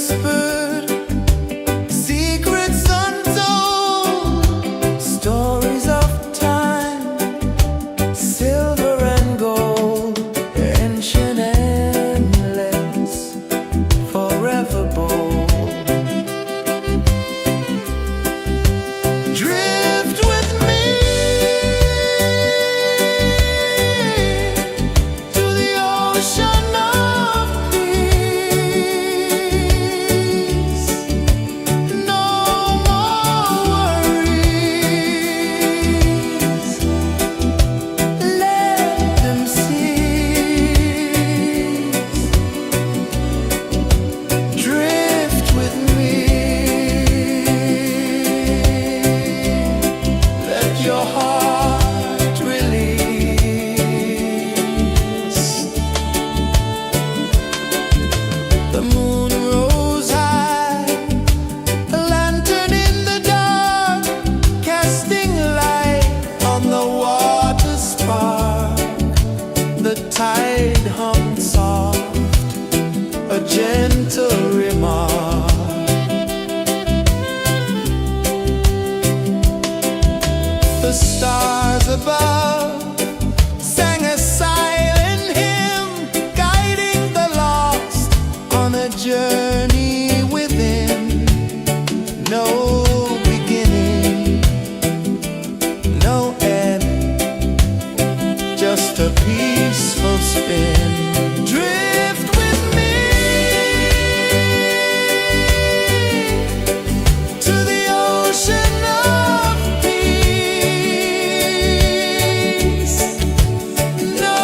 whispered, secrets untold, stories of time, silver and gold, ancient, endless, forever bold. Drift with me to the ocean of peace. No more worries, let them cease. Drift with me, let your heart release. The moon rose high, a lantern in the dark, casting light on the water spark. The tide hummed soft, a gentle remark. The stars above sang a silent hymn, guiding the lost on a journey within. No beginning, no end, just a peaceful spin. Drift with me to the ocean of peace. No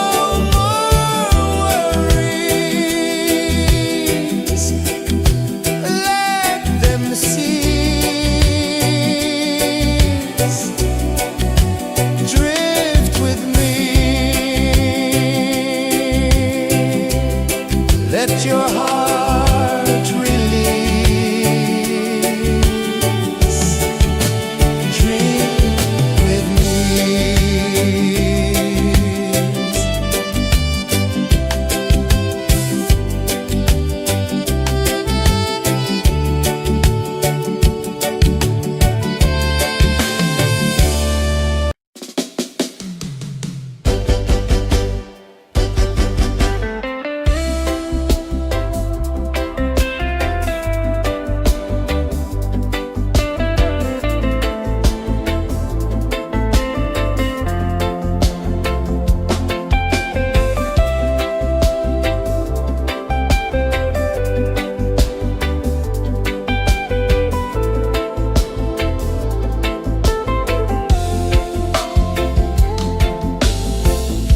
more worries, let them cease. Drift with me, let your heart release. Dream with me.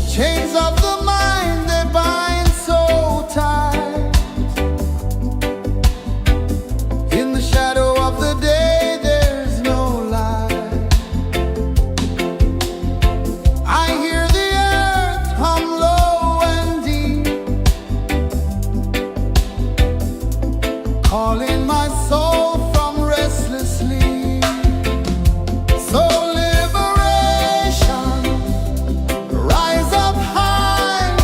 Chains of the mind, they bind so tight. In the shadow of the day, there's no light. I hear the earth hum low and deep, calling my soul from restless sleep. So liberation, rise up high,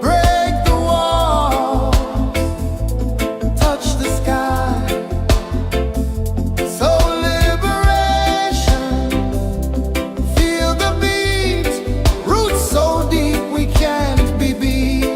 break the walls, touch the sky. So liberation, feel the beat, roots so deep we can't be beat.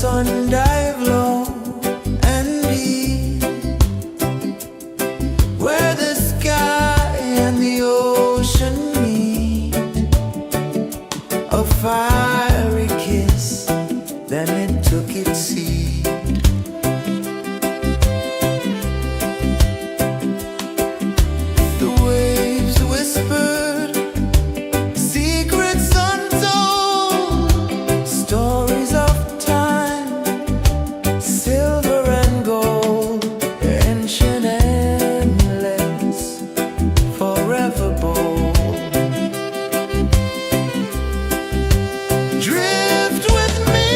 sun dive low and deep, where the sky and the ocean meet. A fiery kiss, then it took its seat. The waves whispered secrets untold, stories of time, silver and gold, ancient, endless, forever bold. Drift with me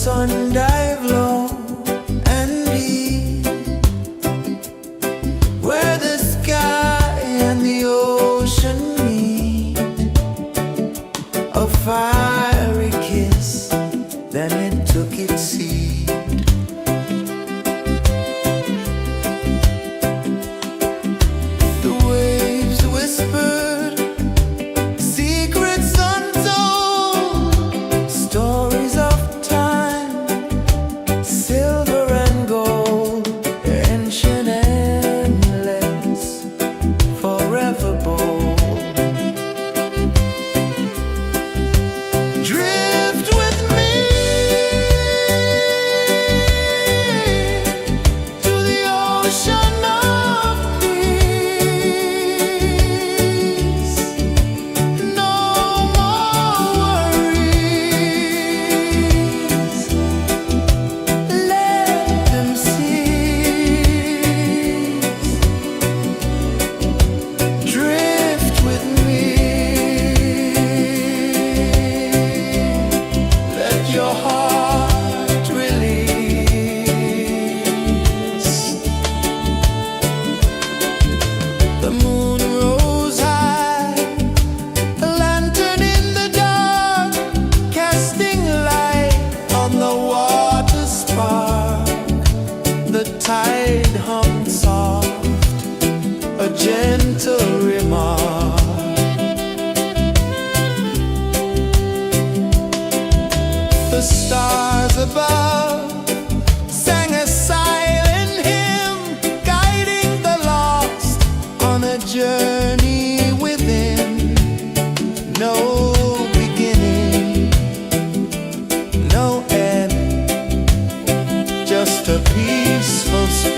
sun dive low and deep, where the sky and the ocean meet, a fiery kiss, then it took its seed. The waves whispered secrets untold, stories of time, silver and gold, ancient, endless, forever bold. Drift with me to the ocean of peace. No more worries, let them cease. Drift with me, let your heart release. The moon rose high, a lantern in the dark, casting light on the water spark. The tide hummed soft, a gentle remark. The stars above sang a silent hymn, guiding the lost on a journey within. No beginning, no end, just a peaceful spirit.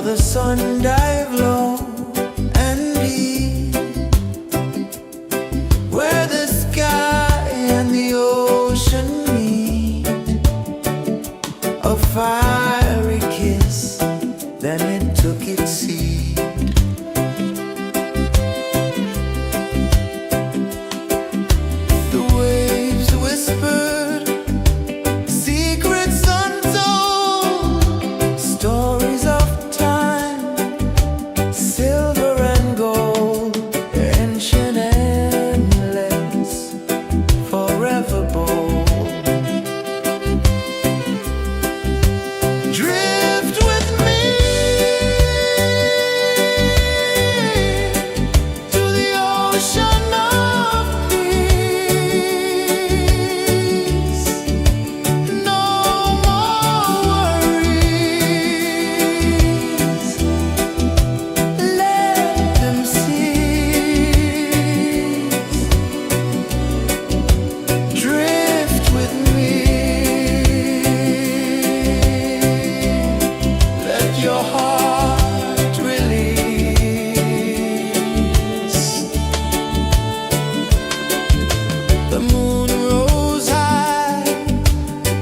saw the sun dive low and deep, where the sky and the ocean meet. A fiery kiss, then it took its seed. The waves whispered secrets untold, stories of time, silver and gold, ancient, endless, forever bold. Drift with me to the ocean of peace. No more worries, let them cease. Drift with me, let your heart release. The moon rose high,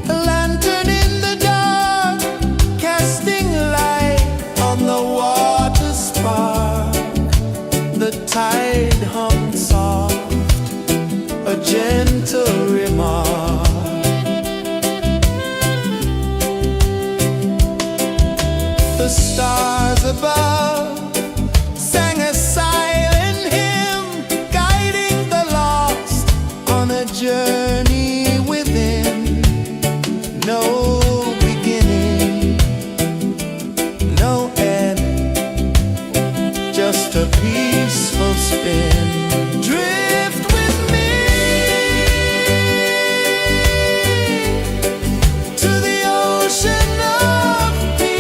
a lantern in the dark, casting light on the water spark. The tide hummed soft, a gentle remark. The stars above sang a silent hymn, guiding the lost on a journey within. No beginning, no end, just a peaceful spin. Drift with me to the ocean of peace.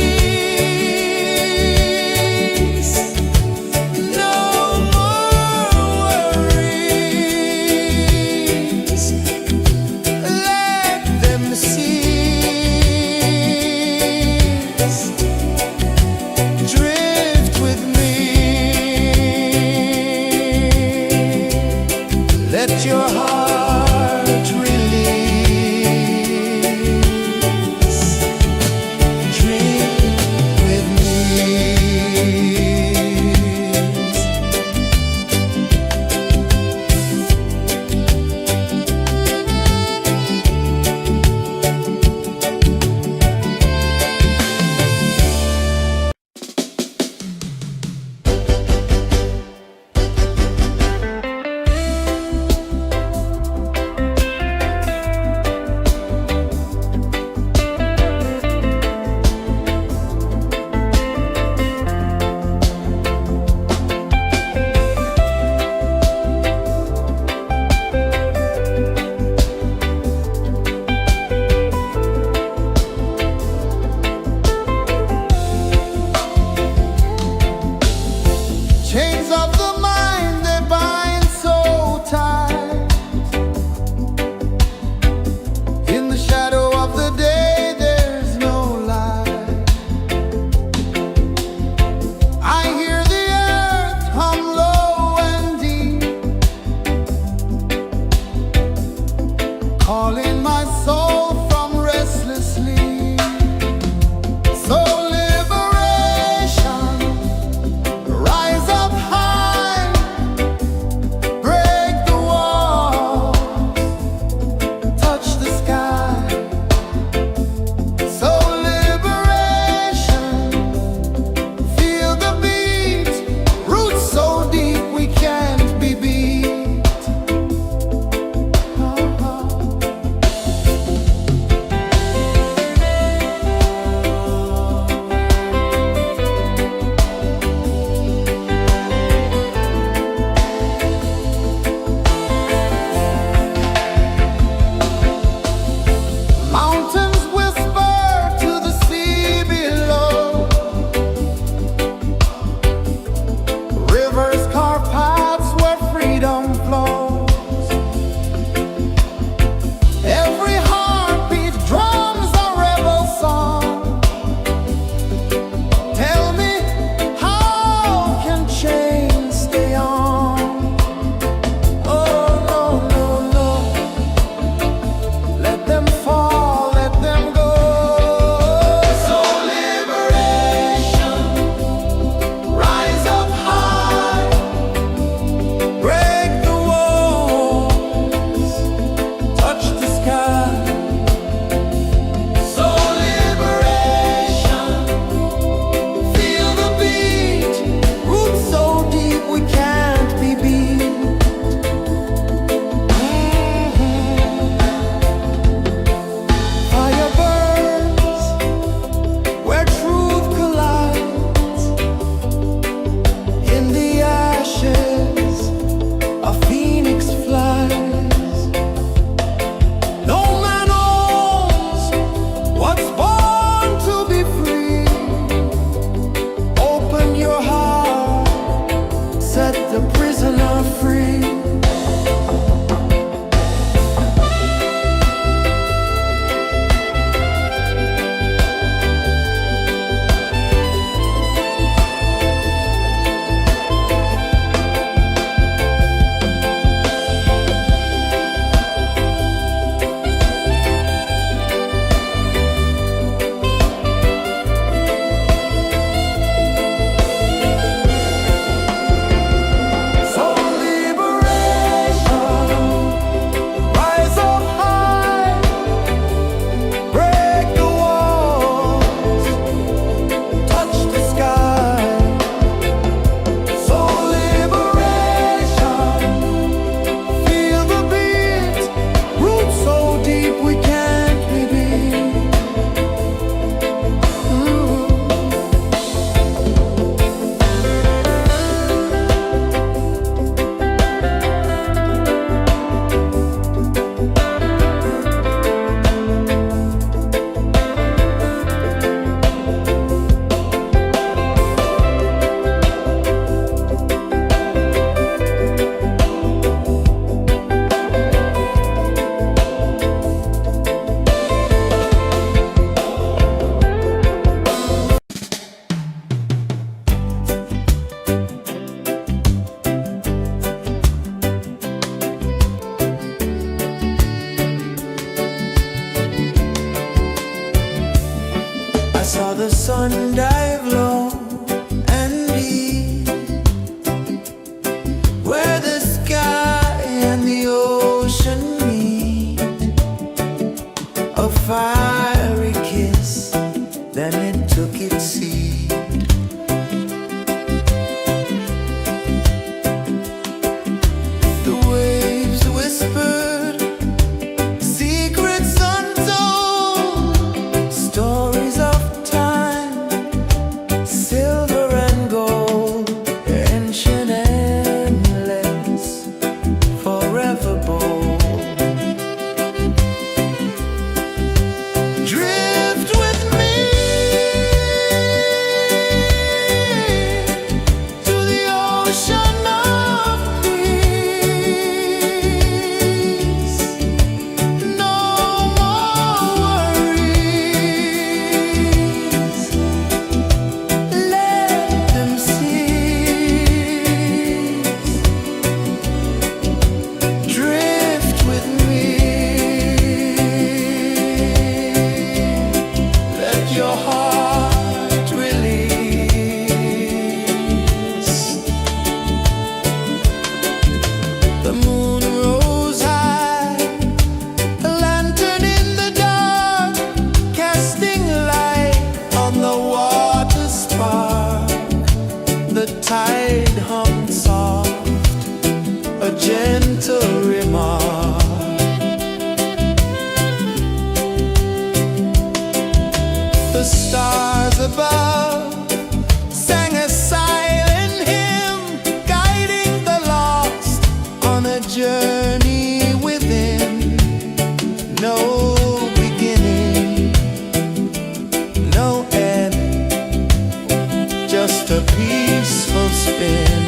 a peaceful spin.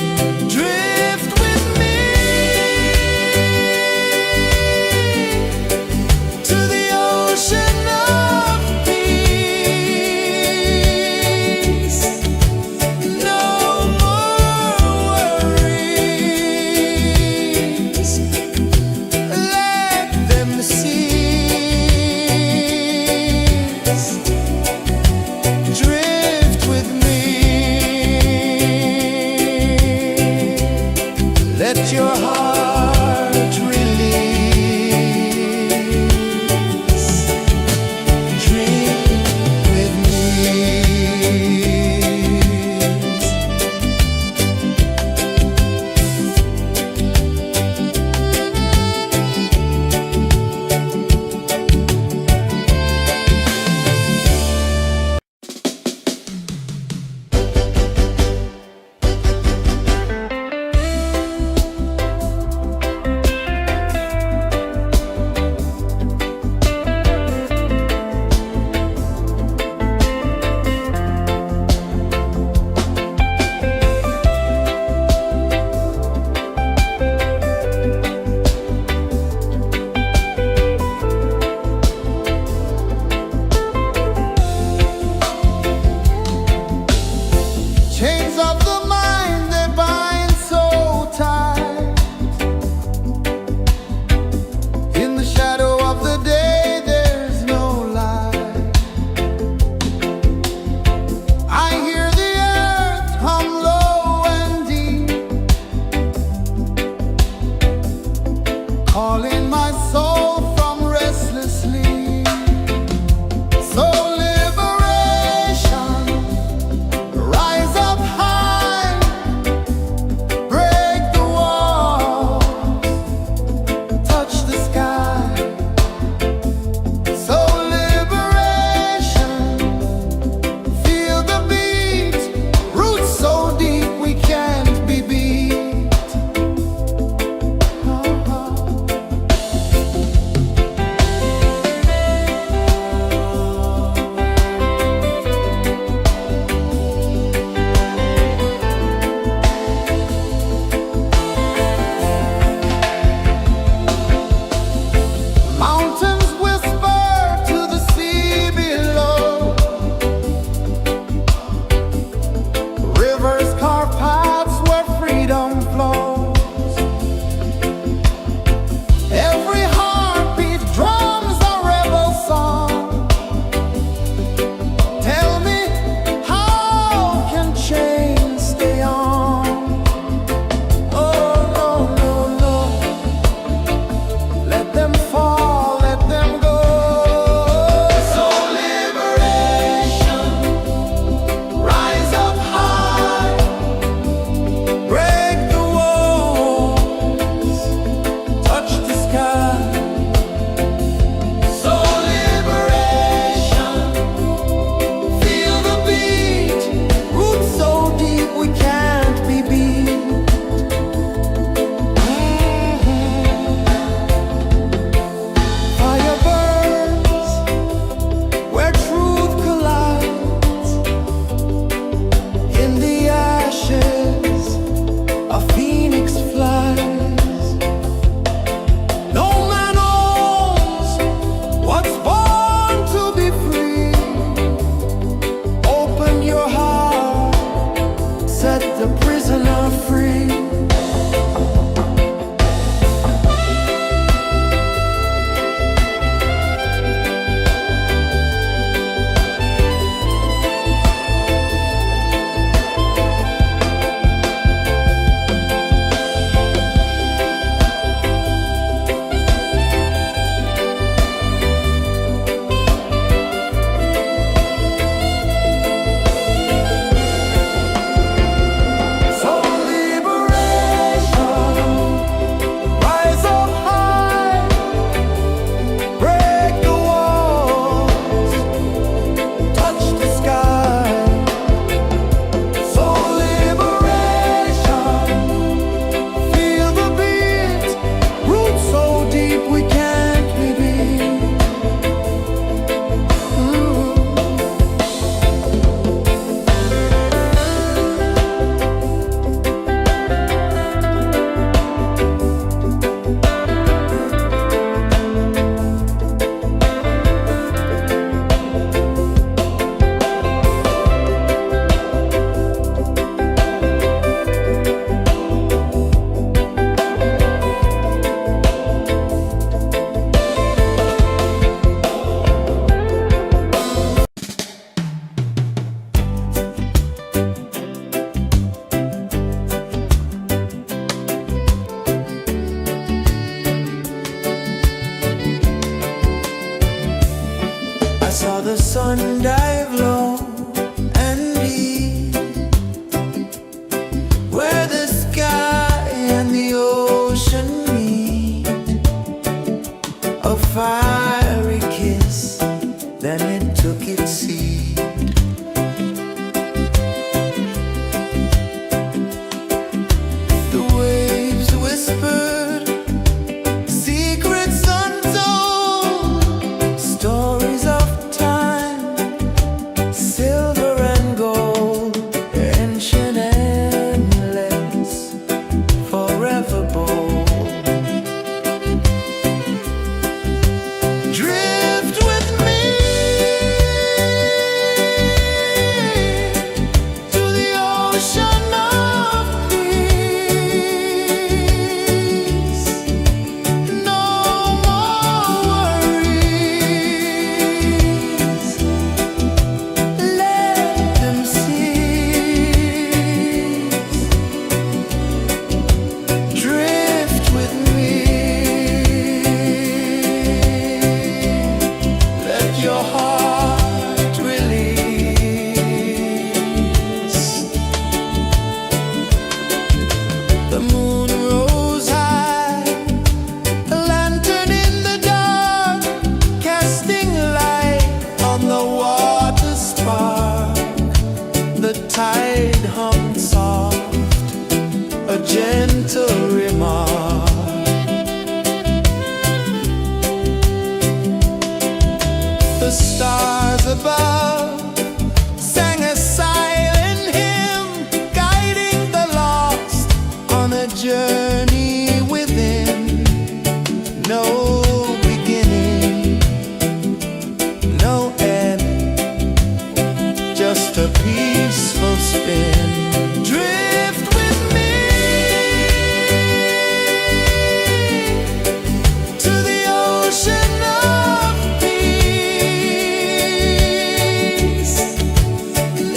Drift with me to the ocean of peace. No more worries. Let them cease. Drift with me. ocean of peace. No more worries. Let them cease. Drift with me. Let your heart release. The moon rose high, a lantern in the dark, casting light on the water spark. The tide hummed soft, a gentle remark. The stars above sang a silent hymn, guiding the lost on a journey within. No beginning, no end, just a peaceful spin. Drift with me to the ocean of peace.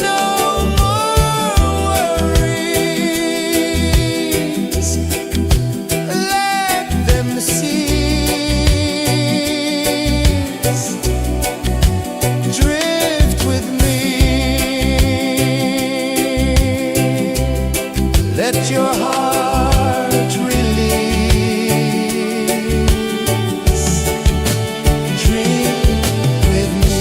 No more worries. Let them cease. Drift with me. Let your heart release. Dream with me.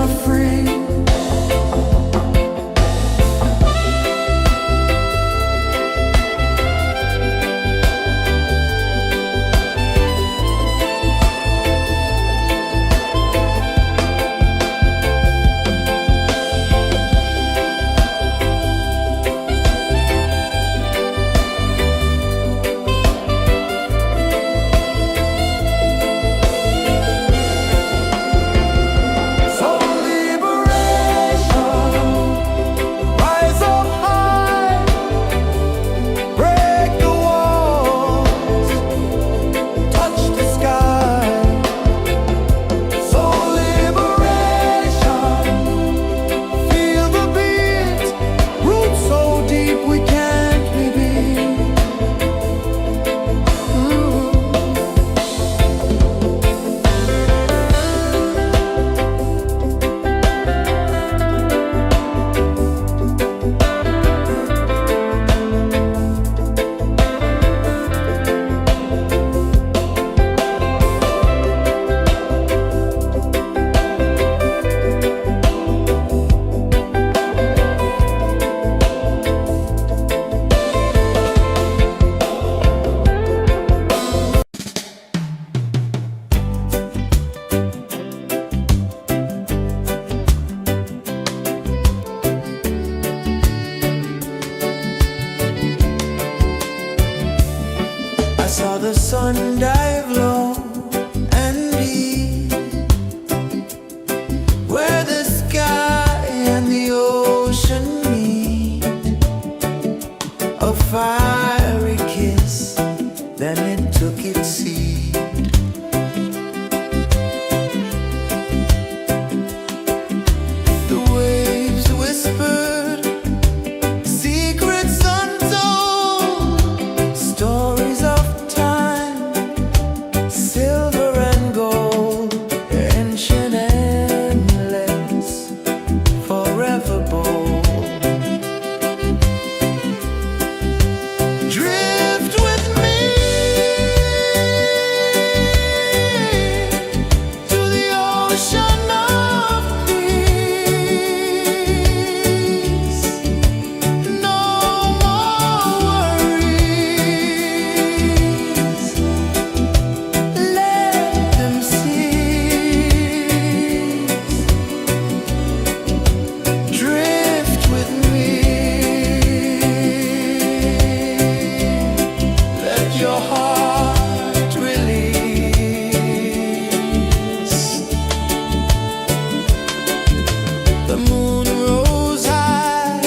are free. Saw the sun dive low and deep, where the sky and the ocean meet. A fiery kiss, then it took its seat. The waves whispered secrets untold, stories of silver and gold, ancient, endless, forever bold. Drift with me to the ocean of peace. No more worries. Drift with me. Let your heart release. The moon rose high,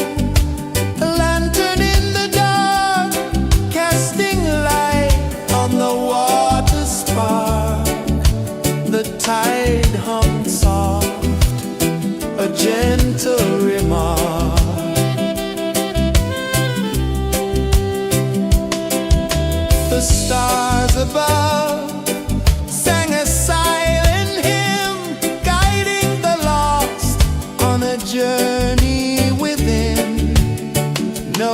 a lantern in the dark, casting light on the water spark. The tide hummed soft, a gentle remark. The stars above sang a silent hymn, guiding the lost on a journey within. No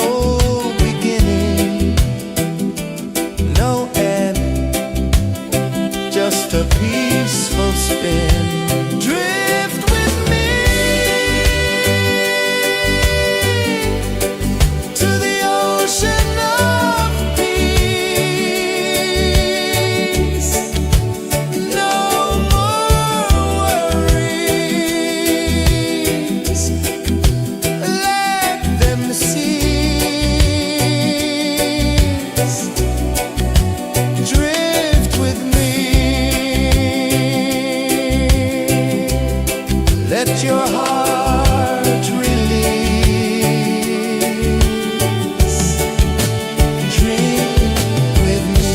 beginning, no end, just a peaceful spin. Drift with me to the ocean of peace. No more worries. Let them cease. Drift with me. Let your heart release. Drift with me.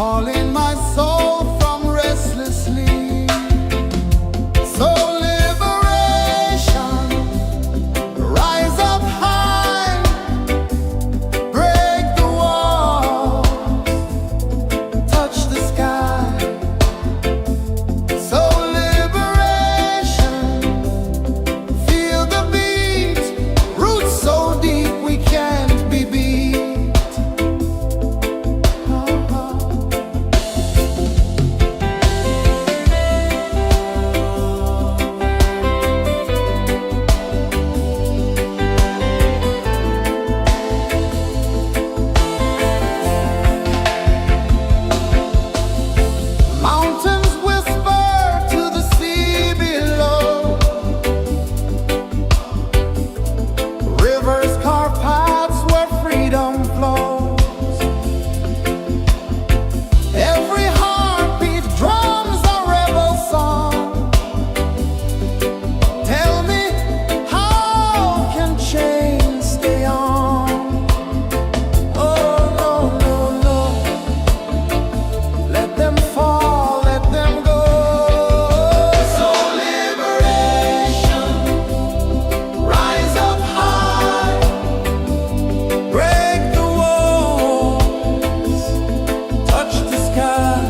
calling my soul from restless sleep. So liberation, rise up high, break the walls, touch the sky. So liberation, feel the beat, roots so deep we can't be beat. Mountains whisper to the sea below. Rivers carve paths where freedom flows. Every heartbeat drums a rebel song. Tell me, how can chains stay on? Oh, no, no, no. Let them fall, let them go. So liberation, rise up high, break the walls, touch the sky.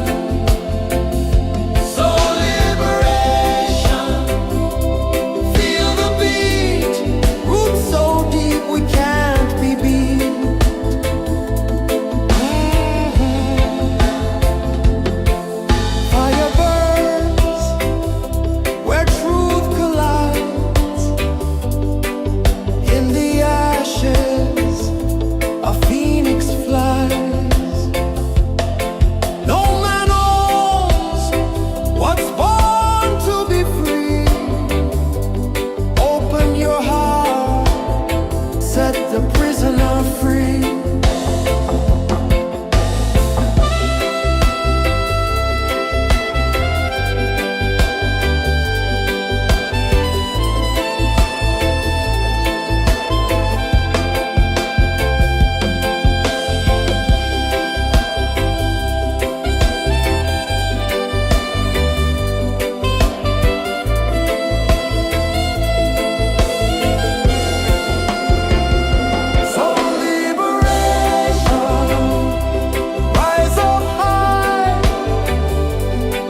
So liberation, feel the beat, roots so deep we can't be beat. Fire burns where truth collides. In the ashes, a phoenix flies. No man owns what's born to be free. Open your heart, set the prisoner free. So liberation, rise up high,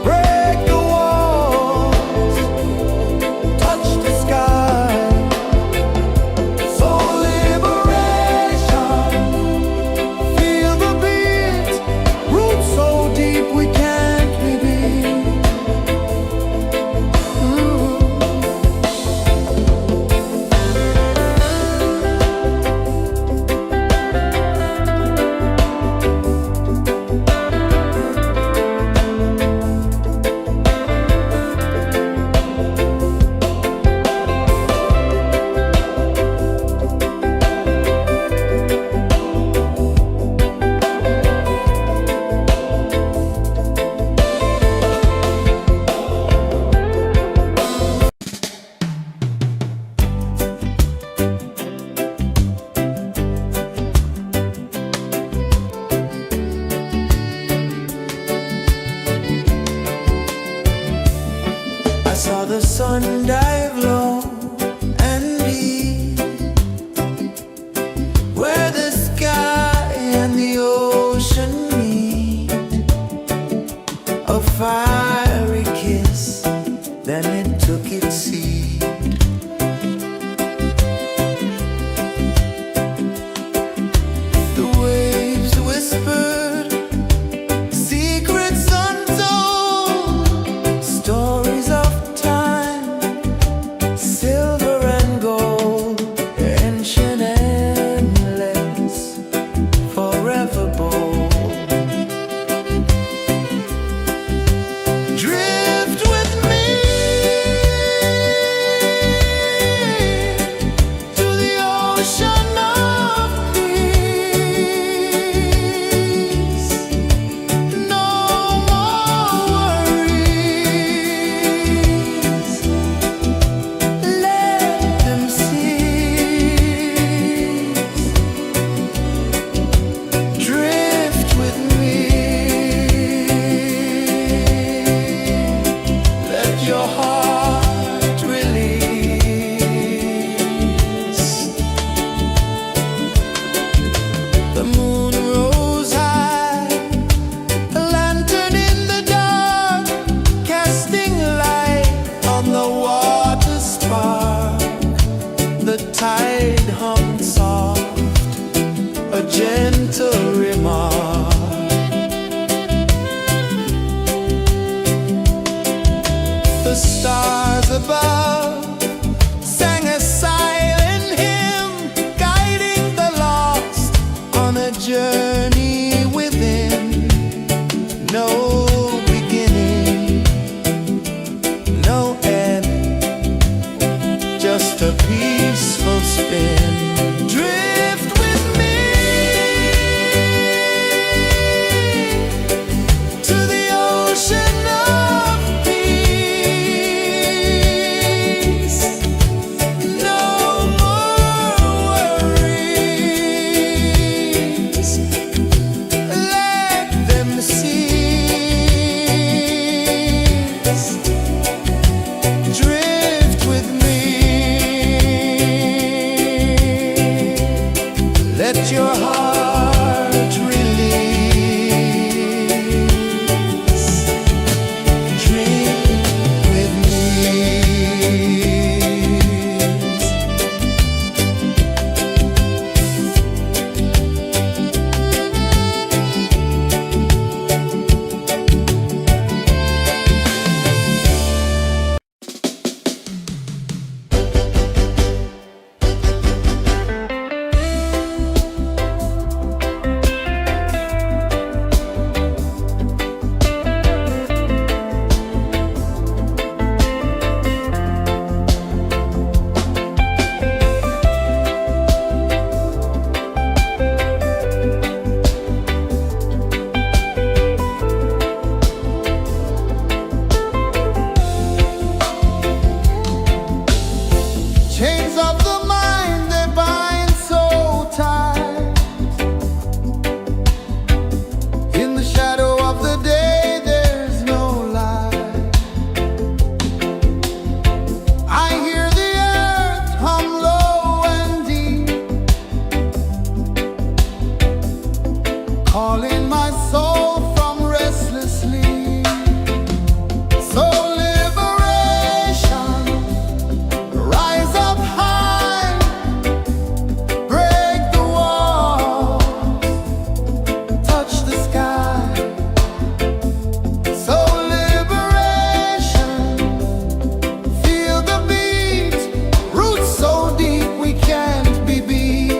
break the walls, touch the sky. So liberation, feel the beat, roots so deep we can't be beat. I saw the sun dive low and deep, where the sky and the ocean meet. A fiery kiss, then it took its seat. The waves whispered secrets untold, stories of time unwind my soul from restless sleep. So liberation, rise up high, break the wall, touch the sky. So liberation, feel the beat, roots so deep we can't be beat.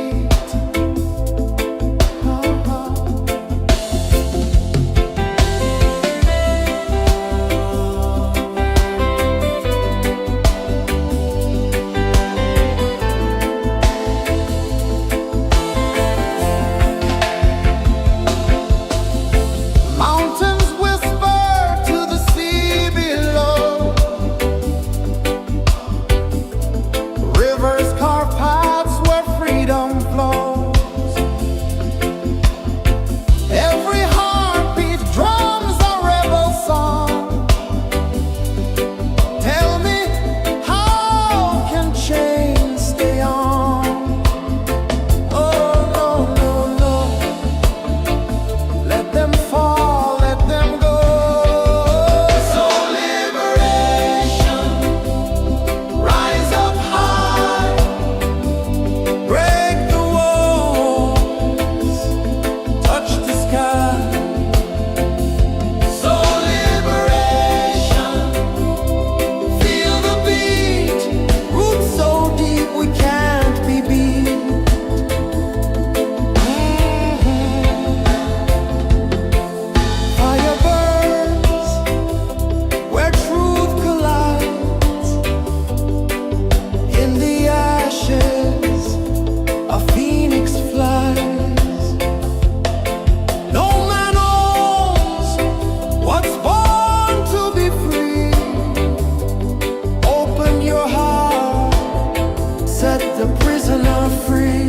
Mountains whisper to the sea below. Rivers carve paths where freedom flows. Every heartbeat drums a rebel song. Tell me, how can chains stay on? Oh, no, no, no. Let them fall, let them go. So liberation, rise up high, break the walls, touch the sky. So liberation, feel the beat, roots so deep we can't be beat. Fire burns where truth collides. In the ashes, a phoenix flies. No man knows what's born to be free. Open your heart, set the prisoner free.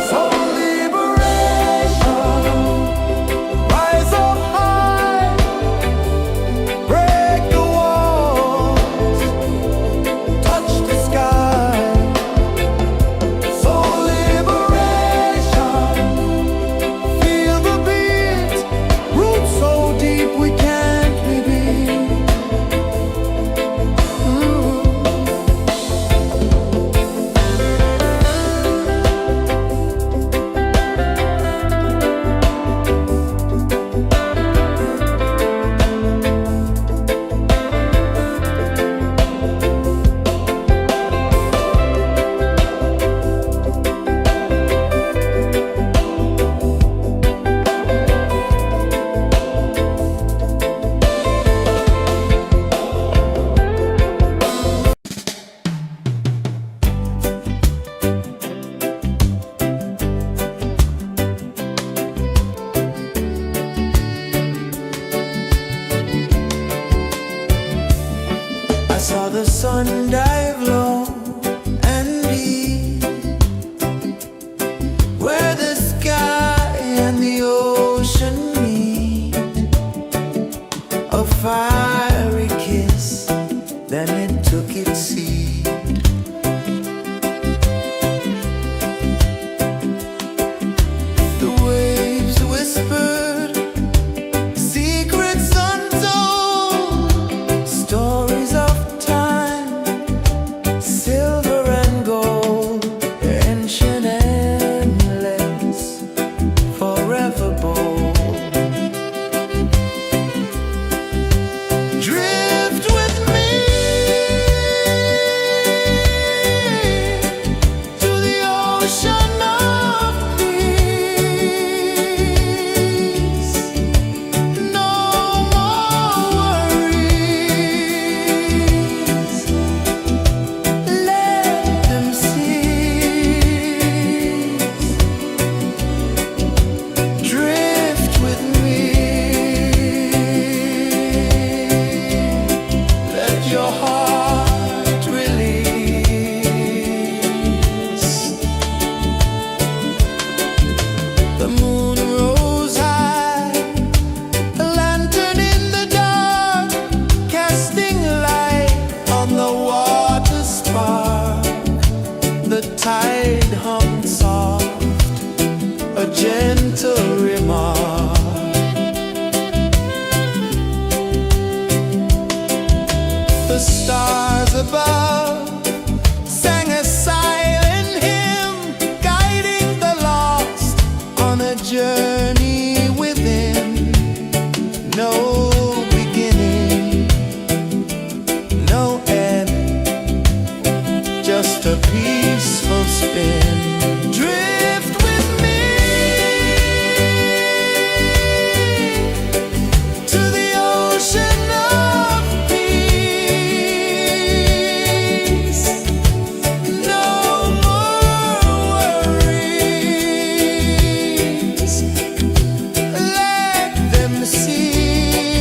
So liberation, rise up high, break the walls, touch the sky. So liberation, feel the beat, roots so deep we can't be beat. I saw the sun dive low and deep, where the sky and the ocean meet. A fiery kiss, then it took its seat. The waves whispered secrets untold, stories of time, silver and gold, ancient, endless, forever bold. the stars above sang a silent hymn, guiding the lost on a journey within. No beginning, no end, just a peaceful spin. Drift with me to the ocean of peace. No more worries, let them see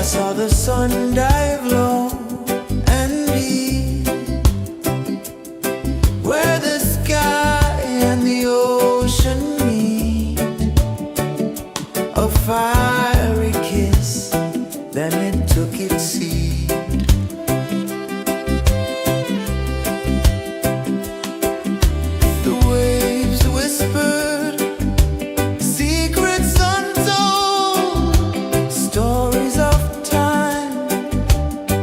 I saw the sun dive low and deep, where the sky and the ocean meet. A fiery kiss, then it took its seat. The waves whispered secrets untold, stories of time,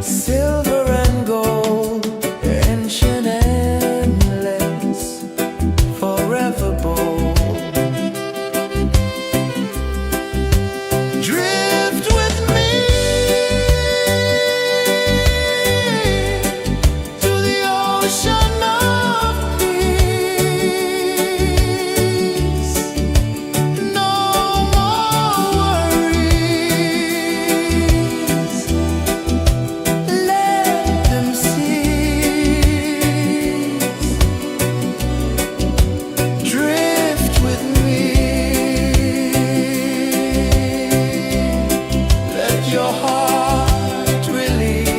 silver and gold, ancient, endless, forever bold. Drift with me to the ocean of peace. No more worries, let them cease. Drift with me, let your heart release.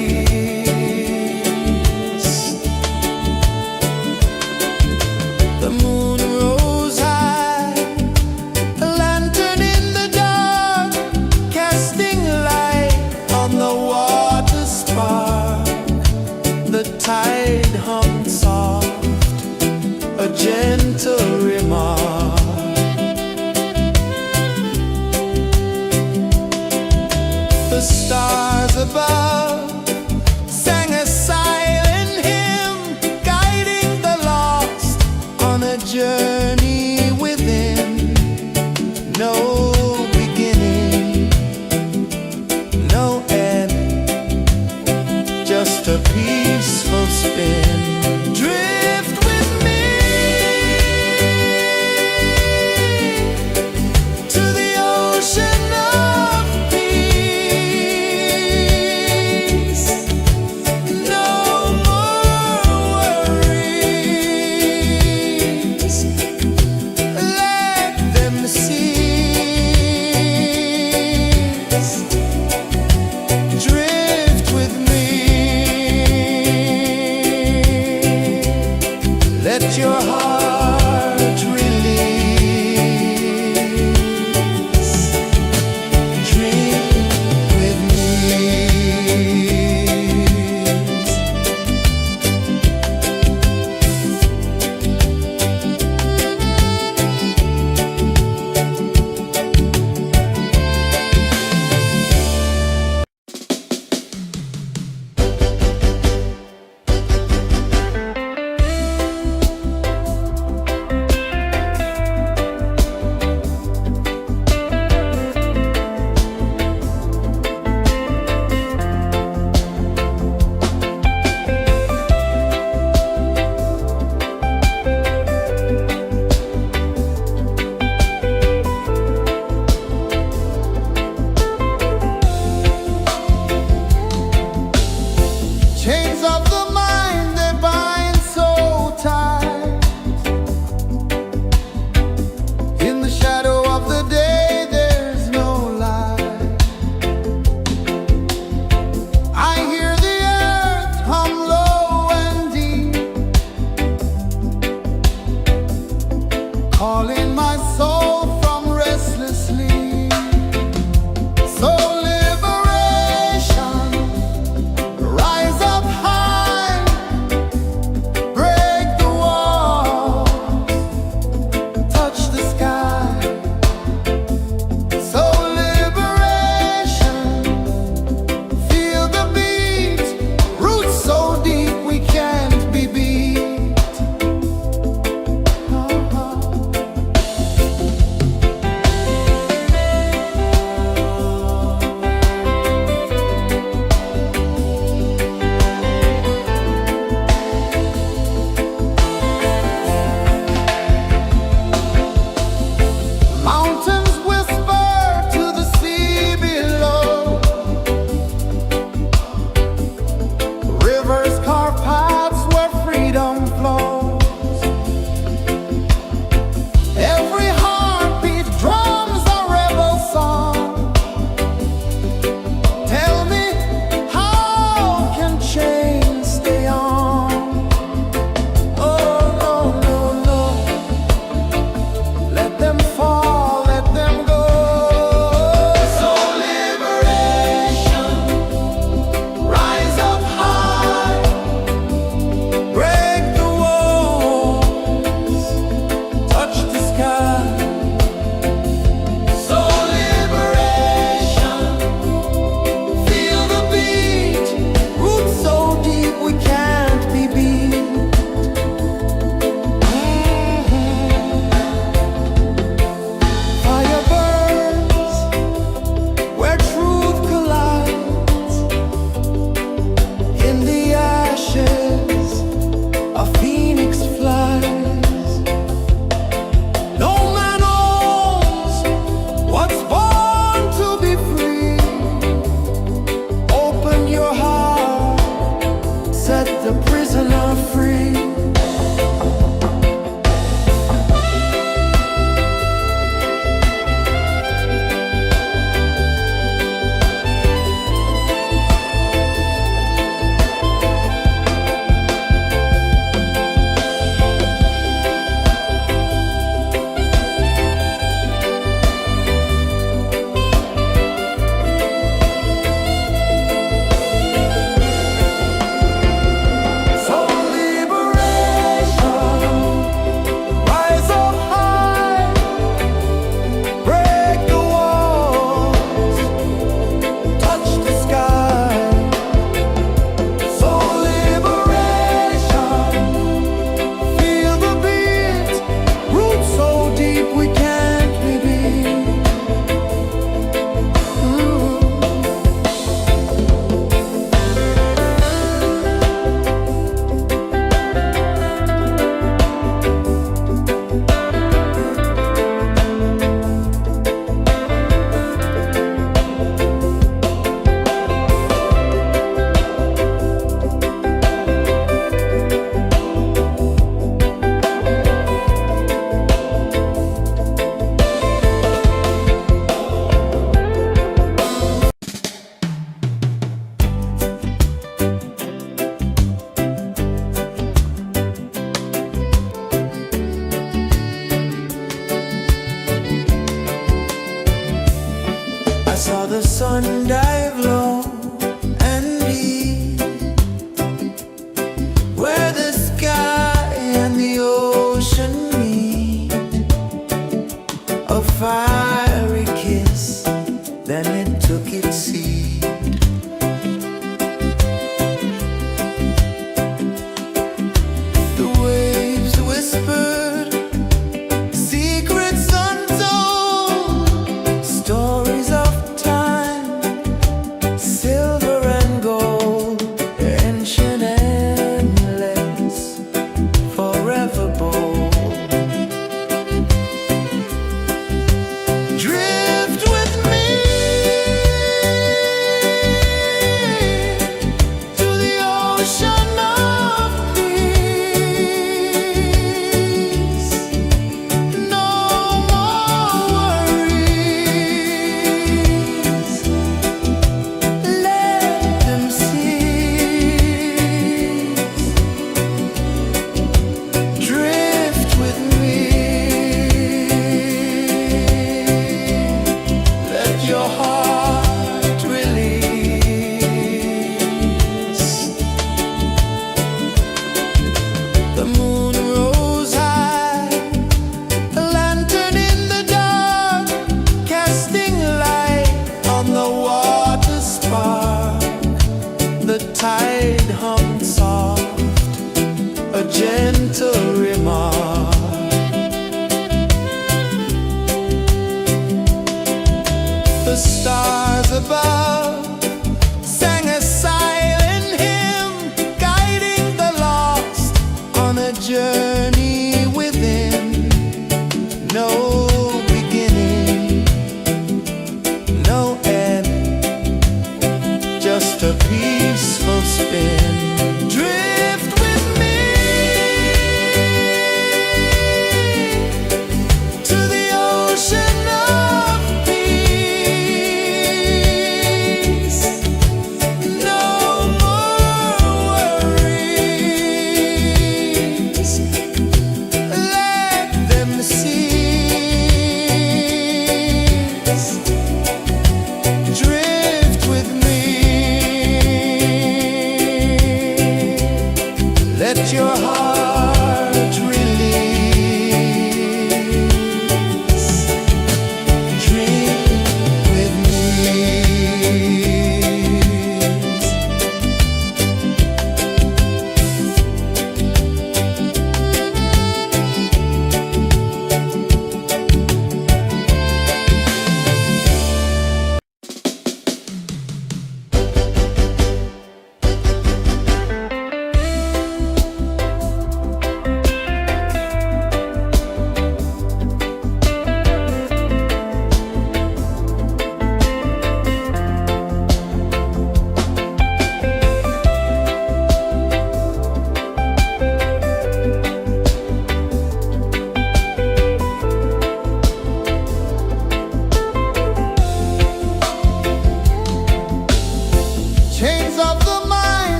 The moon rose high, a lantern in the dark, casting light on the water spark. The tide hummed soft, a gentle remark. The stars above sang a silent hymn, guiding the lost on a journey within. No beginning, no end, just a peaceful spin. Drift with me to the ocean of peace. sun dive low and deep, where the sky and the ocean meet, a fiery kiss, then it took its seed. The waves whispered secrets untold, stories of time, silver and gold, ancient, endless, forever bold. Drift with me to the ocean of peace. No more worries. Let them cease. Drift with me. Let your heart release. The moon rose high, a lantern in the dark, casting light on the water spark. The tide hummed soft, a gentle remark. The stars above sang a silent hymn, guiding the lost on a journey within. No beginning, no end, just a peaceful spin. Drift with me to the ocean of peace. No more worries. Let them cease. Drift with me.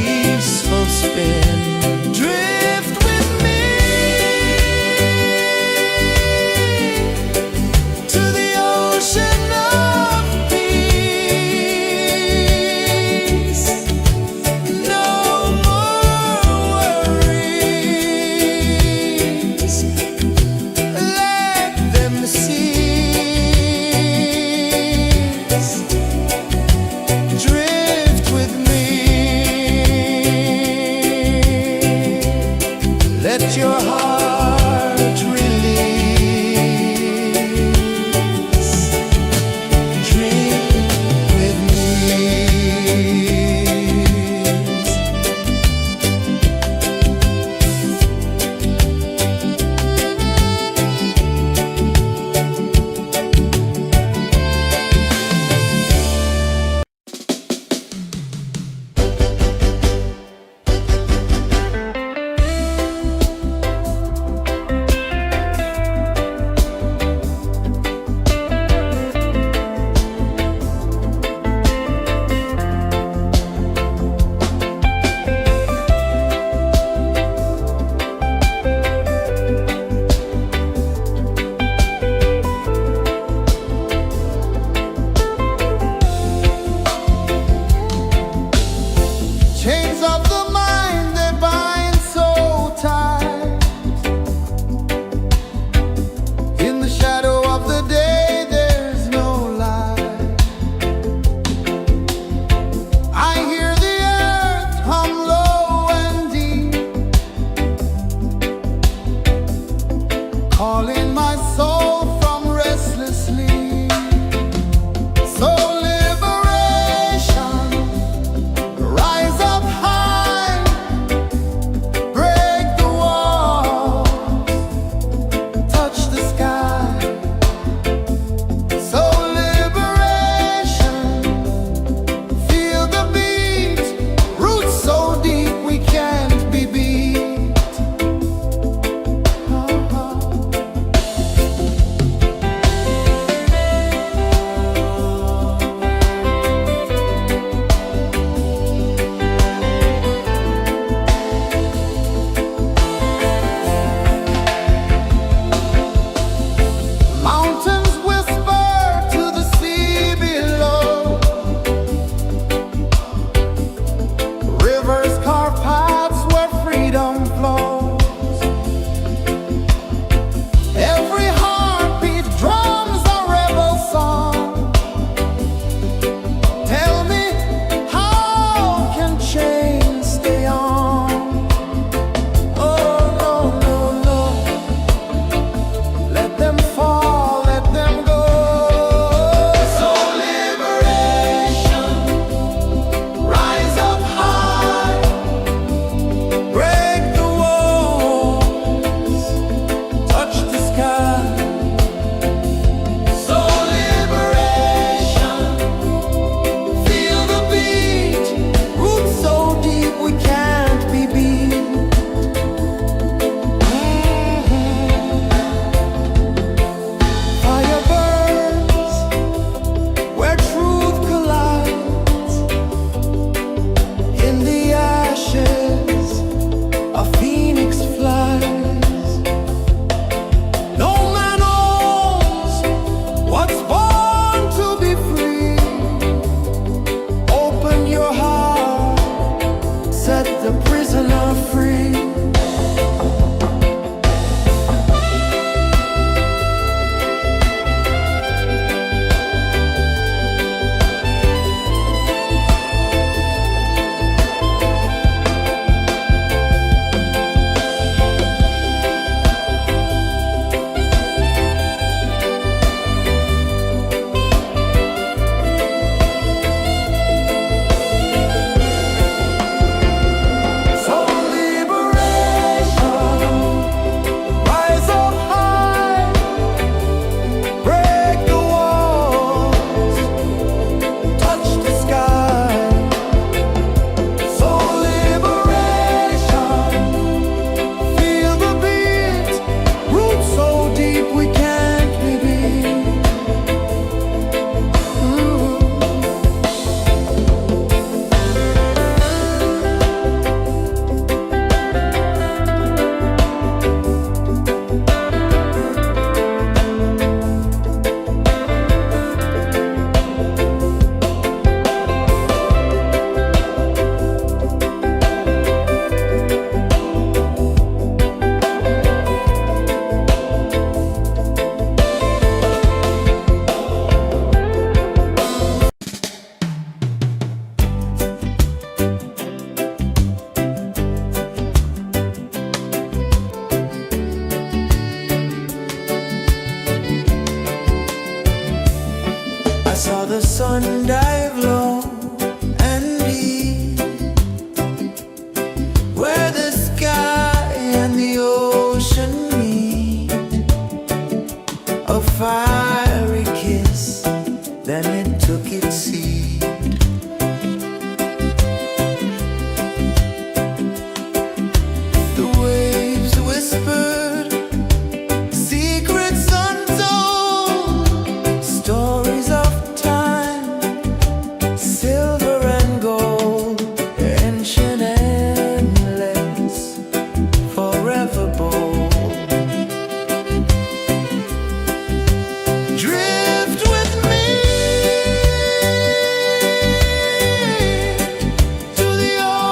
peaceful spin. Drift with me to the ocean of peace. No more worries, let them cease. Drift with me.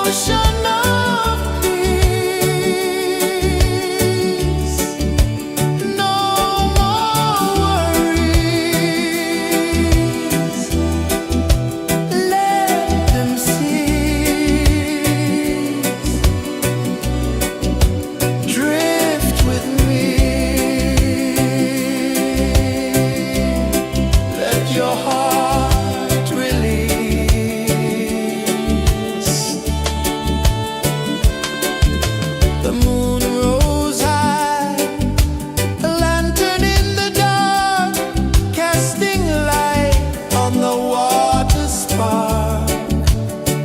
ocean of peace. No more worries. Let them cease. Drift with me. Let your heart release. The moon rose high, a lantern in the dark, casting light on the water spark.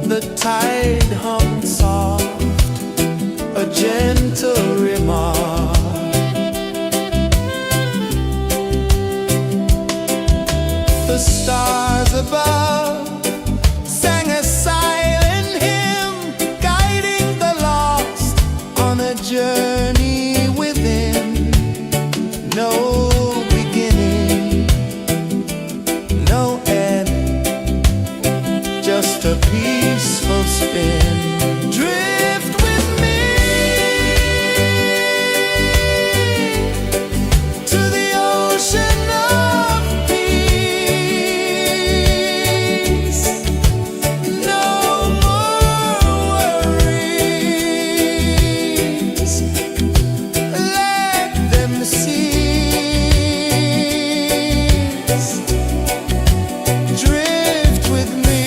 The tide hummed soft, a gentle remark. The stars above sang a silent hymn, guiding the lost on a journey within. No beginning, no end, just a peaceful spin. Drift with me to the ocean of peace. No more worries. Let them cease. Drift with me.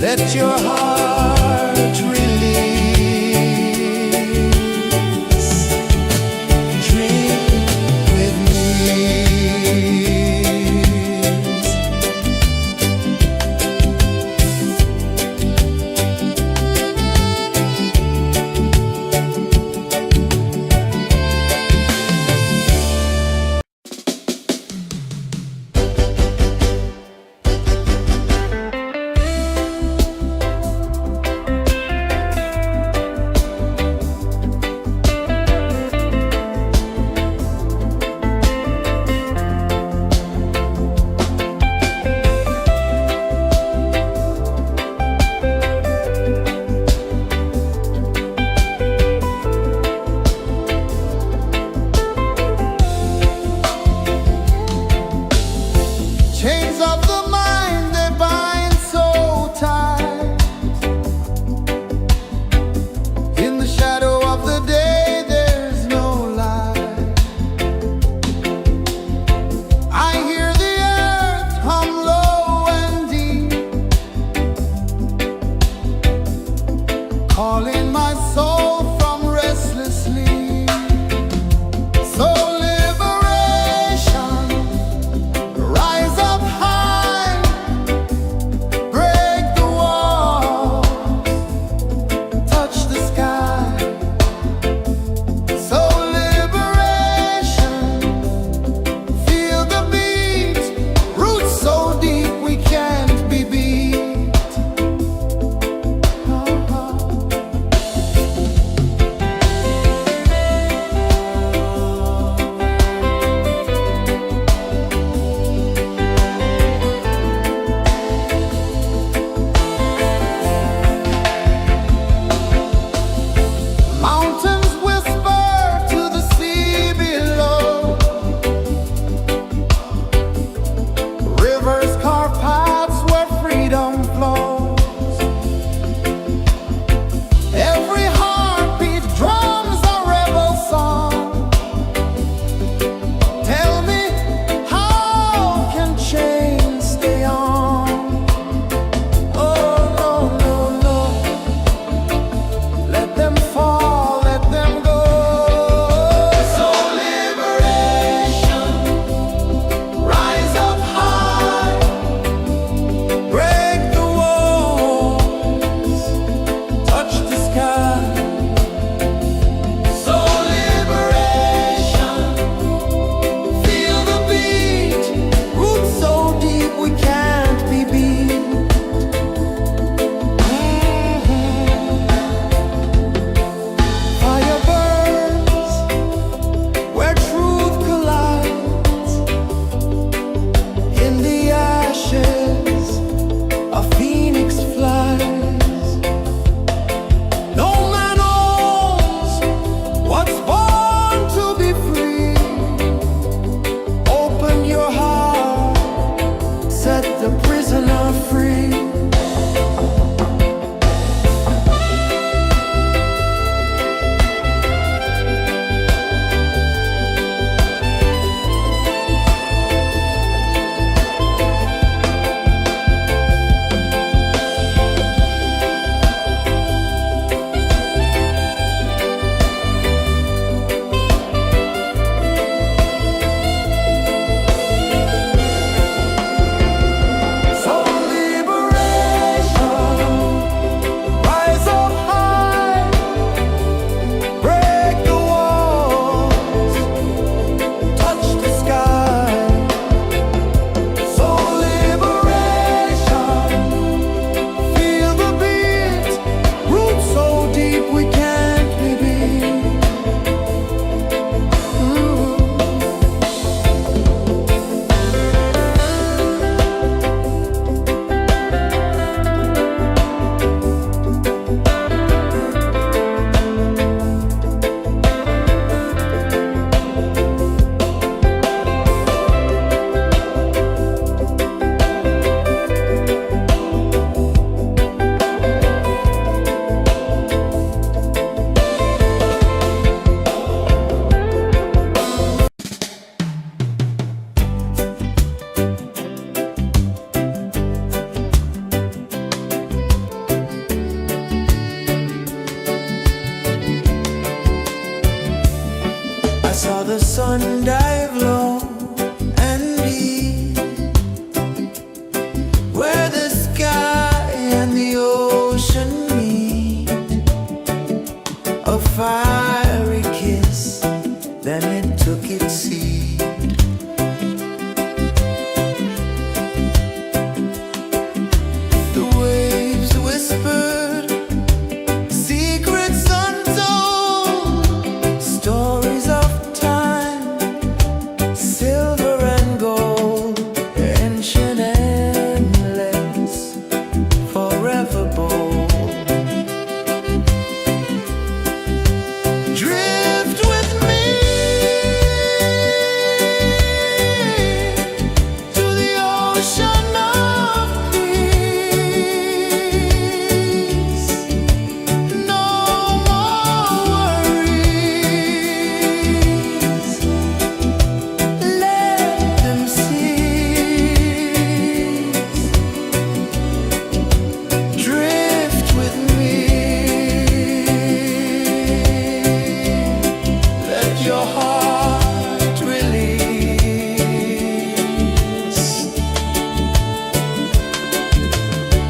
Let your heart release. Dream with me.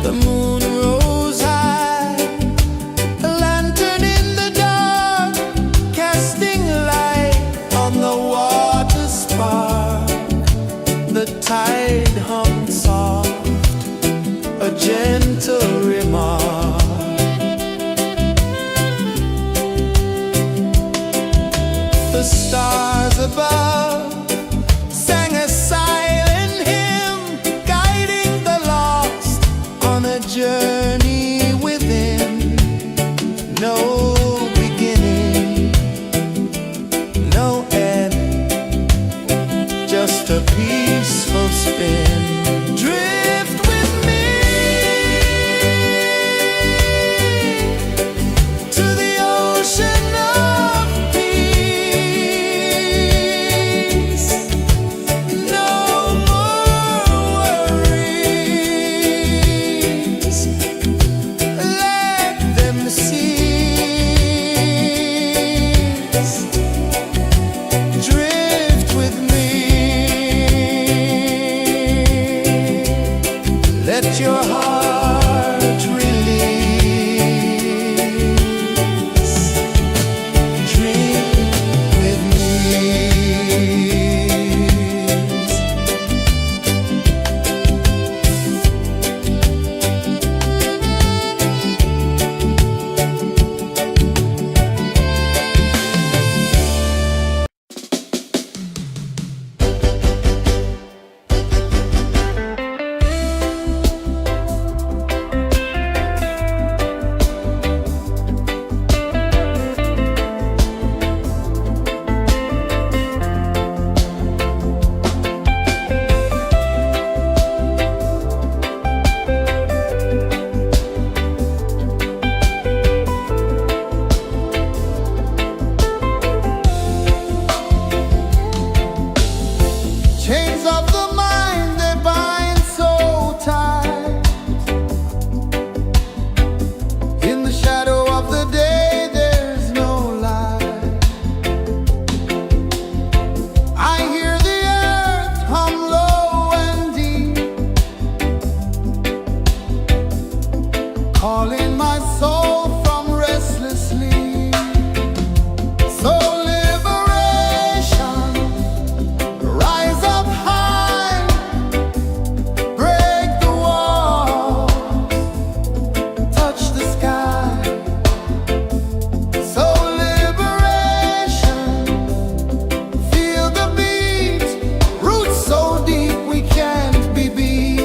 The moon rose high, a lantern in the dark, casting light on the water spark. The tide hummed soft, a gentle remark. The stars above sang a silent hymn, guiding the lost on a journey within. No beginning, no end, just a peaceful spin. Drift with me to the ocean of peace. No more worries, let them cease. Drift with me, let your heart release. Dream with me. Chains of the mind, they bind so tight. In the shadow of the day, there's no light. I hear the earth hum low and deep, calling my soul from restless sleep. So liberation, rise up high, break the walls, touch the sky. So liberation, feel the beat, roots so deep we can't be beat.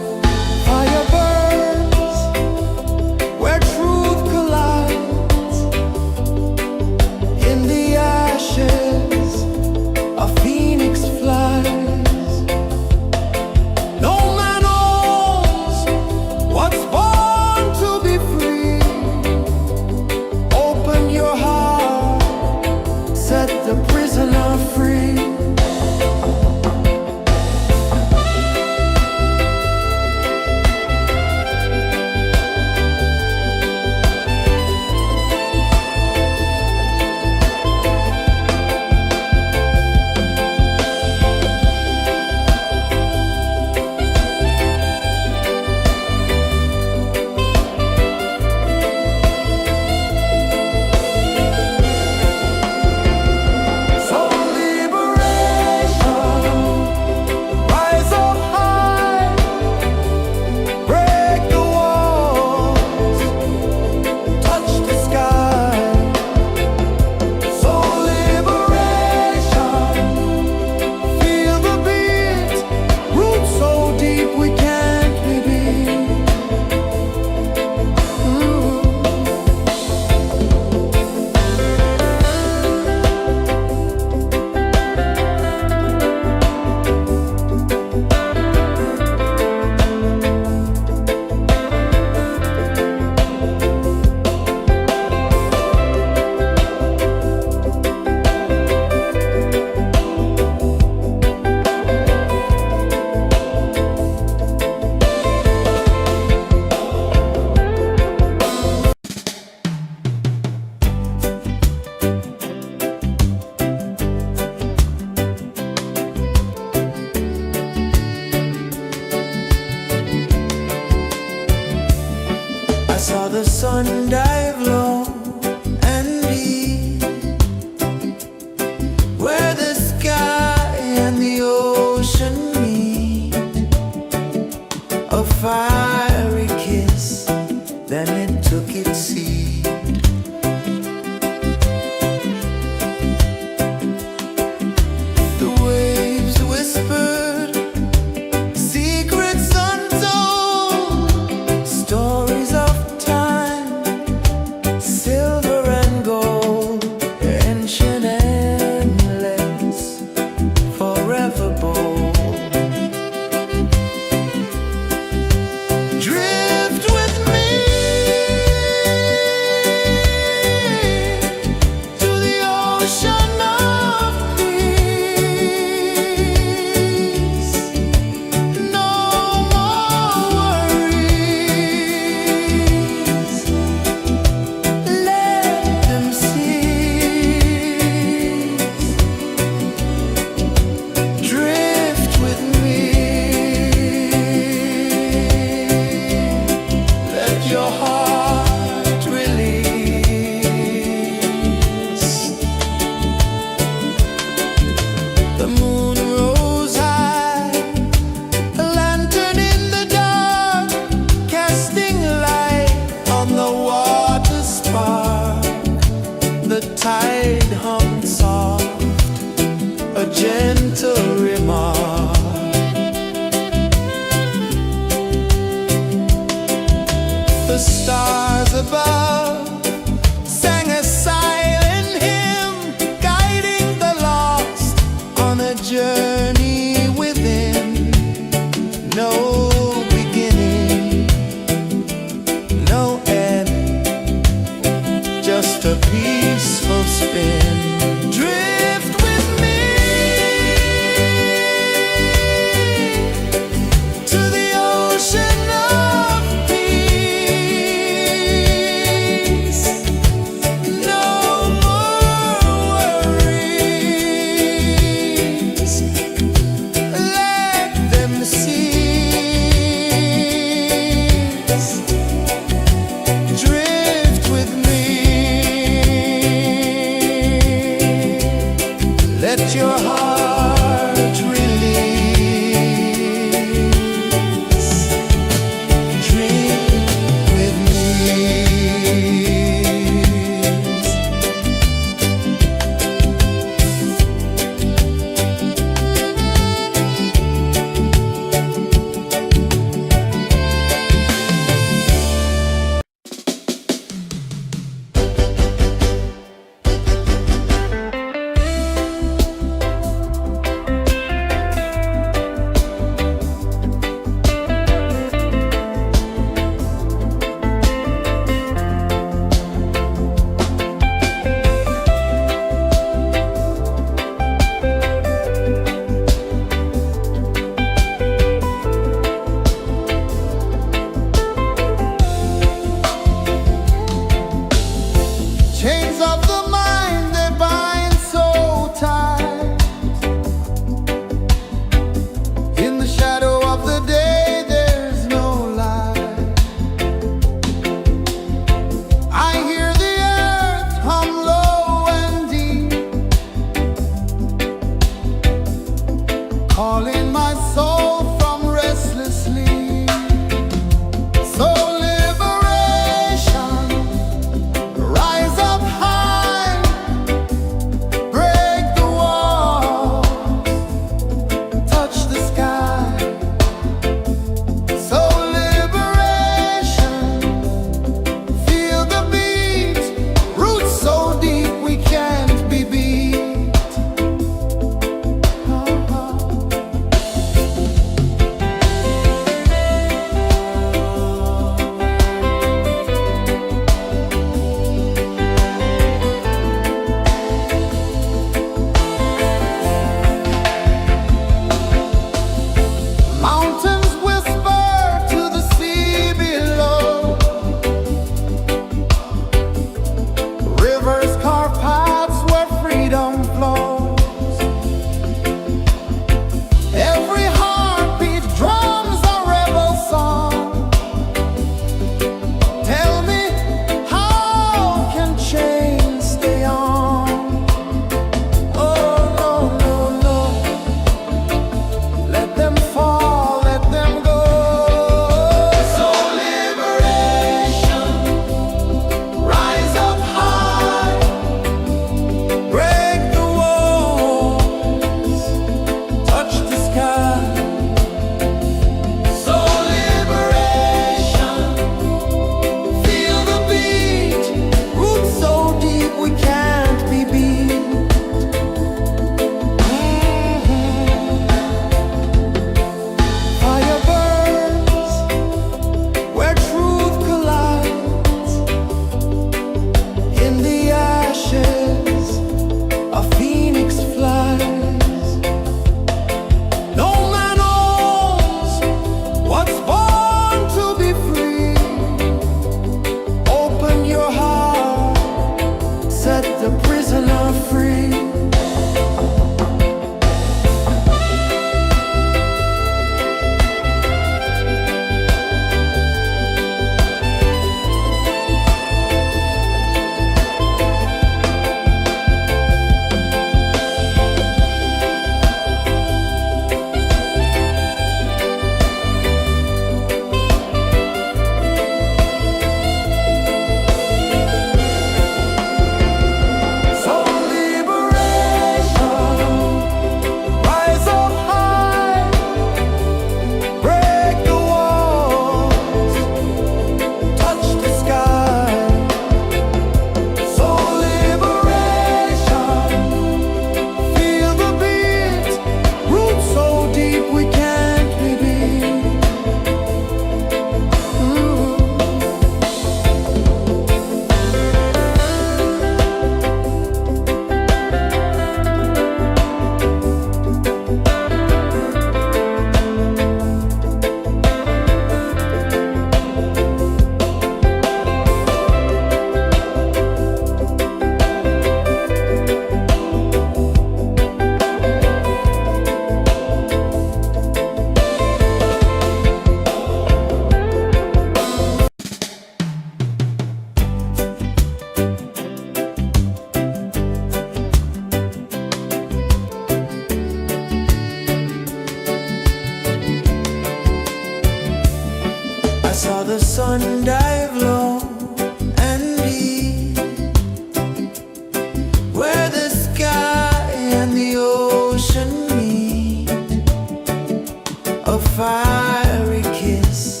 a fiery kiss,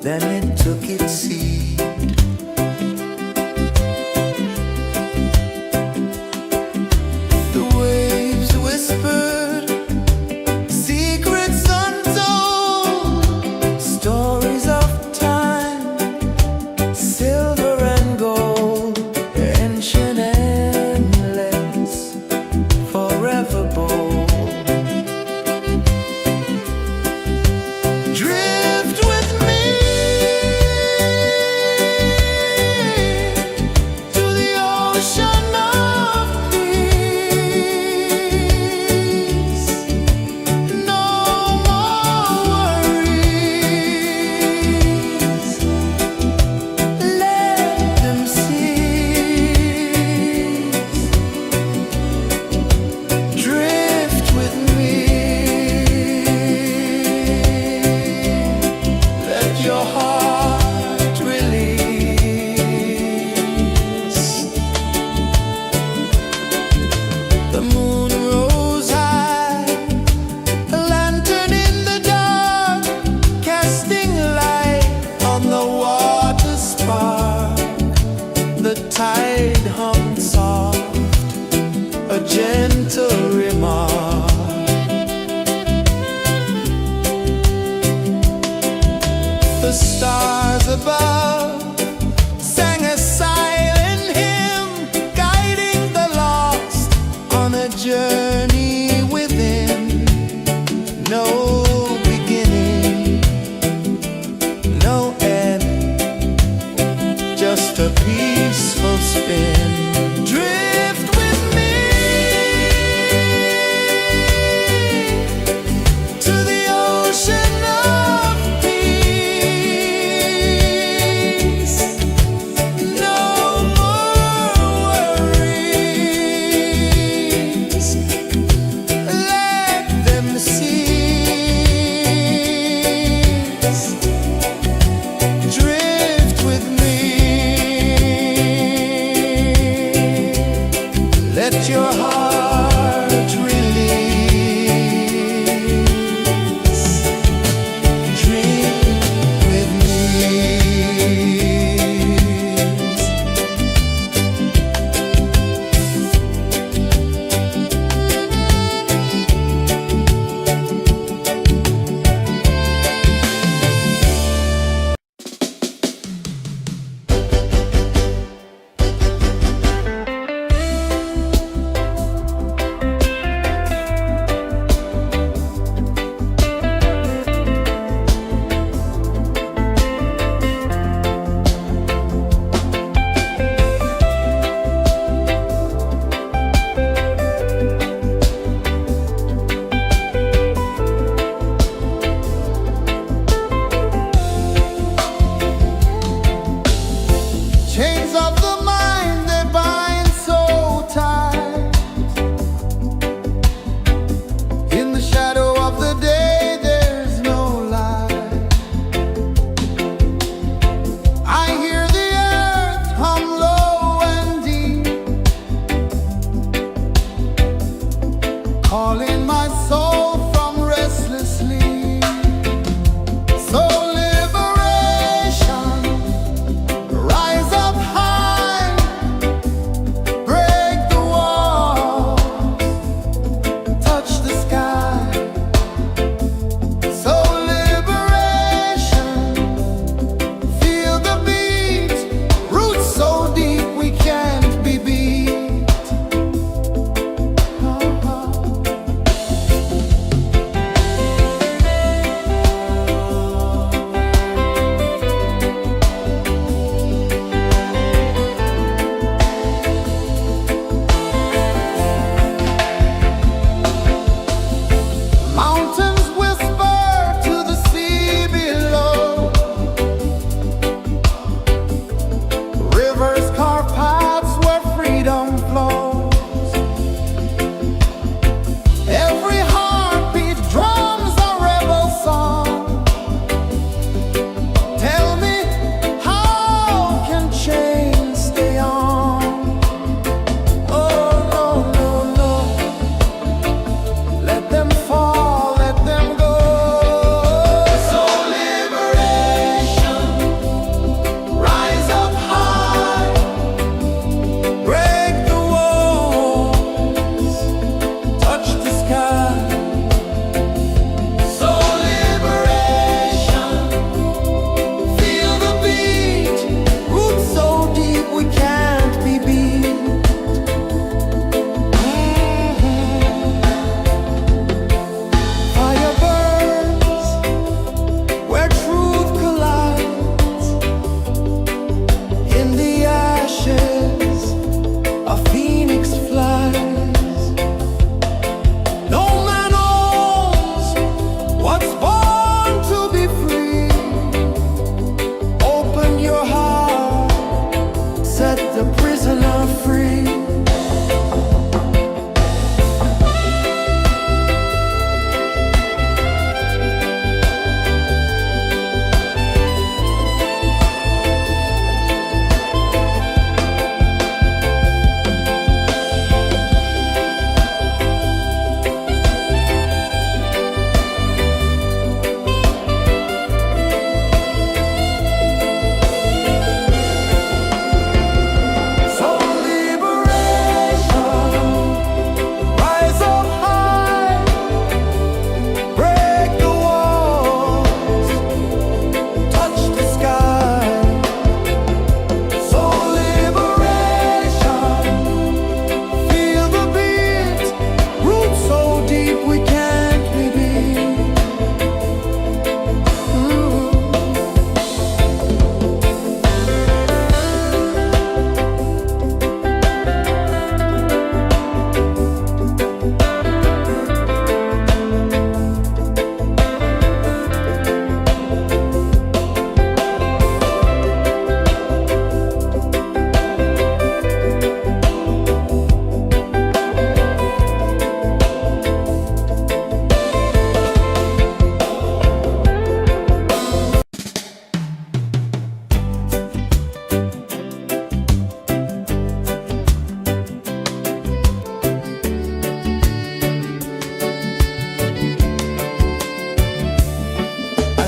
then it took its seed. The waves whispered secrets untold, stories of time, silver and gold, ancient, endless, forever bold. Drift with me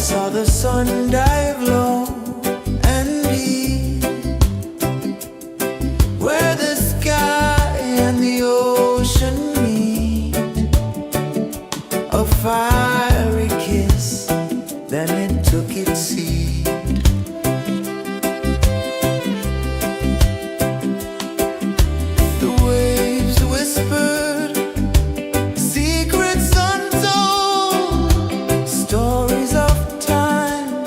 saw the sun dive low and deep, where the sky and the ocean meet. A fiery kiss, then it took its seed. The waves whispered secrets untold, stories of time,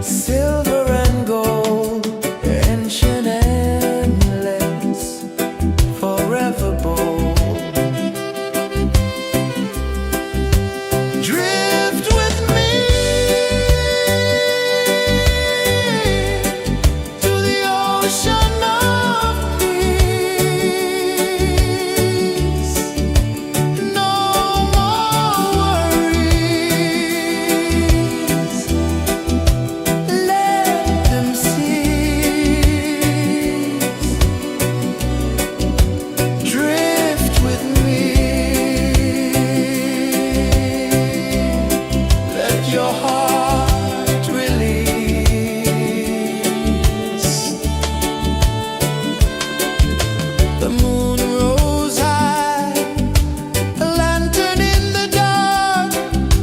silver and gold, ancient endless, forever bold. Drift with me to the ocean of peace. No more worries, let them cease. Drift with me, let your heart release. The moon rose high, a lantern in the dark,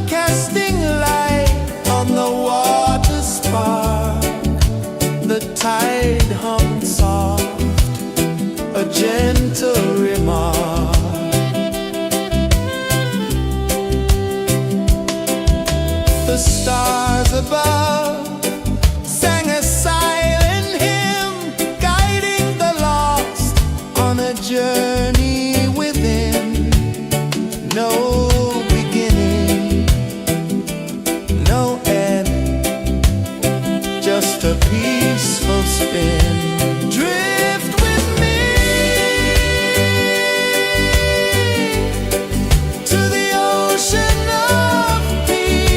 casting light on the water spark. The tide hummed soft, a gentle remark. The stars above sang a silent hymn, guiding the lost on a journey within. No beginning, no end, just a peaceful spin. Drift with me to the ocean of peace.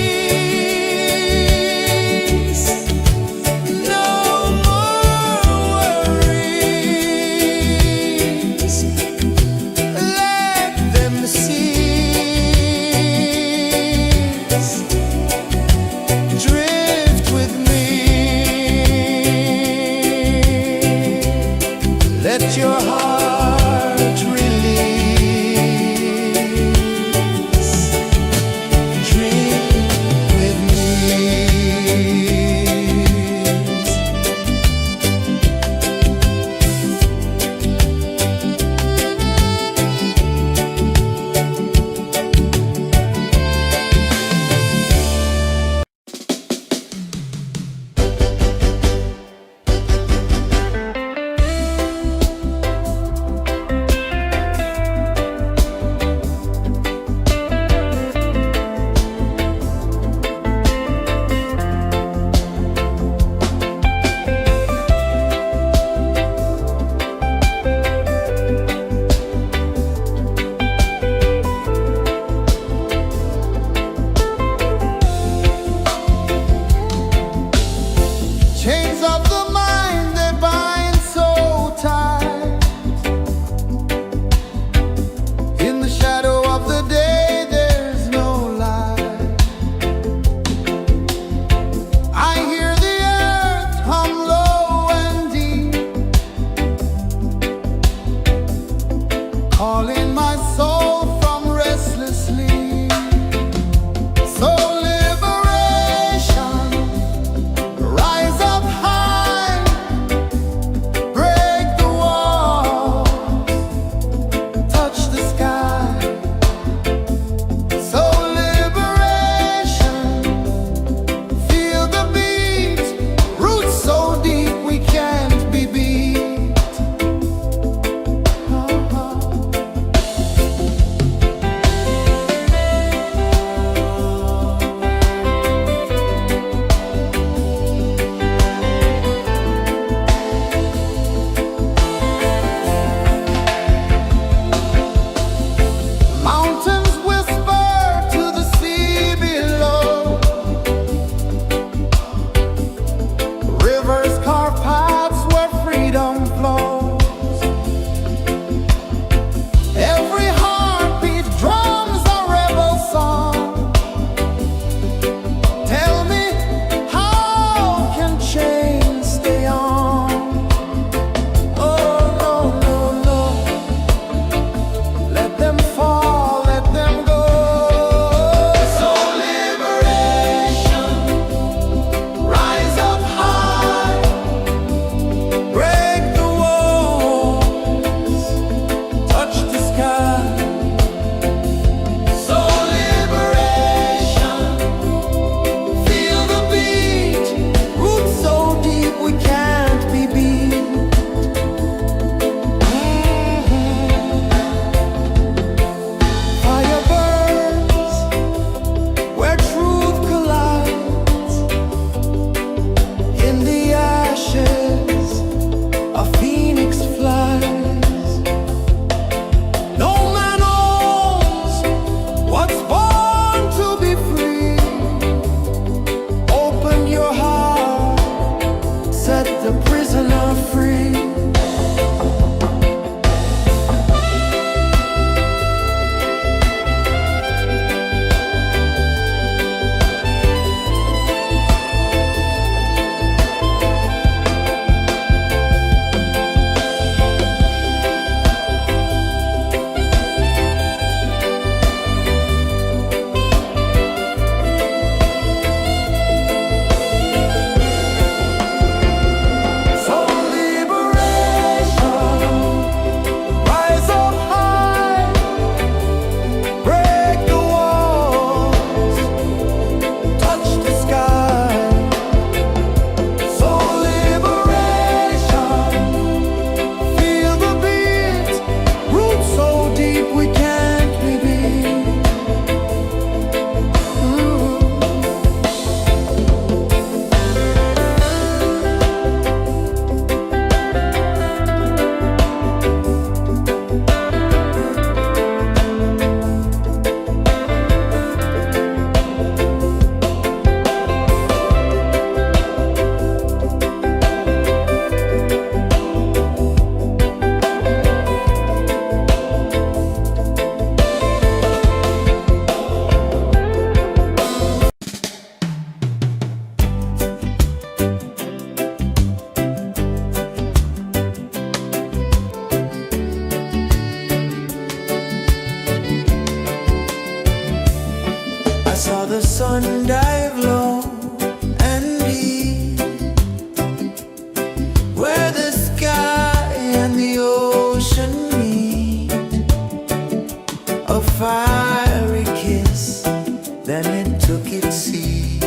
seed.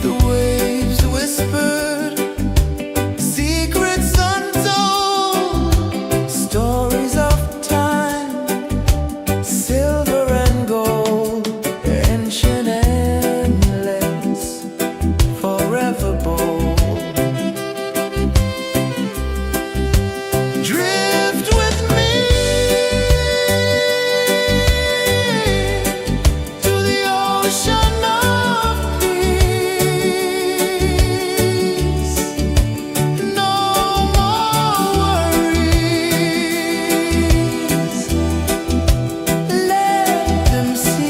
The waves whispered secrets untold, stories of time, silver and gold, ancient, endless, forever bold. Drift with me to the ocean of peace. No more worries. Let them cease.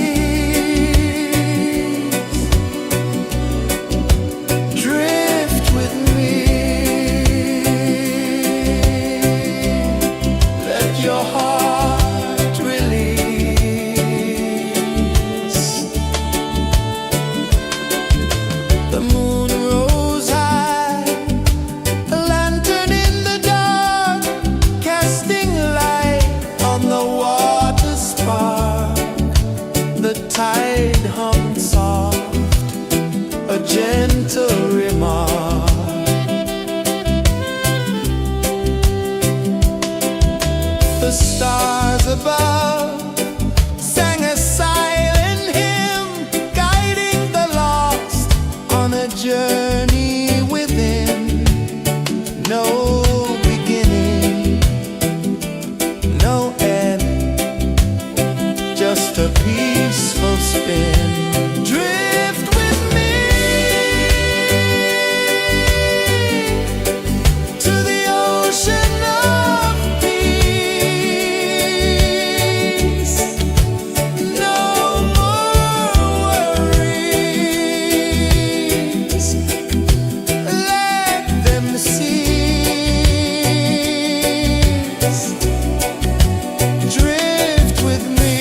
Drift with me. Let your heart release. The moon rose high, a lantern in the dark, casting light on the water spark. The tide hummed soft, a gentle remark. The stars above sang a silent hymn, guiding the lost on a journey within. No beginning, no end, just a peaceful spin. Drift with me to the ocean of peace. No more worries. Let them cease. Drift with me.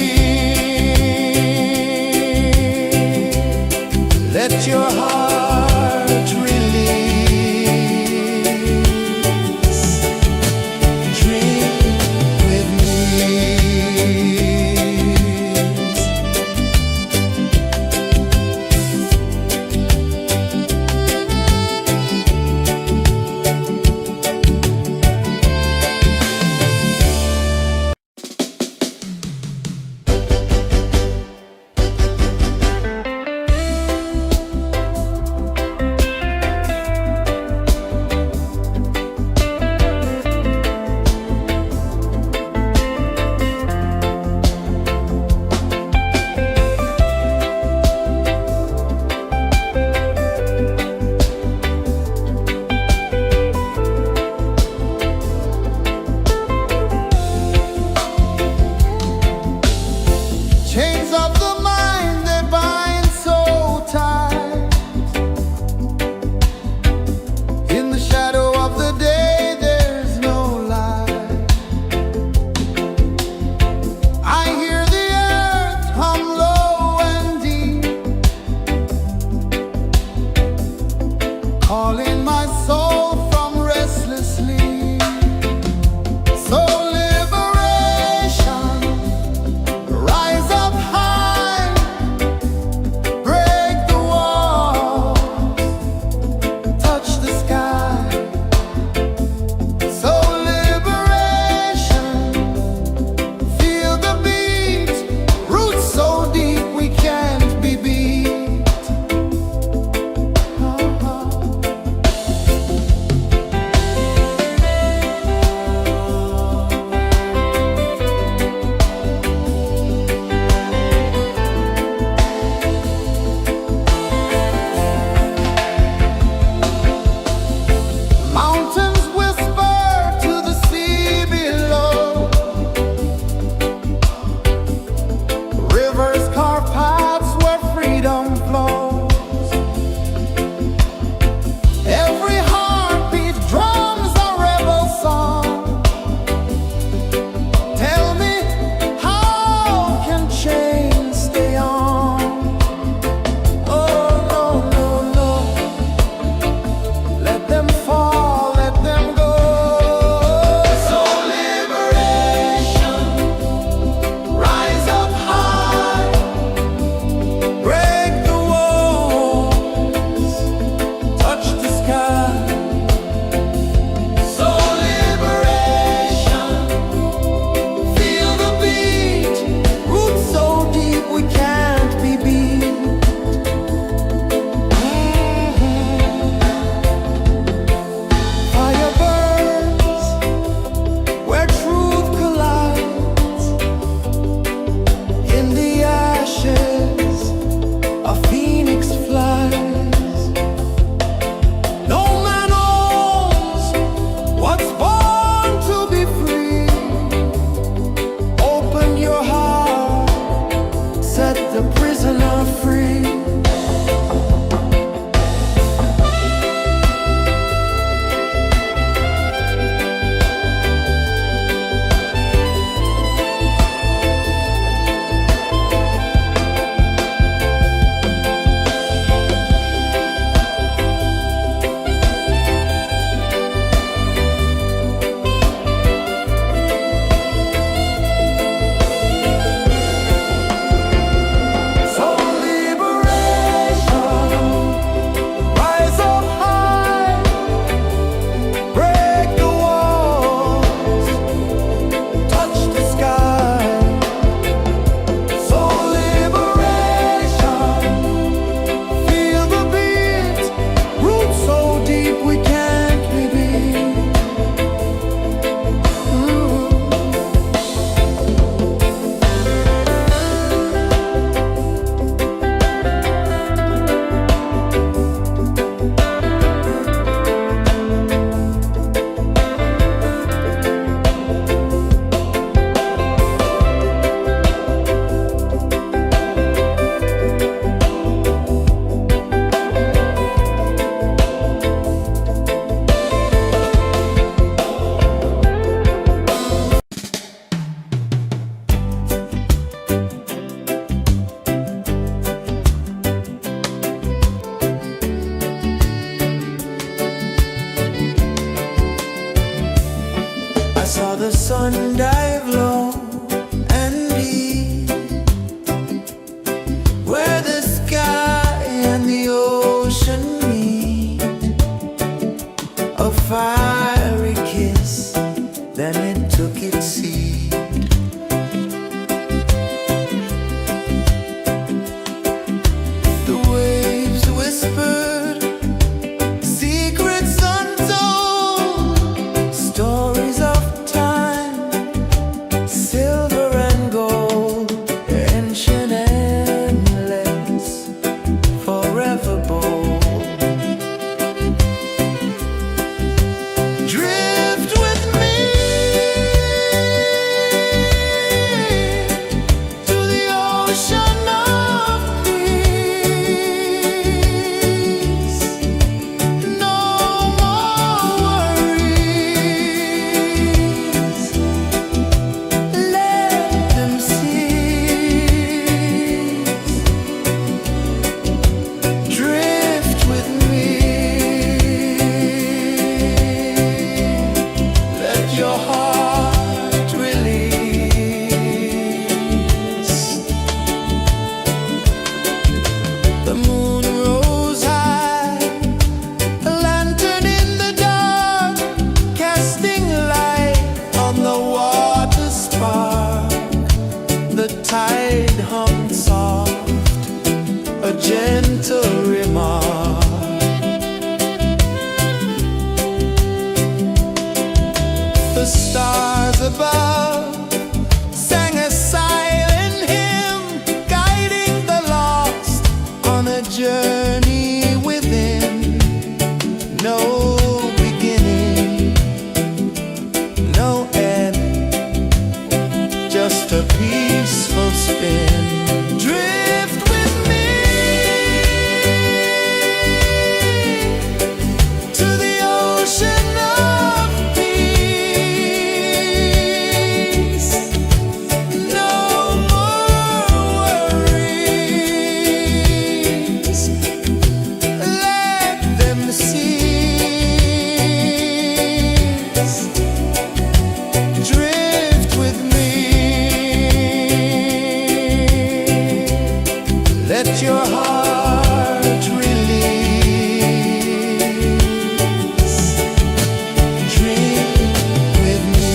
tide hummed soft, a gentle remark. The stars above sang a silent hymn, guiding the lost on a journey within. No beginning, no end, just a peaceful spin. Drift with me to the ocean of peace. No more worries, let them cease. Drift with me, let your heart release. Dream with me.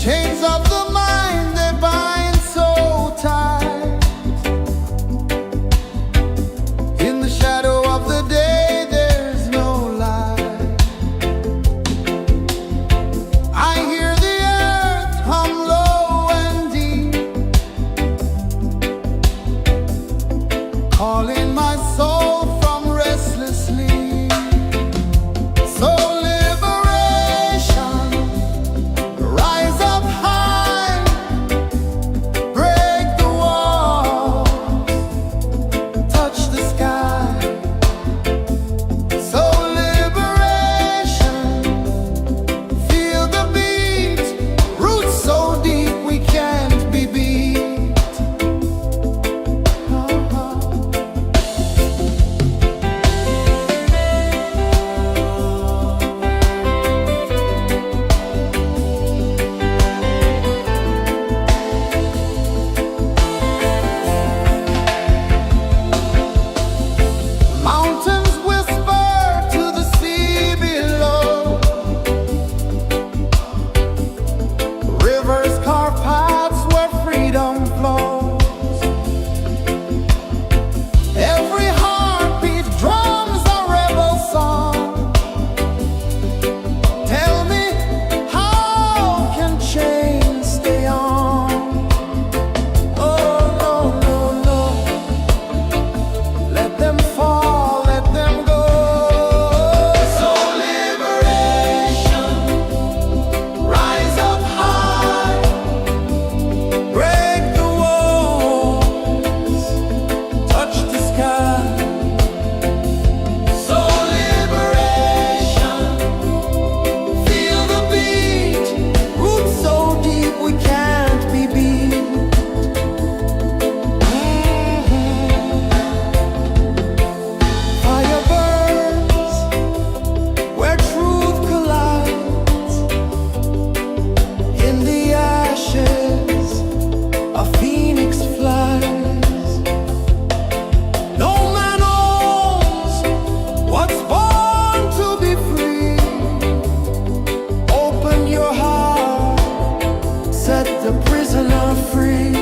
Chains of the mind, they bind so tight. In the shadow of the day, there's no light. I hear the earth hum low and deep, calling my soul from restless sleep. So liberation, rise up high, break the walls, touch the sky. So liberation, feel the beat, roots so deep we can't be beat. Mountains whisper to the sea below, rivers carve paths where freedom flows. Every heartbeat drums a rebel song. Tell me, how can chains stay on? Oh no, no, no, let them fall, let them go. So liberation, rise up high, break the walls, touch the sky. So liberation, feel the beat, roots so deep we can't be beat. Fire burns where truth collides. In the ashes, a phoenix flies. No man owns what's born to be free. Open your heart, set the prisoner free.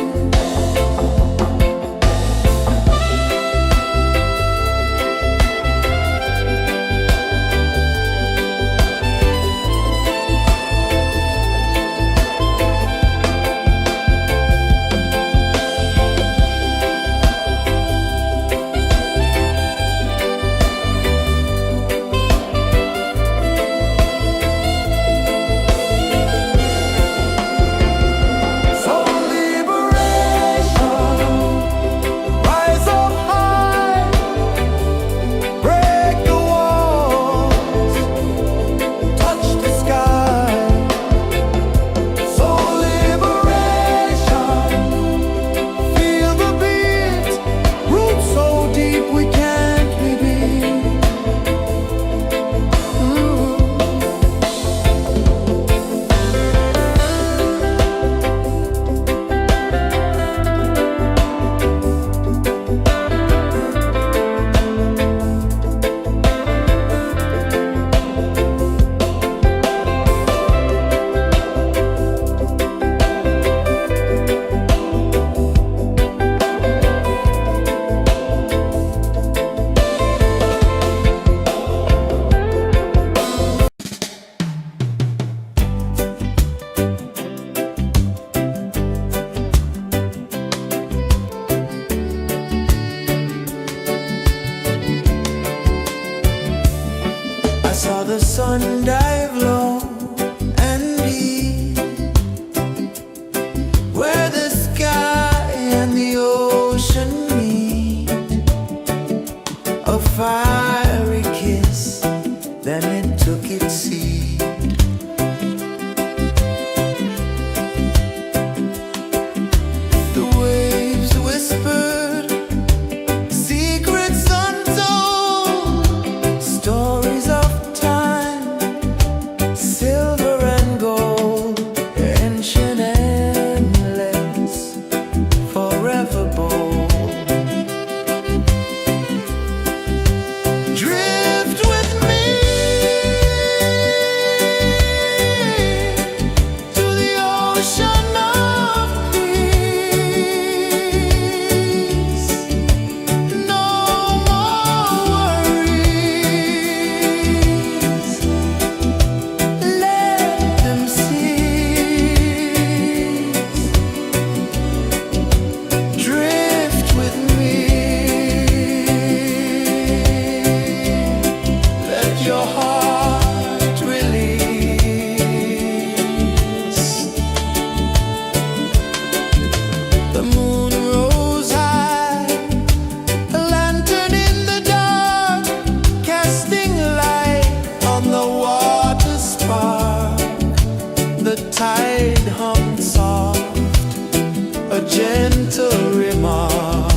gentle remark.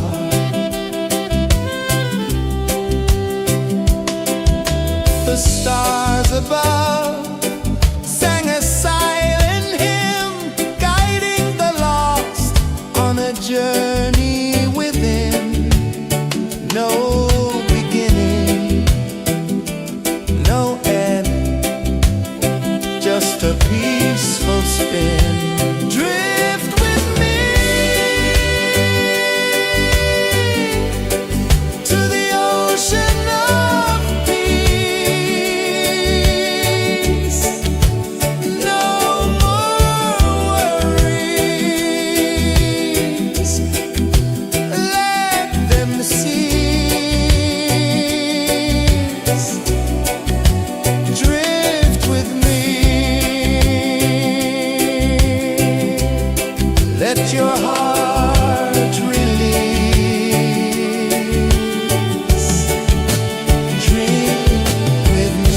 The stars above sang a silent hymn, guiding the lost on a journey within. No beginning, no end, just a peaceful spin. Drift with me to the ocean of peace. No more worries, let them cease. Drift with me, let your heart release. Dream with me.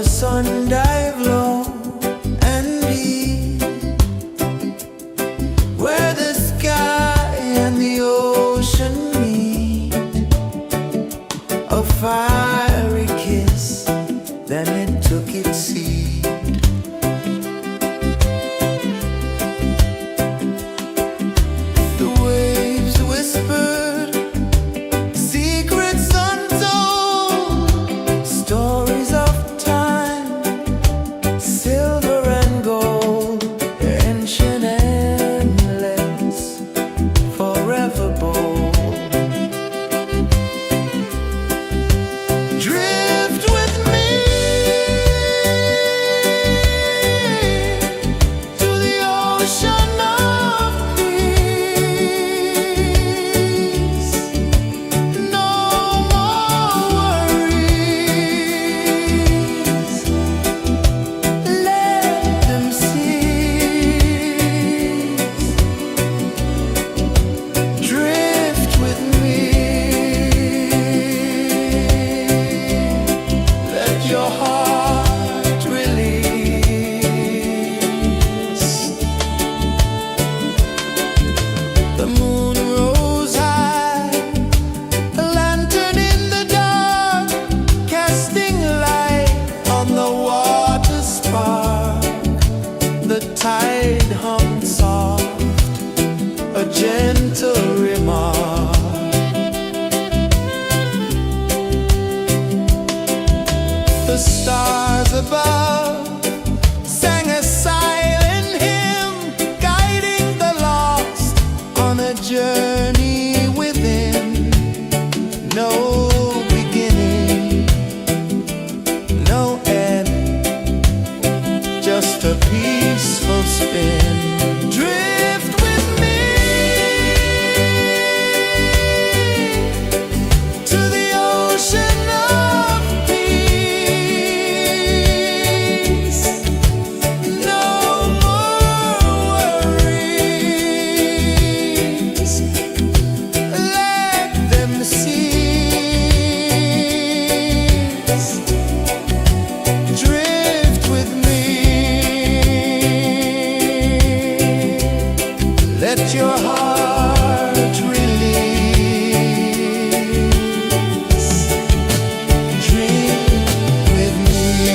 the sun dive low and deep, where the sky and the ocean meet. A fiery kiss, then it took its seed. The waves whispered secrets untold, stories of time, silver and gold, ancient endless, forever bold. Drift with me to the ocean of peace. No more worries, let them cease. Drift with me, let your heart release. The moon rose high, a lantern in the dark, casting light on the water spark. The tide hummed soft, a gentle remark. The stars above sang a silent hymn, guiding the lost on a journey within. No beginning, no end, just a peaceful spin. Drift with me to the ocean of peace. No more worries, let them cease. Drift with me, let your heart release. Dream with me.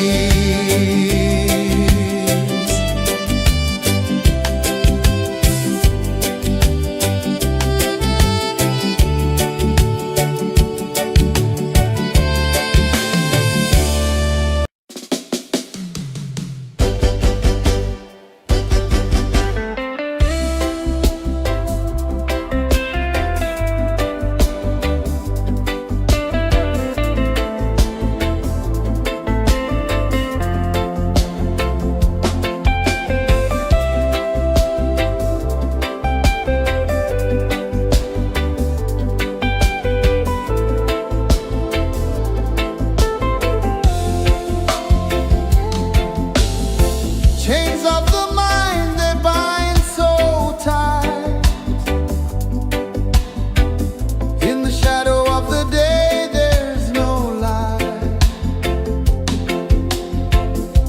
Chains of the mind, they bind so tight. In the shadow of the day, there's no light.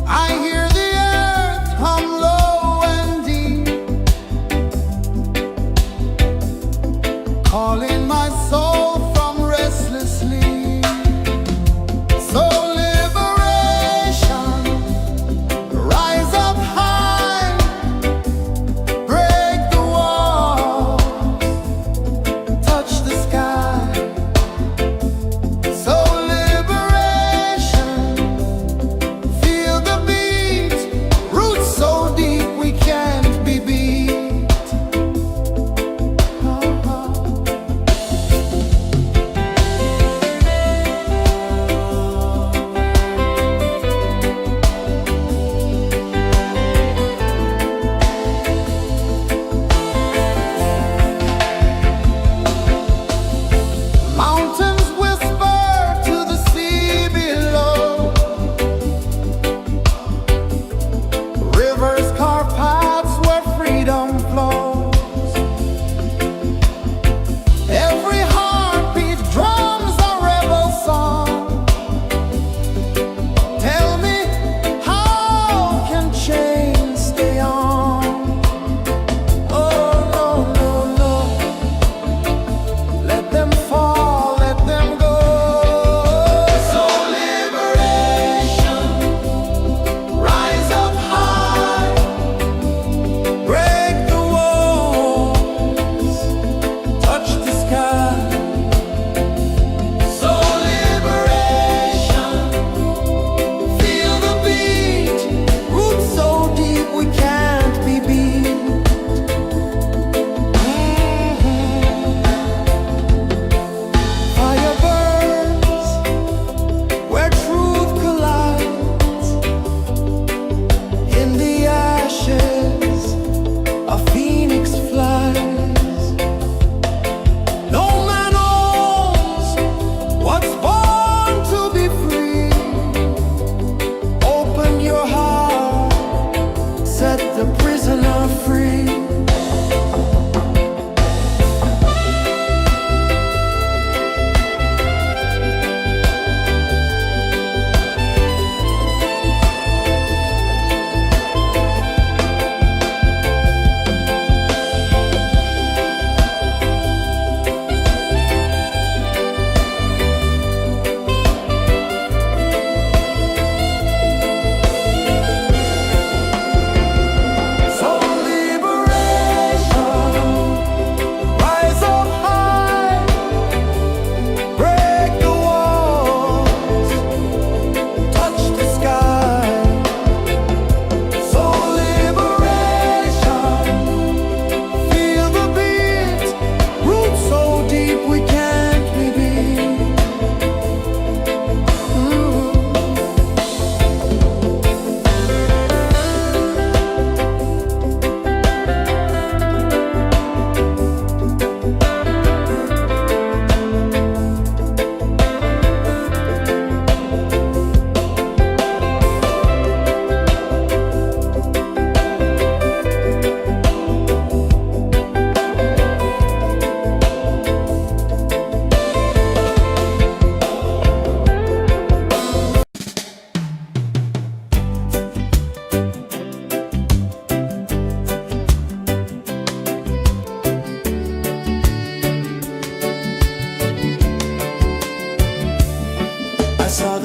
I hear the earth hum low and deep, calling my soul from restless sleep. So liberation, rise up high, break the walls, touch the sky. So liberation, feel the beat, roots so deep we can't be beat.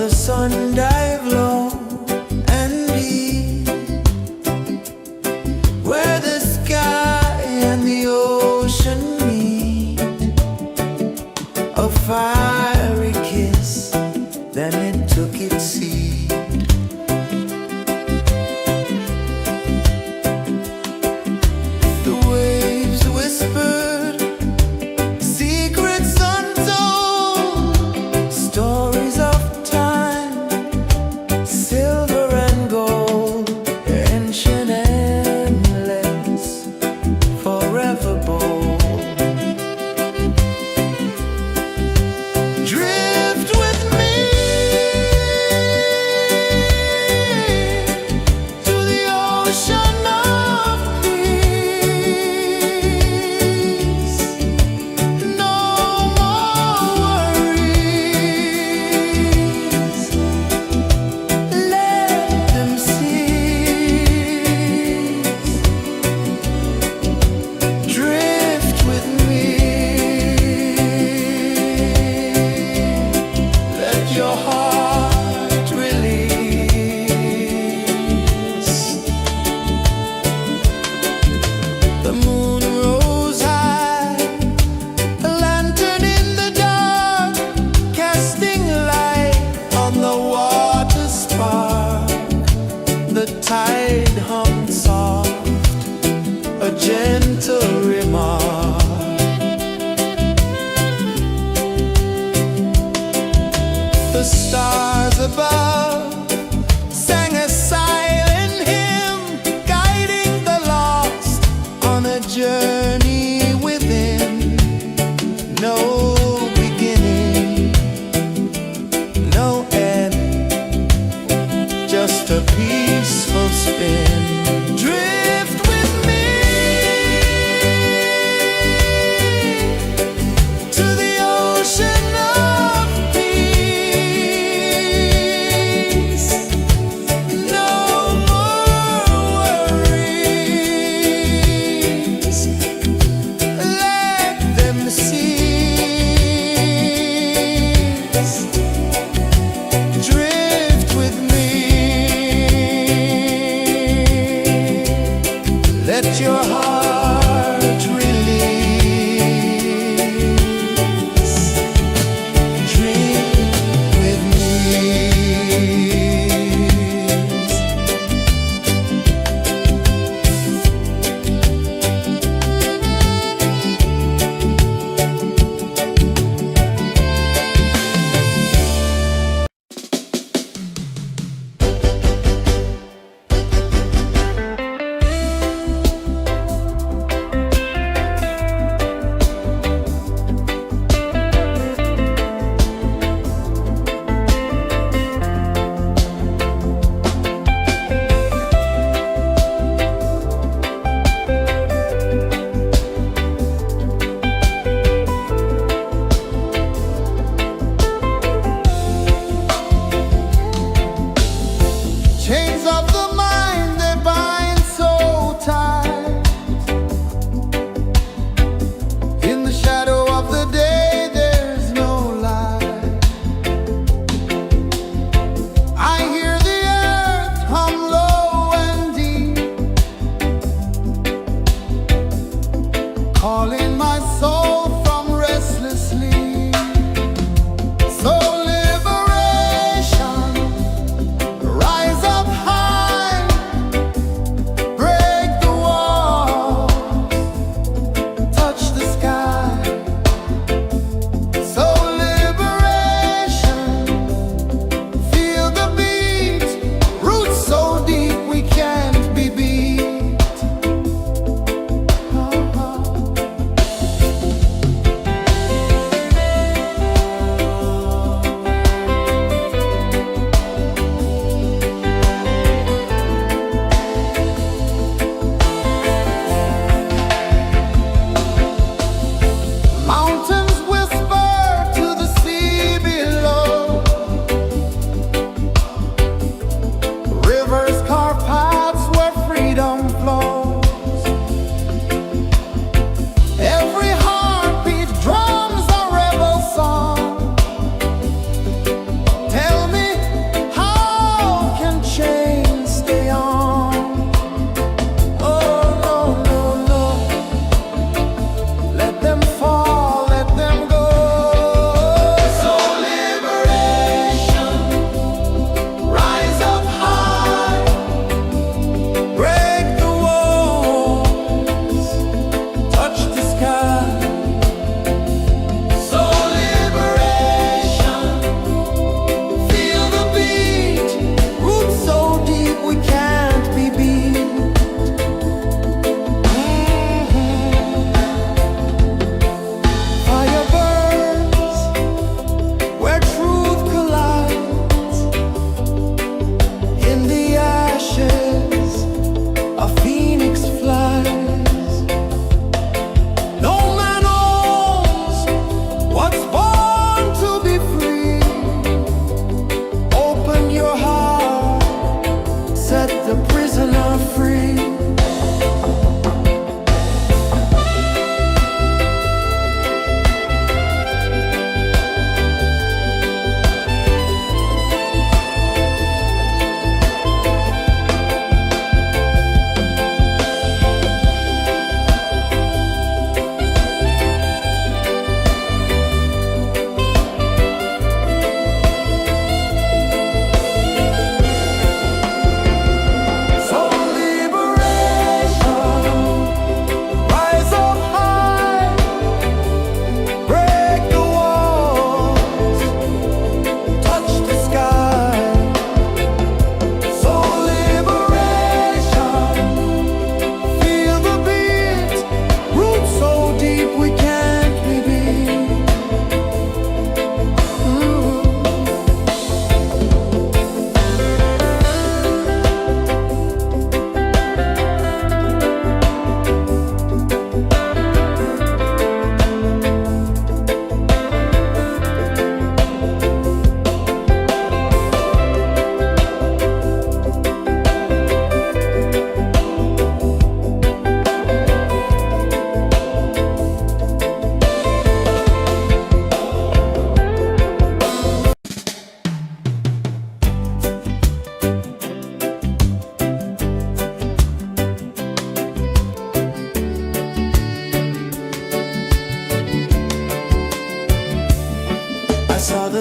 the sun dive low and deep, where the sky and the ocean meet. A fiery kiss, then it took its seed. The waves whispered secrets untold, stories of time, silver and gold, ancient, endless, forever bold.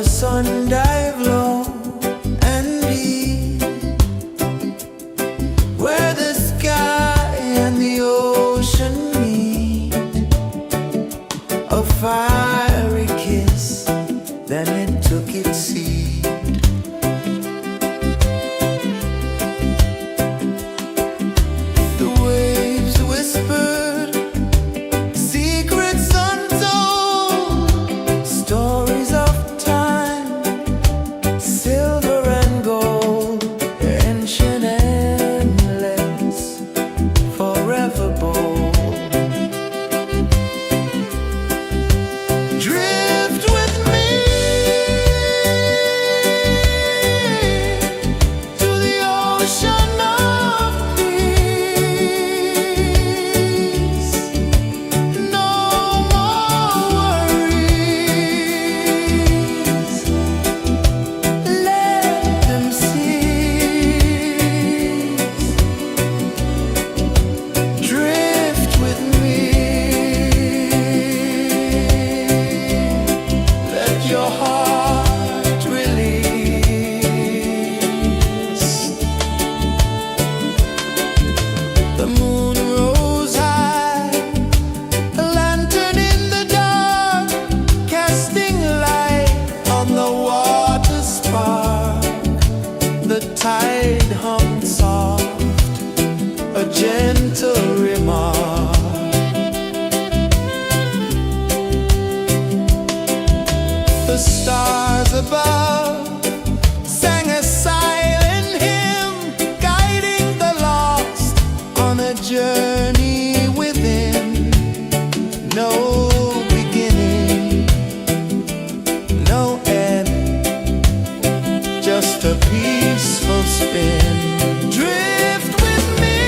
the sun dive low and deep, where the sky and the ocean meet. A fiery kiss, then it took its seed. The waves whispered secrets untold, stories of time, silver and gold, ancient endless, forever bold. Drift with me to the ocean of peace. No more worries, let them cease. Drift with me, let your heart release. The moon rose high, a lantern in the dark, casting light on the water spark. The tide hummed soft, a gentle remark. The stars above sang a silent hymn, guiding the lost on a journey within. No beginning, no end, just a peaceful spin. Drift with me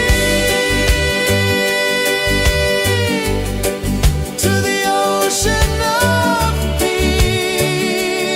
to the ocean of peace.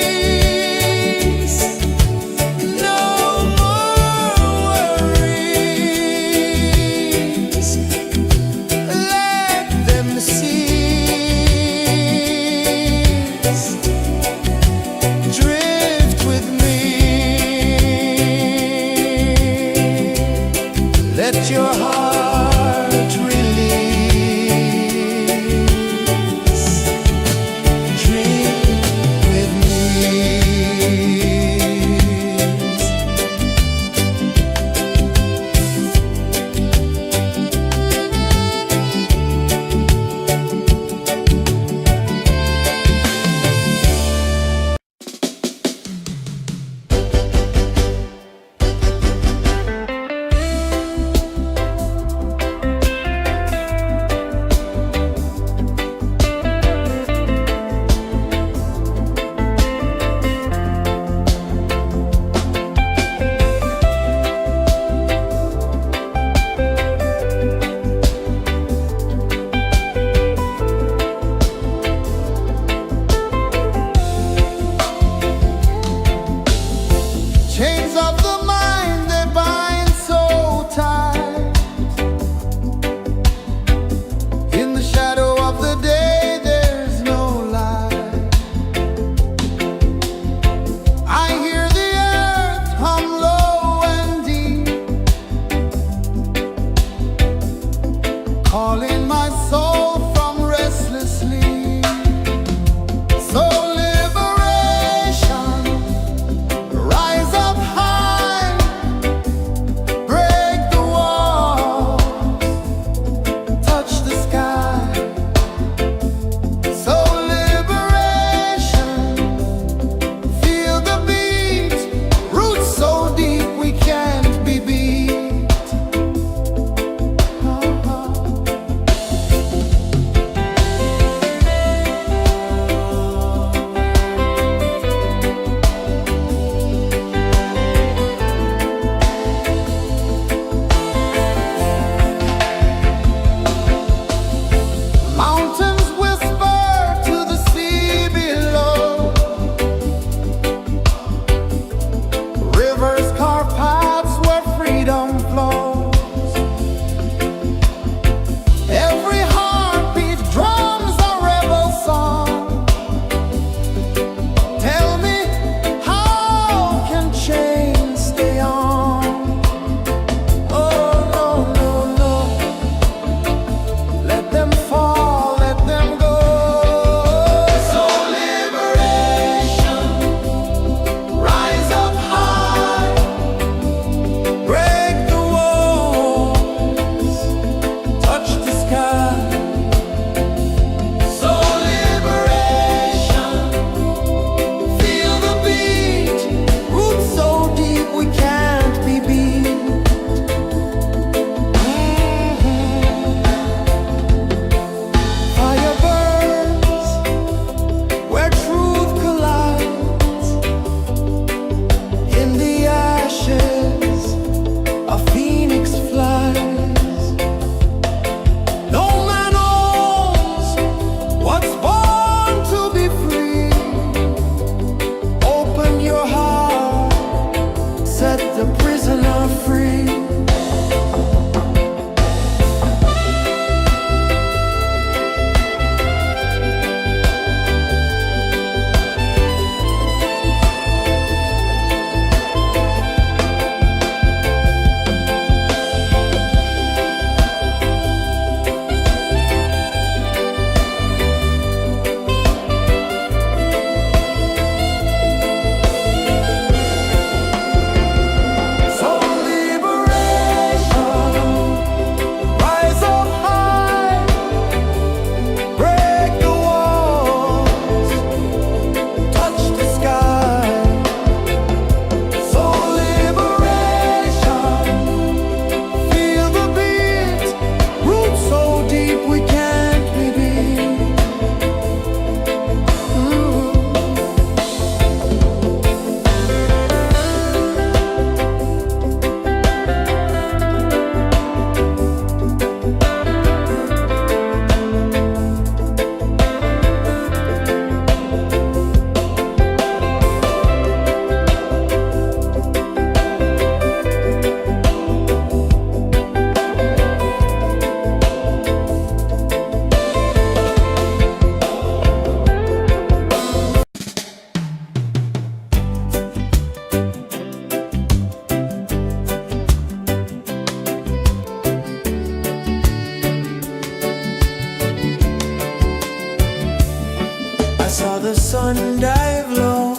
saw the sun dive low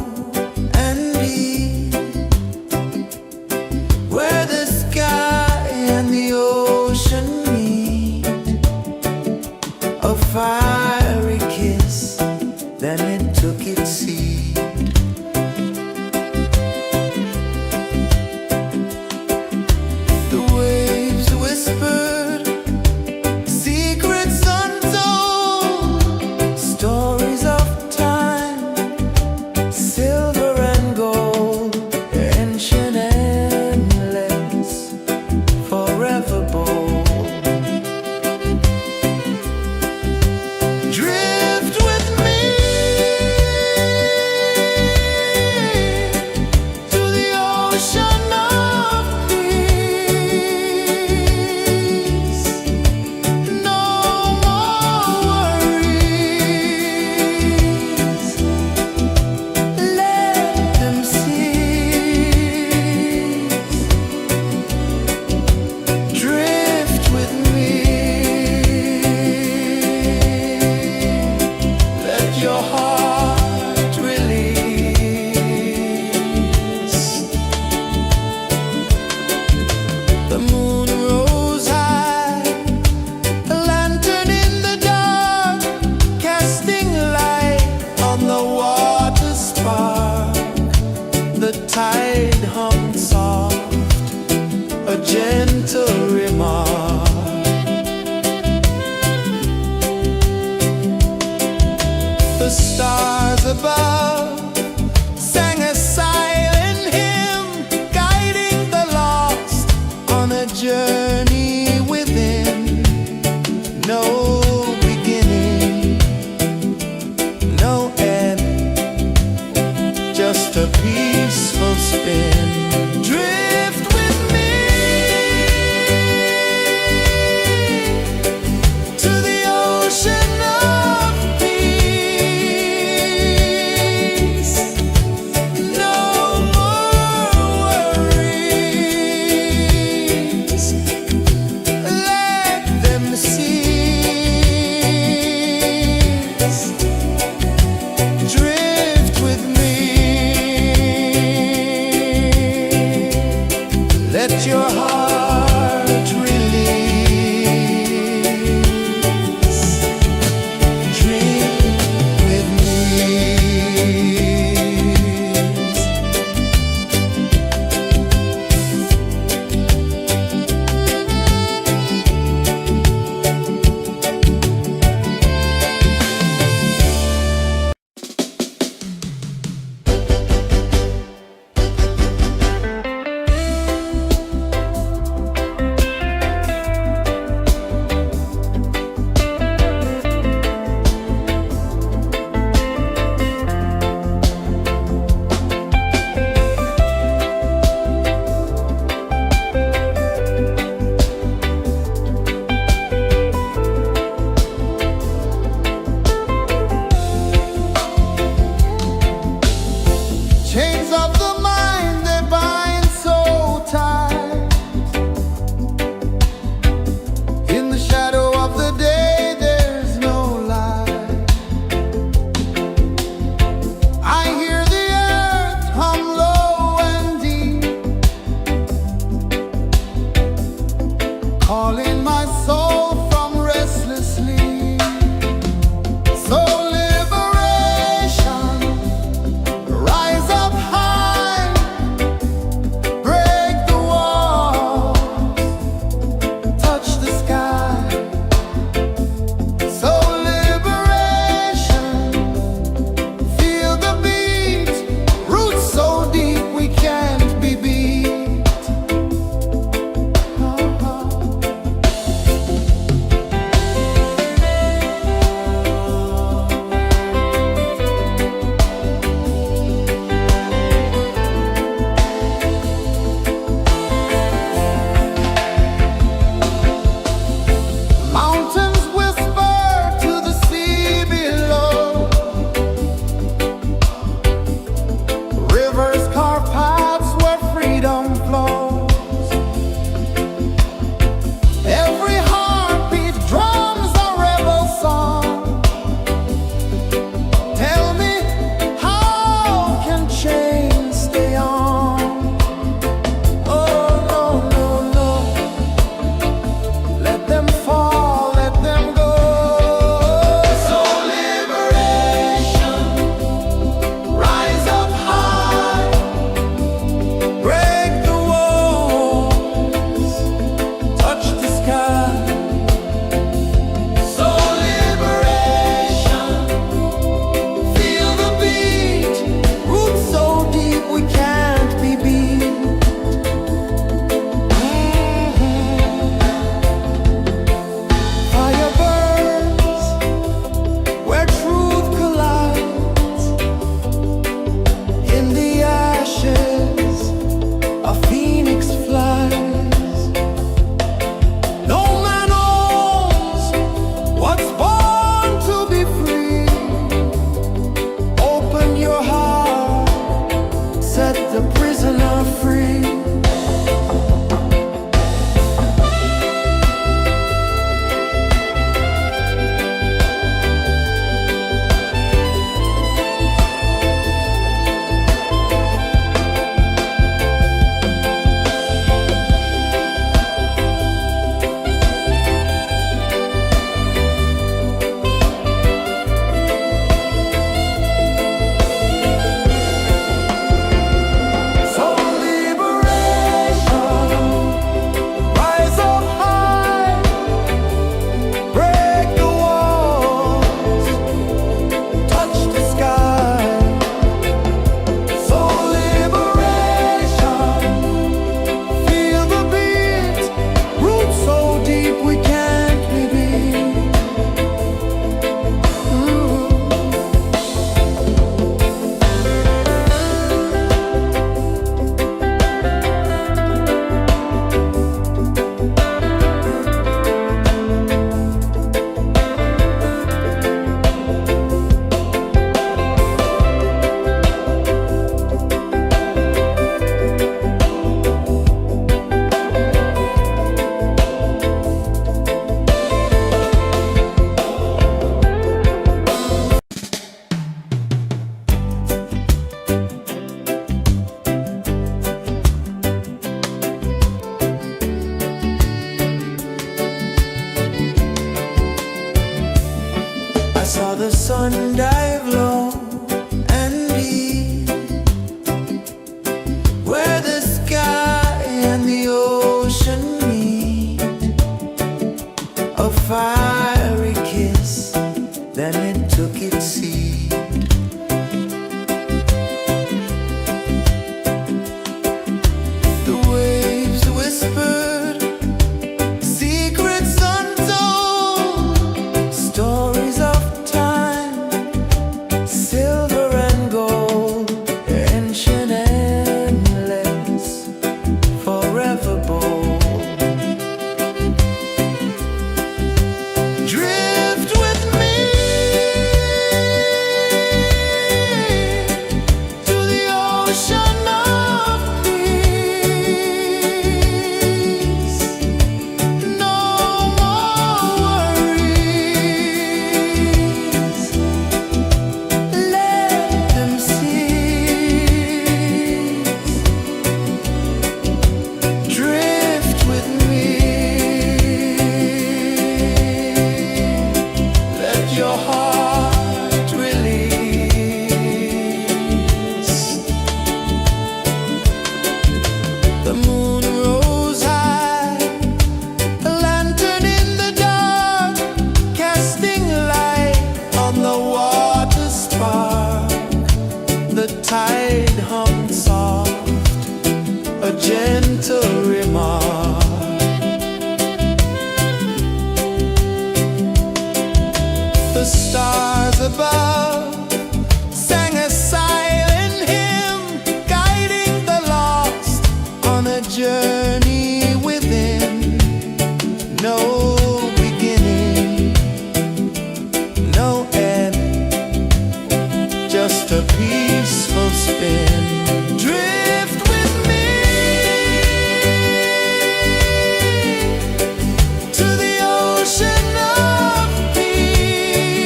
and deep, where the sky and the ocean meet. A fiery kiss, then it took its seat. The waves whispered secrets untold, stories of time, silver and gold, ancient, endless, forever bold. Drift with me to the ocean of peace. No more worries, let them cease. Drift with me, let your heart release. The moon rose high, a lantern in the dark, casting light on the water spark. The tide hummed soft, a gentle remark. The stars above sang a silent hymn, guiding the lost on a journey within. No beginning, no end, just a peaceful spin. Drift with me to the ocean of peace. tide hummed soft, a gentle remark. The stars above sang a silent hymn, guiding the lost on a journey within. No beginning, no end, just a peaceful spin. Drift with me to the ocean of peace.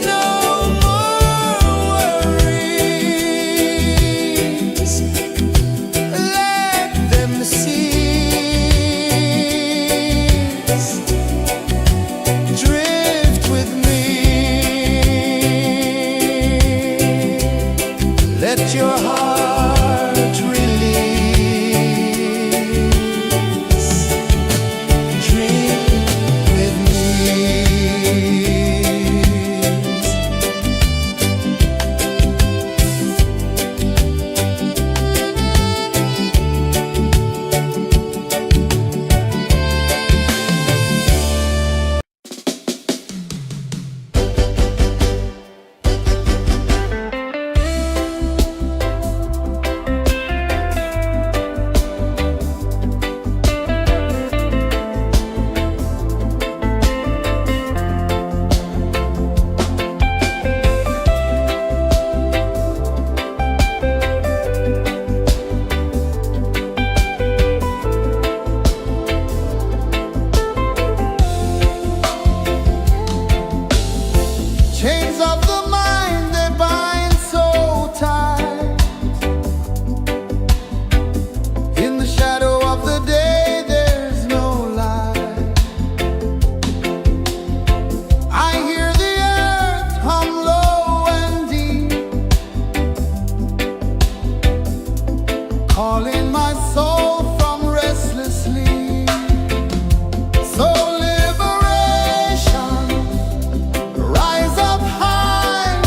No more worries, let them cease. Drift with me, let your heart release. Dream with me. Chains of the mind, they bind so tight. In the shadow of the day, there's no light. I hear the earth hum low and deep, calling my soul from restless sleep. So liberation, rise up high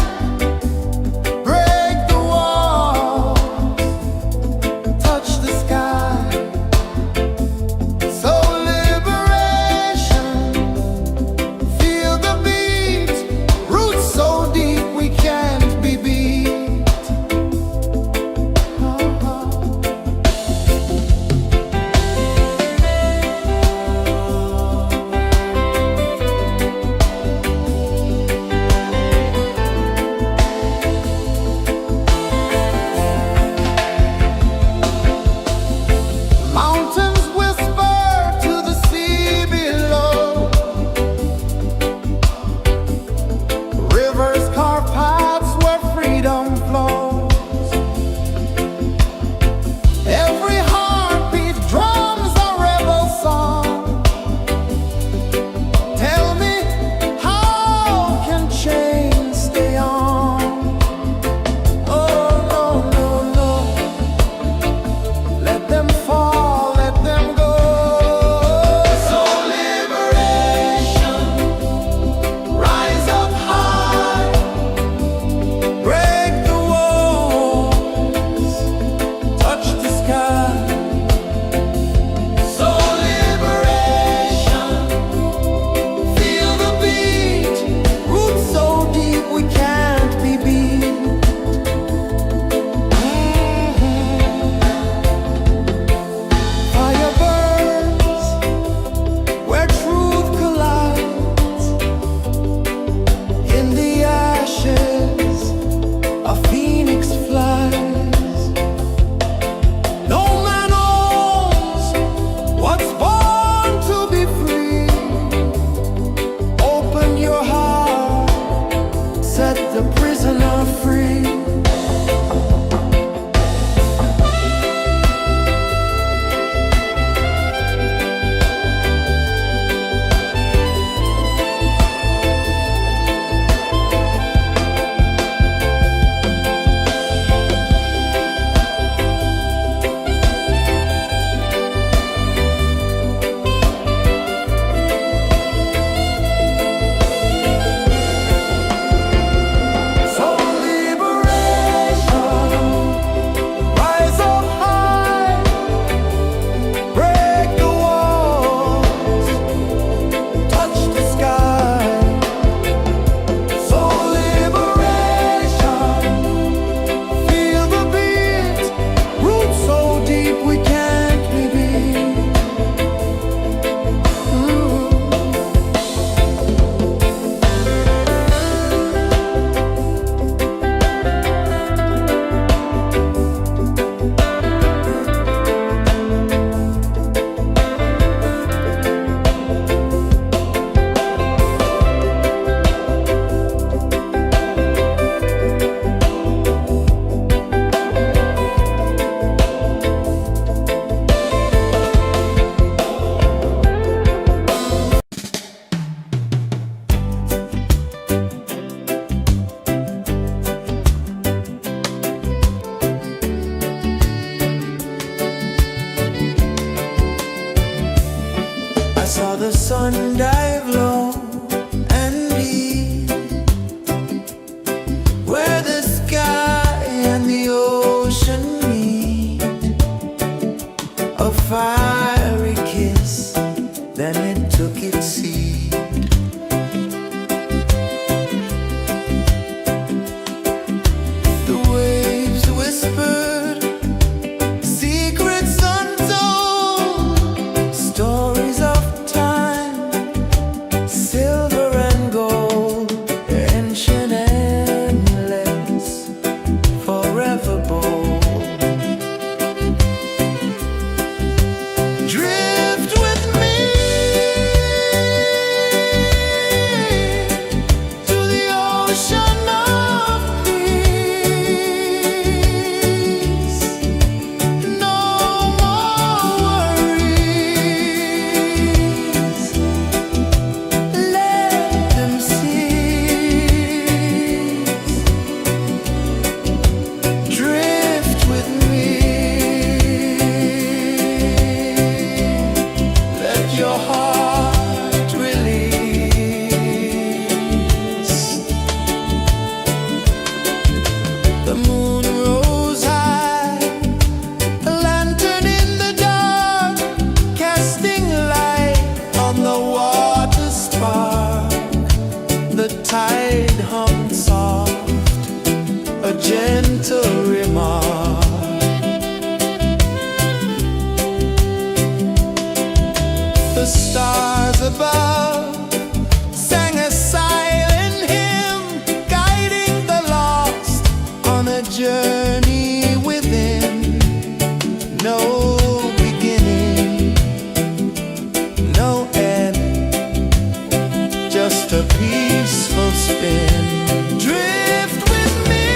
tide hung soft, a gentle remark. The stars above sang a silent hymn, guiding the lost on a journey within. No beginning, no end, just a peaceful spin. Drift with me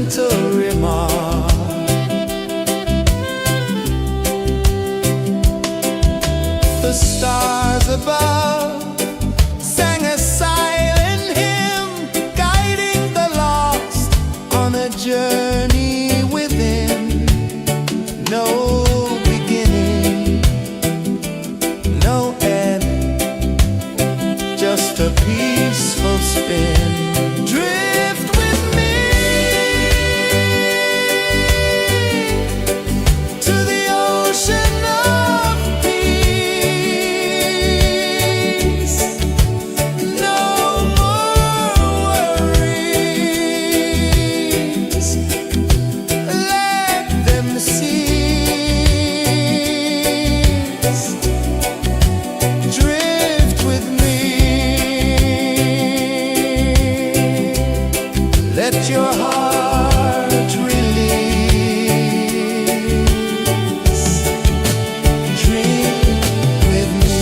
gentle remark. The stars above sang a silent hymn, guiding the lost on a journey within. No beginning, no end, just a peaceful spin. Drift with me to the ocean of peace. No more worries, let them cease. Drift with me. Let your heart release. Dream with me.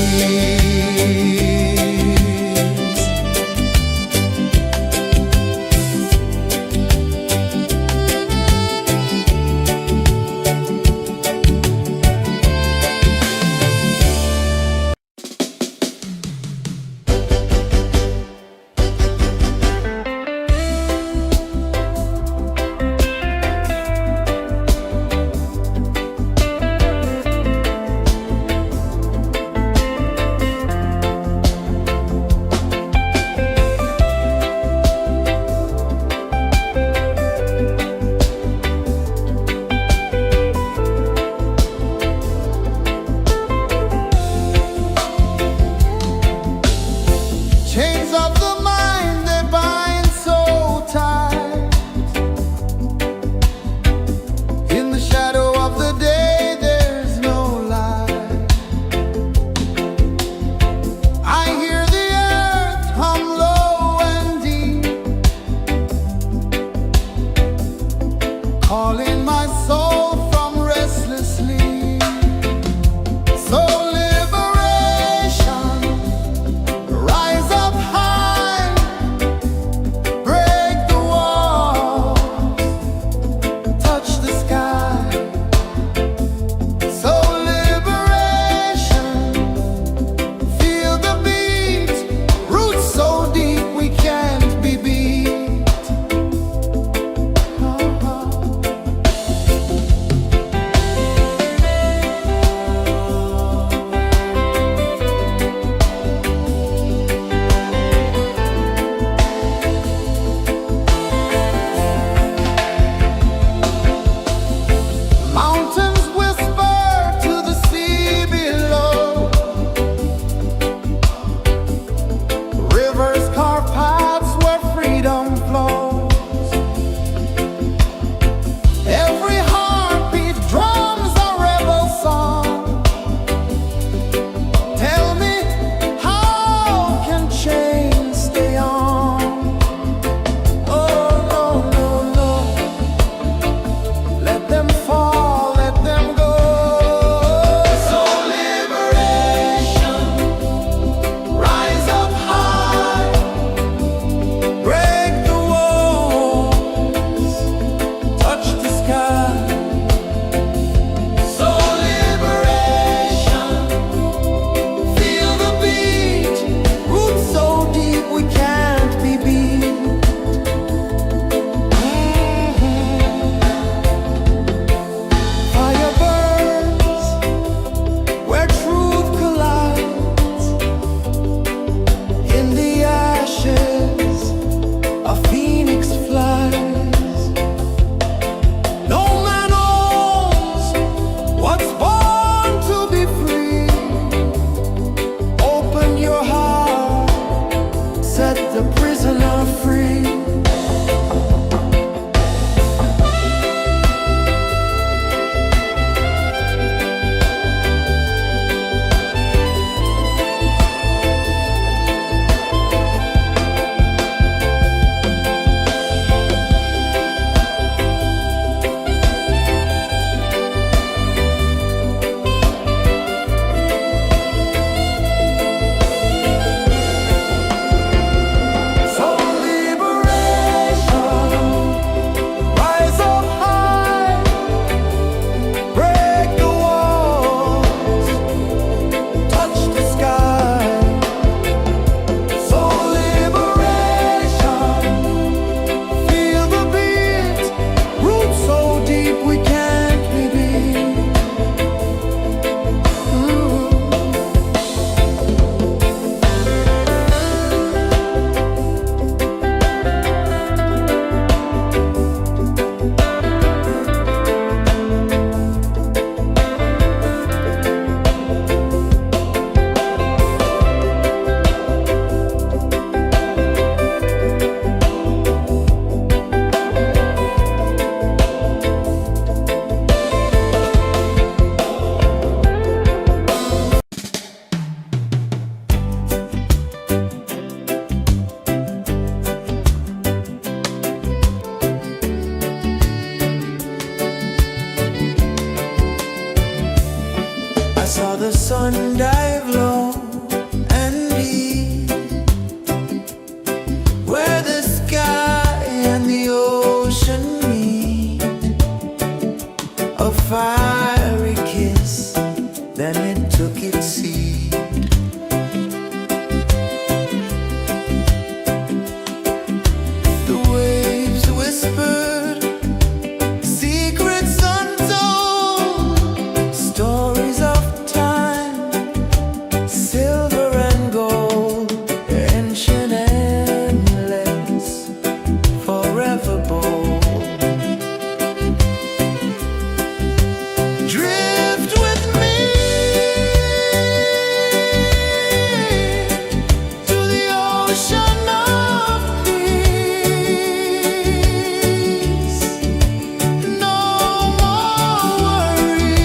sun dive low and deep, where the sky and the ocean meet, a fiery kiss, then it took its seed. The waves whispered secrets untold, stories of time, silver and gold, ancient, endless, forever bold. Drift with me to the ocean of peace. No more worries,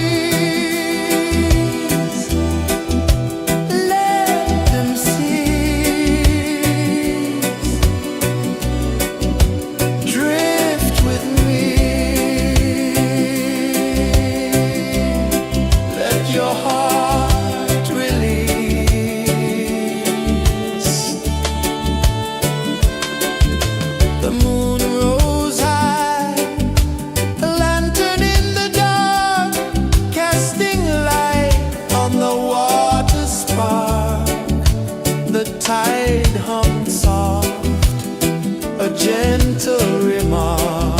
let them cease. Drift with me, let your heart release. The moon rose high, a lantern in the dark, casting light on the water spark. The tide hummed soft, a gentle remark.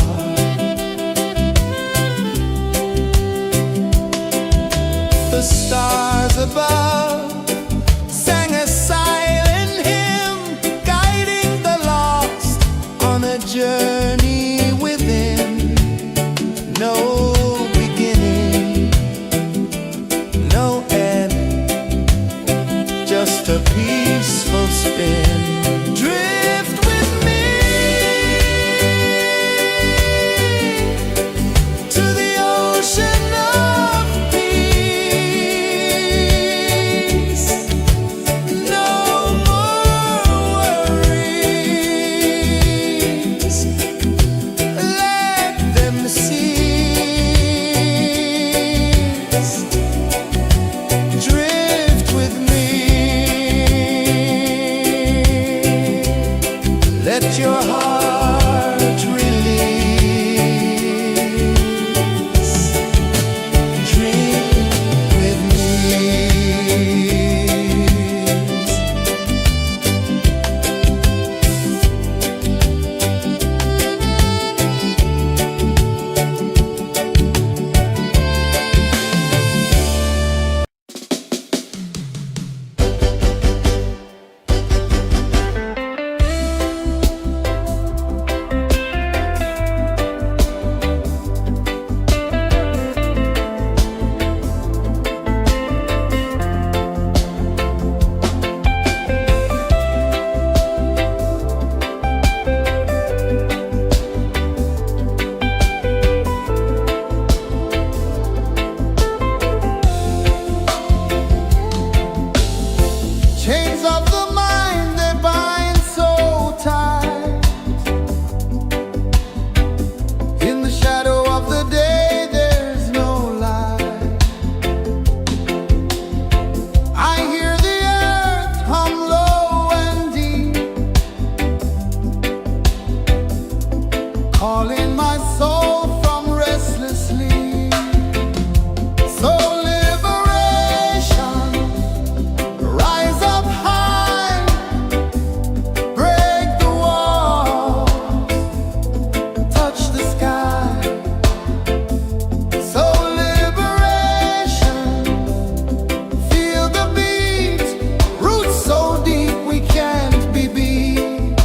The stars above sang a silent hymn, guiding the lost on a journey within. No beginning, no end, just a peaceful spin. Drift with me to the ocean of peace. No more worries, let them cease. Drift with me, let your heart release. Dream with me. Chains of the mind, they bind so tight. In the shadow of the day, there's no light. I hear the earth hum low and deep, calling my soul from restless sleep. So liberation, rise up high, break the walls, touch the sky. So liberation, feel the beat, roots so deep we can't be beat.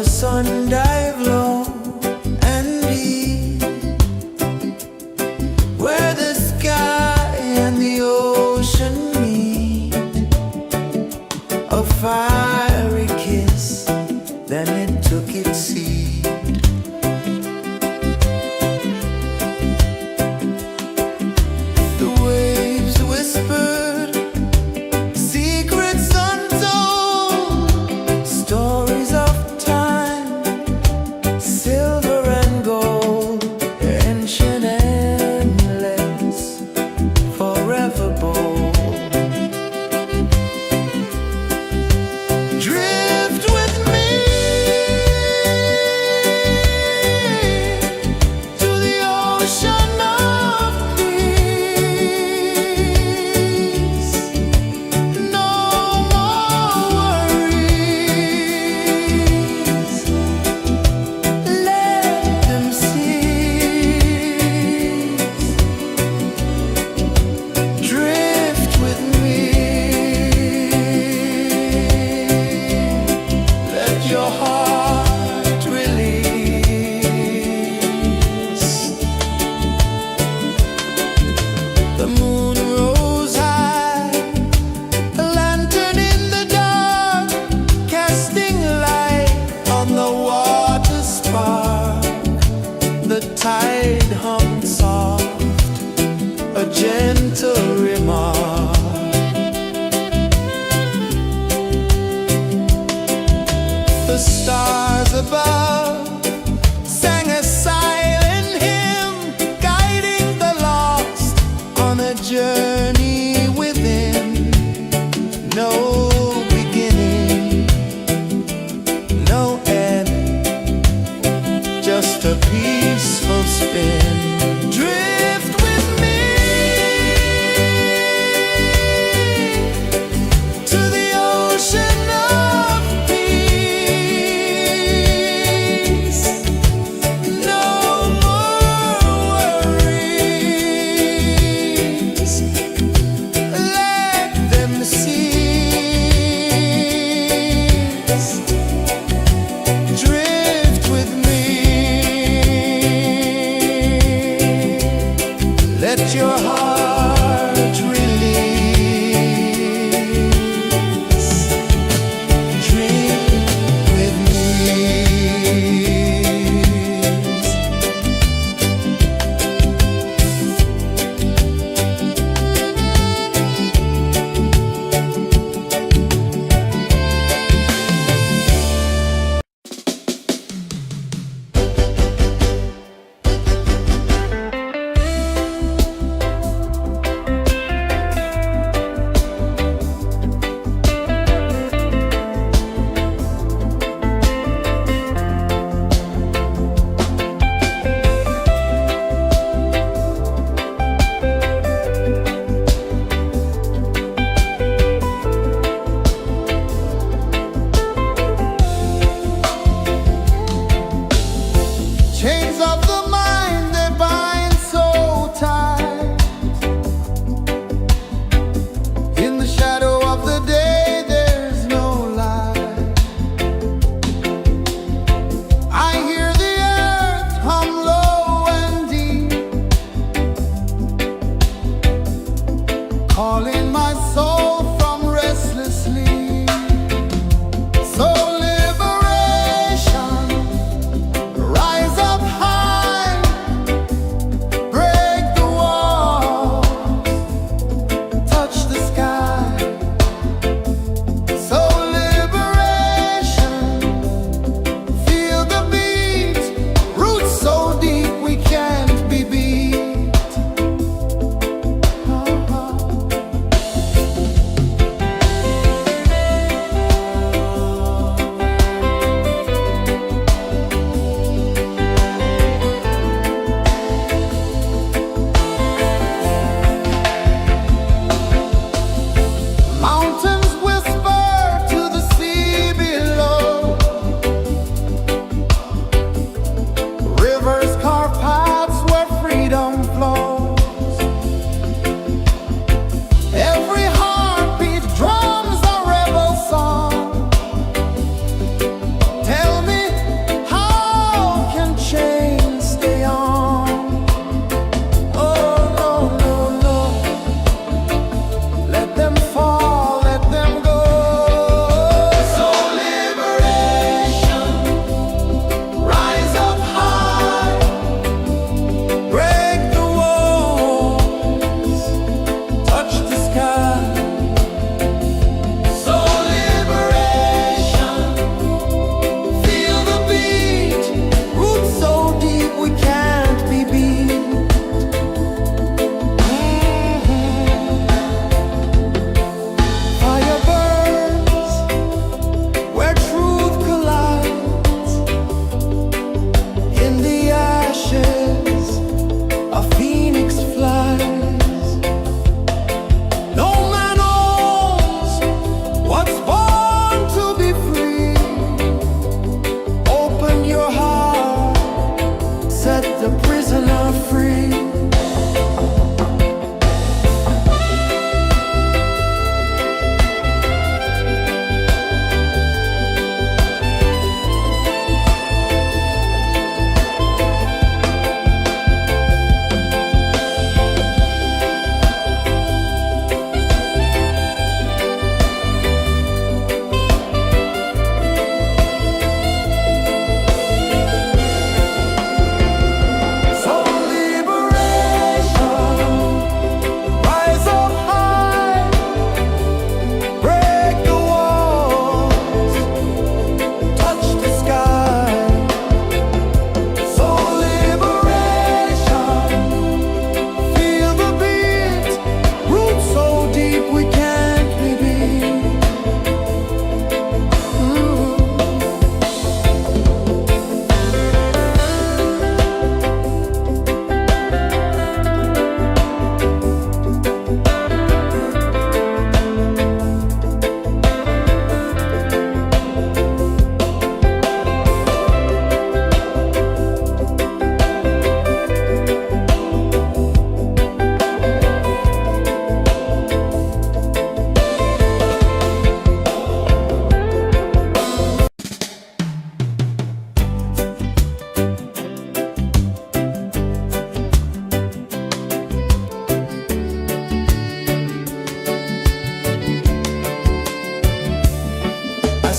the sun dive low and deep, where the sky and the ocean meet. A fiery kiss, then it took its seat. The waves whispered secrets untold, stories of time, silver and gold, ancient, endless, forever bold.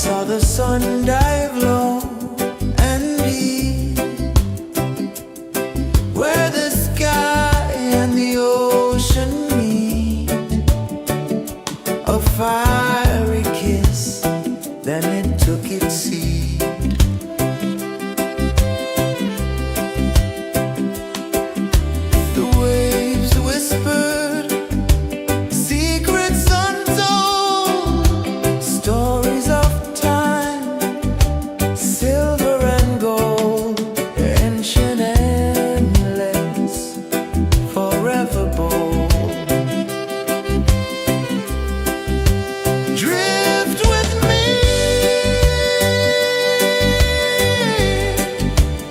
saw the sun dive low and deep, where the sky and the ocean meet. A fiery kiss, then it took its seed. The waves whispered secrets untold, stories of time, silver and gold, ancient, endless, forever bold. Drift with me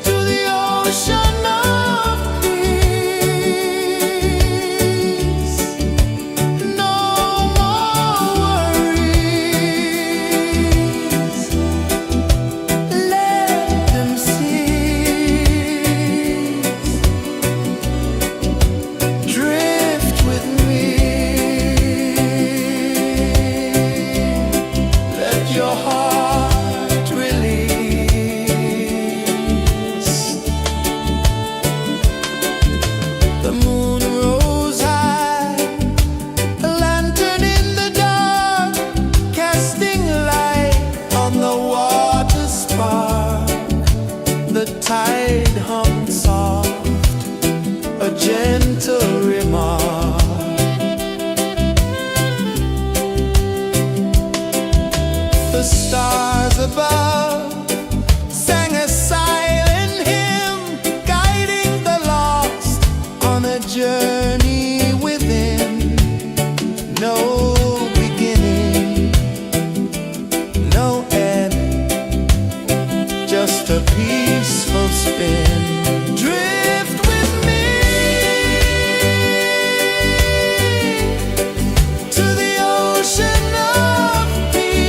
to the ocean of peace. No more worries, let them cease. Drift with me, let your heart release. The moon rose high, a lantern in the dark, casting light on the water spark. The tide hummed soft, a gentle remark. The stars above sang a silent hymn, guiding the lost on a journey within. No beginning, no end, just a peaceful spin. Drift with me to the ocean of peace.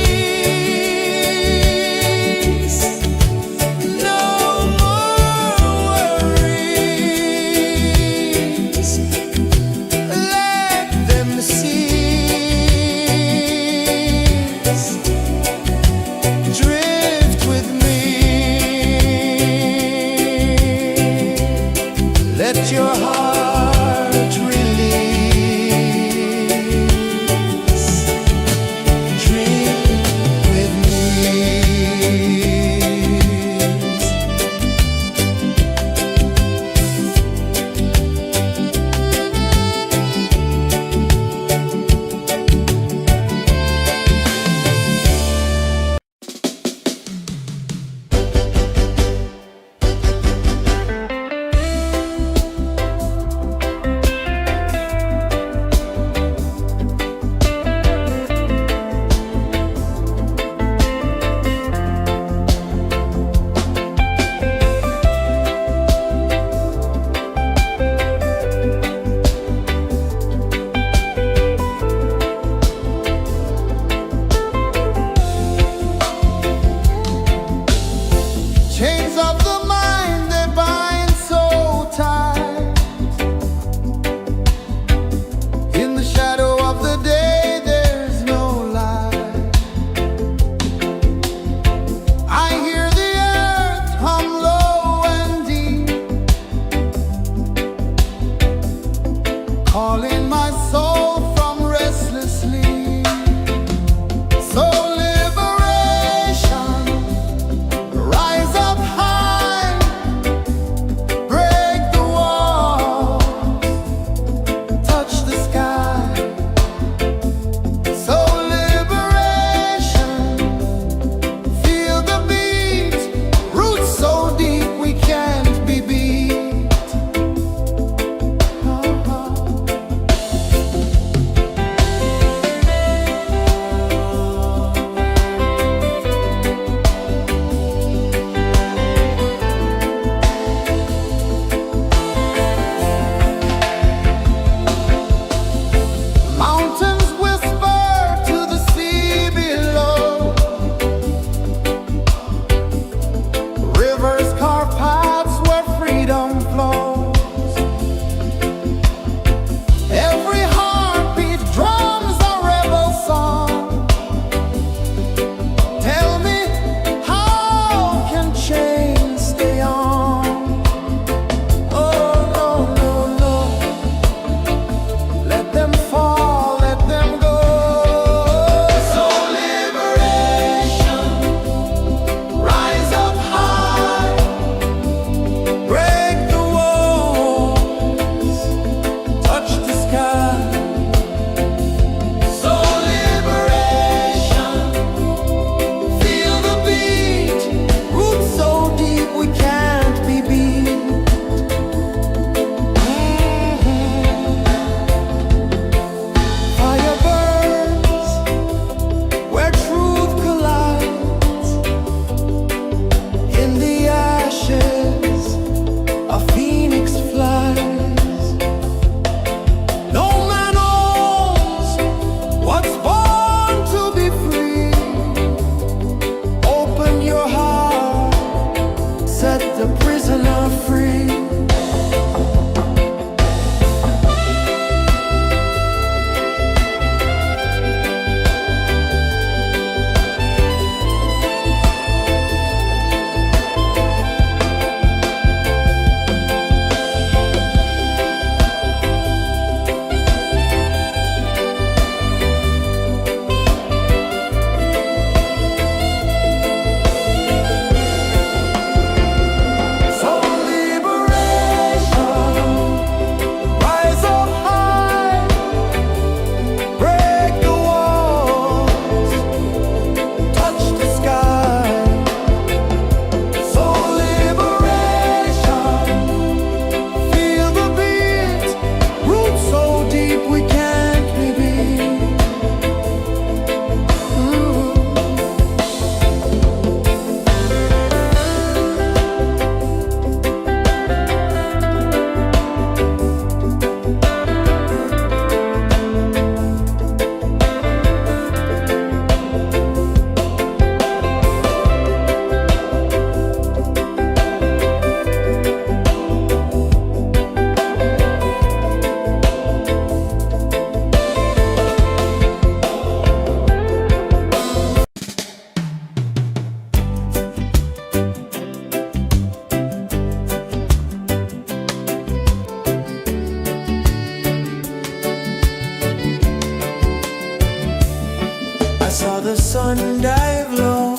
saw the sun dive low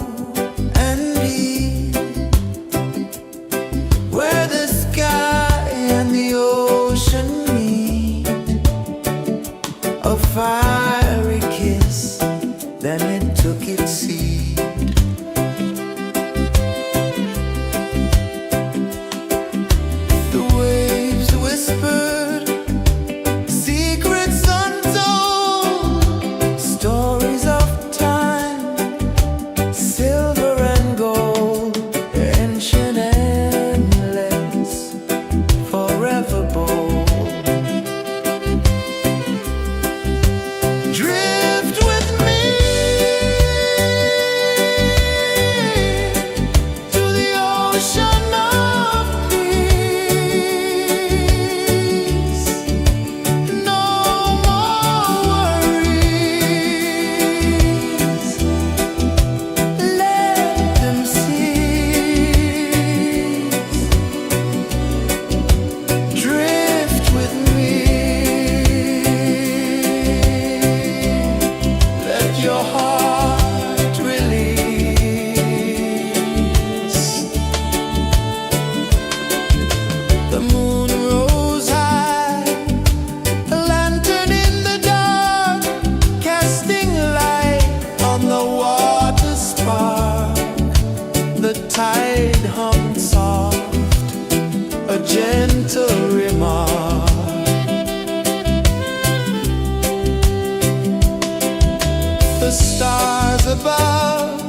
and deep, where the sky and the ocean meet. A fiery kiss, then it took its seat. The waves whispered secrets untold, stories of time, silver and gold, ancient endless, forever bold. Drift with me to the ocean of peace. No more worries, let them cease. Drift with me, let your heart release. The moon rose high, a lantern in the dark, casting light on the water spark. The tide hummed soft, a gentle remark. The stars above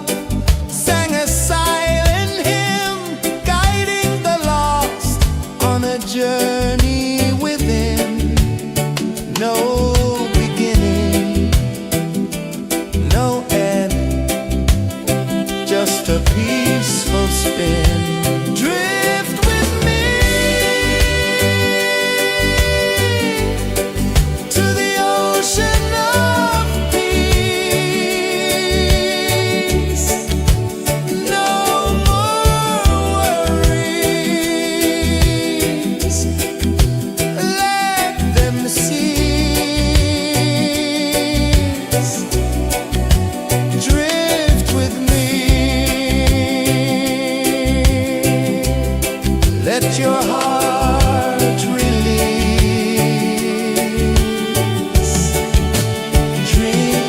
sang a silent hymn, guiding the lost on a journey within. No beginning, no end, just a peaceful spin. Drift with me to the ocean of peace. No more worries, let them cease. Drift with me, let your heart release. Dream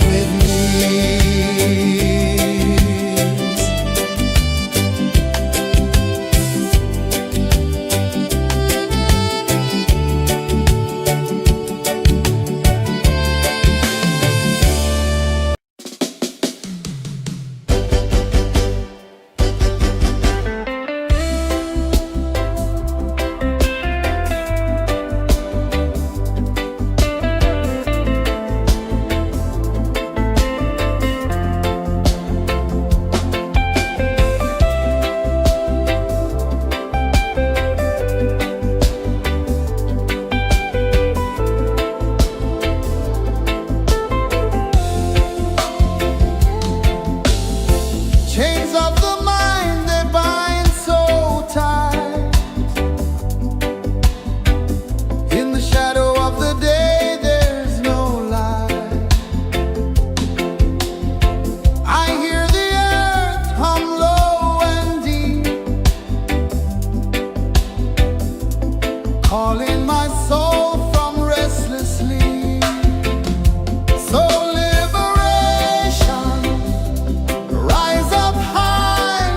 with me. Chains of the mind, they bind so tight. In the shadow of the day, there's no light. I hear the earth hum low and deep, calling my soul from restless sleep. So liberation, rise up high,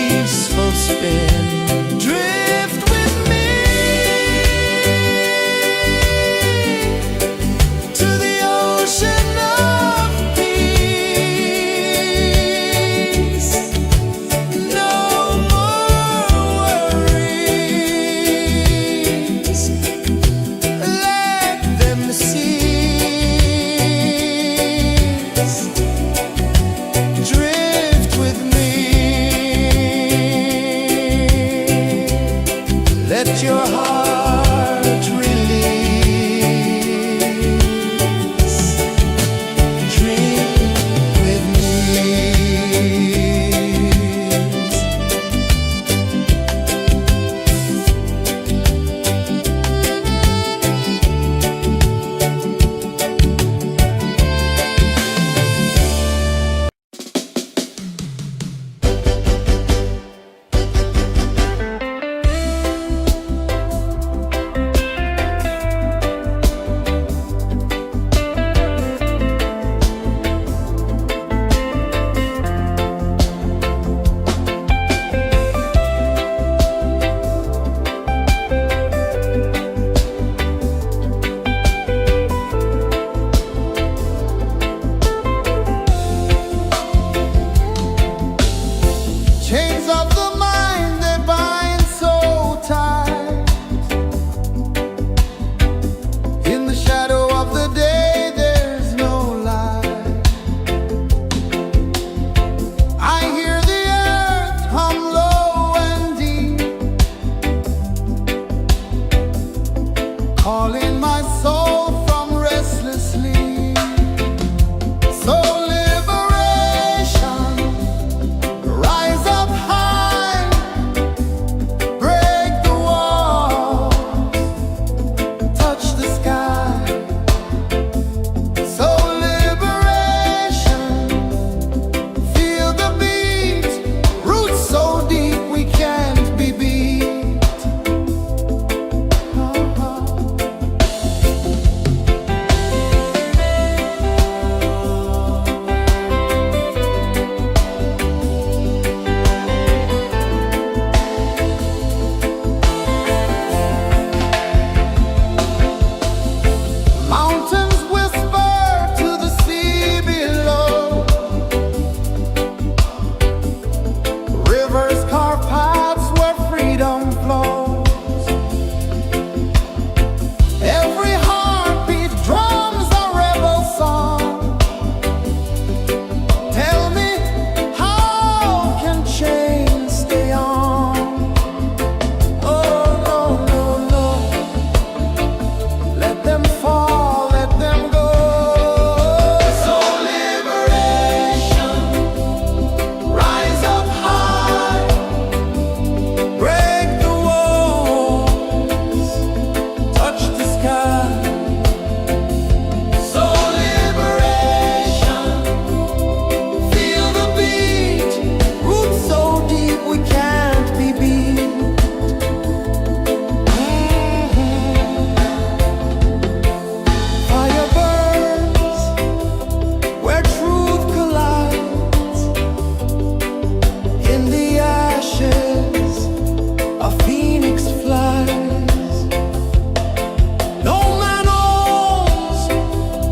peaceful spin. Drift with me to the ocean of peace. No more worries, let them cease. Drift with me, let your heart release. Dream with me. Chains of the mind, they bind so tight. In the shadow of the day, there's no light. I hear the earth hum low and deep, calling my soul from restless sleep. So liberation, rise up high, break the walls, touch the sky. So liberation, feel the beat, roots so deep we can't be beat. Mountains whisper to the sea below. Rivers carve paths where freedom flows. Every heartbeat drums a rebel song. Tell me, how can chains stay on? Oh, no, no, no. Let them fall, let them go. So liberation, rise up high, break the walls, touch the sky. So liberation, feel the beat, roots so deep we can't be beat. Fire burns where truth collides. In the ashes, a phoenix flies. No man owns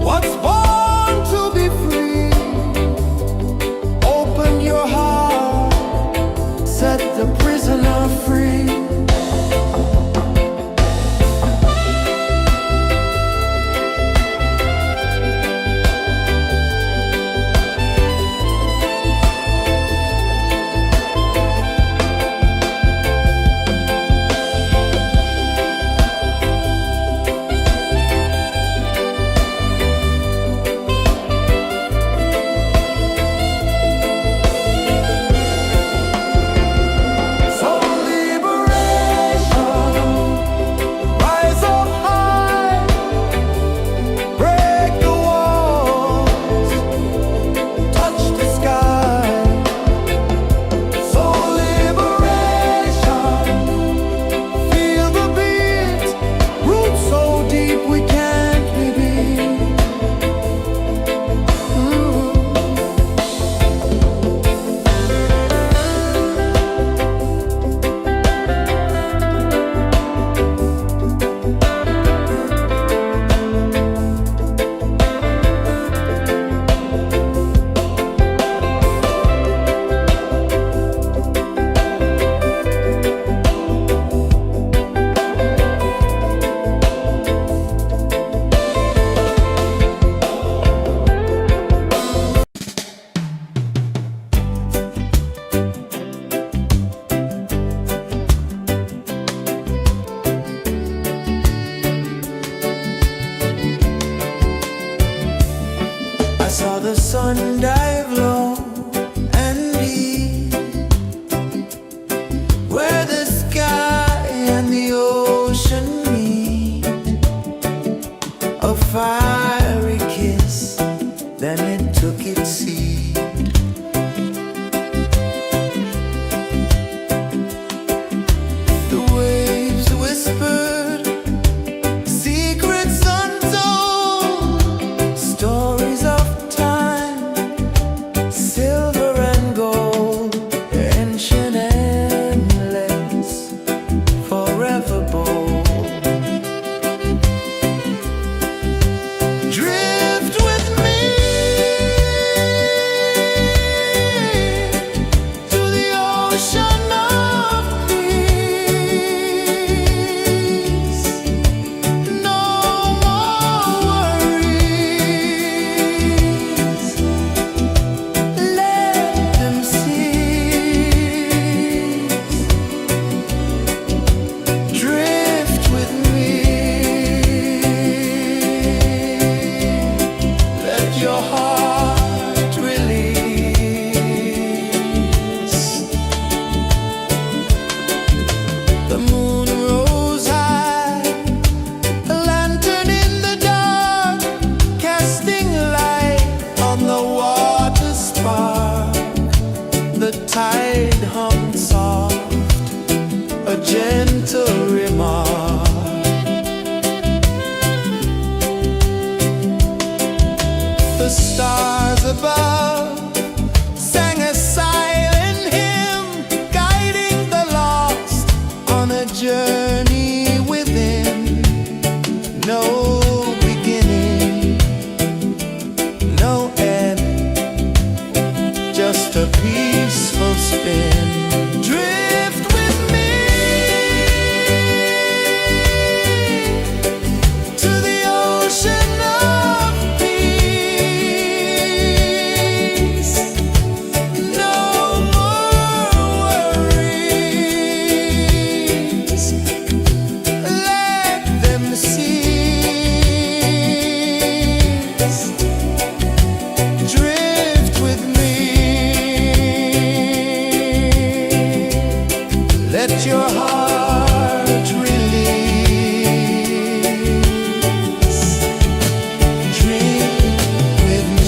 what's born to be free. Open your heart, set the prisoner free. So ocean of peace. No more worries. Let them cease. Drift with me. Let your heart release. The moon rose high, a lantern in the dark, casting light on the water spark. The tide hummed soft, a gentle remark. The stars above sang a silent hymn, guiding the lost on a journey within. No beginning, no end, just a peaceful spin. Drift with me to the ocean of peace. No more worries. Let them cease. Drift with me. Let your heart release. Dream with me.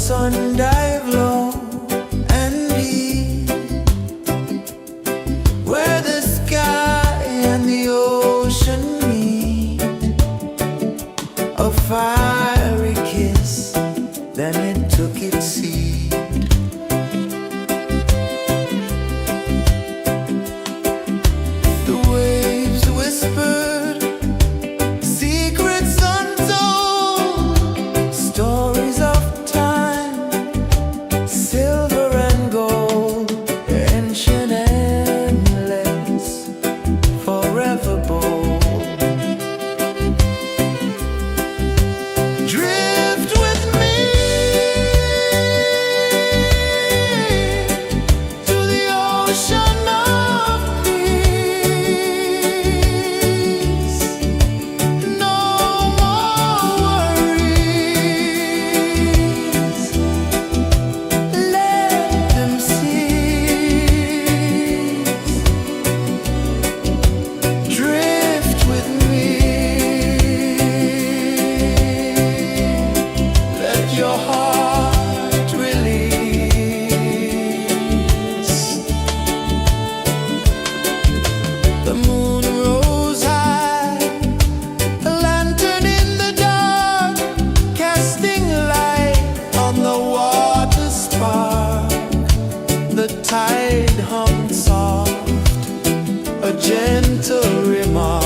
sun dive low and deep, where the sky and the ocean meet. A fiery kiss, then it took its seed. The waves whispered secrets untold, stories of time, silver and gold, ancient, endless, forever bold. Drift with me to the ocean of peace. No more worries, let them cease. Drift with me, let your heart release. The moon rose high, a lantern in the dark, casting light on the water spark. The tide hummed soft, a gentle remark.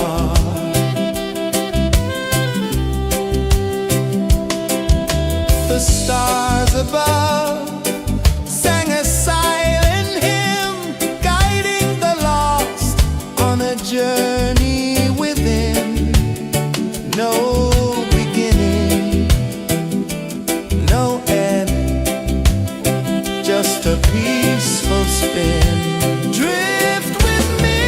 The stars above sang a silent hymn, guiding the lost on a journey within. No beginning, no end, just a peaceful spin. Drift with me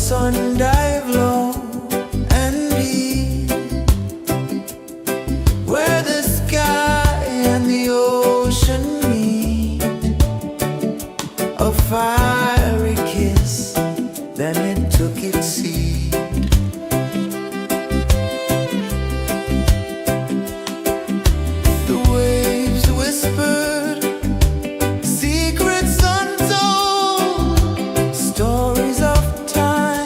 sun dive low and deep, where the sky and the ocean meet. A fiery kiss, then it took its seat. The waves whispered secrets untold, stories of time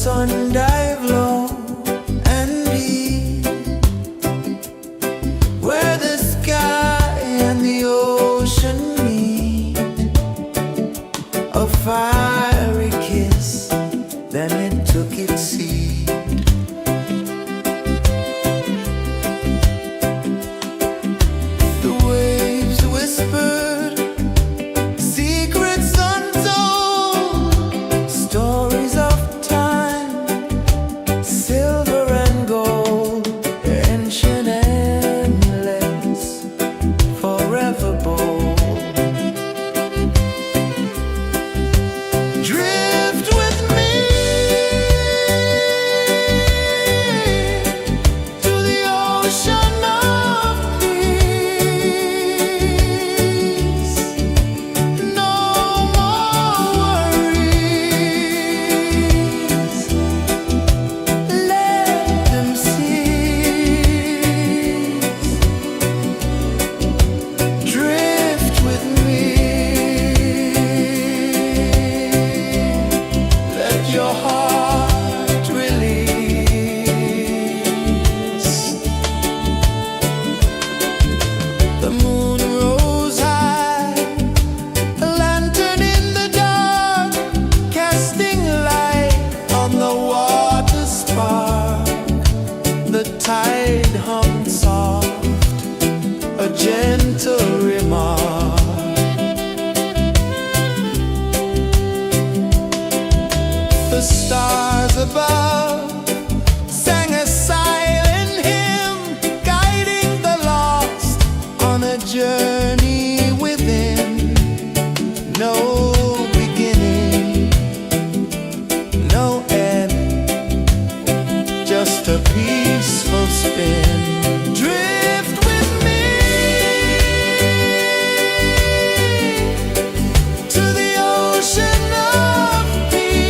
sun dive low and deep, where the sky and the ocean meet, a fiery kiss, then it took its seed. The waves whispered secrets untold, stories of time, silver and gold, ancient, endless, forever bold. Drift with me to the ocean of peace. No more worries, let them cease. Drift with me, let your heart release. The moon rose high, a lantern in the dark, casting light on the water spark. The tide hummed soft, a gentle remark. The stars above sang a silent hymn, guiding the lost on a journey within. No beginning, no end, just a peaceful spin. Drift with me to the ocean of peace.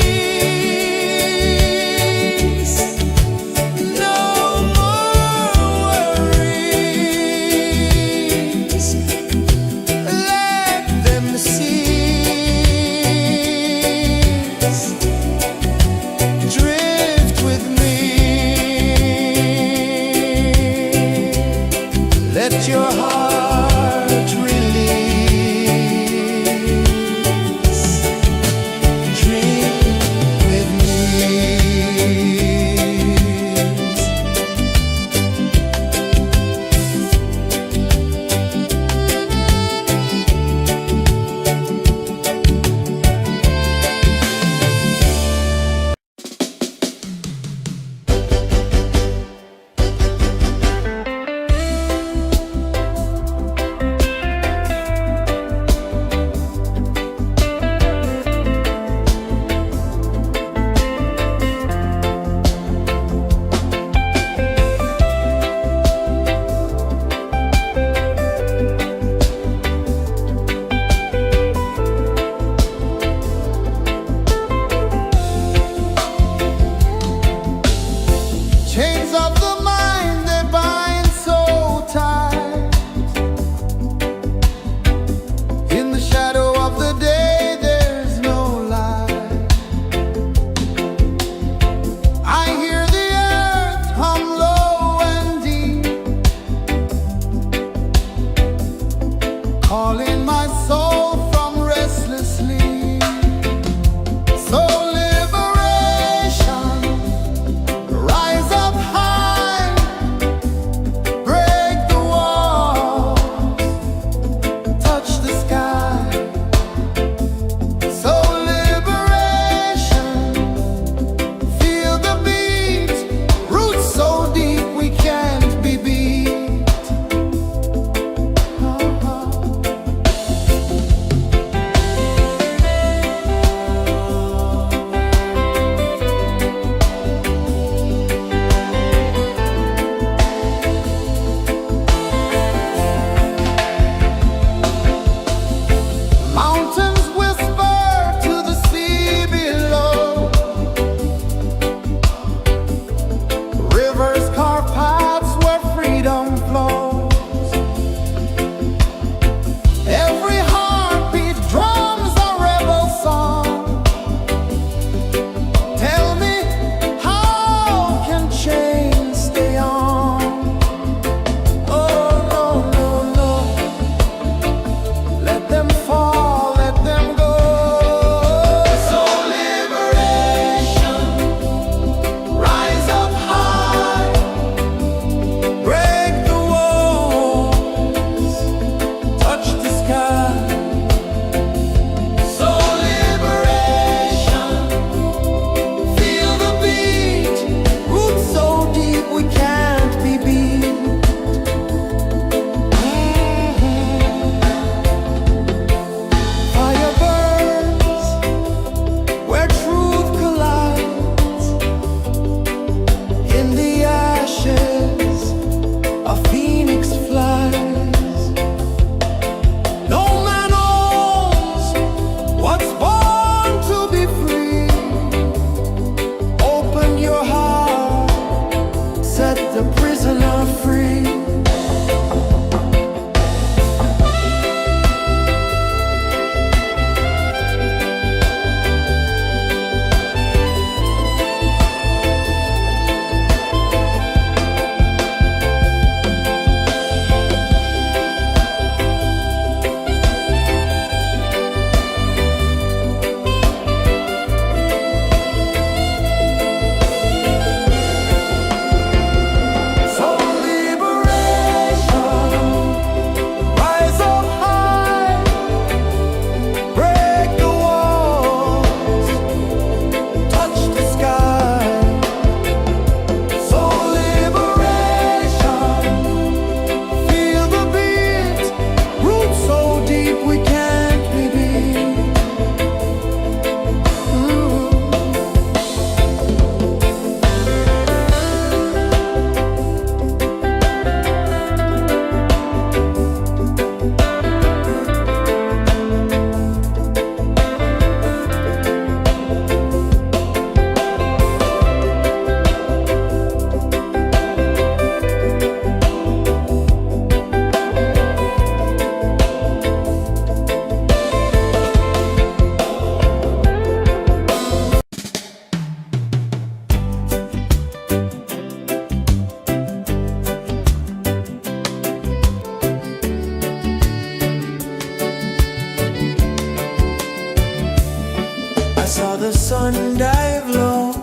the sun dive low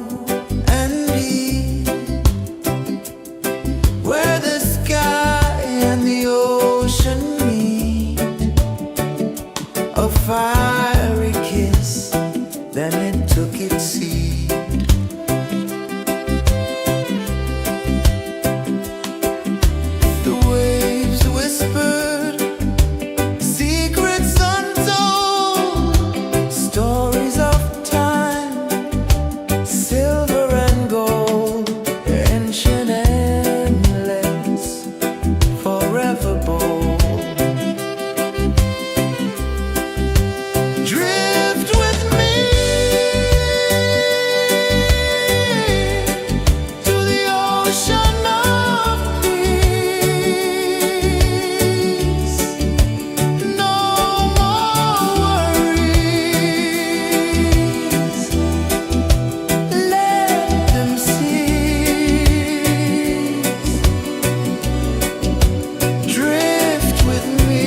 and deep, where the sky and the ocean meet. A fiery kiss, then it took its seat. The waves whispered secrets untold, stories of time, silver and gold, ancient, endless, forever bold. Drift with me to the ocean of peace. No more worries, let them cease. Drift with me,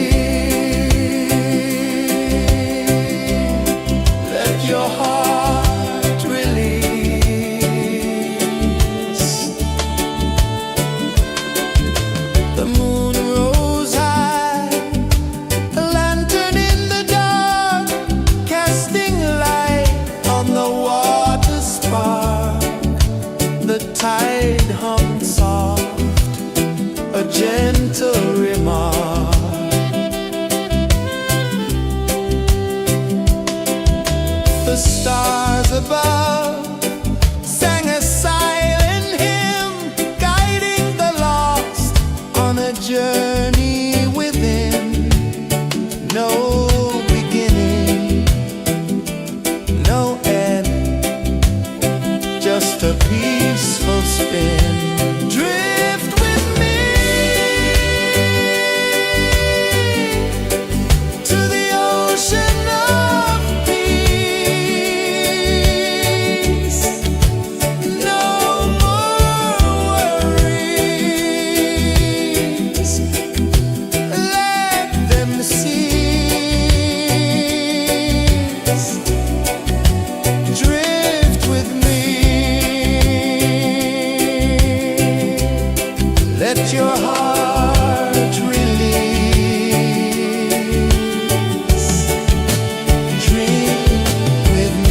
let your heart release. The moon rose high, a lantern in the dark, casting light on the water spark. The tide hummed soft, a gentle remark. The stars above sang a silent hymn, guiding the lost on a journey within. No beginning, no end, just a peaceful spin. Drift with me to the ocean of peace. No more worries, let them cease. Drift with me, let your heart release. Dream with me.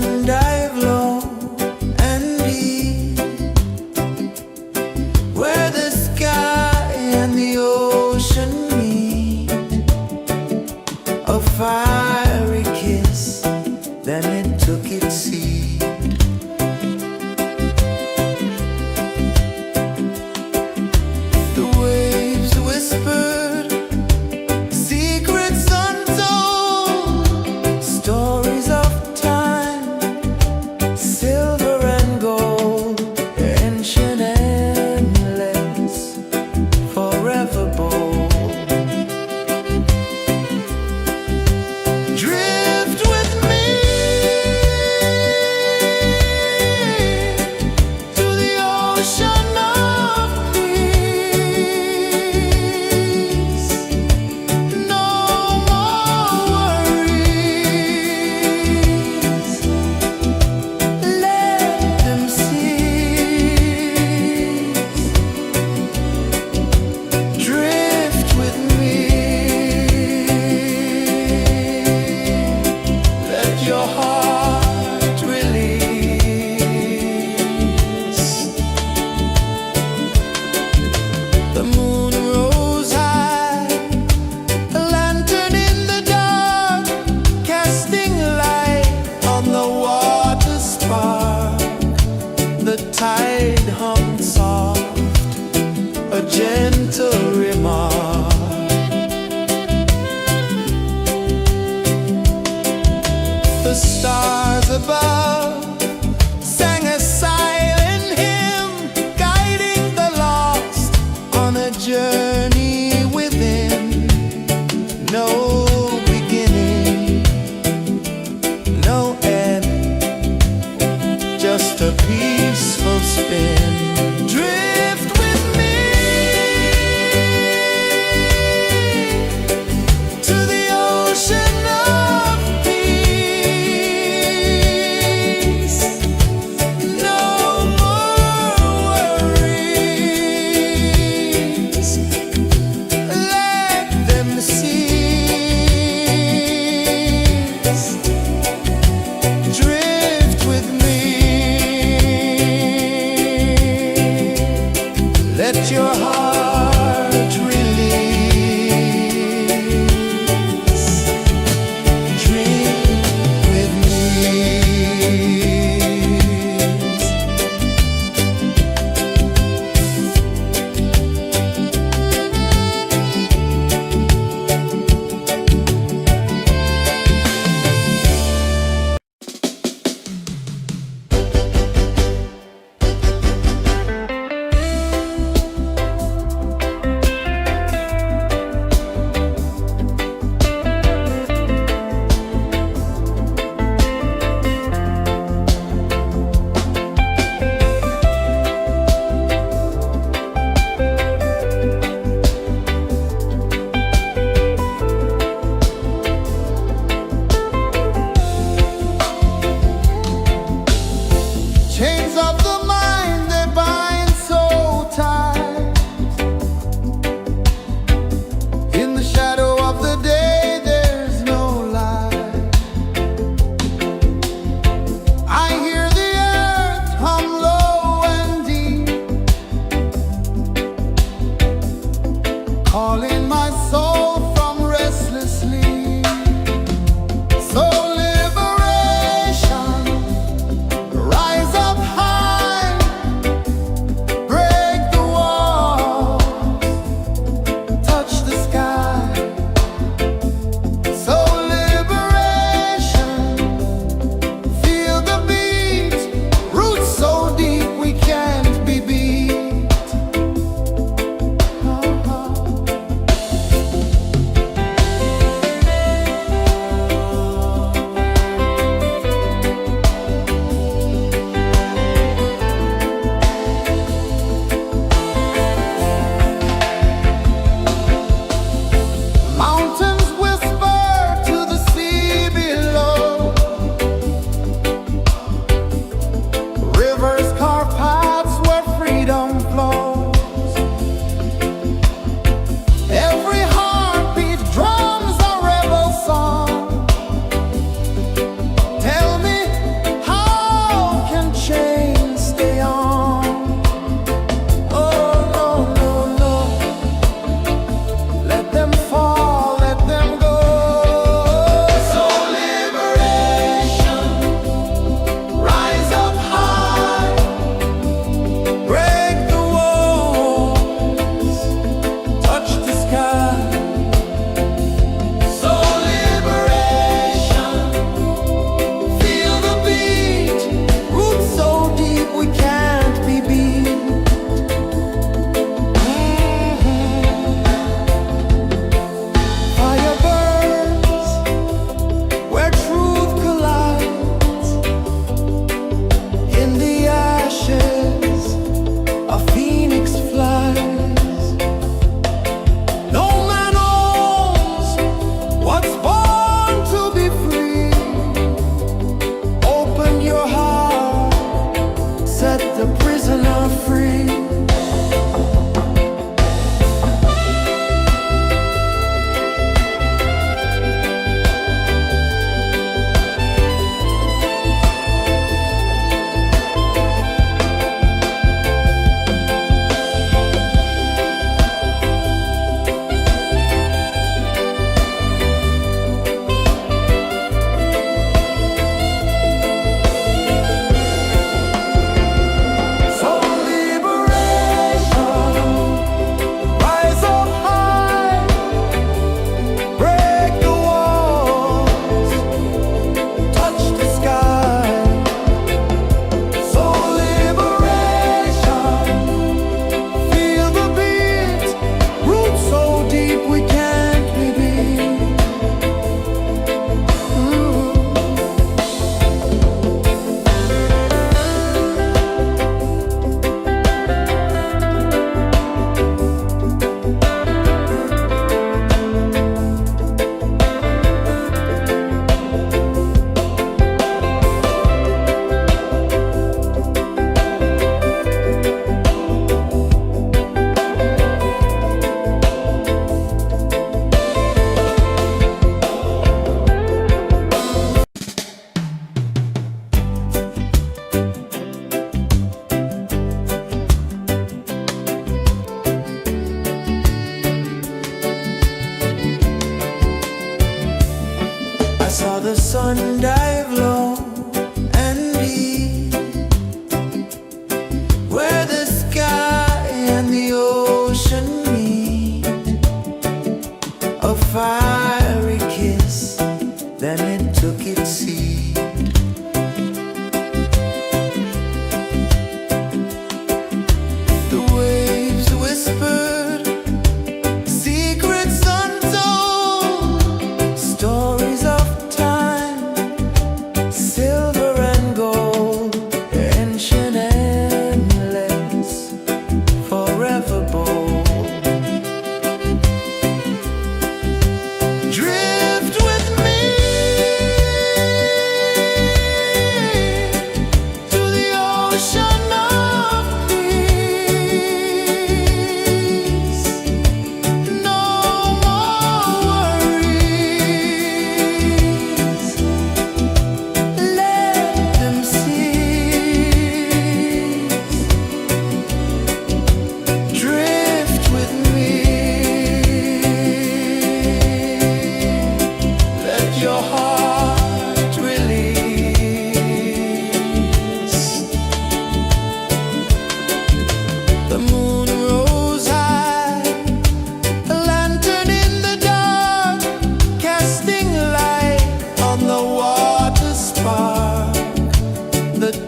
sun dive low and deep, where the sky and the ocean meet, a fiery kiss, then it took its seed. The waves whispered secrets untold, stories of time, silver and gold, ancient, endless, forever bold. Drift with me to the ocean of peace. No more worries. Let them cease. Drift with me. Let your heart release. The moon rose high, a lantern in the dark, casting light on the water spark. The tide hummed soft, a gentle remark. The stars above sang a silent hymn, guiding the lost on a journey within. No beginning, no end, just a peaceful spin. Drift with me to the ocean of peace. No more worries. Let them cease. Drift with me.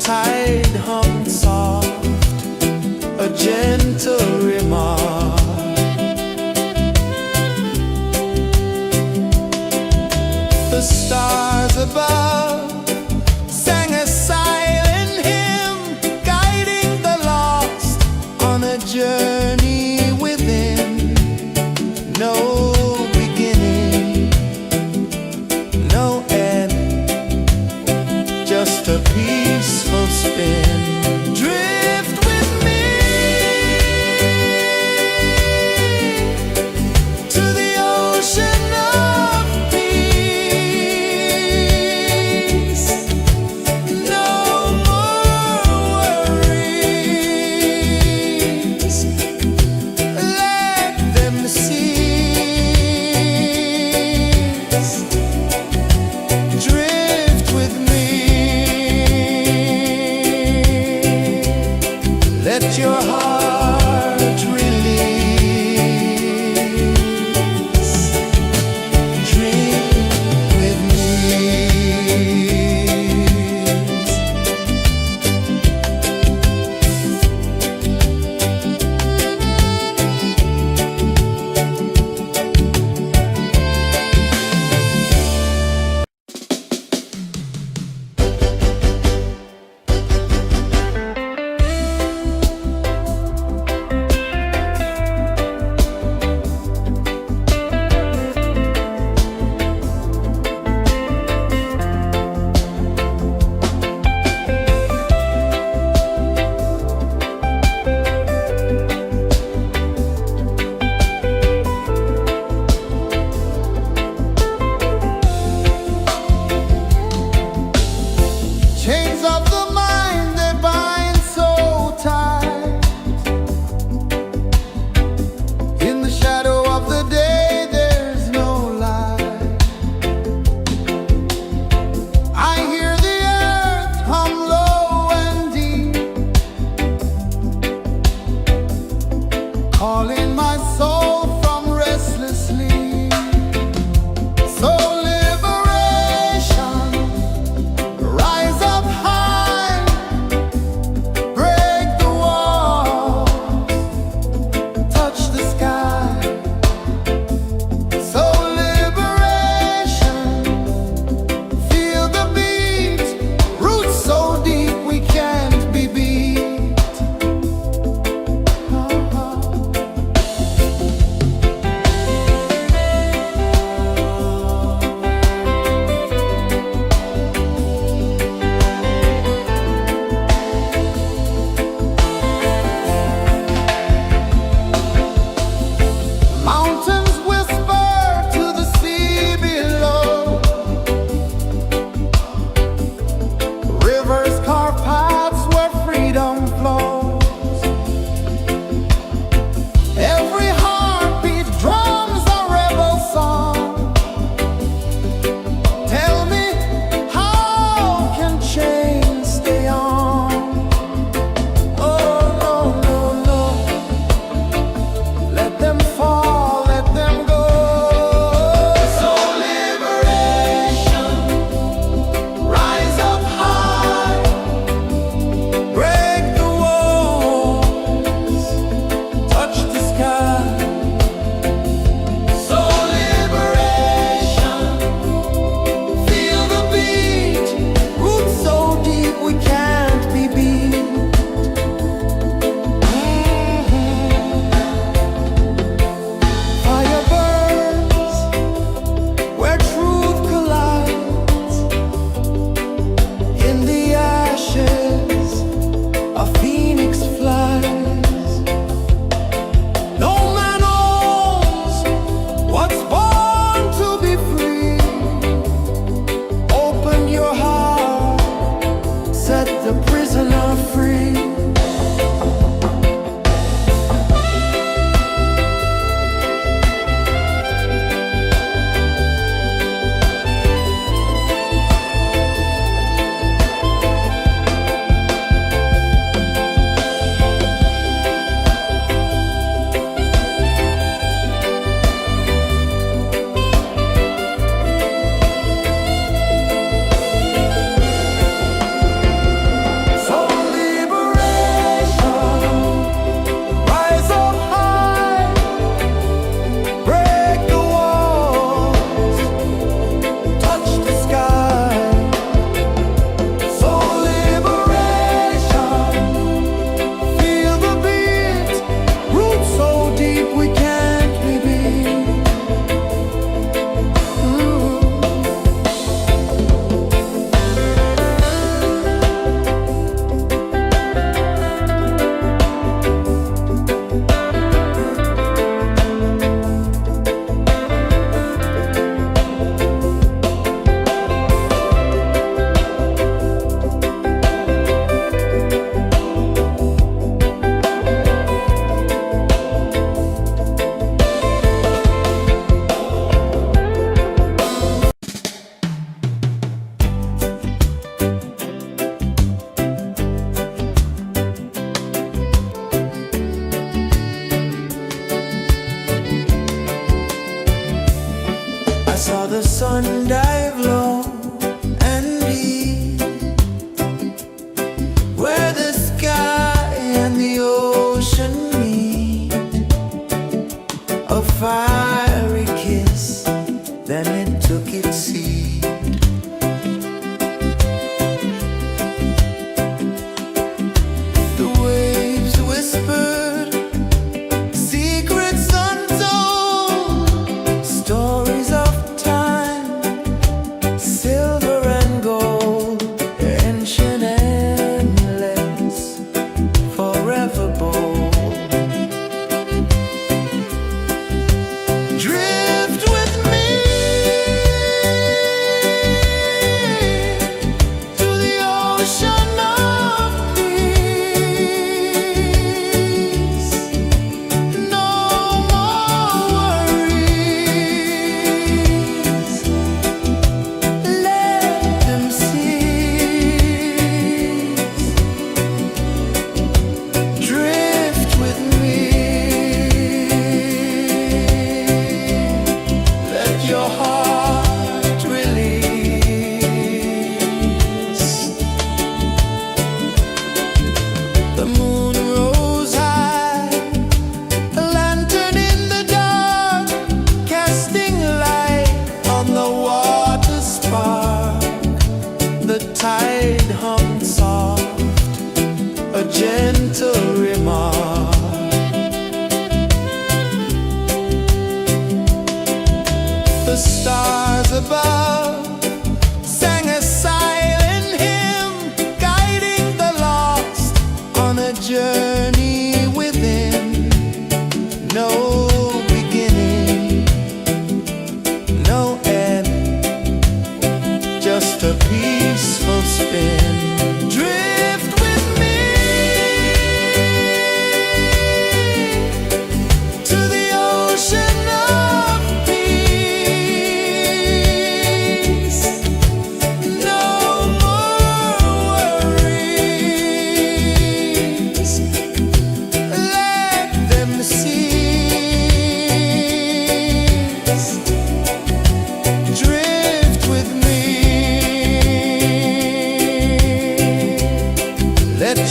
tide hummed soft, a gentle remark. The stars above sang a silent hymn, guiding the lost on a journey within. No beginning, no end, just a peaceful spin. Drift with me to the ocean of peace. No more worries, let them cease. Drift with me, let your heart release. Dream with me.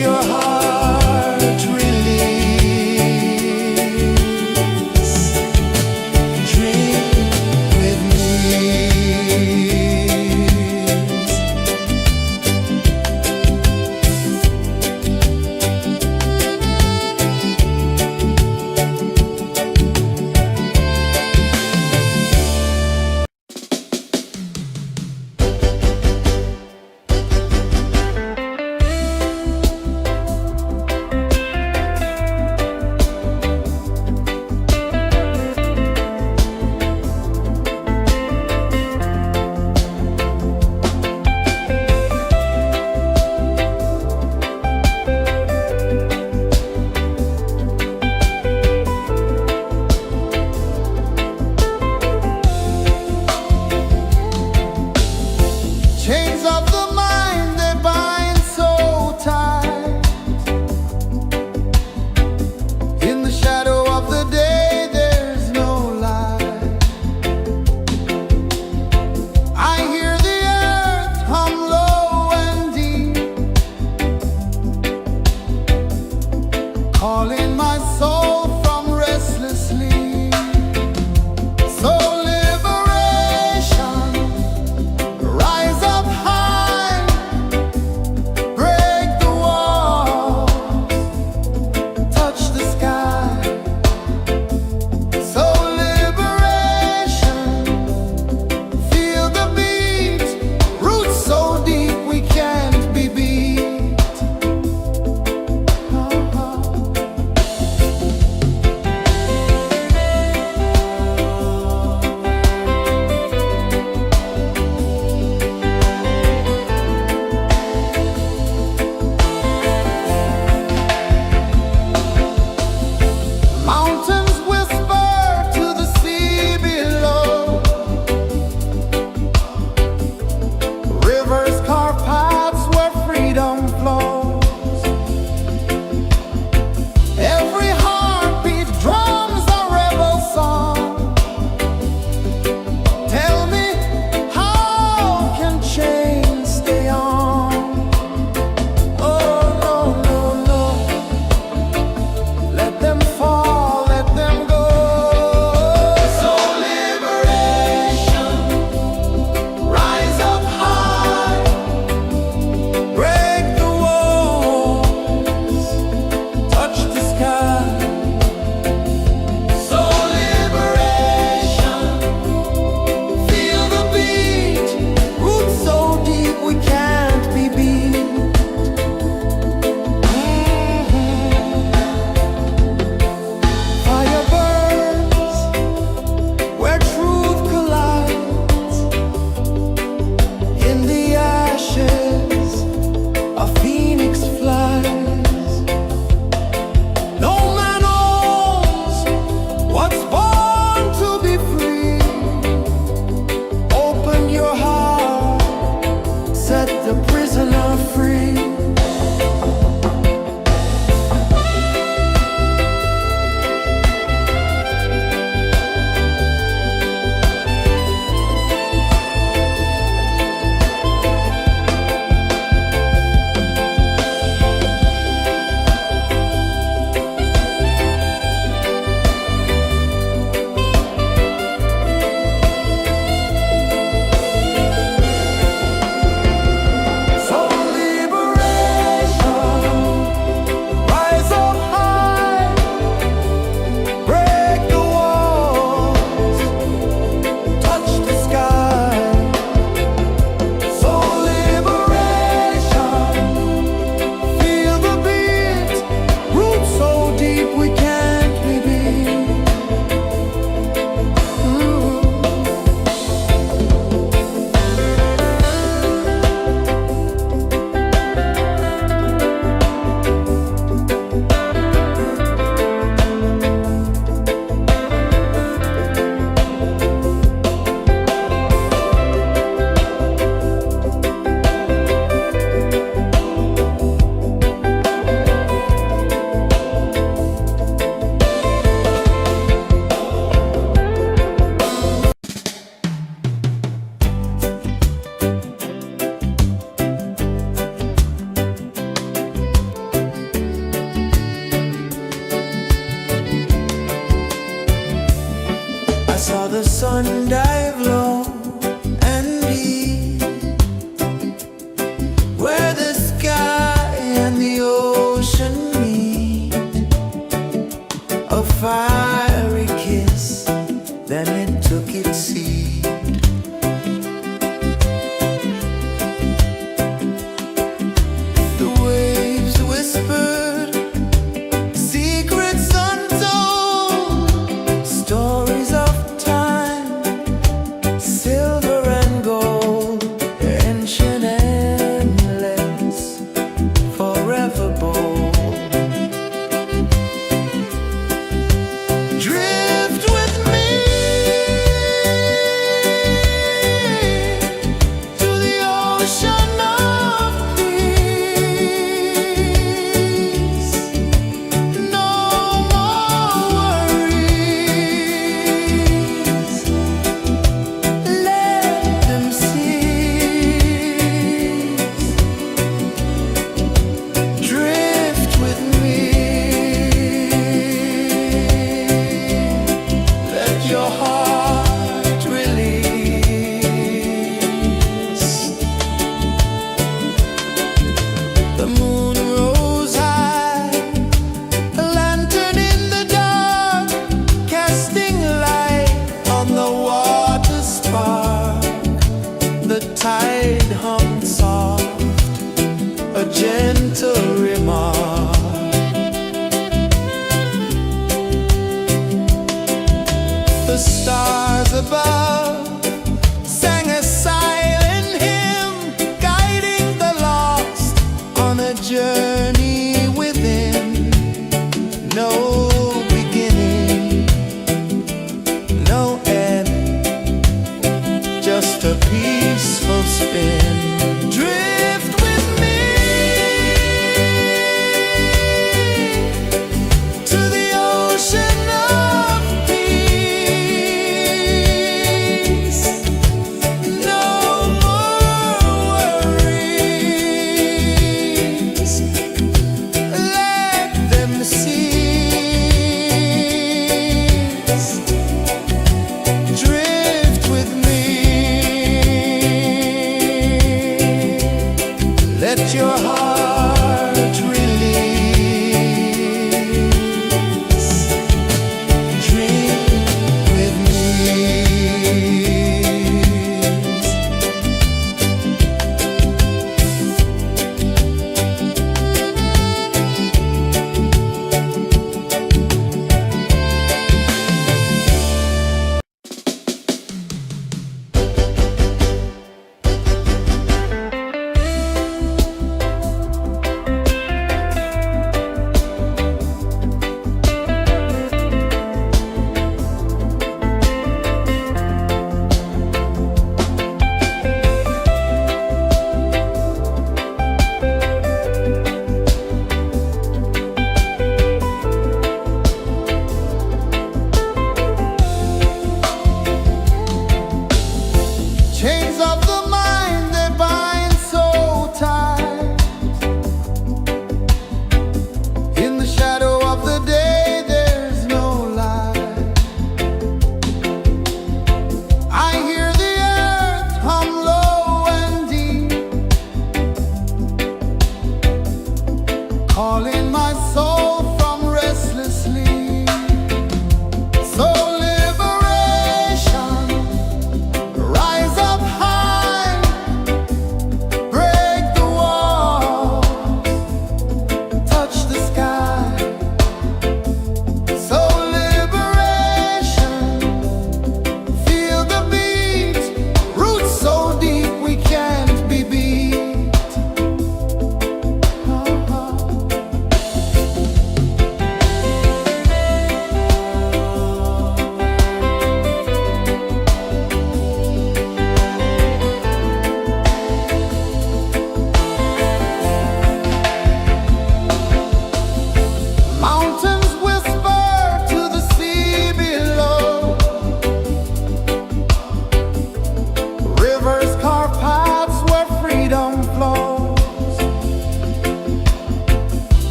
your heart release. Dream with me. journey within, no beginning, no end, just a peaceful spin. Drift with me to the ocean of peace. No more worries,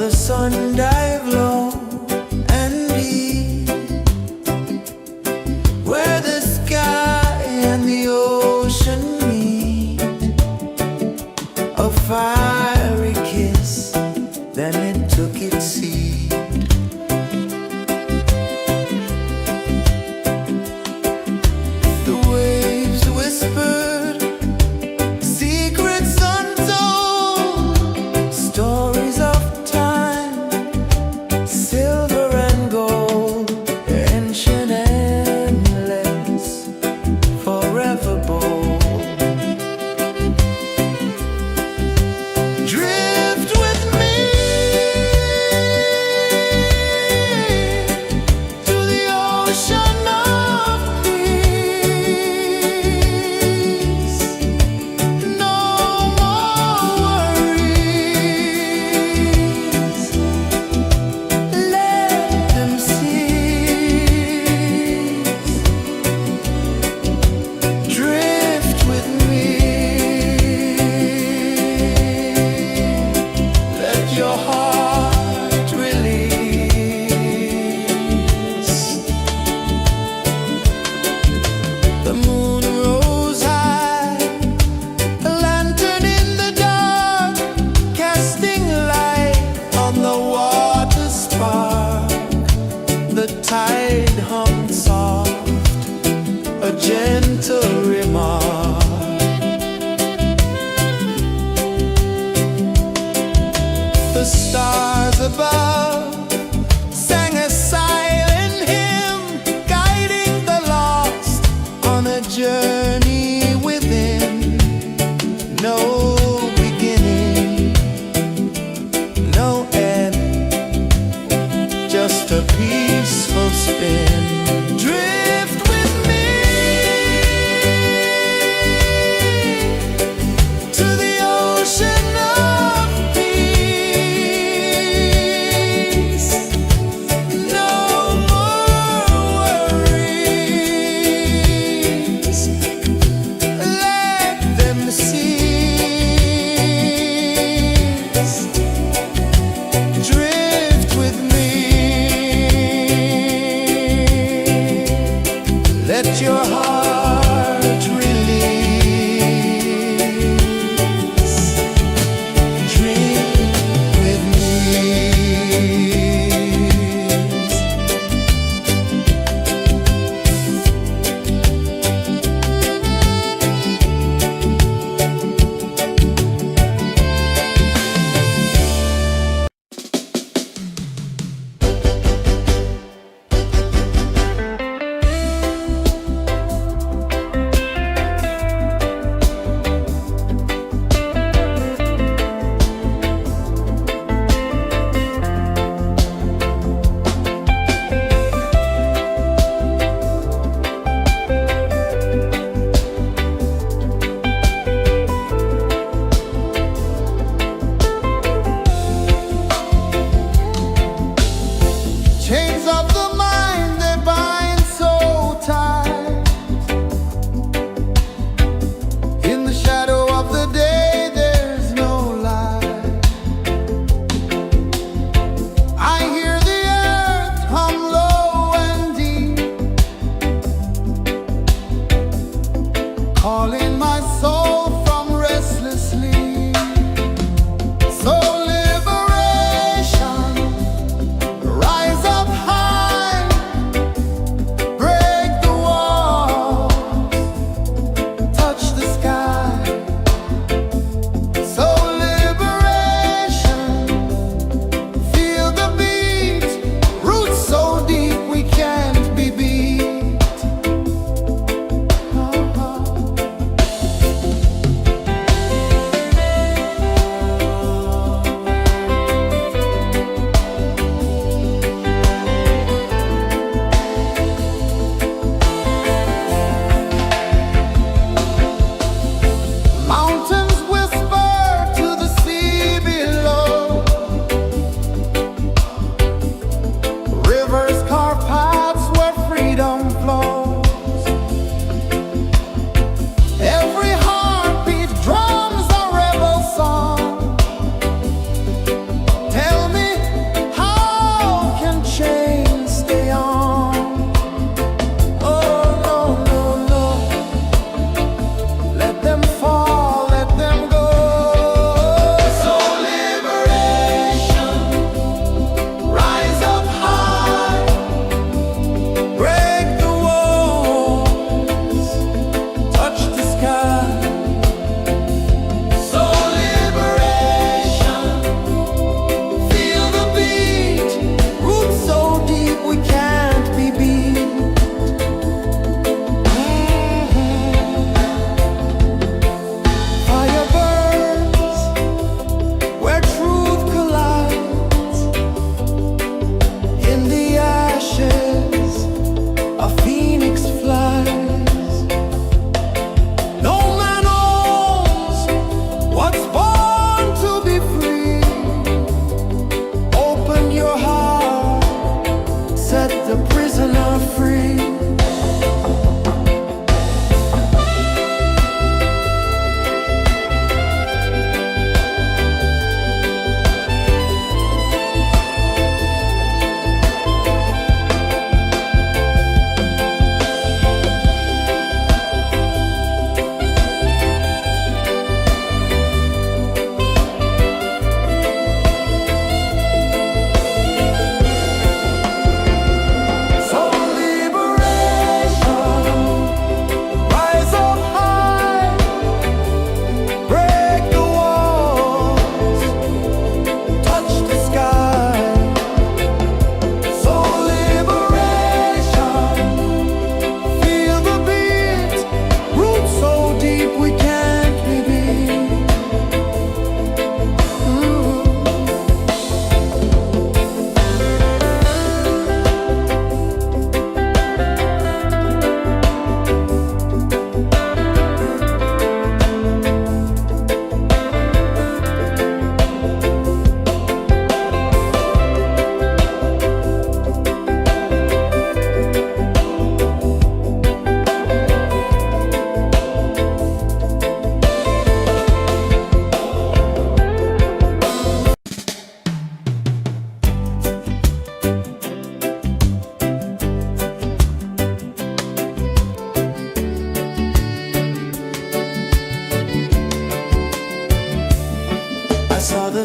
the sun dive low and deep, where the sky and the ocean meet. A fiery kiss, then it took its seat. The waves whispered secrets untold, stories of time, silver and gold, ancient, endless, forever bold. Drift with me to the ocean of peace. No more worries. Let them cease. Drift with me. Let your heart release. The moon rose high, a lantern in the dark, casting light on the water spark. The tide hummed soft, a gentle remark. The stars above sang a silent hymn, guiding the lost on a journey within. No beginning, no end, just a peaceful spin. Drift with me to the ocean of peace. No more worries. Let them cease.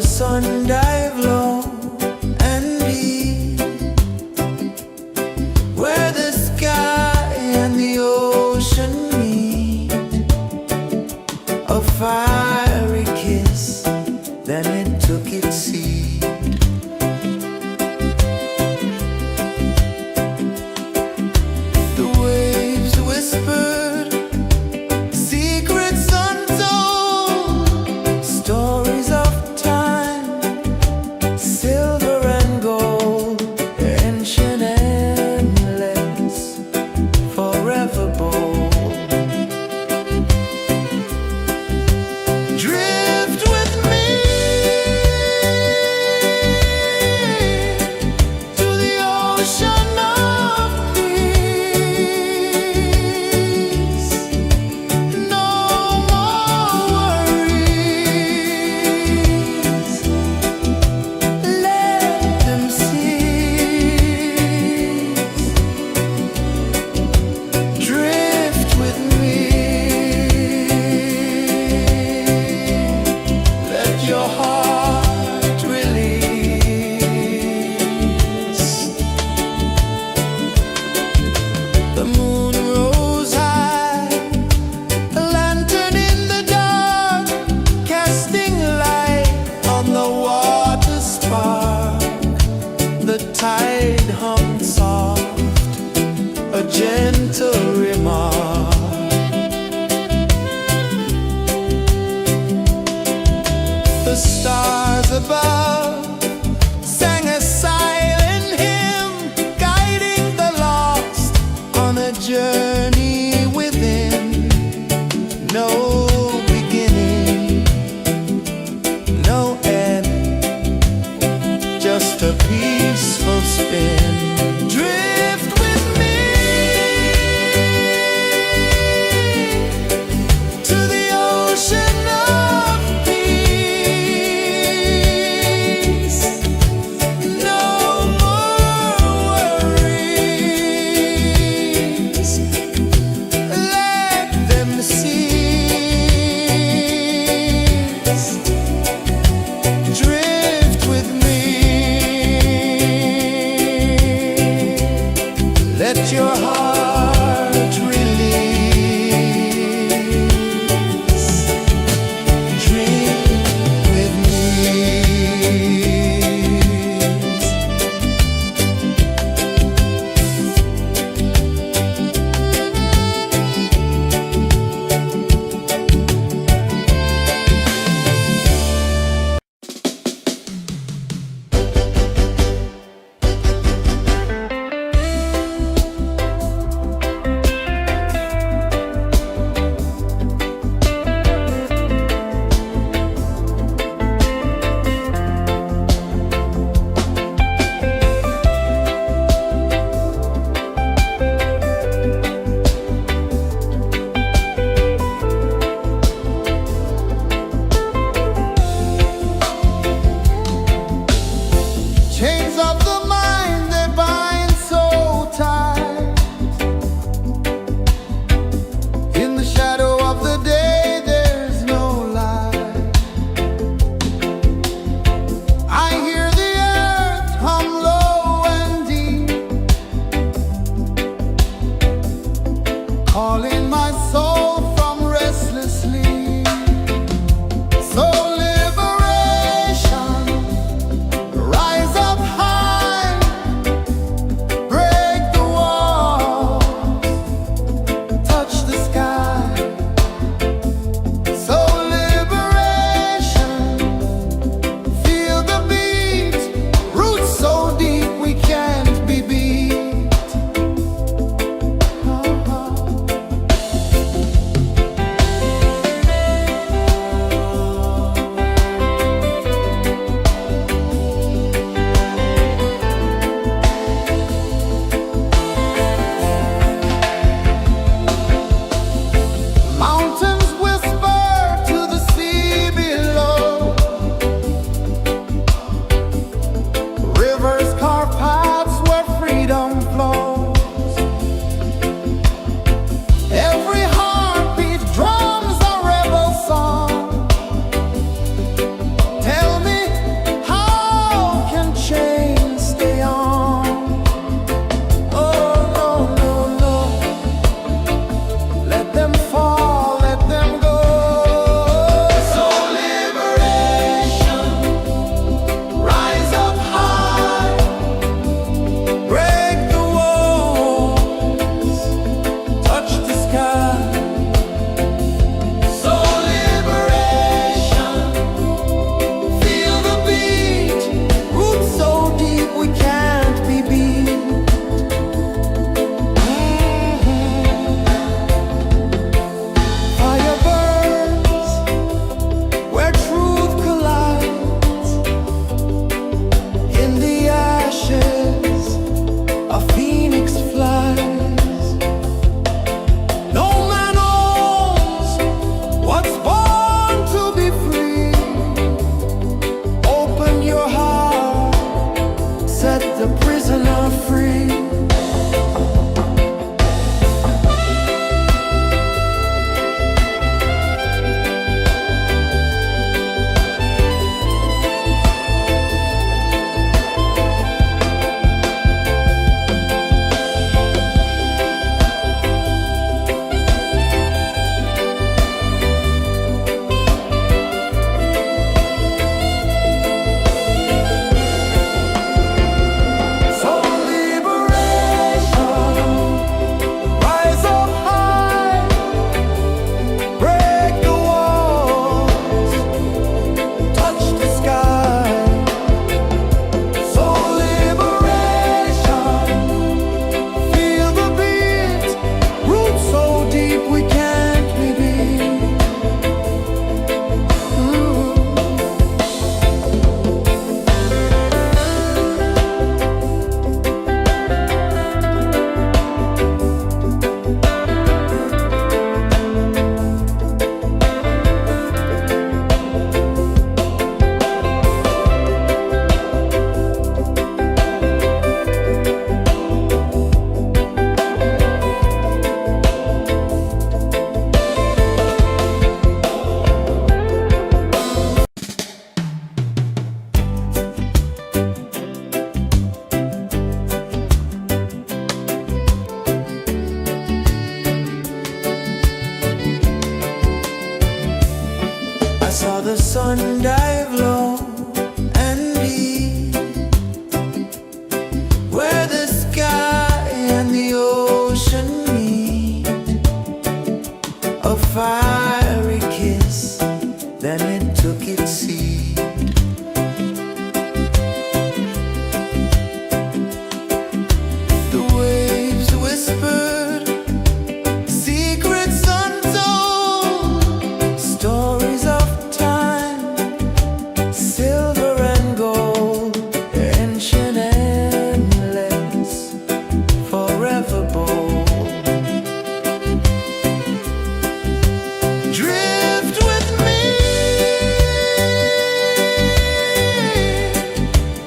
the sun dive low and deep, where the sky and the ocean meet. A fiery kiss, then it took its seat. The waves whispered secrets untold, stories of time, silver and gold, ancient, endless, forever bold. Drift with me to the ocean of peace. No more worries, let them cease. Drift with me. saw the sun dive low and deep, where the sky and the ocean meet. A fiery kiss, then it took its seat. The waves whispered secrets untold, stories of time, silver and gold, ancient, endless, forever bold. Drift with me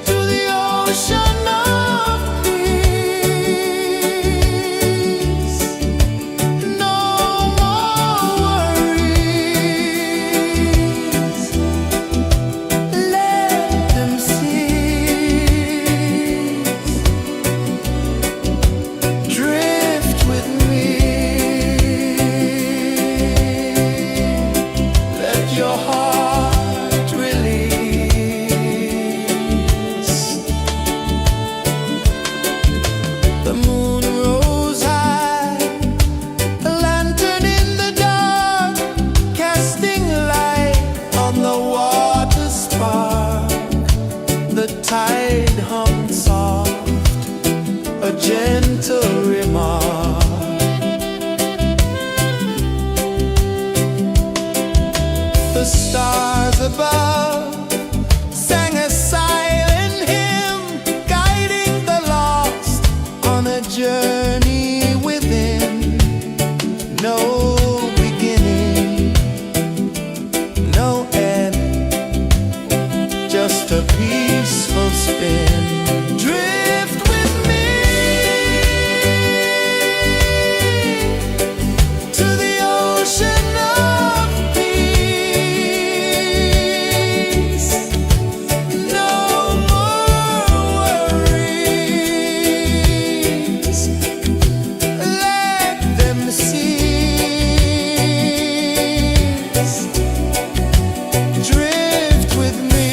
to the ocean of peace. No more worries. Let them cease. Drift with me. Let your heart release. The moon rose high, a lantern in the dark, casting light on the water spark. The tide hummed soft, a gentle remark. The stars above sang a silent hymn, guiding the lost on a journey within. No beginning, no end, just a peaceful spin. Drift with me to the ocean of peace. No more worries. Let them cease. Drift with me.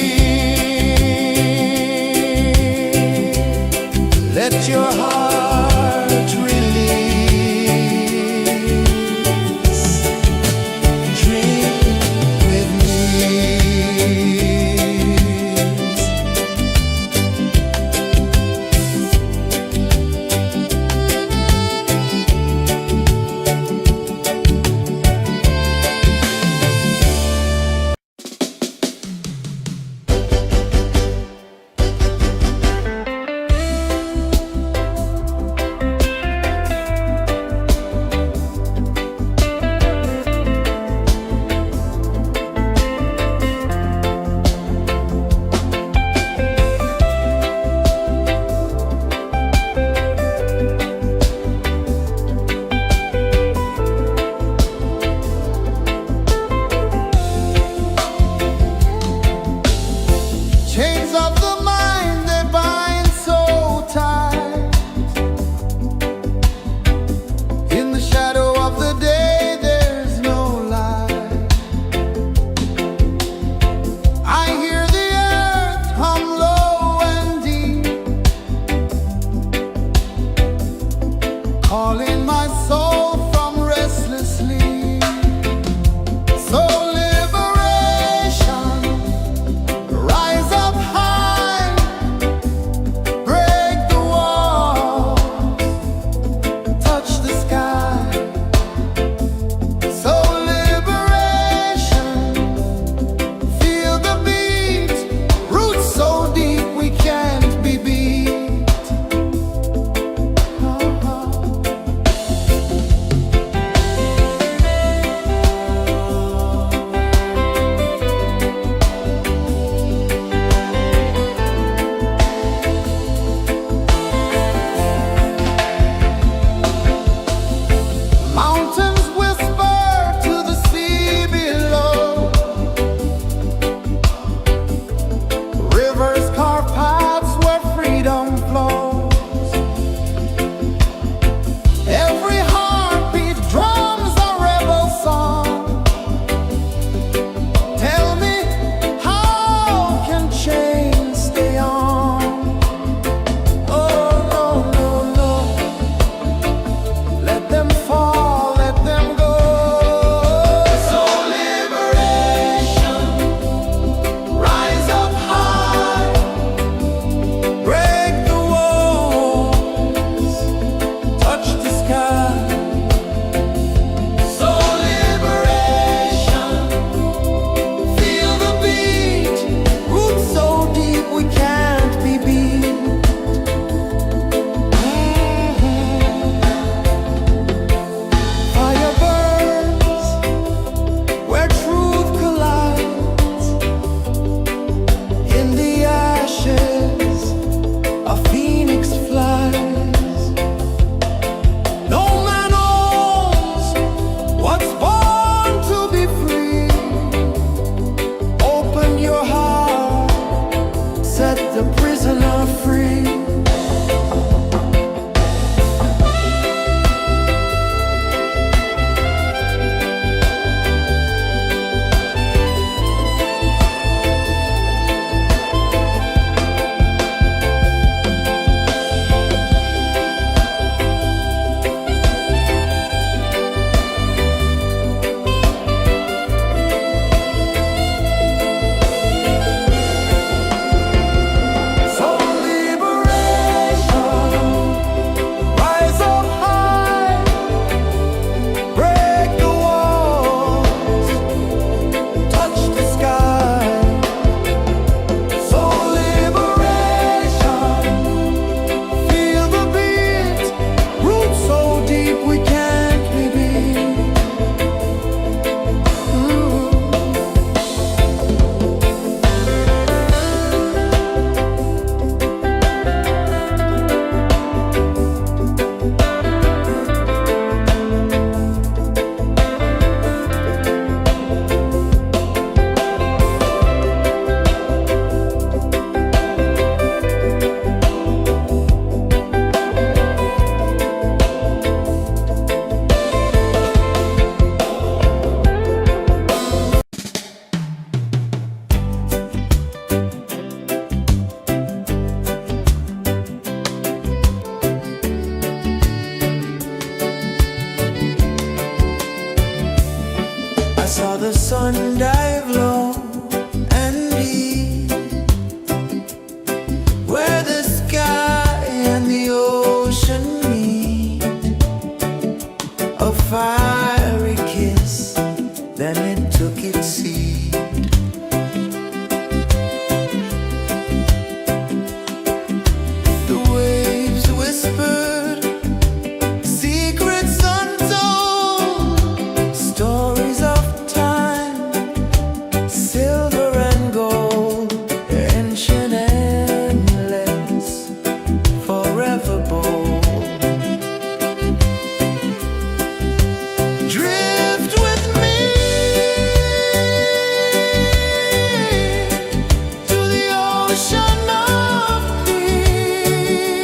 ocean of peace.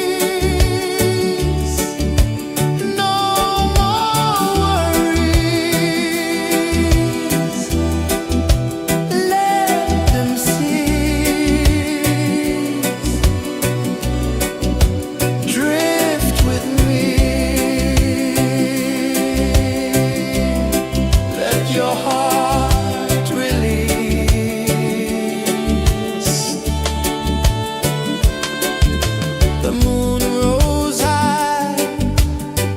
No more worries. Let them cease. Drift with me. Let your heart release. The moon rose high,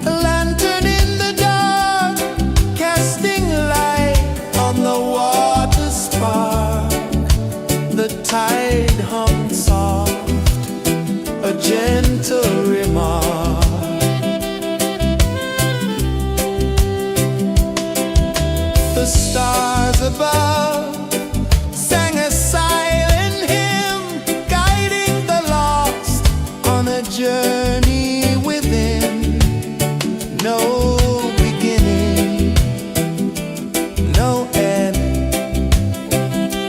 a lantern in the dark, casting light on the water spark. The tide hummed soft, a gentle remark. The stars above sang a silent hymn, guiding the lost on a journey within. No beginning, no end,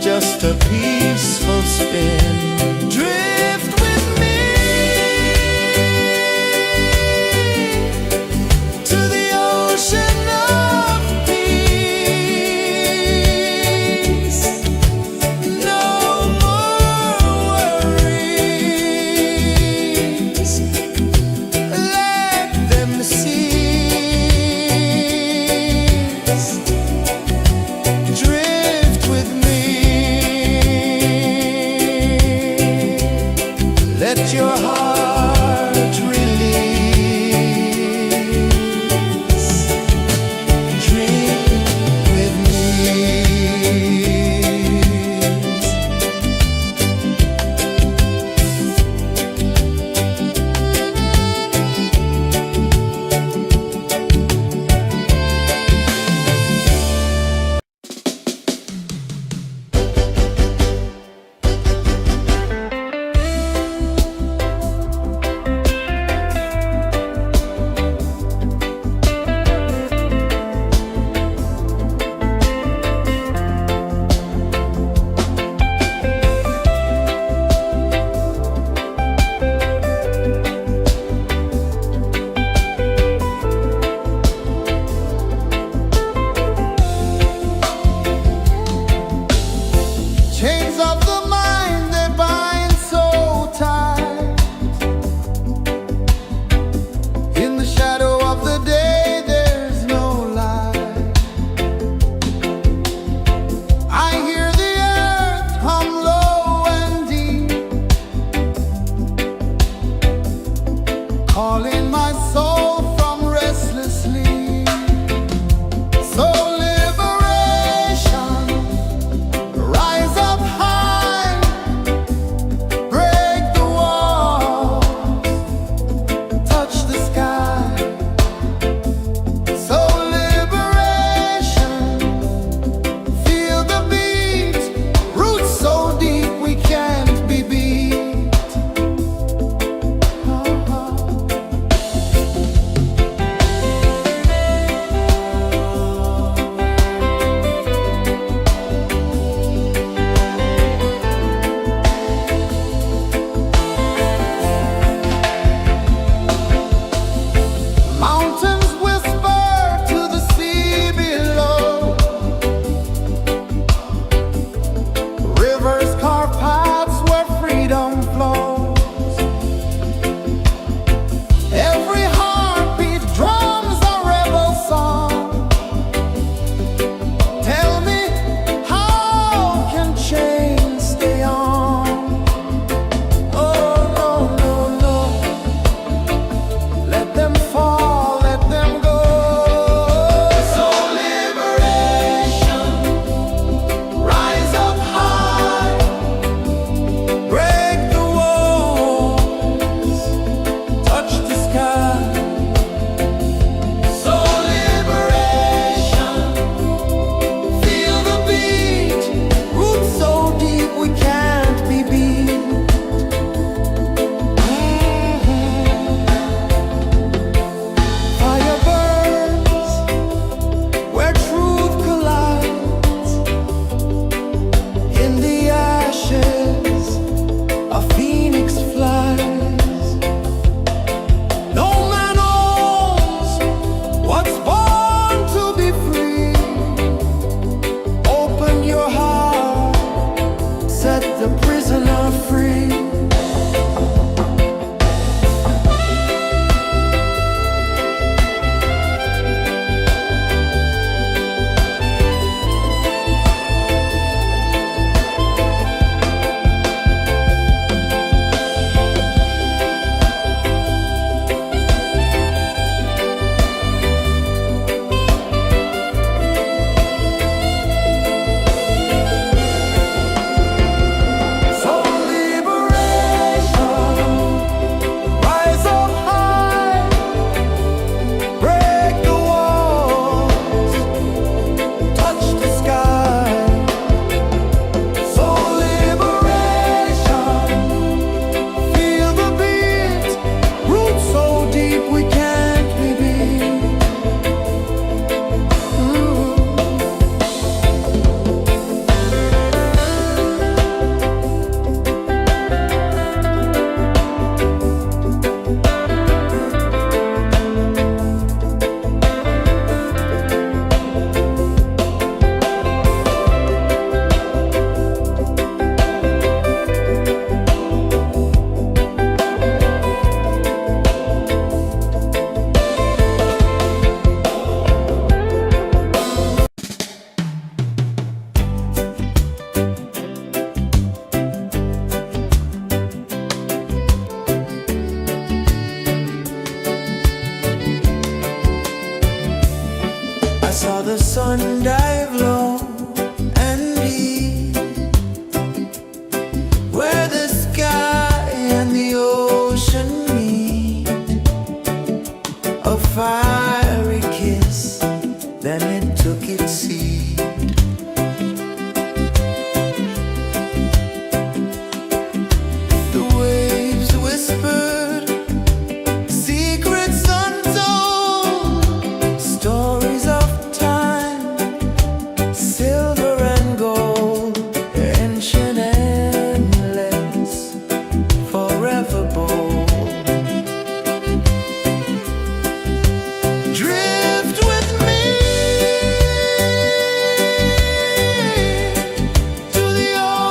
just a peaceful spin. Drift with me to the ocean of peace. No more worries. Let them cease. Drift with me.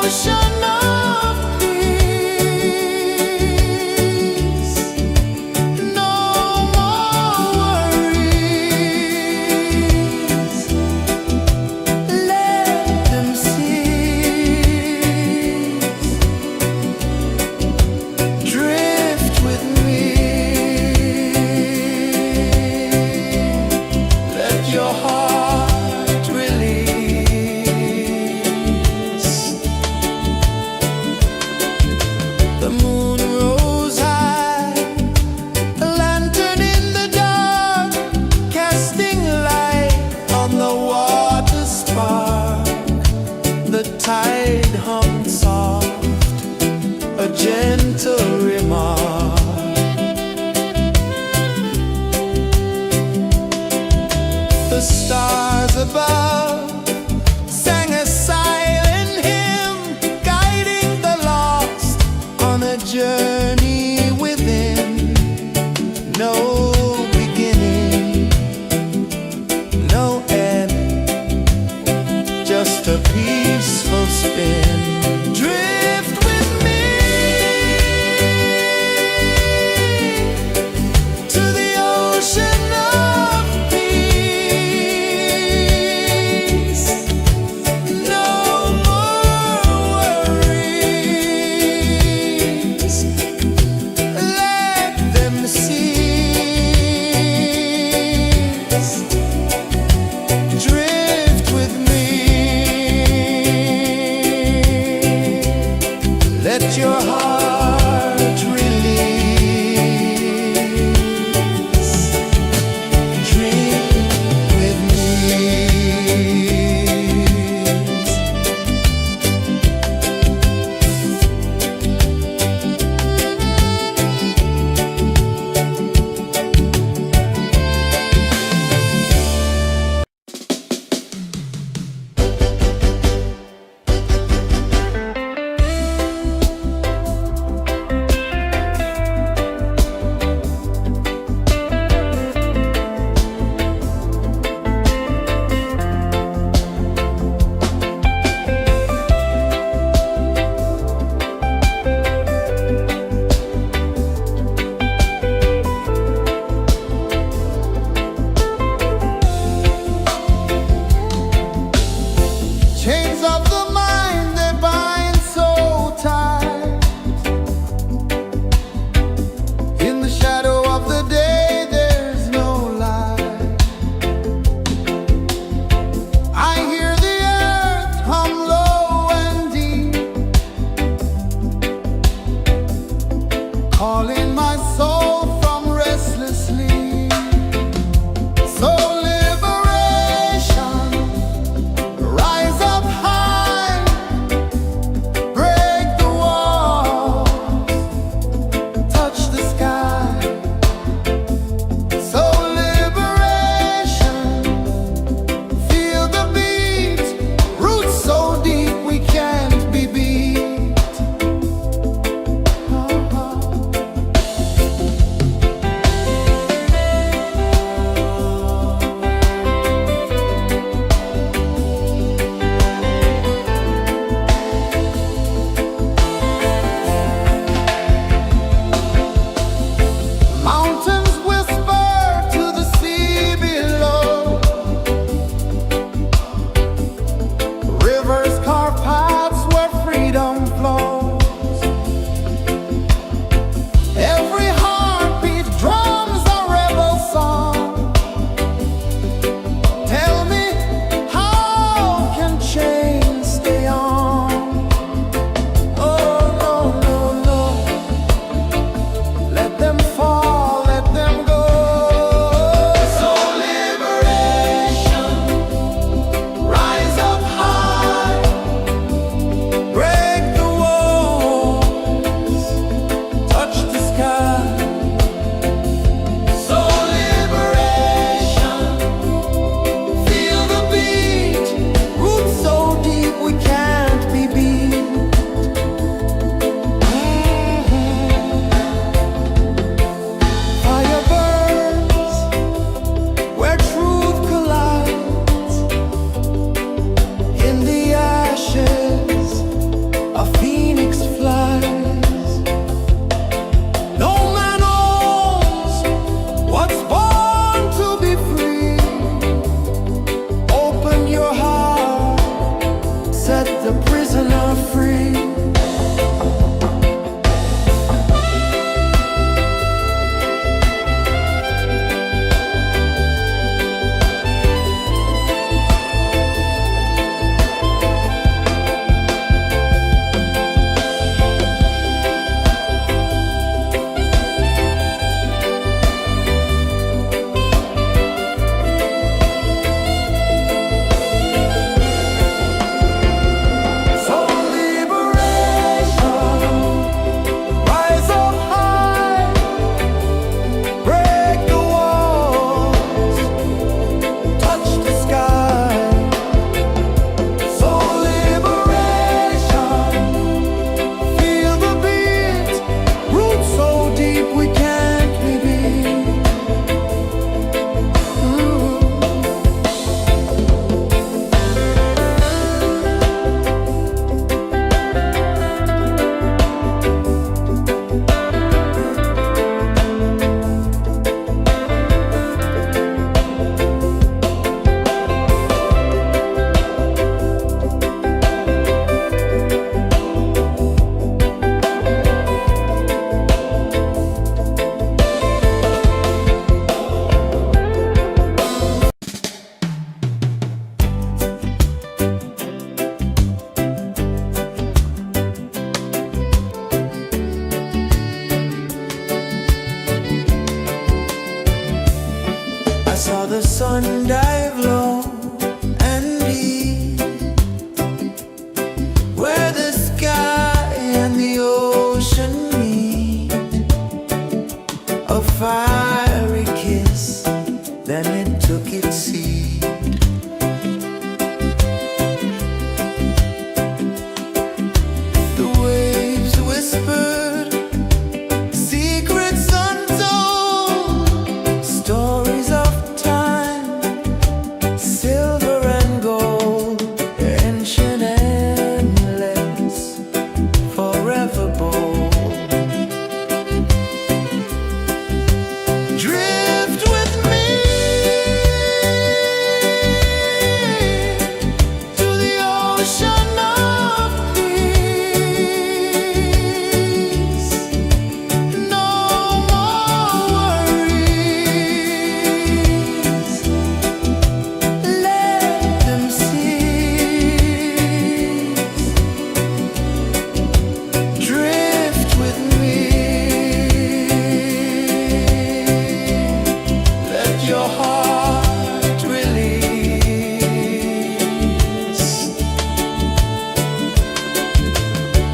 ocean of peace. No more worries. Let them cease. Drift with me. Let your heart release. The moon rose high, a lantern in the dark, casting light on the water spark. The tide hummed soft, a gentle remark. The stars above sang a silent hymn, guiding the lost on a journey within. No beginning, no end, just a peaceful spin. Drift with me.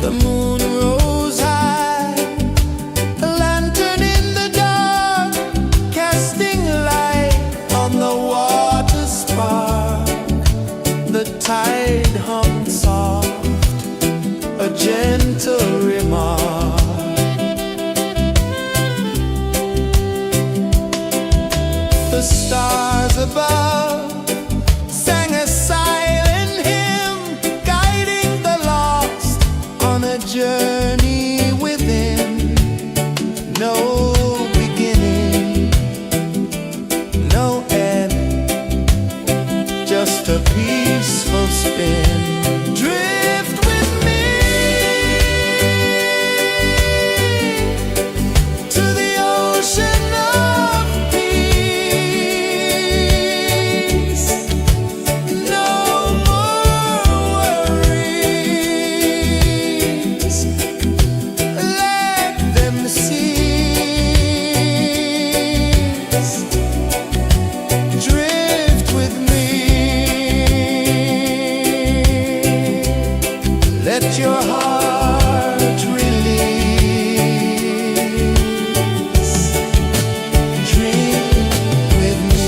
The moon rose high, a lantern in the dark, casting light on the water spark. The tide hummed soft, a gentle remark. The stars above sang a silent hymn, guiding the lost on a journey within. No beginning, no end, just a peaceful spin. Drift with me to the ocean of peace. No more worries, let them cease. Drift with me, let your heart release. Dream with me.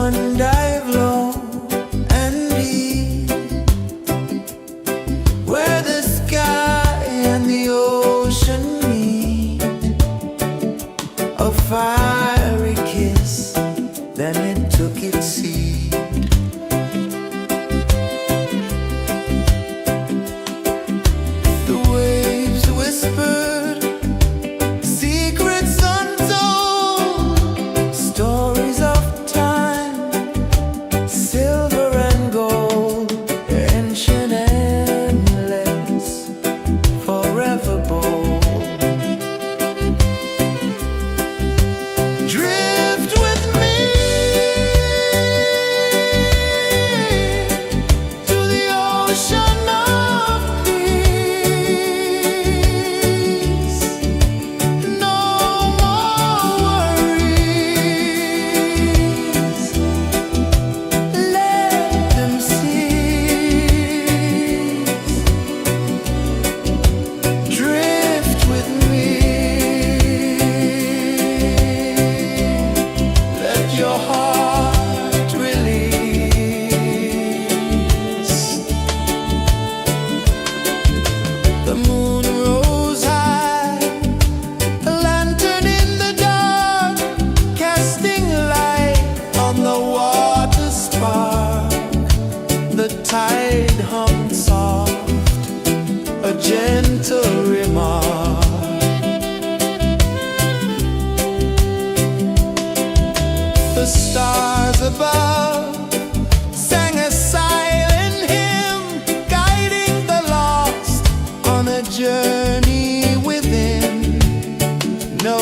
sun dive low and deep, where the sky and the ocean meet, a fiery kiss, then it took its seat. The waves whispered secrets untold, stories of time, silver and gold, ancient, endless, forever bold. Drift with me to the ocean of peace. No more worries. Let them cease. Drift with me. Let your heart release. The moon rose high, a lantern in the dark, casting light on the water spark. The tide hummed soft, a gentle remark. The stars above sang a silent hymn, guiding the lost on a journey within. No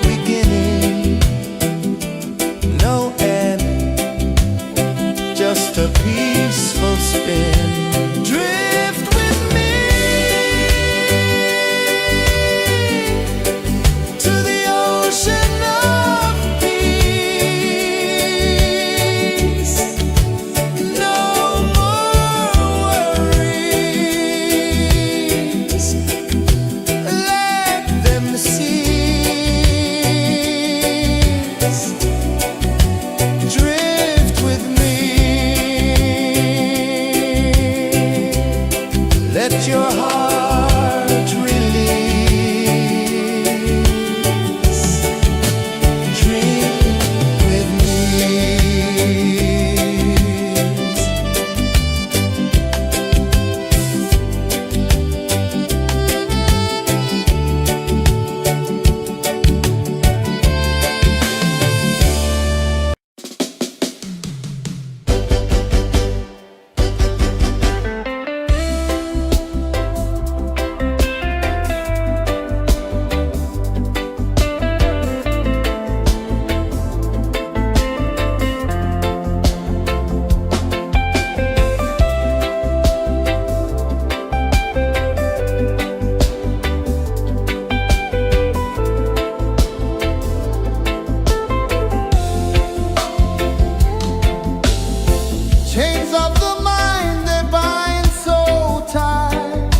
beginning, no end, just a peaceful spin. Drift with me to the ocean of peace. No more worries. Let them cease. Drift with me. Let your heart release. Dream with me. Chains of the mind, they bind so tight.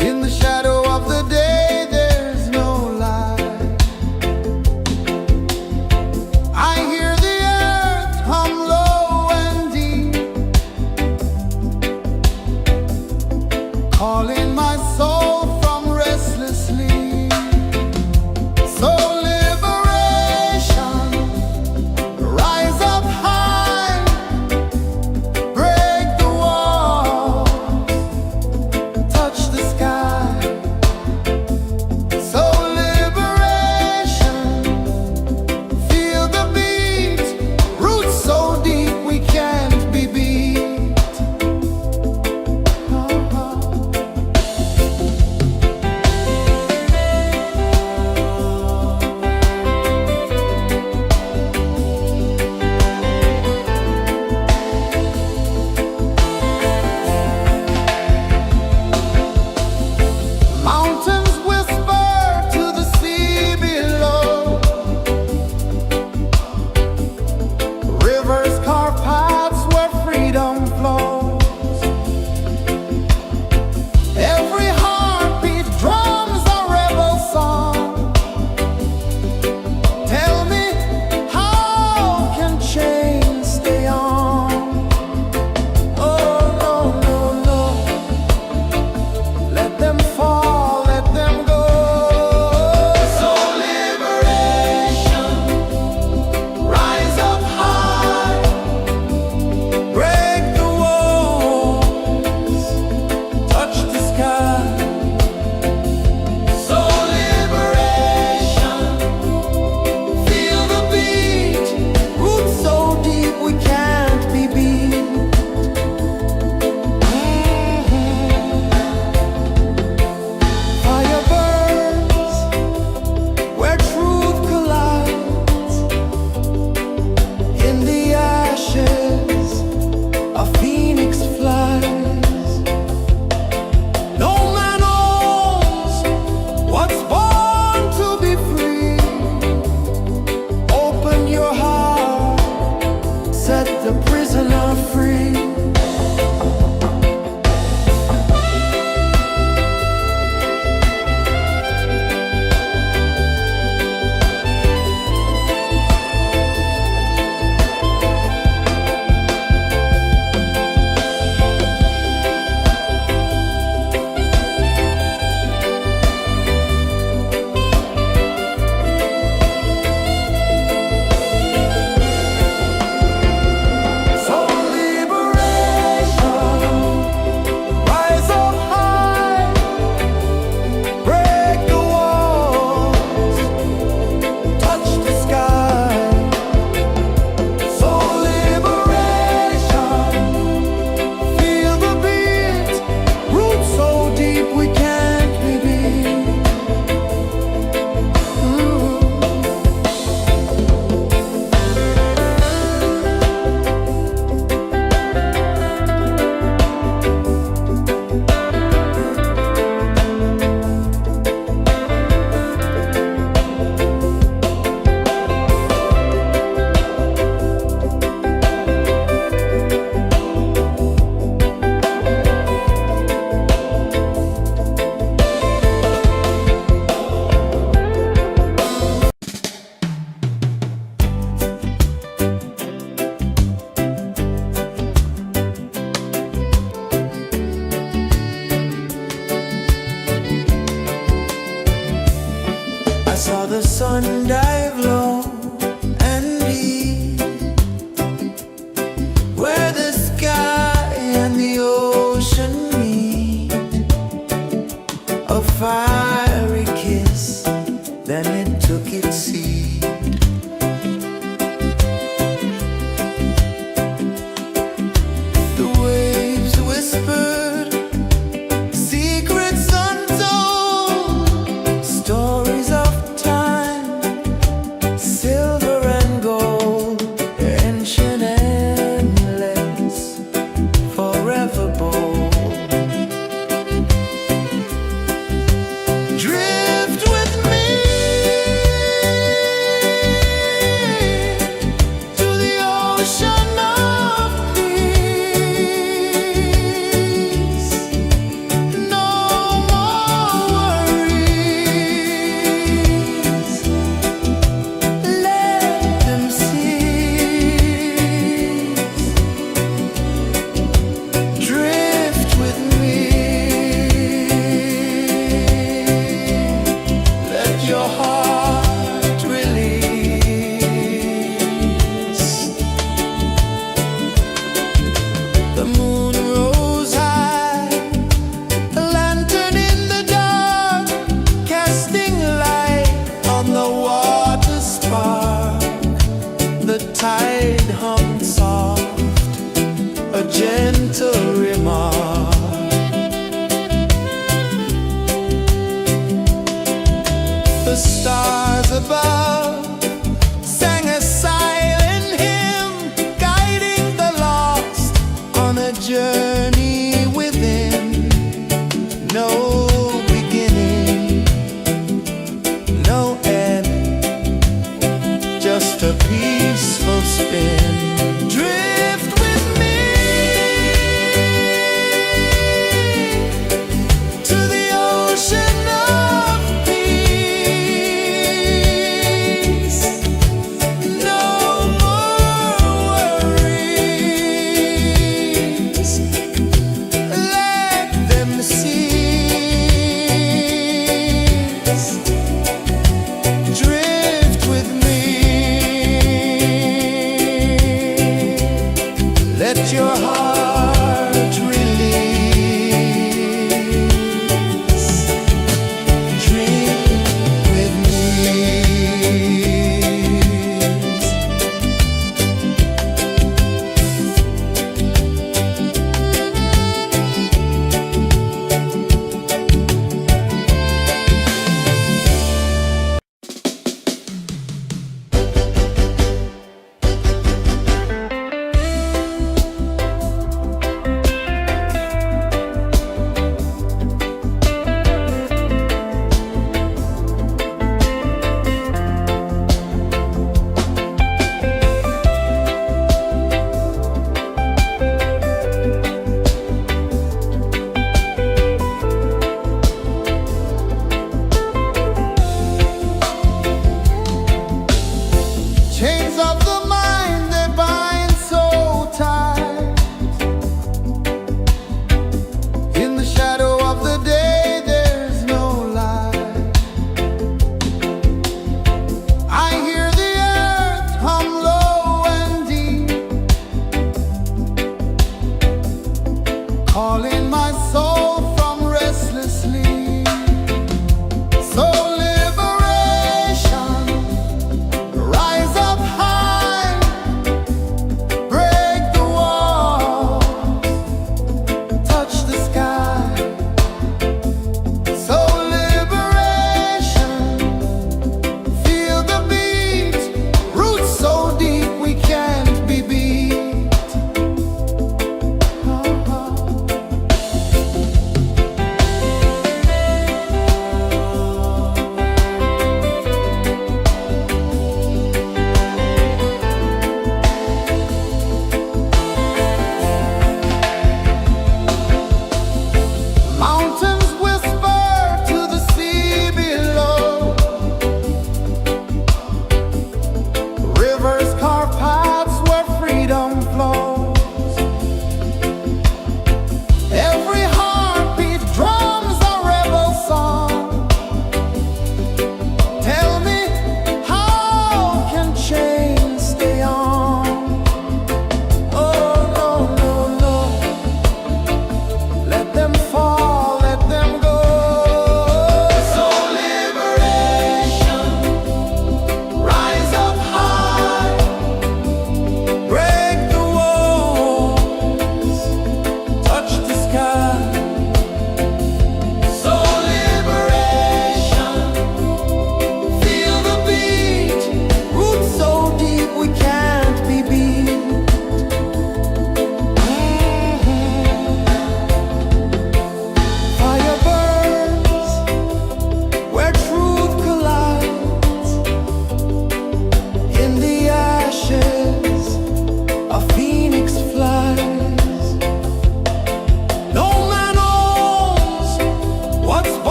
In the shadow of the day, there's no light. I hear the earth hum low and deep, calling my soul from restless sleep. So liberation, rise up high, break the walls, touch the sky. So liberation, feel the beat, roots so deep we can't be beat. Mountains whisper to the sea below, rivers carve paths where freedom flows. Every heartbeat drums a rebel song. Tell me, sun dive low and deep, where the sky and the ocean meet. A fiery kiss, then it took its seat. The waves whispered secrets untold, stories of time, silver and gold, ancient, endless, forever bold. Drift with me to the ocean of peace. No more worries, let them cease. Drift with me, let your heart release. The moon rose high, a lantern in the dark, casting light on the water spark. The tide hummed soft, a gentle remark. The stars above sang a silent hymn, guiding the lost on a journey within. No beginning, no end, just a peaceful spin. Drift with me to the ocean of peace.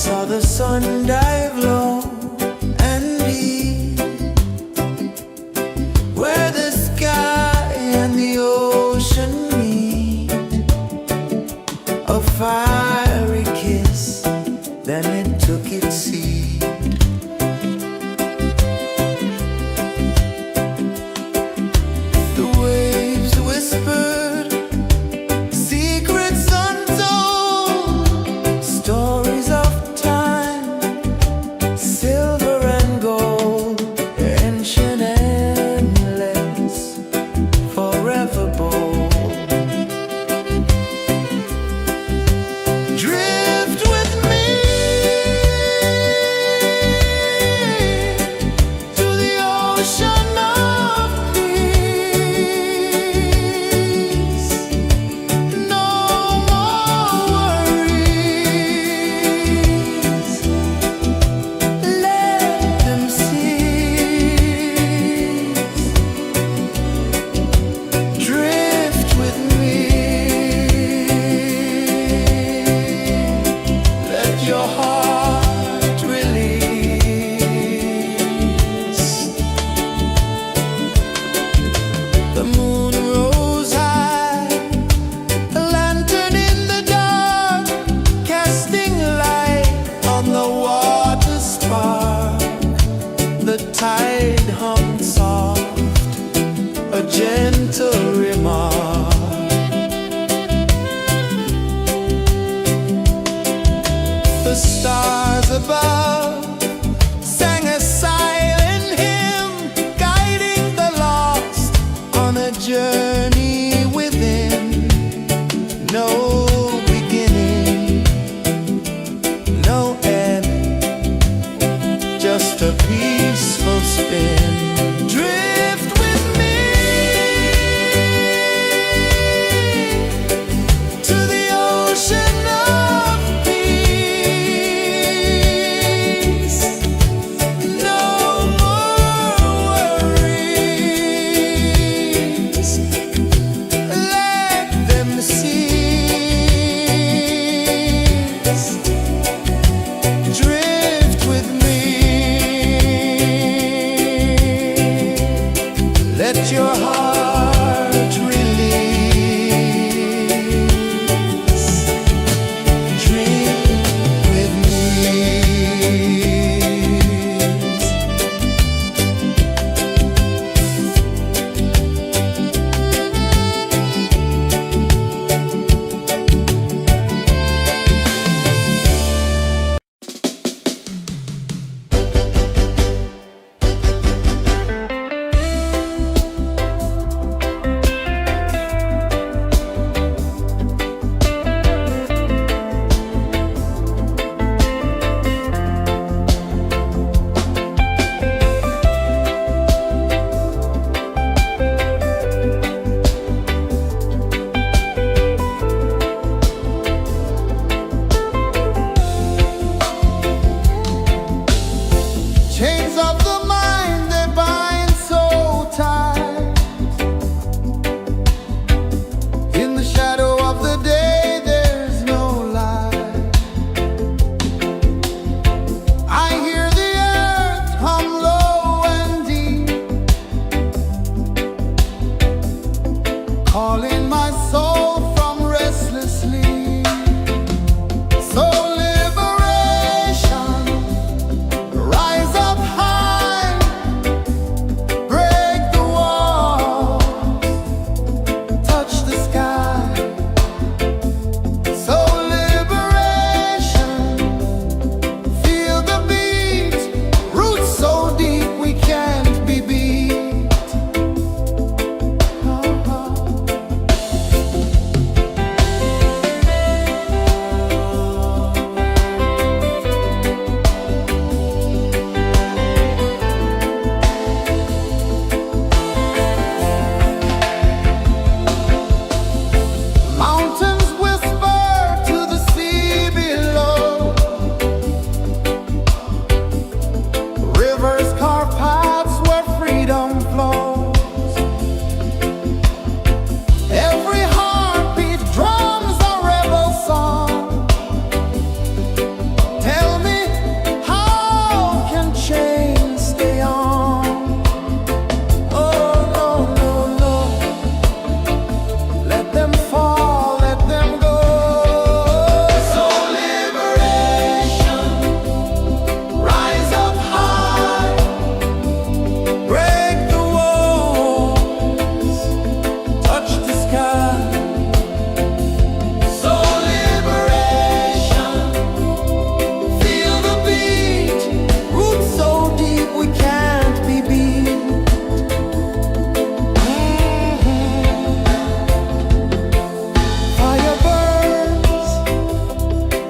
saw the sun dive low and deep, where the sky and the ocean meet. A fiery kiss, then it took its seat. The waves whispered secrets untold, stories of time, silver and gold, ancient, endless, forever bold. Drift with me to the ocean of peace. No more worries, let them cease. Drift with me, let your heart release. The moon rose high, a lantern in the dark, casting light on the water spark. The tide hummed soft, a gentle remark. The stars above sang a silent hymn, guiding the lost on a journey within. No beginning, no end, just a peaceful spin. Drift with me to the ocean of peace.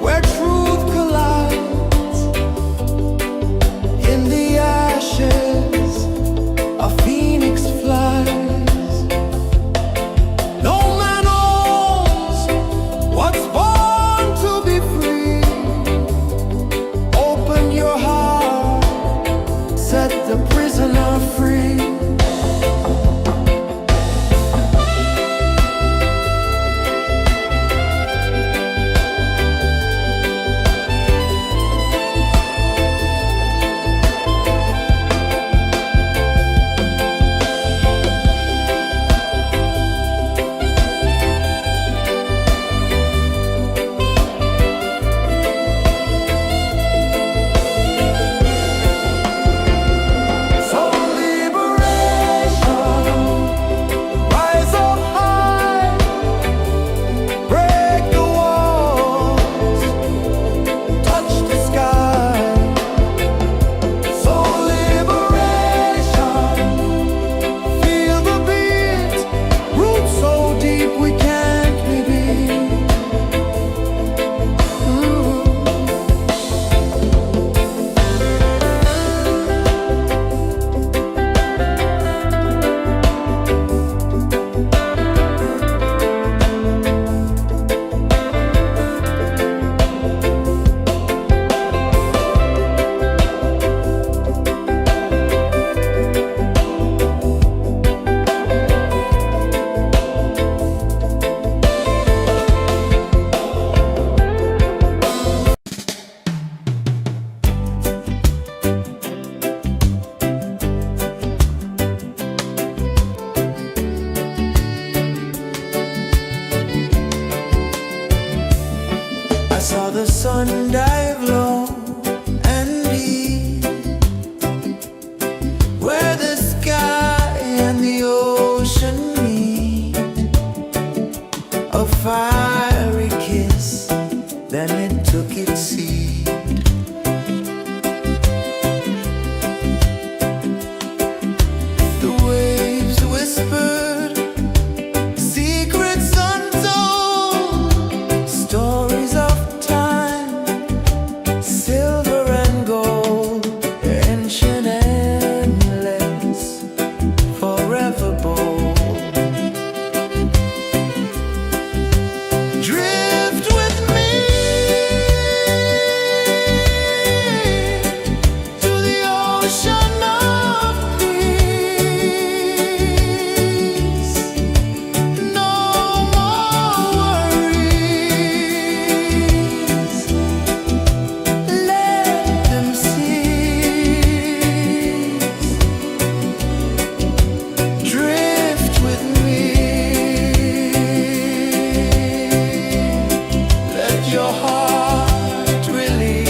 where truth collides. In the ashes, a phoenix flies. No man owns what's born to be free. Open your heart, set the prisoner free. I saw the sun dive low and deep, where the sky and the ocean meet. A fiery kiss, then it took its seat. The waves whispered secrets untold, stories of time, silver and gold, ancient, endless, forever bold. Drift with me to the ocean of peace. No more worries, let them cease. Drift with me, let your heart release.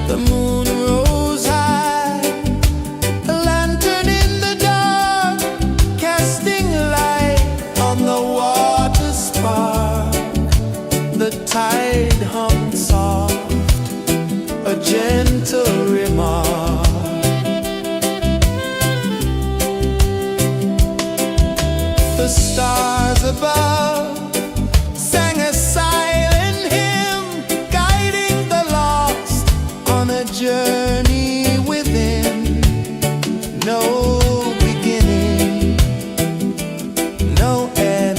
The moon rose high, a lantern in the dark, casting light on the water spark. The tide hummed soft, a gentle remark. The stars above sang a silent hymn, guiding the lost on a journey within. No beginning, no end,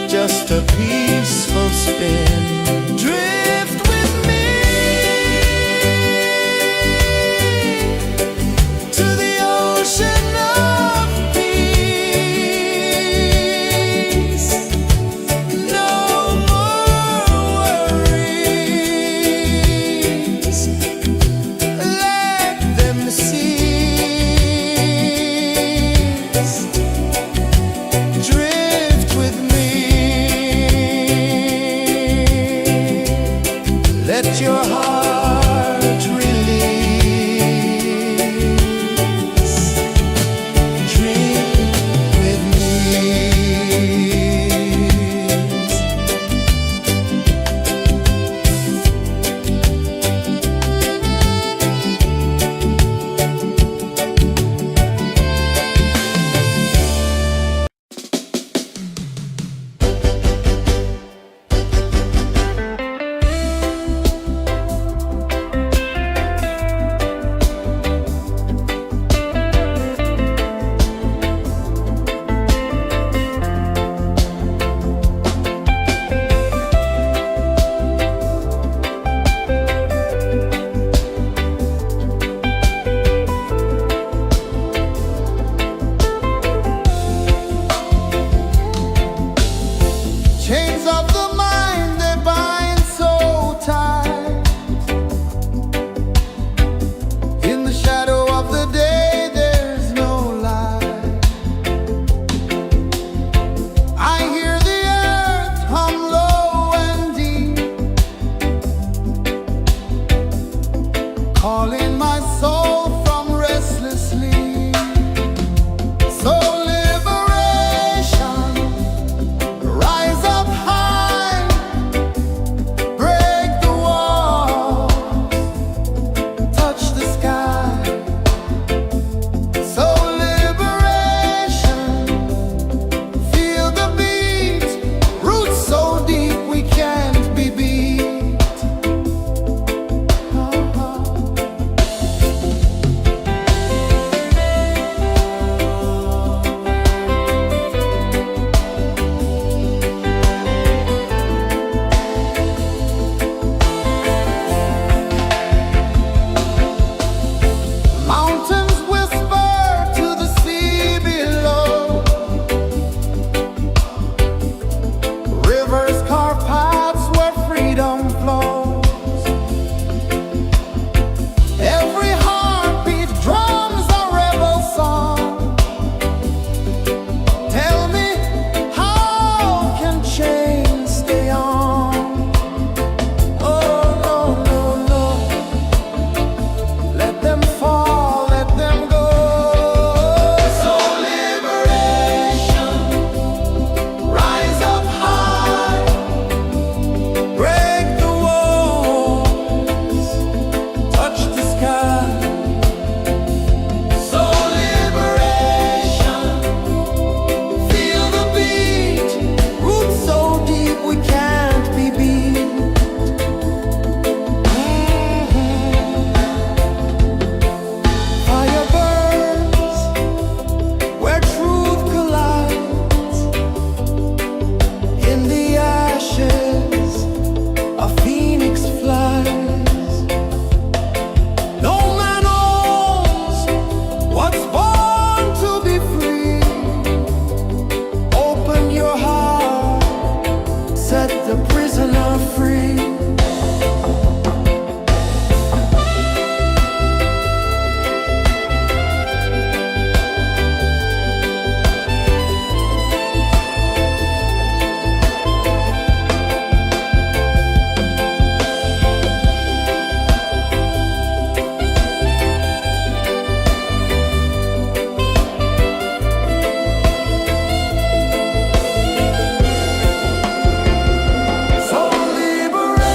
just a peaceful spin. Drift with me to the ocean of peace. No more worries, let them cease. Drift with me. of the mind they bind so tight. In the shadow of the day there's no light. I hear the earth hum low and deep, calling my soul from restless sleep. So liberation, rise up high, break the walls, touch the sky. So liberation, feel the beat, roots so deep we can't be beat. Mountains whisper to the sea below. Rivers carve paths where freedom flows. Every heartbeat drums a rebel song. Tell me, how can chains stay on? Oh no, no, no. Let them fall, let them go. So liberation, rise up high, break the walls, touch the sky. So liberation, feel the beat, roots so deep we can't be beat. Fire burns where truth collides. In the ashes, a phoenix flies. No man owns what's born to be free. Open your heart, set the prisoner free. So liberation.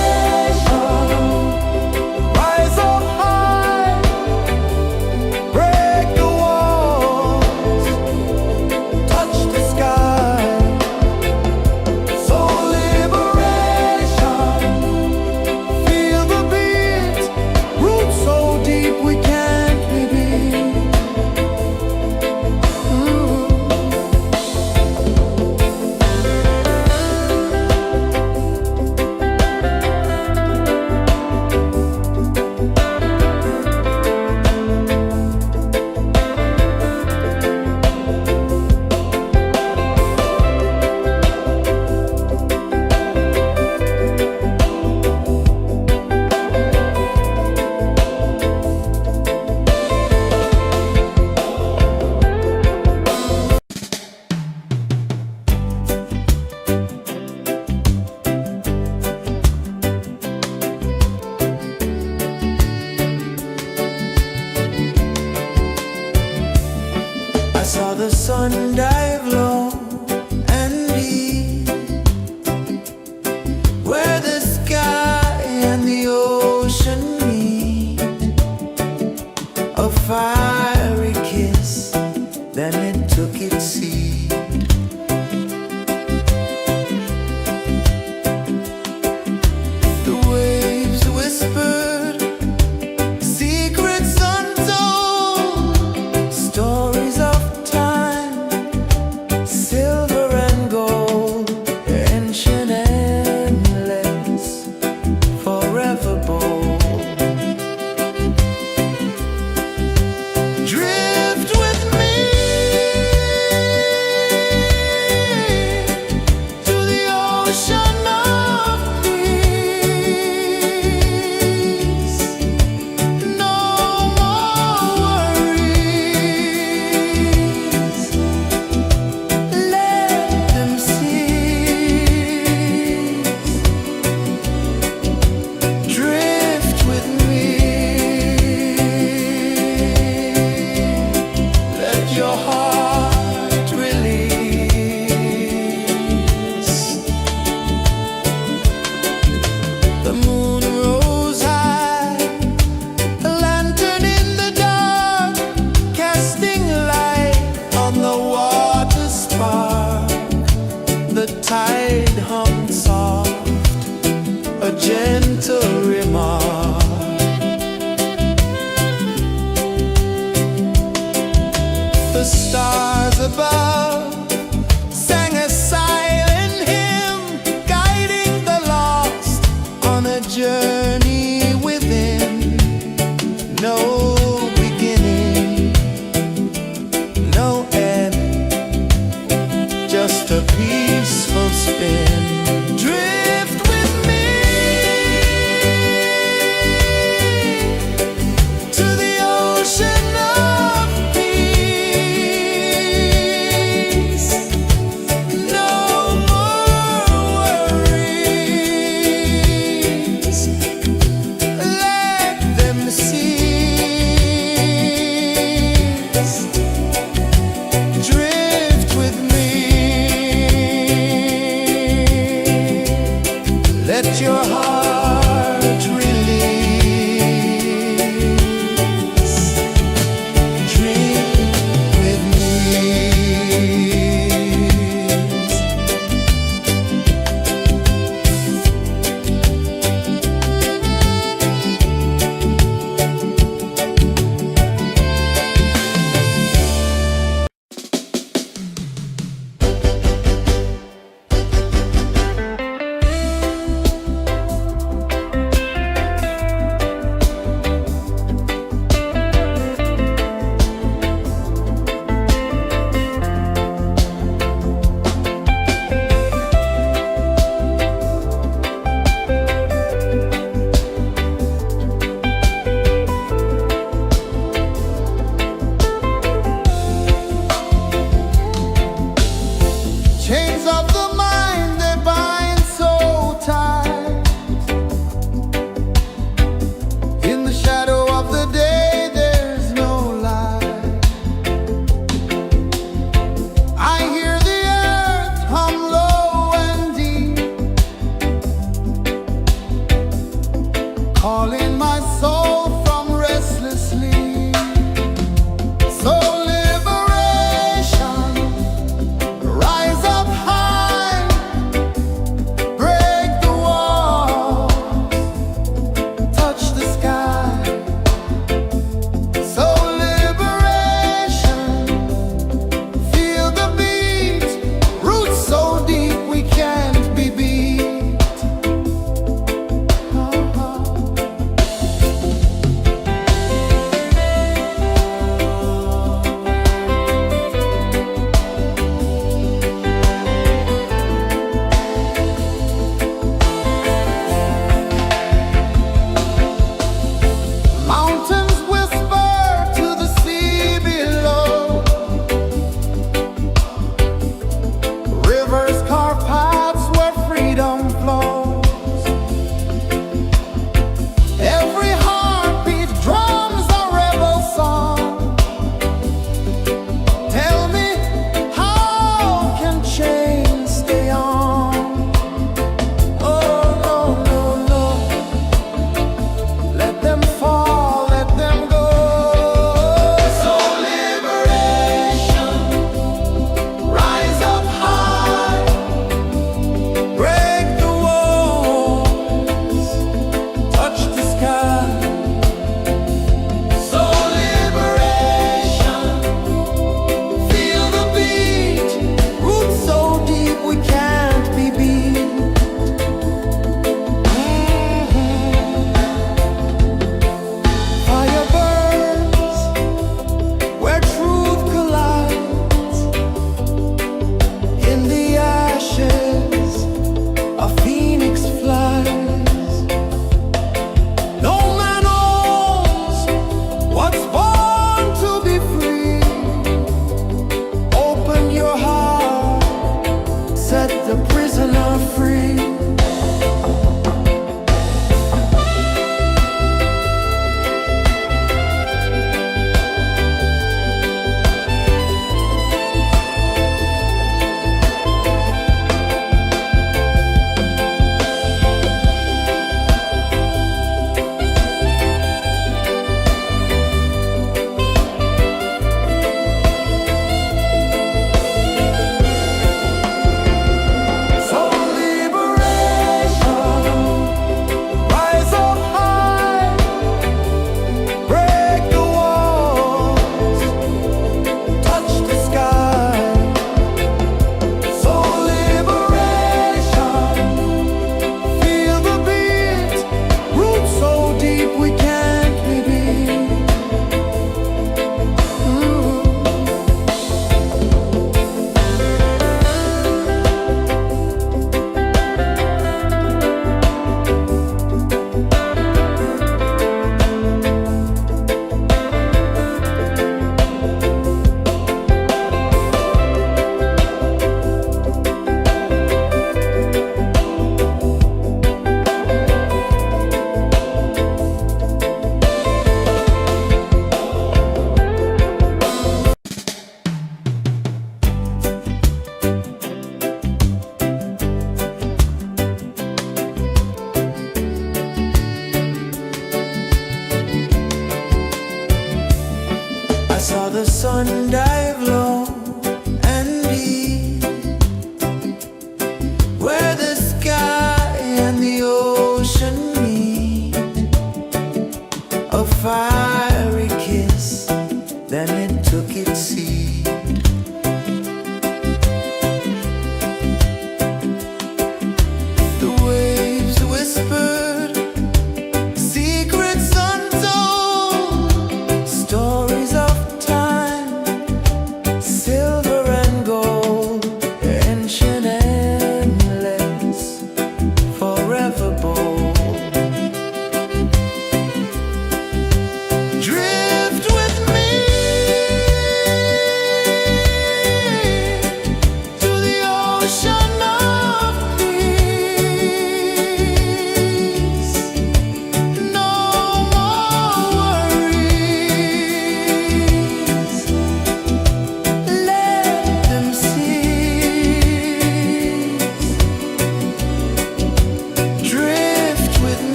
spin. Drift with me to the ocean of peace. No more worries, let them cease. Drift with me, let your heart release. Dream with me. Chains of the mind, they bind so tight. In the shadow of the day, there's no light. I hear the earth hum low and deep, calling my soul from restless sleep. So liberation, rise up high, break the walls, touch the sky. So liberation, feel the beat, roots so deep we can't be beat. Mountains whisper to the sea below, rivers carve paths where freedom flows. Every heartbeat drums a rebel song. Tell me, how can chains stay on? Oh no, no, no, let them fall, let them go. So liberation, rise up high, break the walls, touch the sky. So liberation, feel the beat, roots so deep we can't be beat. Fire burns where truth collides. In the ashes, a phoenix flies. No man owns what's born to be free. Open your heart, set the prisoner free.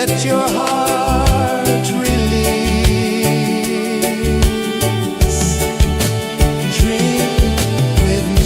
let your heart release. Drink with me.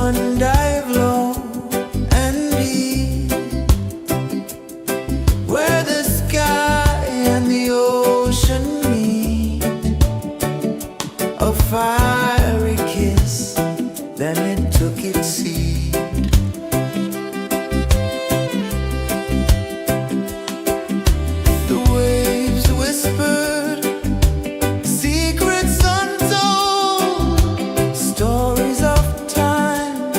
sun dive low and deep, where the sky and the ocean meet, a fiery kiss, then it took its seat. The waves whispered secrets untold, stories of time,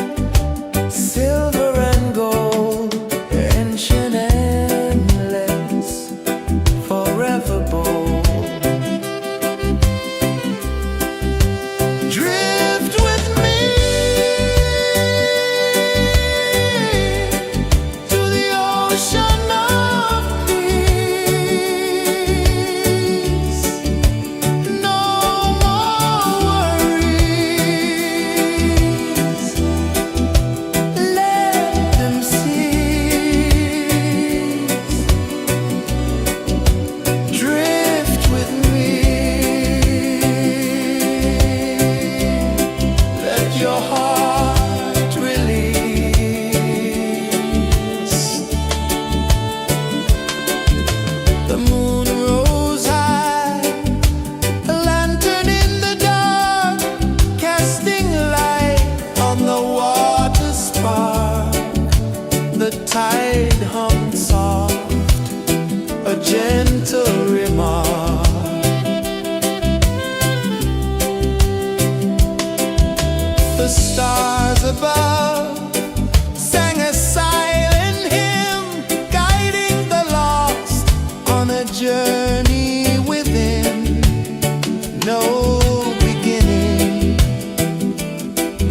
silver and gold, ancient, endless, forever bold. Drift with me to the ocean of peace. No more worries. Let them cease. Drift with me. Let your heart release. The moon rose high, a lantern in the dark, casting light on the water spark. The tide hummed soft, a gentle remark. The stars above sang a silent hymn, guiding the lost on a journey within. No beginning,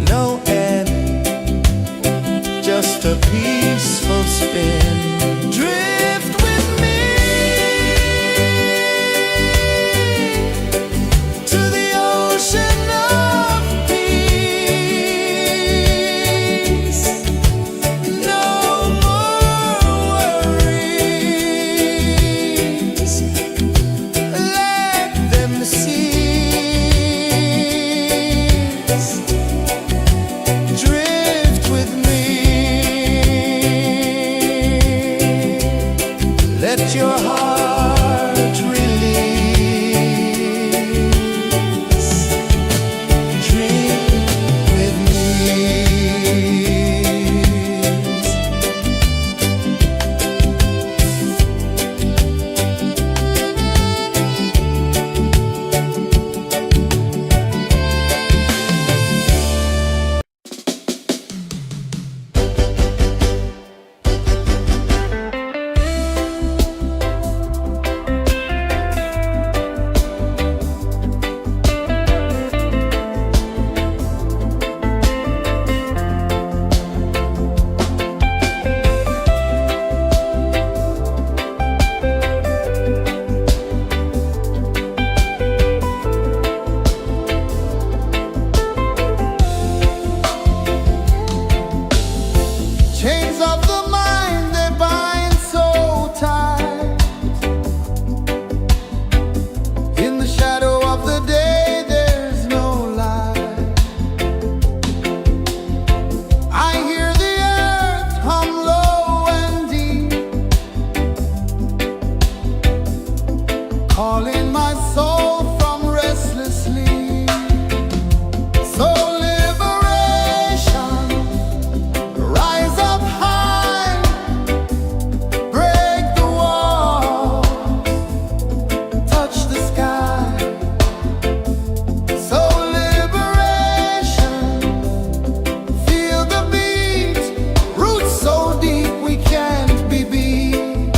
no end, just a peaceful spin. Drift with me to the ocean of peace. No more worries. Let them cease. Drift with me. Let your heart release. Dream with me. Chains of the mind, they bind so tight. In the shadow of the day, there's no light. I hear the earth hum low and deep, calling my soul from restless sleep. So liberation, rise up high, break the walls, touch the sky. So liberation, feel the beat, roots so deep we can't be beat.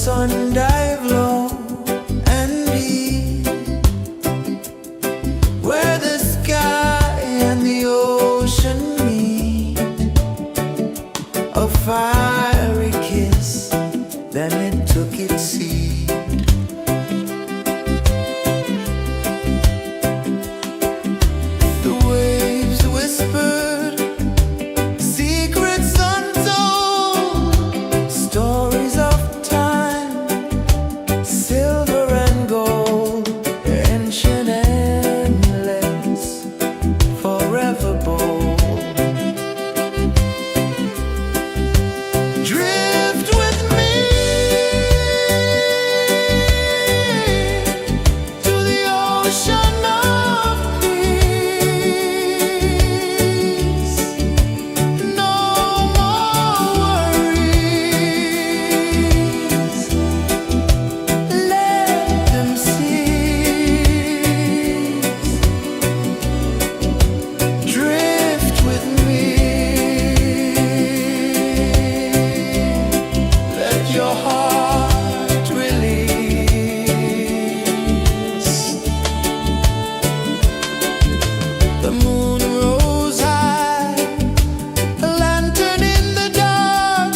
sun dive low and deep, where the sky and the ocean meet, a fiery kiss, then it took its seat. The waves whispered secrets untold, stories of time, silver and gold, ancient, endless, forever bold. Drift with me to the ocean of peace. No more worries, let them cease. Drift with me, let your heart release. The moon rose high, a lantern in the dark,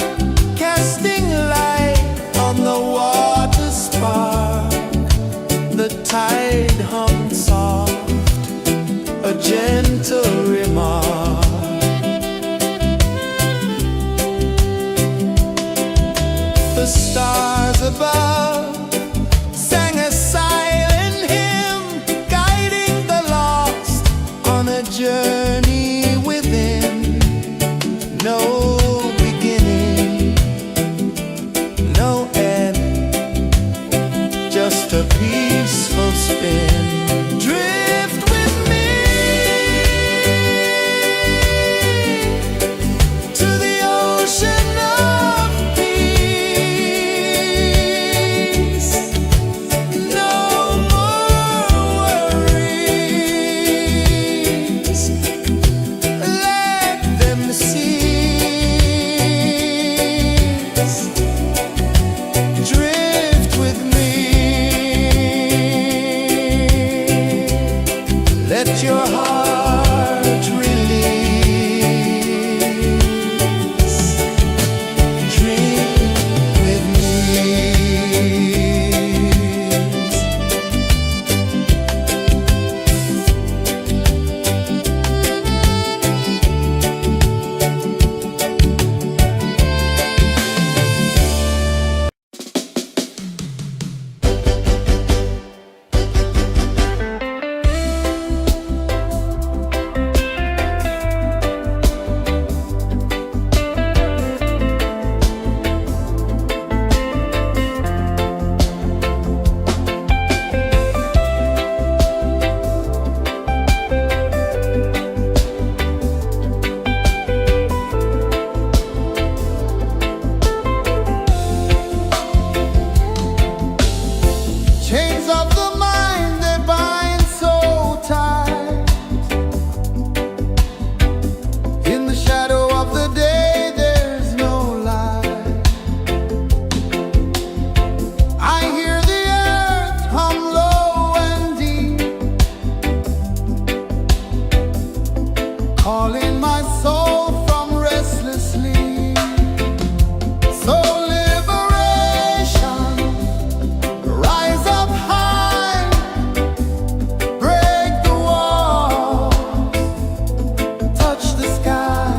casting light on the water spark. The tide hummed soft, a gentle remark. The stars above sang a silent hymn, guiding the lost on a journey within. No beginning, no end, just a peaceful spin. Drift with me to the ocean of peace. No more worries, let them cease. Drift with me, let your heart release. Drift with me. Chains of the mind, they bind so tight. In the shadow of the day, there's no light. I hear the earth hum low and deep, calling my soul from restless sleep. So liberation, rise up high, break the walls, touch the sky.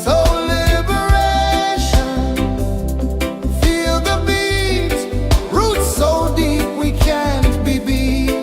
So liberation, feel the beat, roots so deep we can't be beat.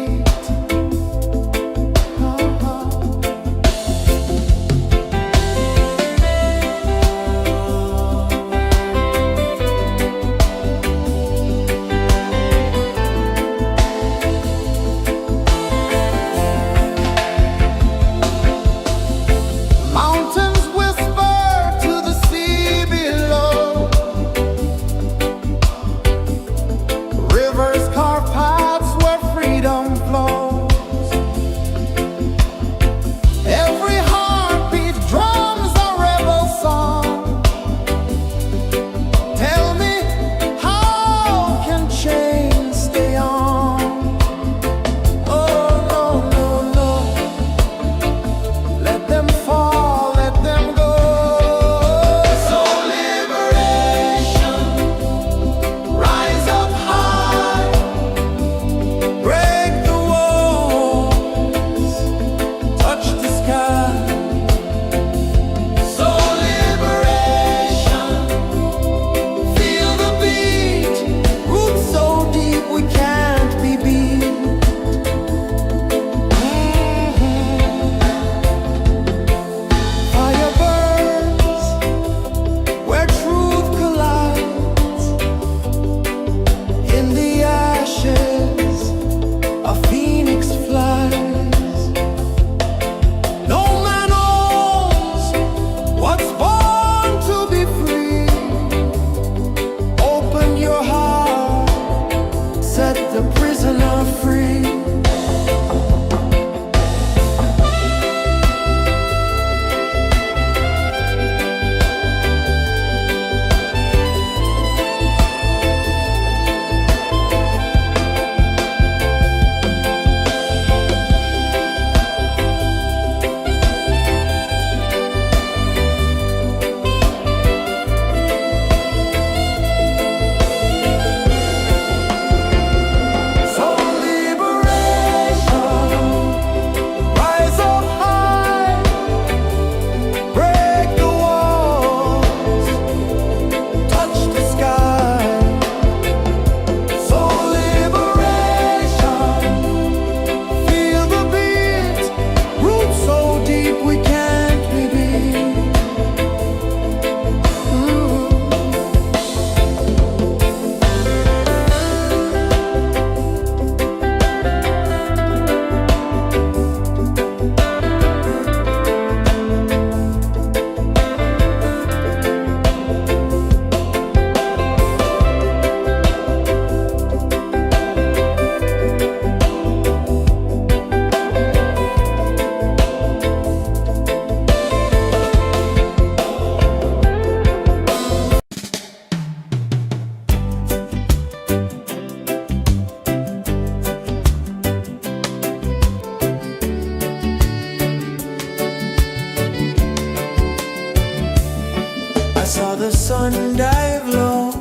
sun dive low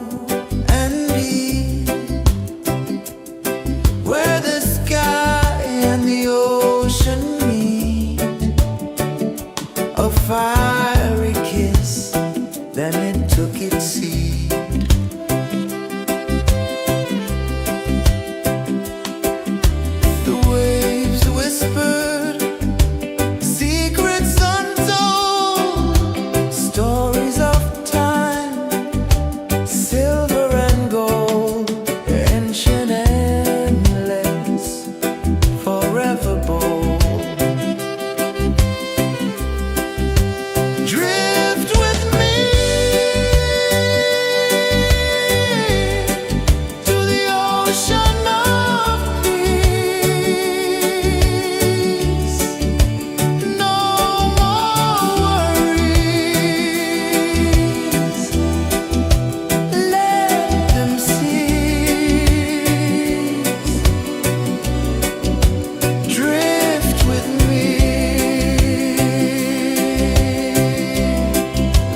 and deep, where the sky and the ocean meet, a fiery kiss, then it took its seat. The waves whispered secrets untold, stories of time, silver and gold, ancient, endless, forever bold. Drift with me to the ocean of peace. No more worries, let them cease. Drift with me,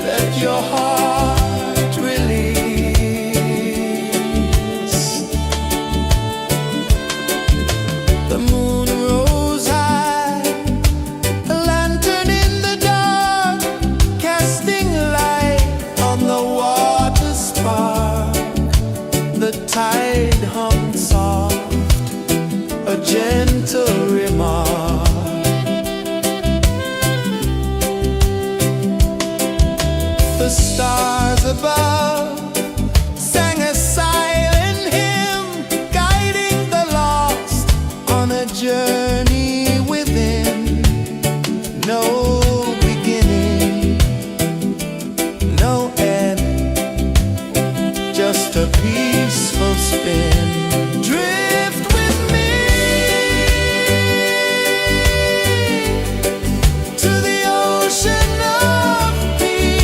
let your heart release. The moon rose high, a lantern in the dark, casting light on the water spark. The tide hummed soft, a gentle remark. The stars above sang a silent hymn, guiding the lost on a journey within. No beginning, no end, just a peaceful spin. Drift with me to the ocean of peace.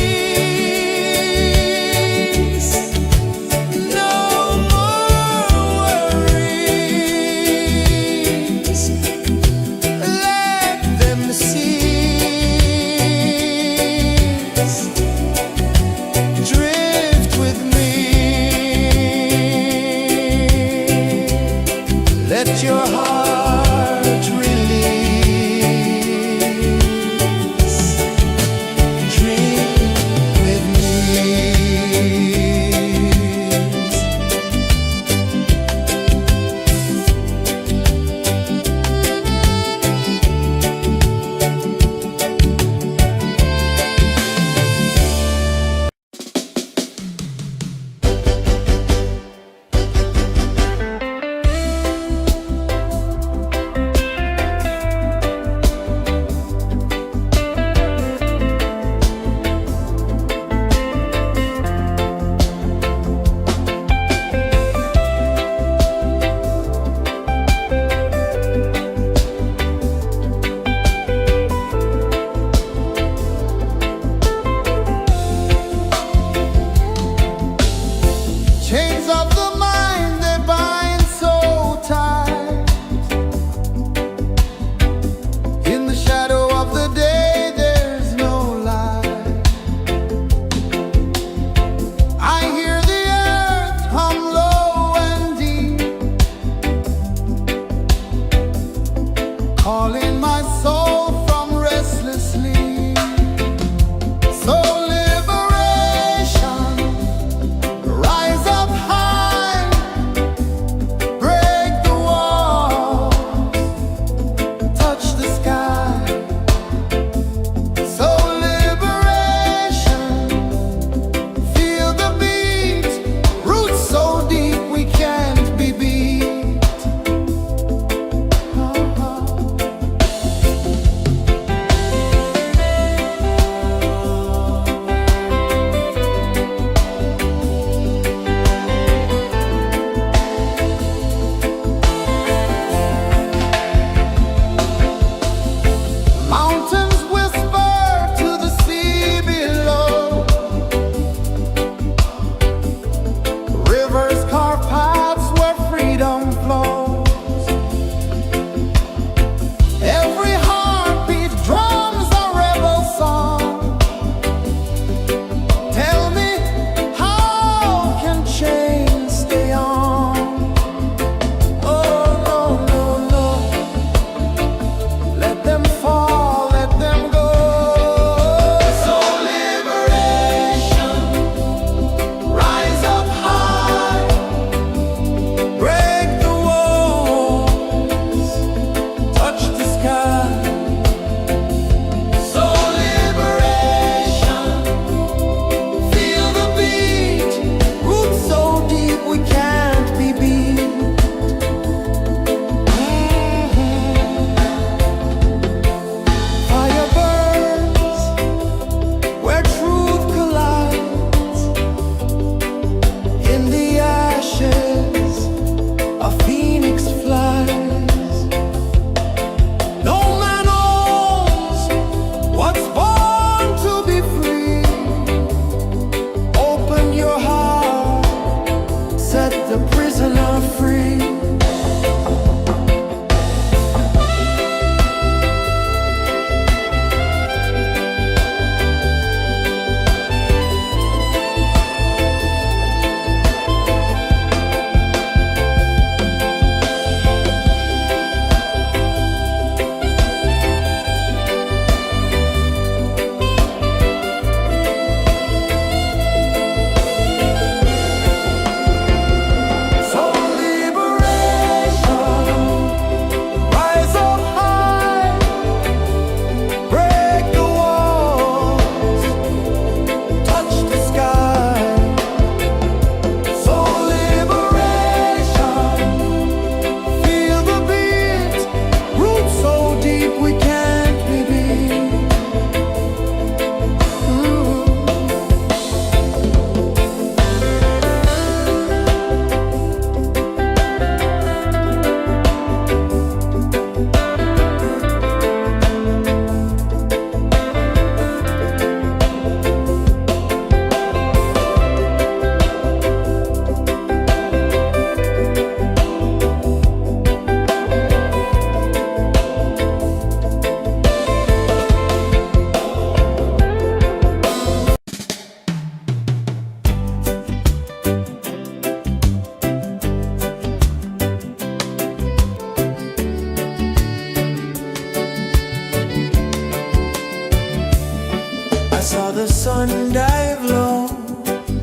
saw the sun dive low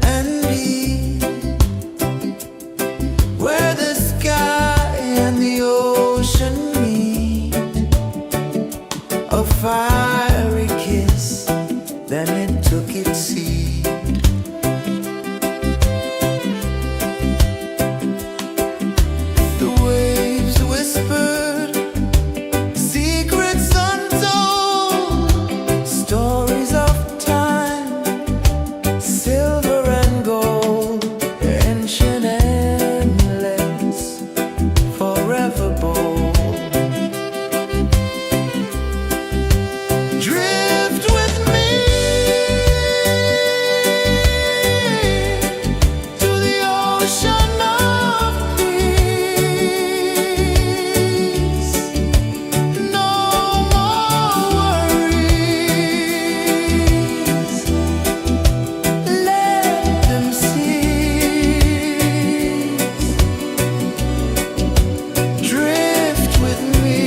and deep, where the sky and the ocean meet. A fiery kiss, then it took its seat. The waves whispered secrets untold, stories of time, silver and gold, ancient, endless, forever bold. Drift with me to the ocean of peace. No more worries, let them cease. Drift with me,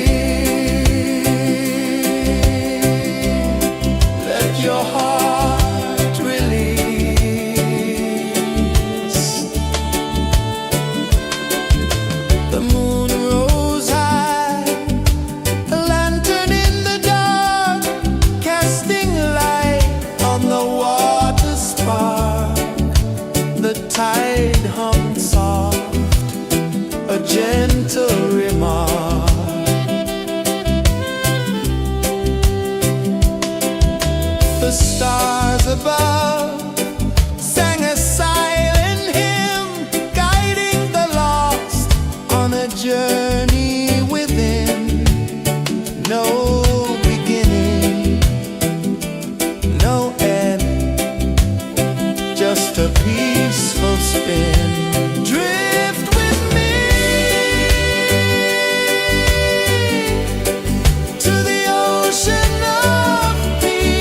let your heart release. The moon rose high, a lantern in the dark, casting light on the water spark. The tide hummed soft, a gentle remark. The stars above sang a silent hymn, guiding the lost on a journey within. No beginning, no end, just a peaceful spin. Drift with me to the ocean of peace.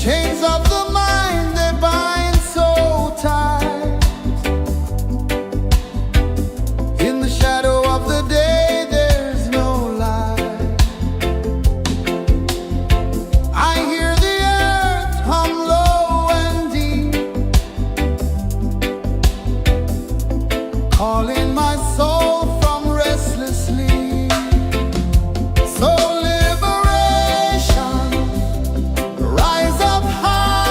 Chains of the mind, they bind so tight. In the shadow of the day, there's no light. I hear the earth hum low and deep, calling my soul from restless sleep. So liberation, rise up high.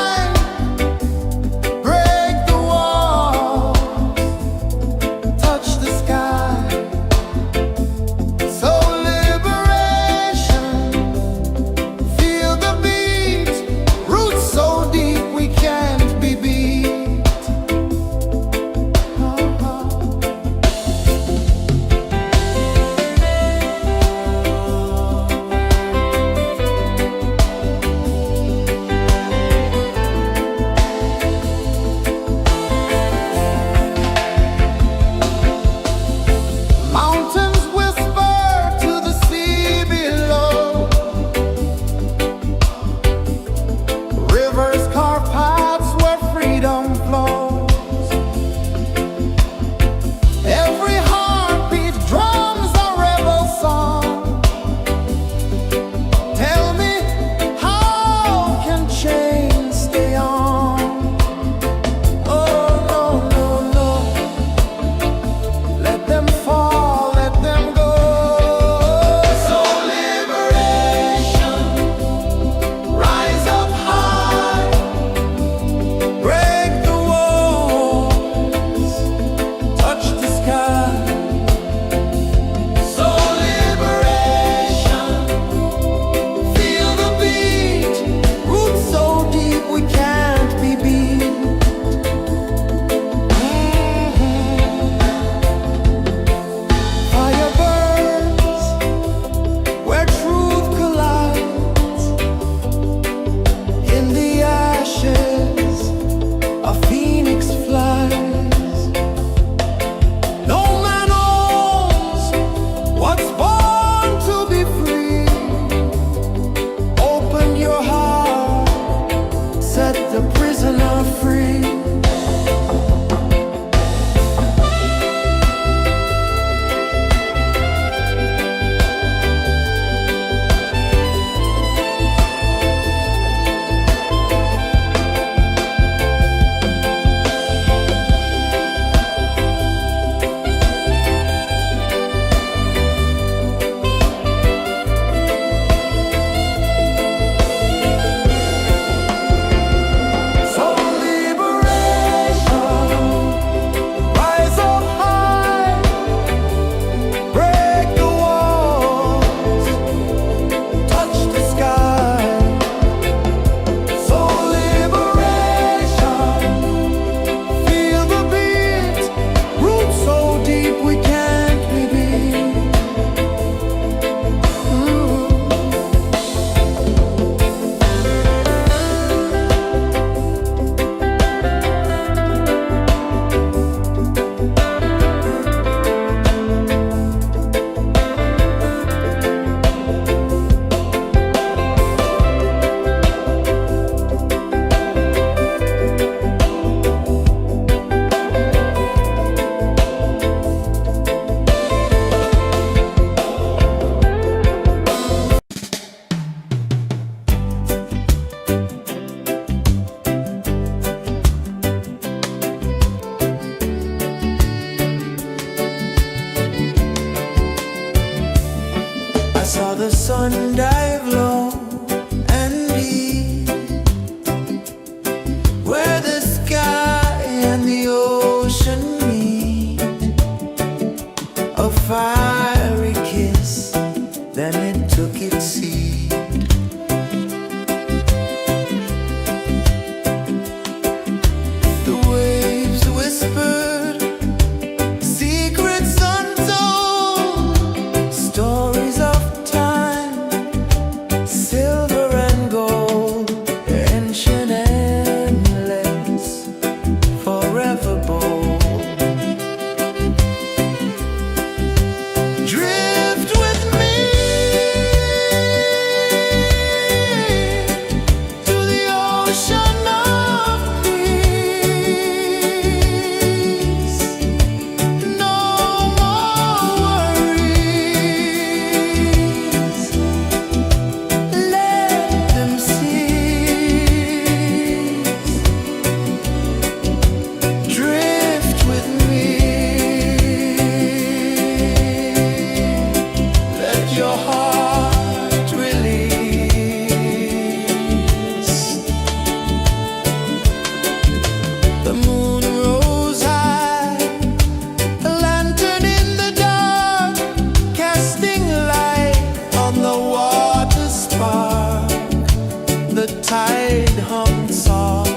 tide hung soft,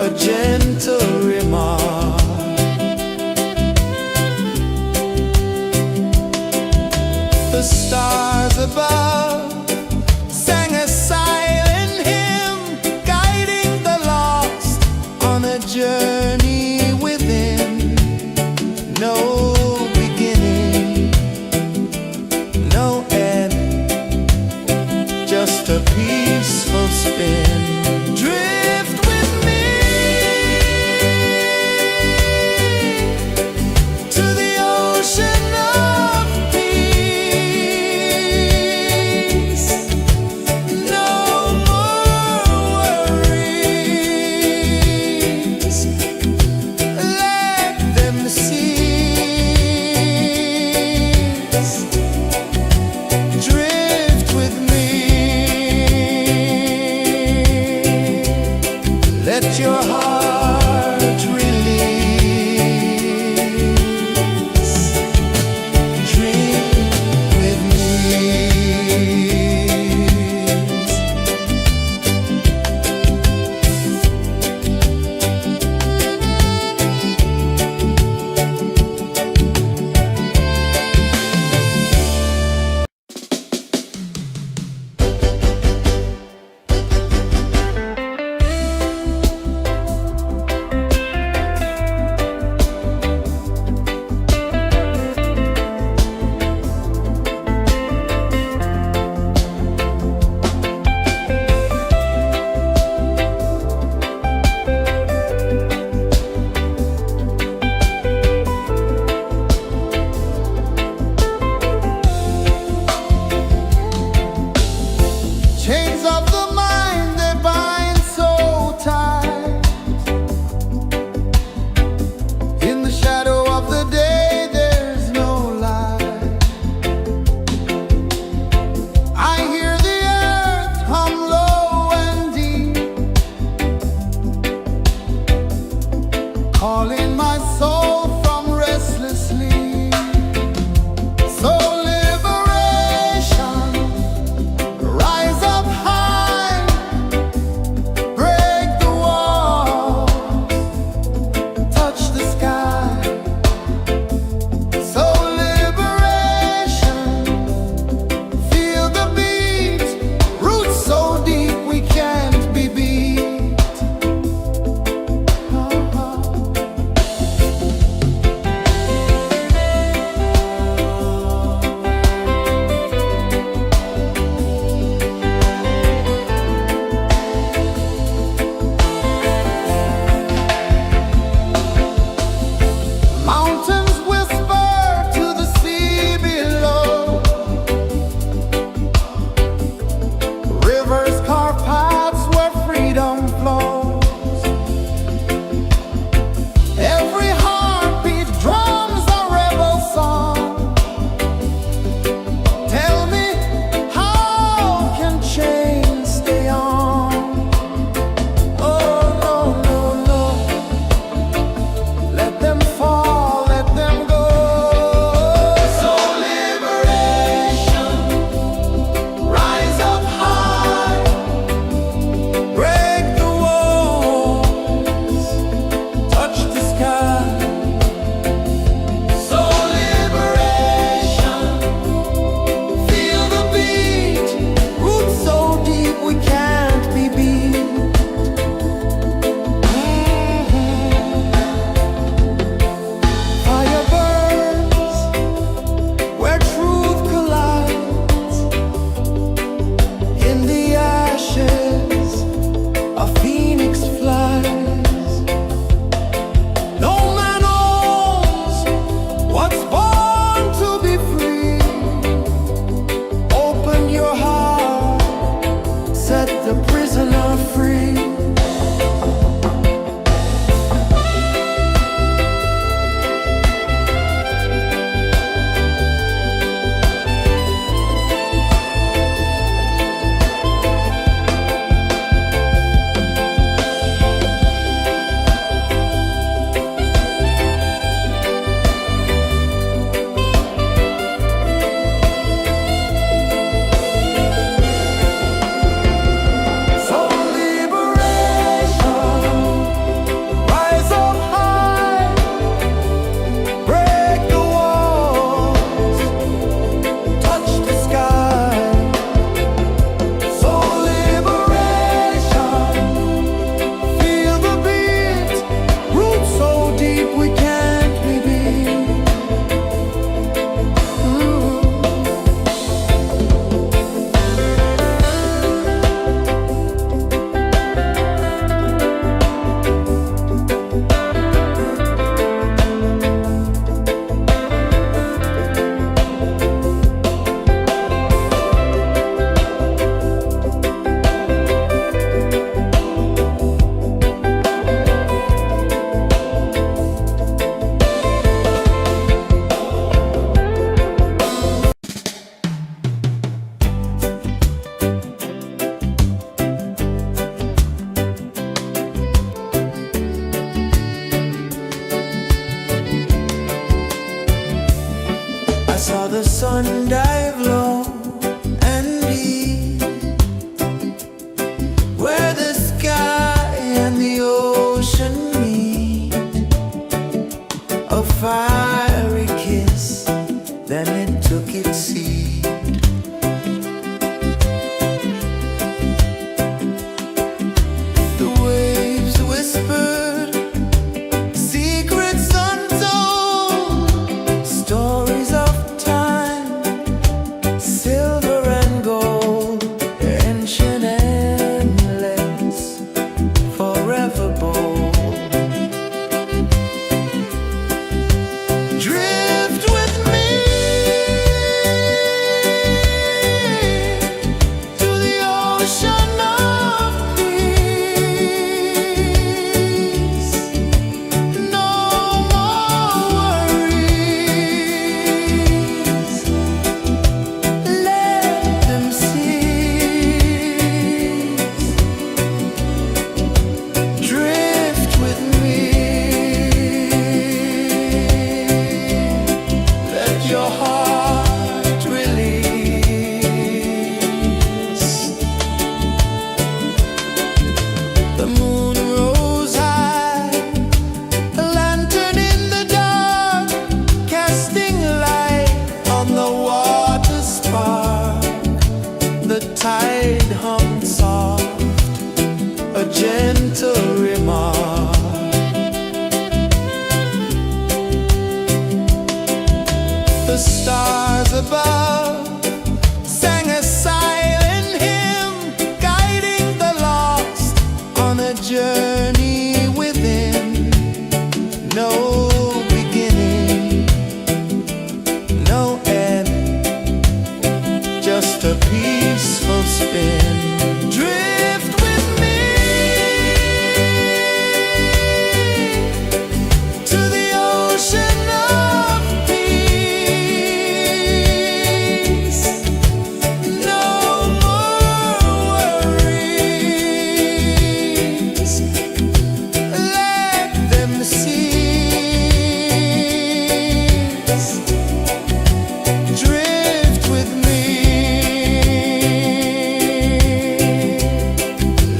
a gentle remark. The stars above sang a silent hymn, guiding the lost on a journey within. No beginning, no end, just a peaceful spin. Drift with me to the ocean of peace. No more worries, let them cease. Drift with me, let your heart release. Dream with me.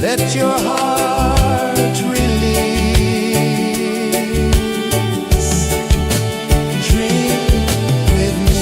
Let your heart release. Dream with me.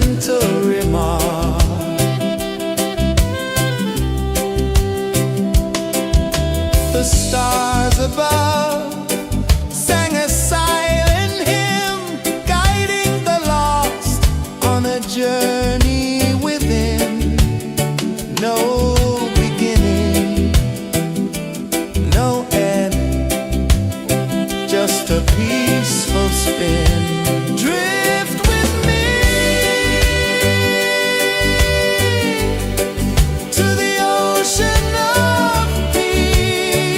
gentle remark. The stars above sang a silent hymn, guiding the lost on a journey within. No beginning, no end, just a peaceful spin. Drift with me to the ocean of peace.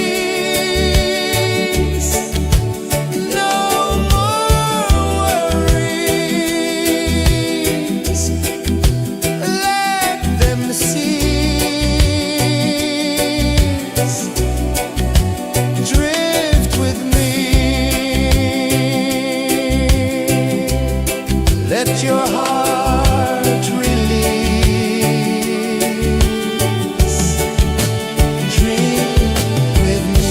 No more worries, let them cease. Drift with me, let your heart release. Dream with me.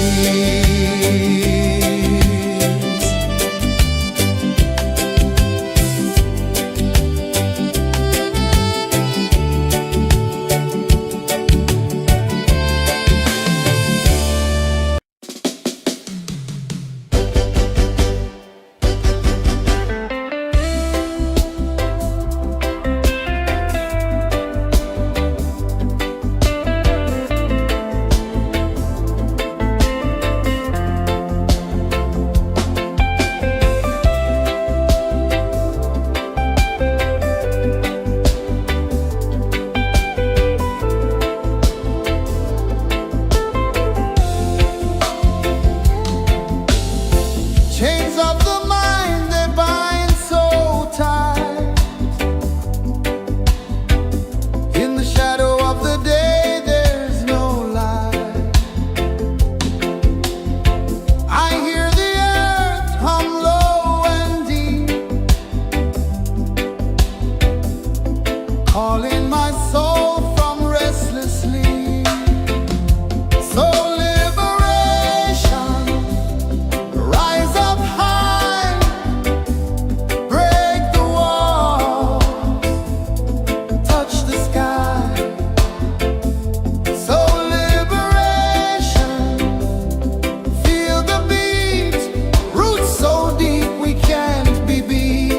Chains of the mind, they bind so tight. In the shadow of the day, there's no light. I hear the earth hum low and deep, calling my soul from restless sleep. So liberation, rise up high, break the walls, touch the sky. So liberation, feel the beat, roots so deep we can't be beat.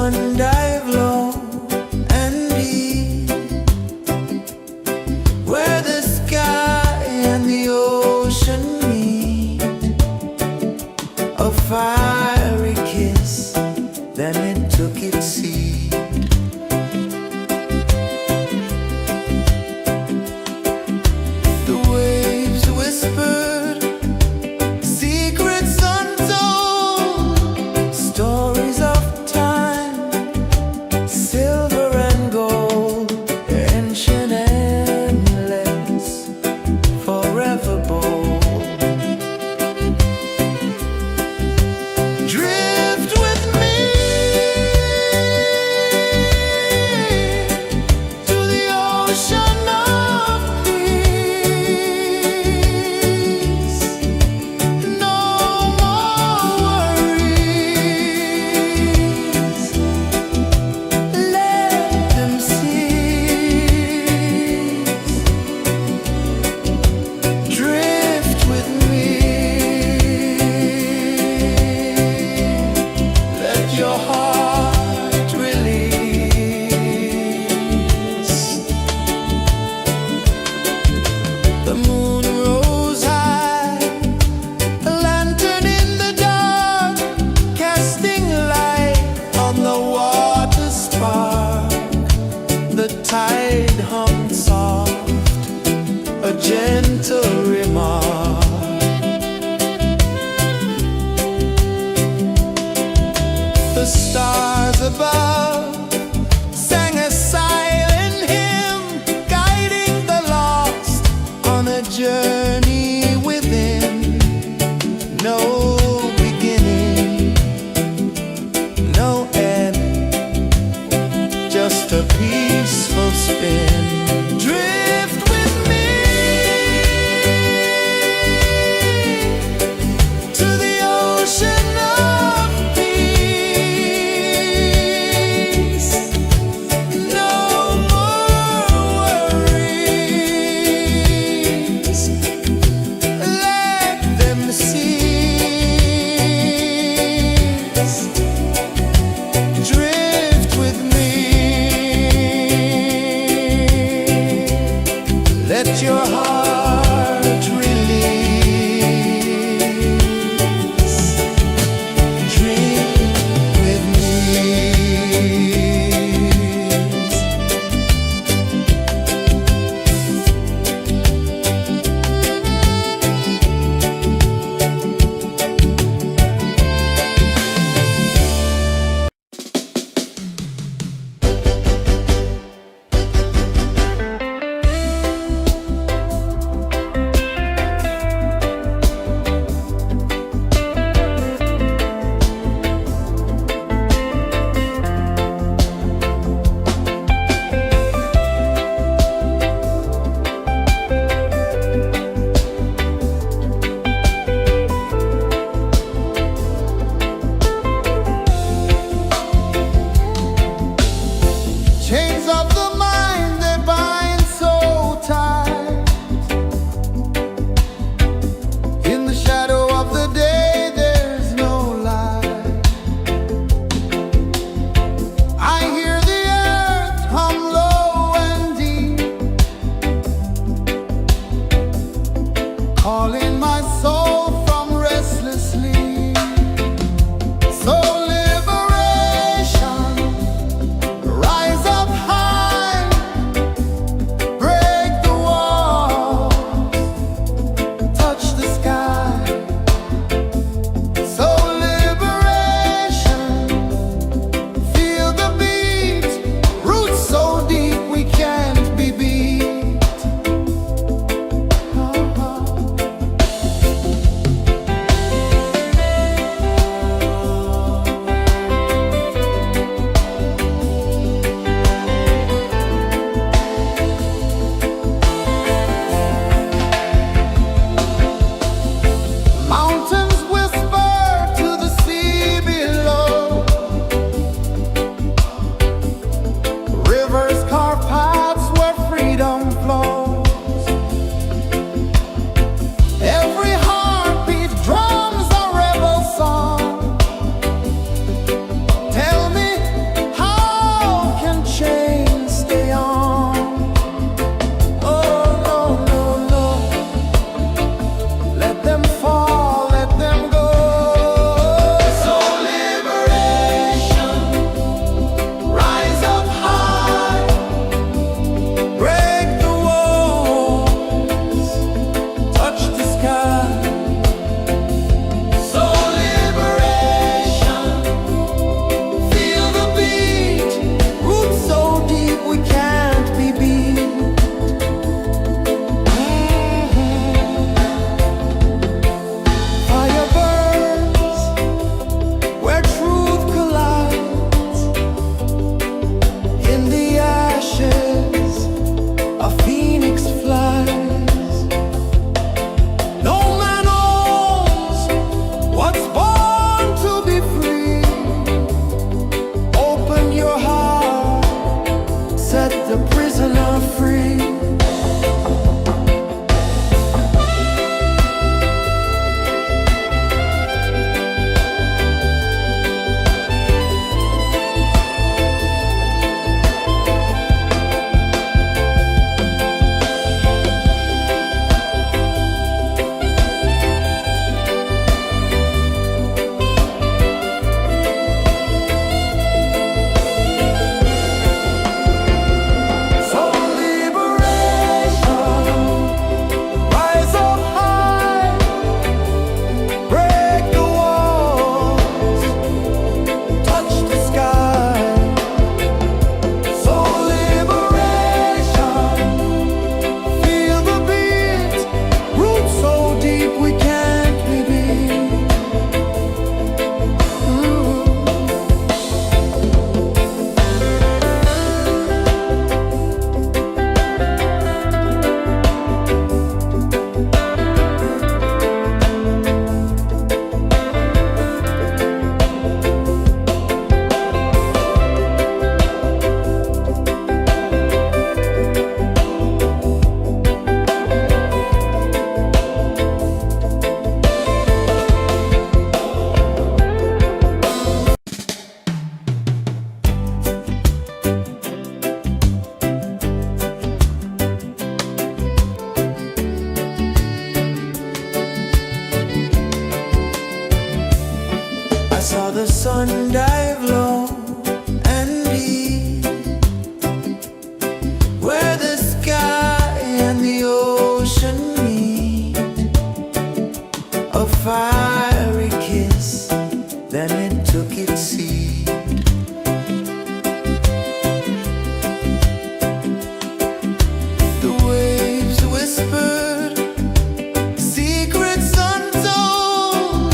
sun dive low and deep, where the sky and the ocean meet, a fiery kiss, then it took its seat. The waves whispered secrets untold, stories of time the sun dive low and deep, where the sky and the ocean meet. A fiery kiss, then it took its seed. The waves whispered secrets untold,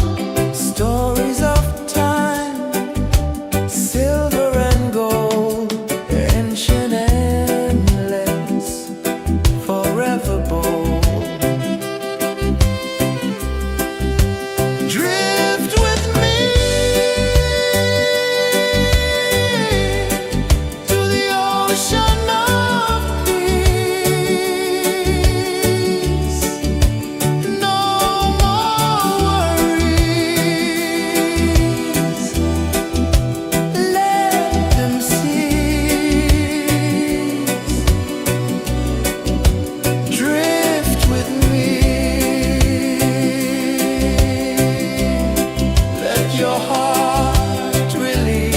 stories of time, silver and gold, ancient, endless, forever bold. Drift with me to the ocean of peace. No more worries, let them cease. Drift with me, let your heart release.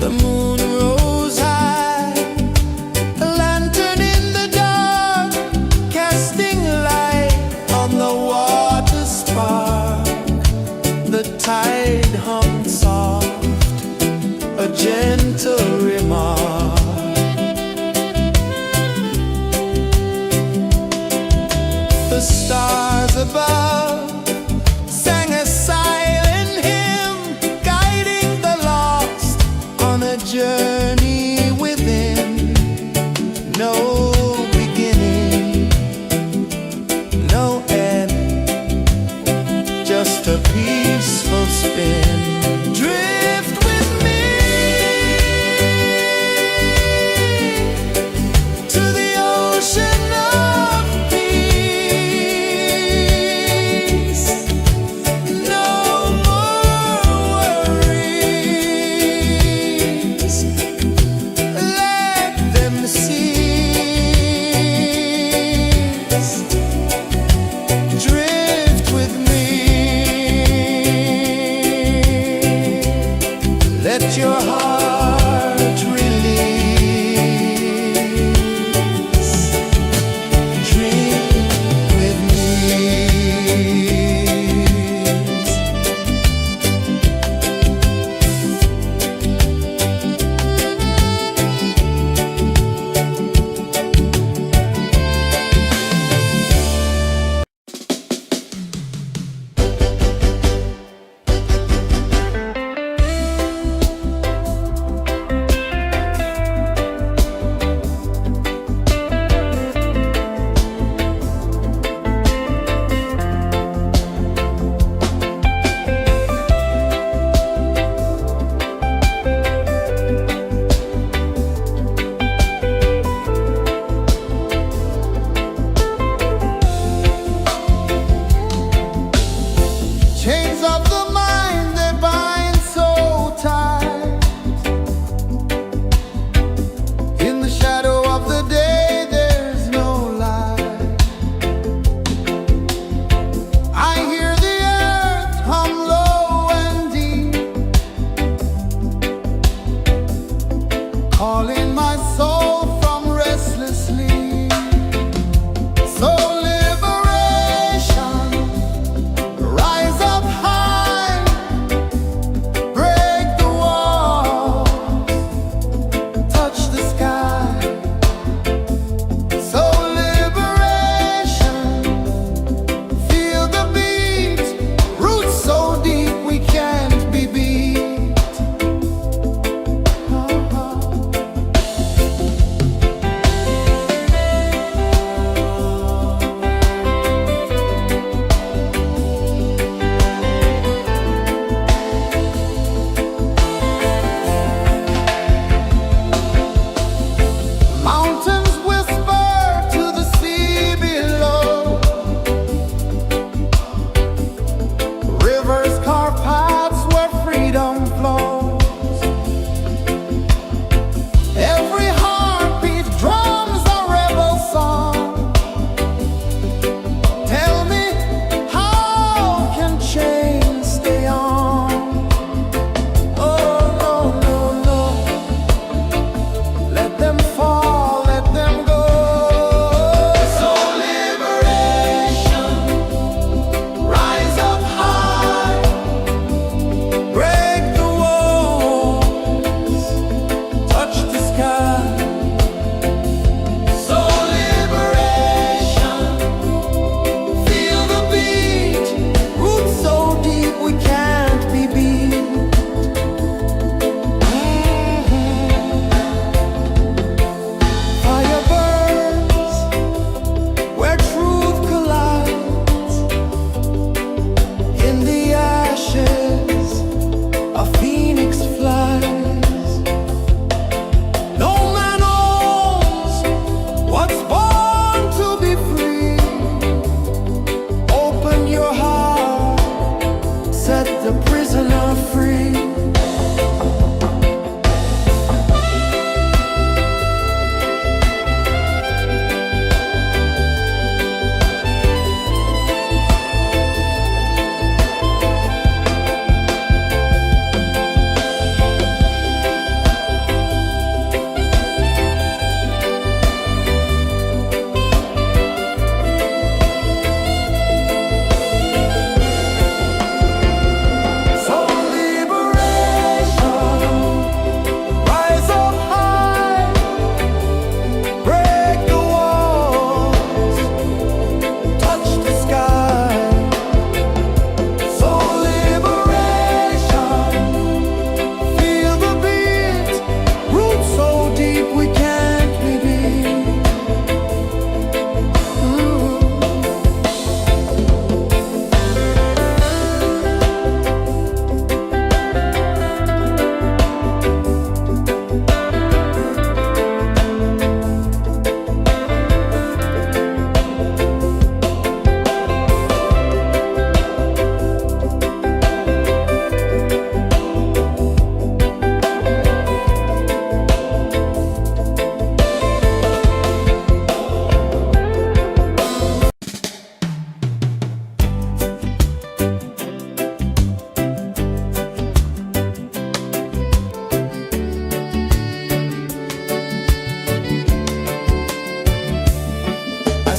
The moon rose high, a lantern in the dark, casting light on the water spark. The tide hummed soft, a gentle remark. The stars above sang a silent hymn, guiding the lost on a journey within. No beginning, no end, just a peaceful spin. Drift with me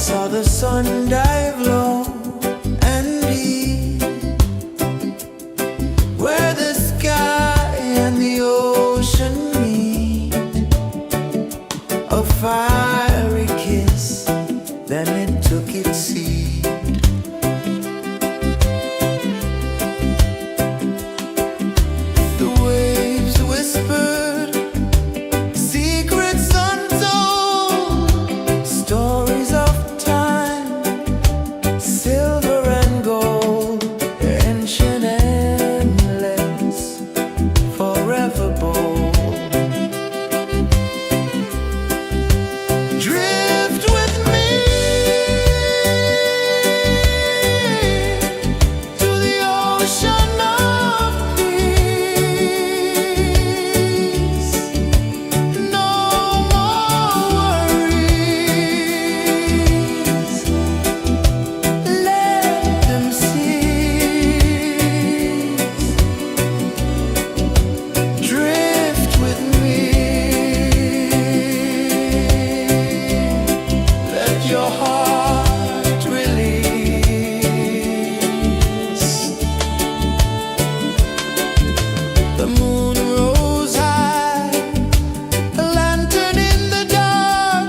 saw the sun dive low and deep, where the sky and the ocean meet. A fiery kiss, then it took its seat. The waves whispered secrets untold, stories of time, silver and gold, ancient, endless, forever bold. Drift with me to the ocean of peace. No more worries. Let them cease. Drift with me. Let your heart release. The moon rose high, a lantern in the dark,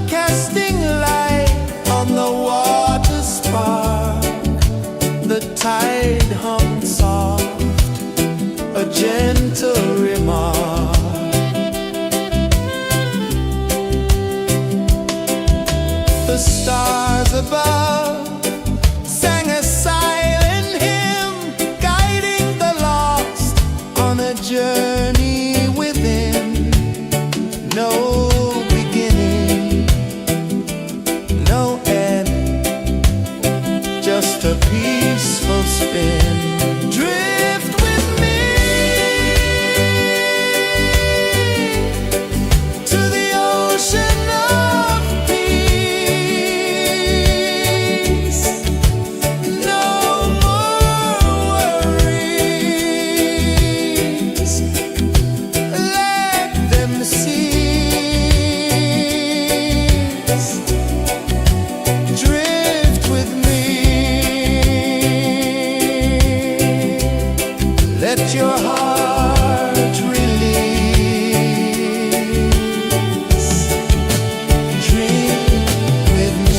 casting light on the water spark. The tide hummed soft, a gentle remark. The stars above sang a silent hymn, guiding the lost on a journey within. No beginning, no end, just a peaceful spin. Drift with me to the ocean of peace. No more worries. Let them cease. Drift with me. Let your heart release. Dream with me.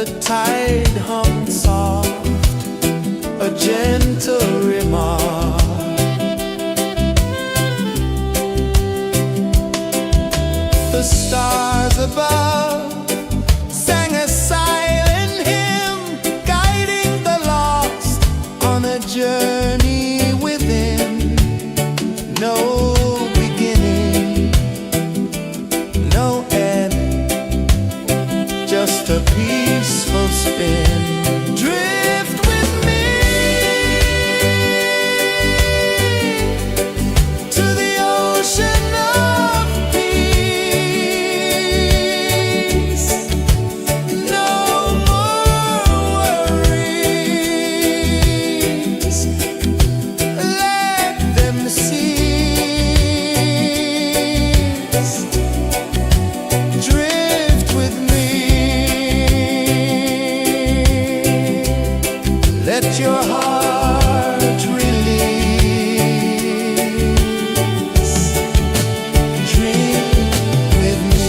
the tide hung soft, a gentle remark. The stars above sang a silent hymn, guiding the lost on a journey within. No beginning, no end, just a peaceful spin. Drift with me to the ocean of peace. No more worries, let them cease. Drift with me, let your heart release. Dream with me.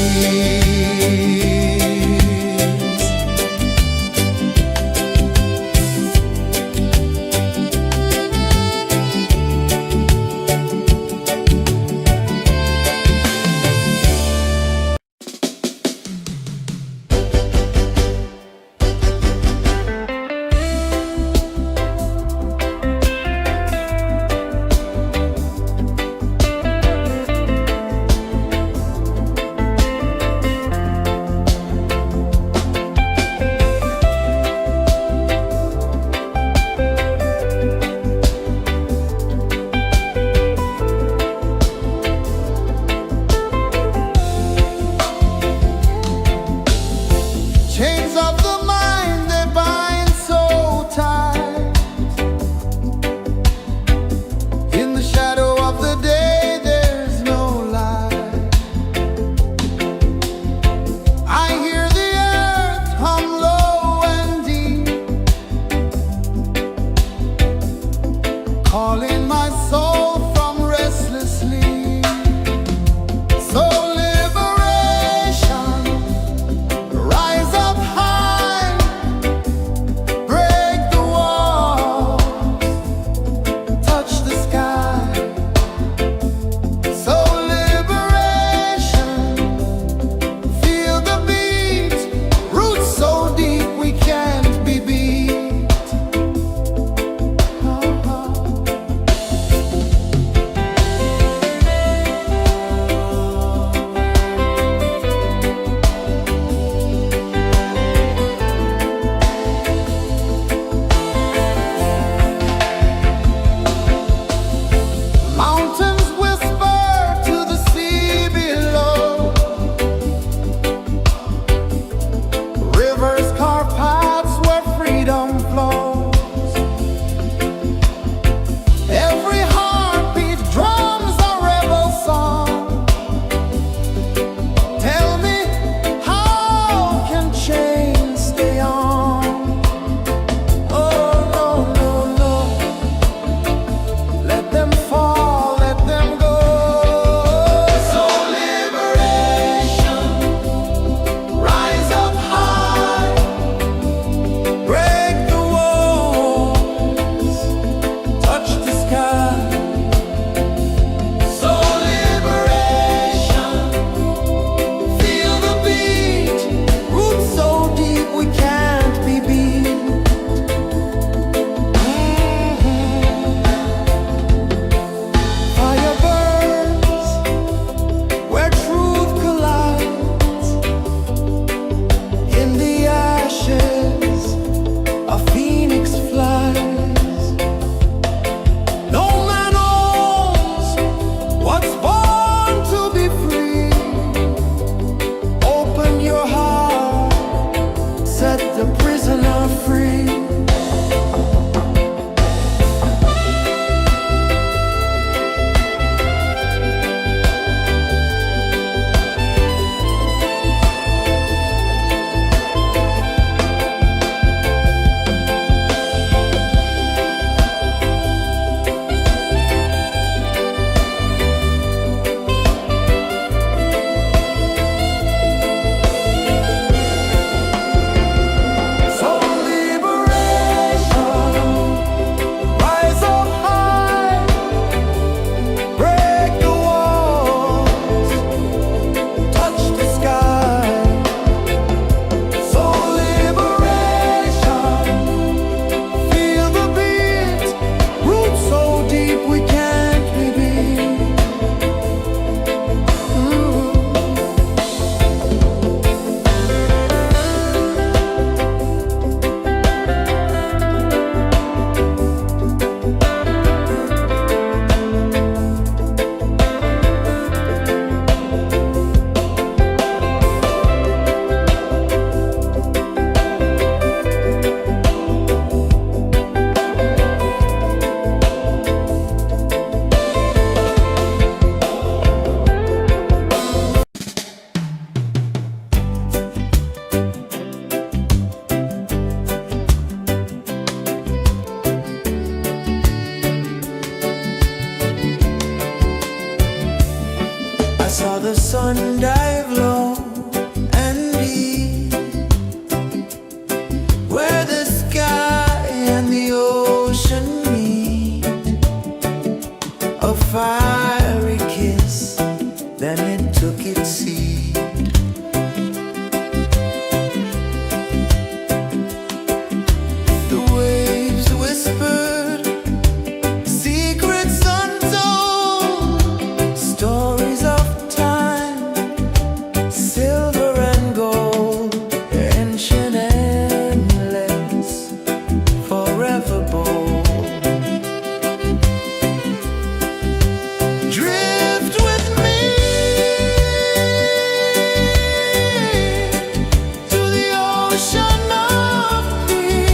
ocean of peace.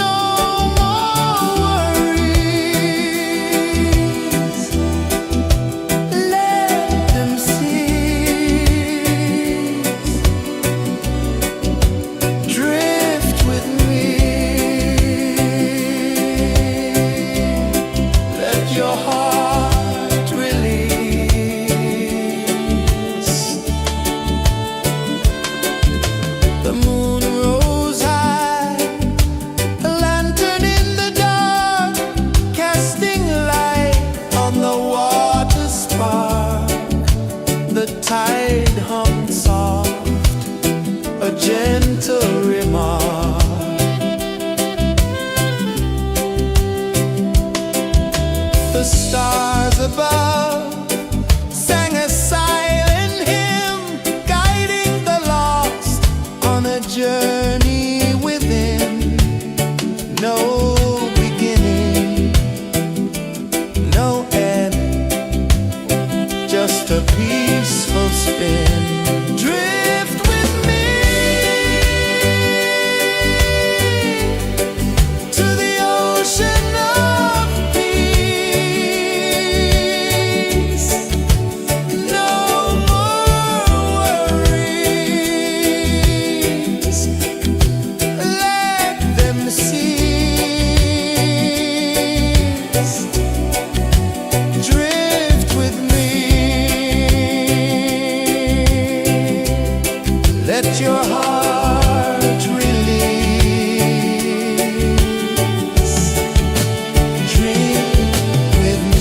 No more worries. Let them cease. Drift with me. Let your heart release. The moon rose high, a lantern in the dark, casting light on the water spark. The tide hummed soft, a gentle remark. The stars above sang a silent hymn, guiding the lost on a journey within. No beginning, no end, just a peaceful spin. Drift with me to the ocean of peace. No more worries. Let them cease. Drift with me. Let your heart release. Dream with me.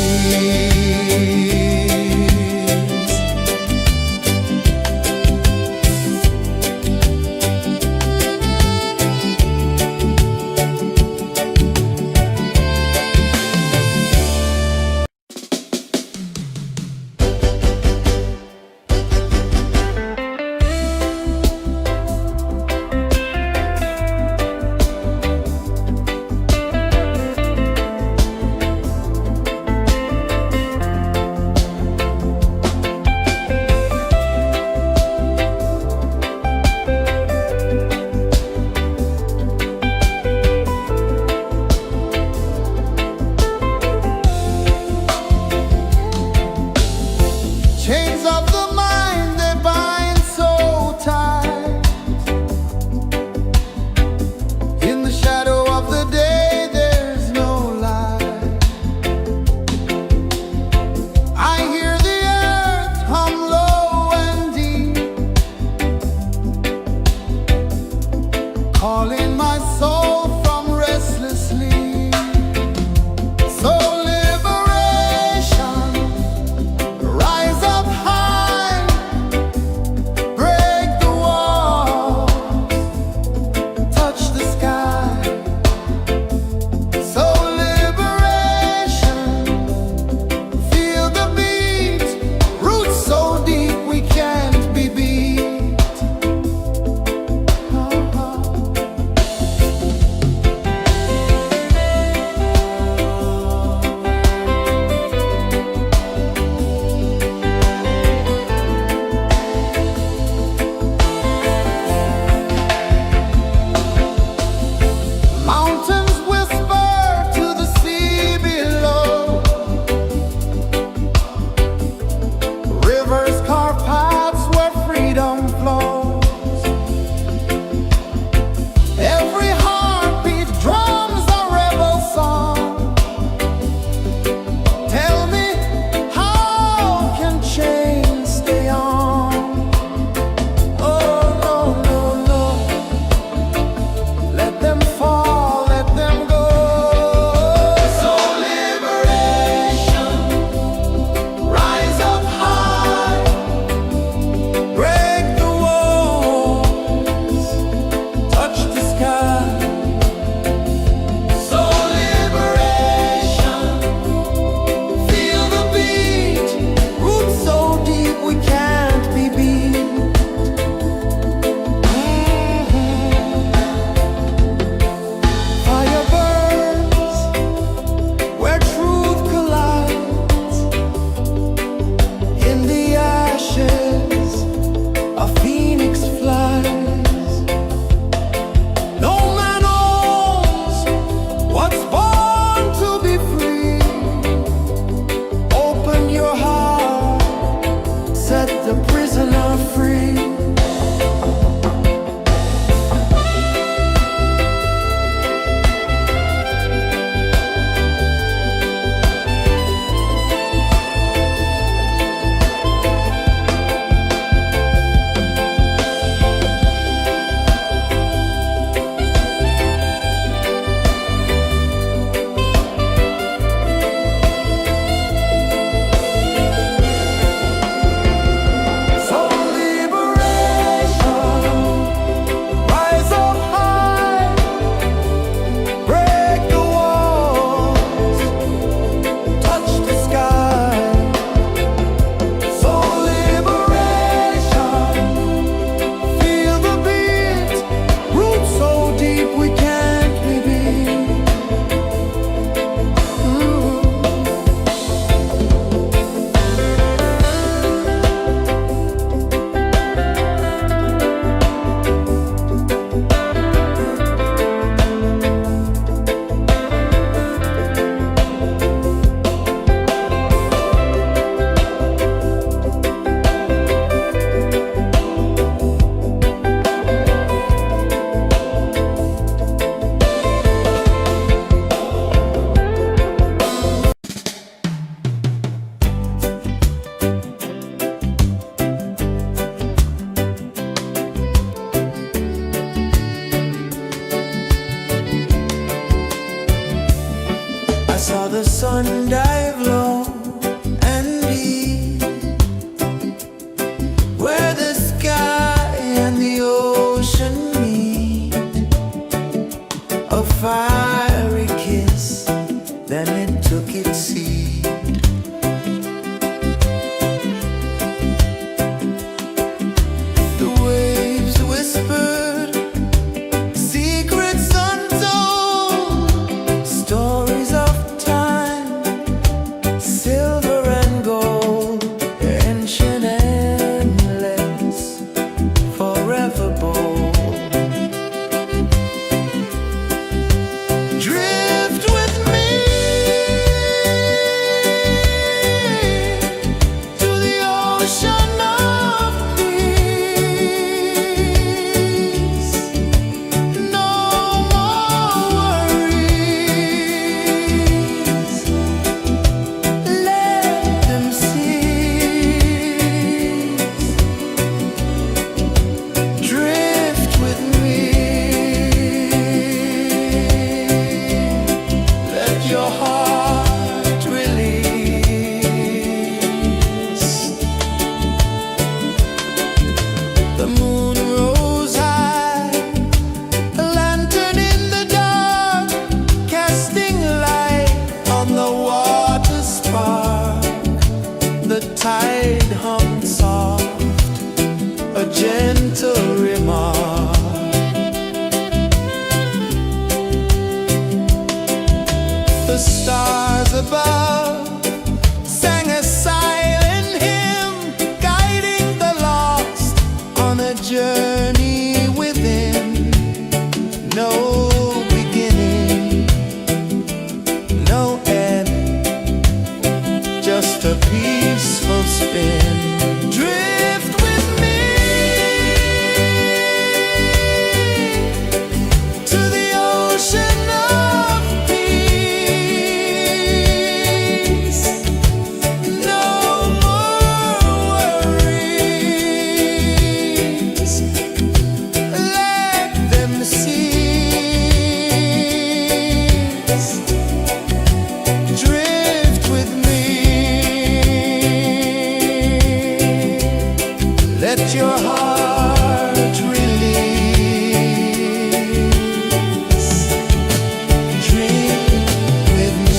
isn't a free. I saw the sun dive low and deep, where the sky and the ocean meet. A fiery kiss, then it took its seat. The waves whispered secrets untold, stories of silver and gold, ancient, endless, forever bold. Drift with me to the ocean of peace. No more worries. Drift with me. Let your heart release. The moon rose high, a lantern in the dark, casting light on the water spark. The tide hummed soft, a gentle remark. The stars above sang a silent hymn, guiding the lost on a journey within. No beginning, no end, just a peaceful spin. Drift with me to the ocean of peace. No more worries. Let them cease. Drift with me. Let your heart release. Drift with me.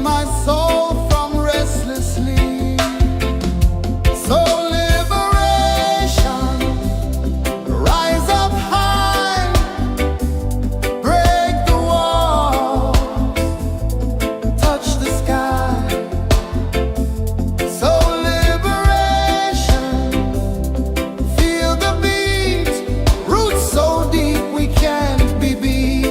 my soul from restless sleep. So liberation, rise up high, break the wall, touch the sky. So liberation, feel the beat, roots so deep we can't be beat.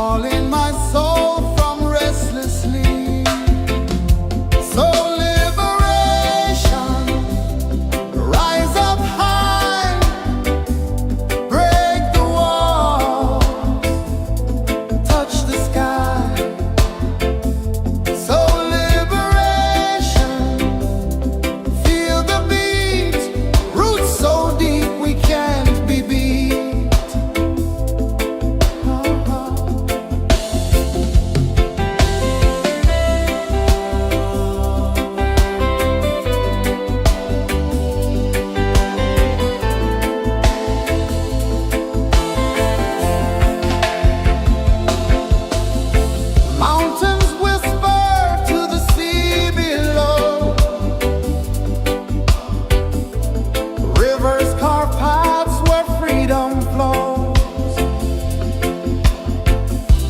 calling my soul from restless sleep. So liberation, rise up high, break the walls, touch the sky. So liberation, feel the beat, roots so deep we can't be beat. Mountains whisper to the sea below. Rivers carve paths where freedom flows.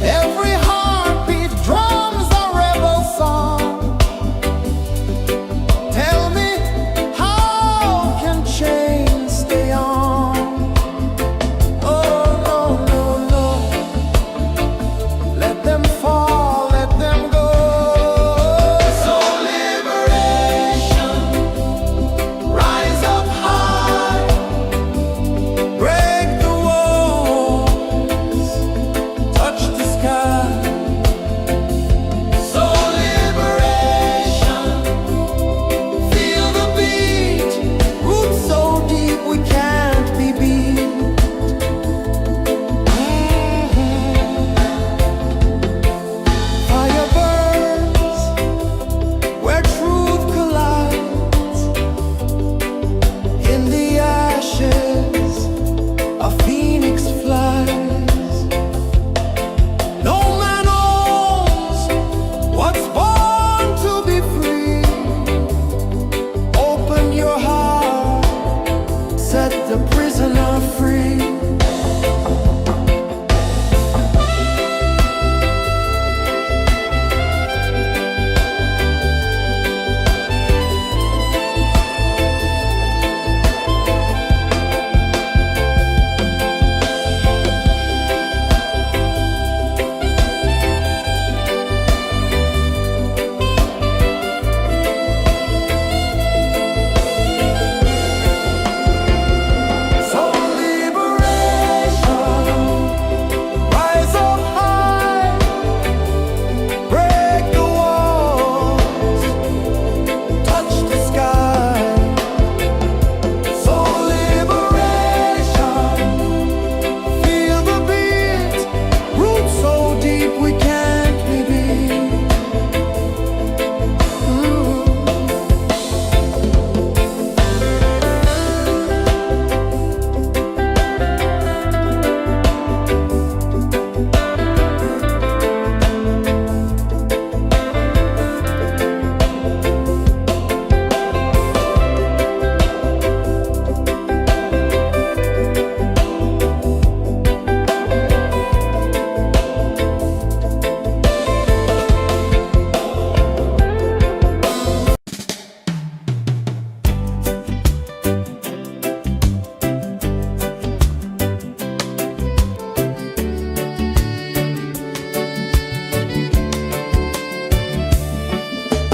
Every heartbeat drums a rebel song. Tell me, how can chains stay on? Oh, no, no, no. Let them fall, let them go. So liberation, rise up high, break the walls, touch the sky. So liberation, feel the beat, roots so deep we can't be beat. Fire burns where truth collides. In the ashes, a phoenix flies. No man owns what's born to be free. Open your heart, set the prisoner free. So liberation, rise up high, break the walls, touch the sky. So liberation, feel the beat, roots so deep we can't be beat.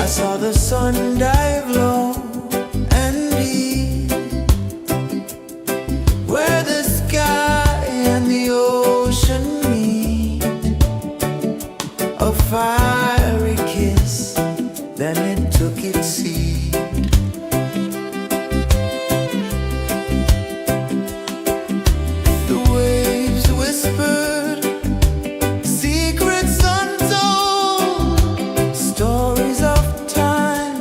I saw the sun dive low and deep, where the sky and the ocean meet. A fiery kiss, then it took its seat. The waves whispered secrets untold, stories of time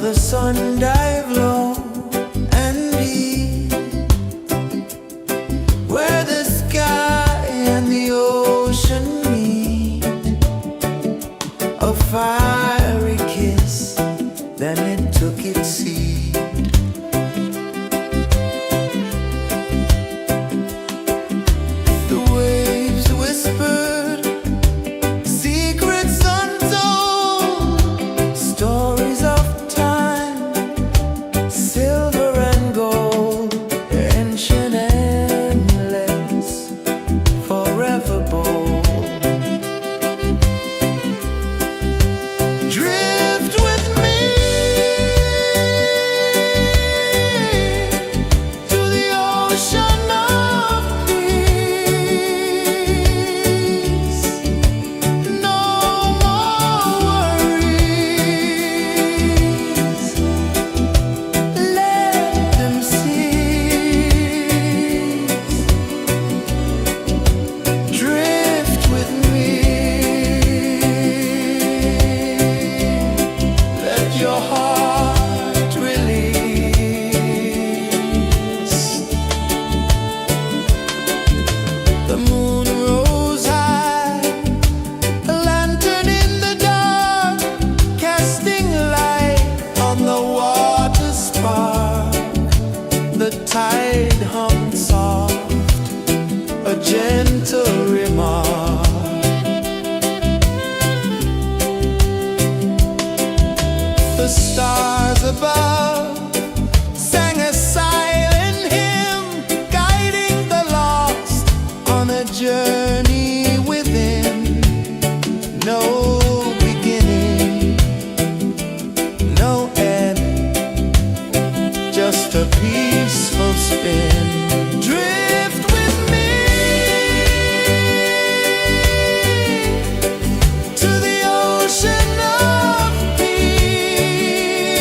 the sun dive low and deep, where the sky and the ocean meet. A fiery kiss, then it took its seat. The waves whispered secrets untold, stories of time, silver and gold, ancient, endless, forever bold. Drift with me to the ocean of peace. No more worries. Let them cease. Drift with me. Let your heart release. The moon rose high, a lantern in the dark, casting light on the water spark. The tide hummed soft, a gentle remark. The stars above sang a silent hymn, guiding the lost on a journey within. No beginning, no end, just a peaceful spin. Drift with me to the ocean of peace.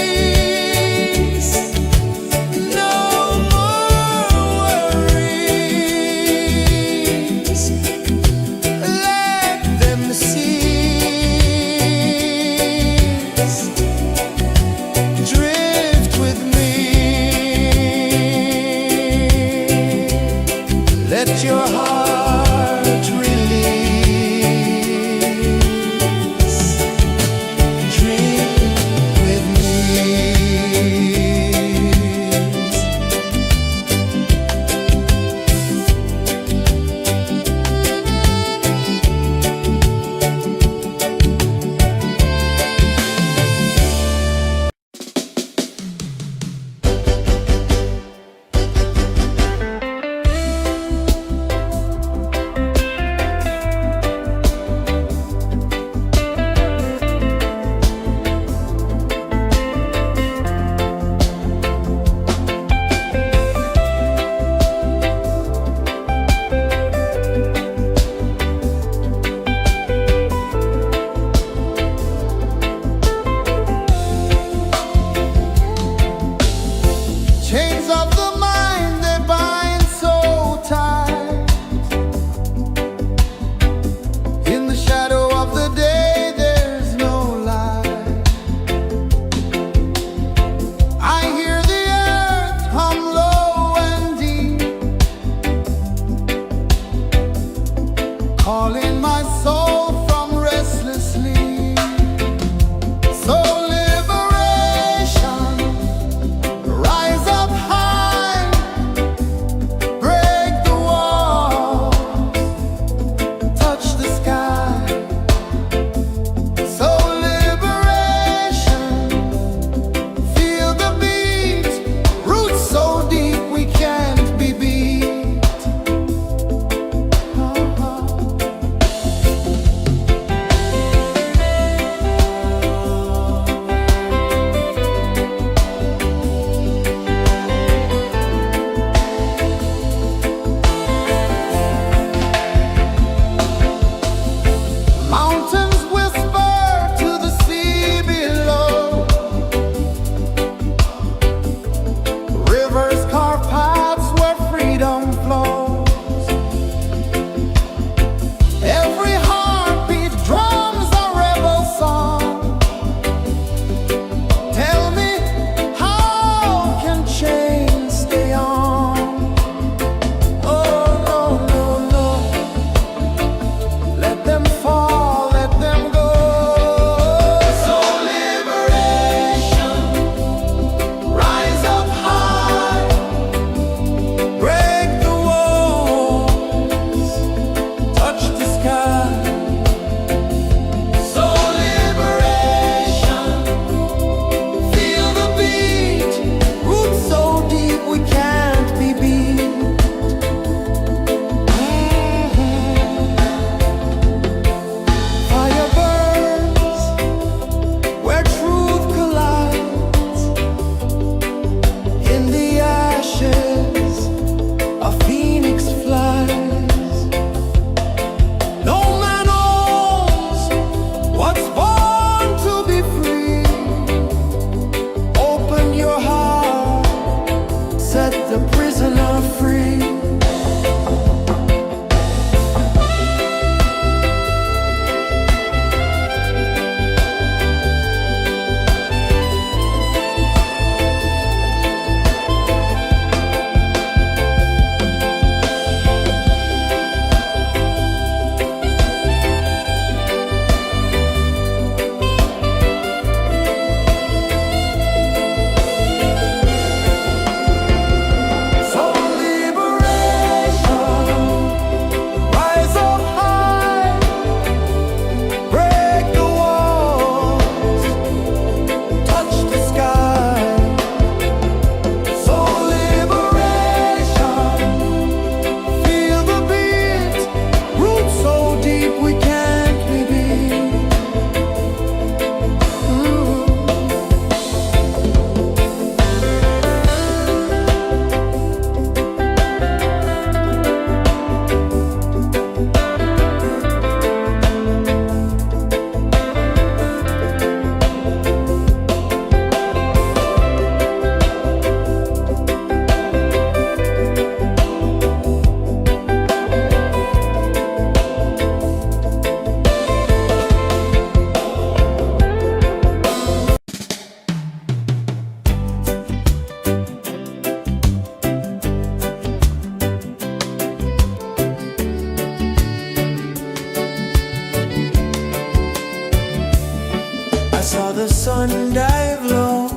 sun dive low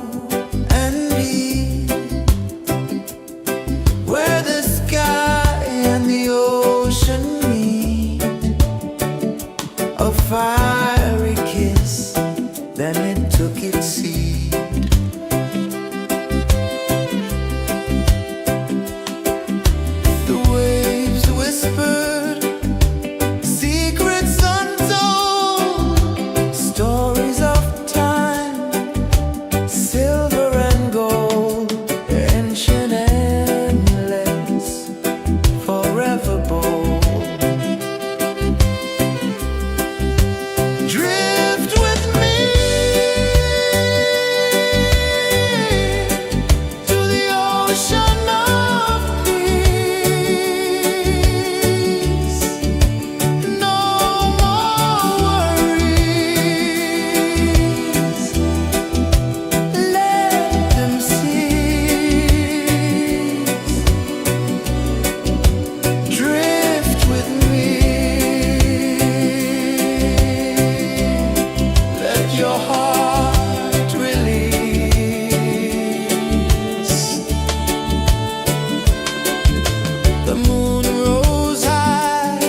and deep, where the sky and the ocean meet, a fiery kiss, then it took its seed. The waves whispered secrets untold, stories of time, silver and gold, ancient, endless, forever bold. Drift with me to the ocean of peace. No more worries, let them cease. Drift with me, let your heart release. The moon rose high,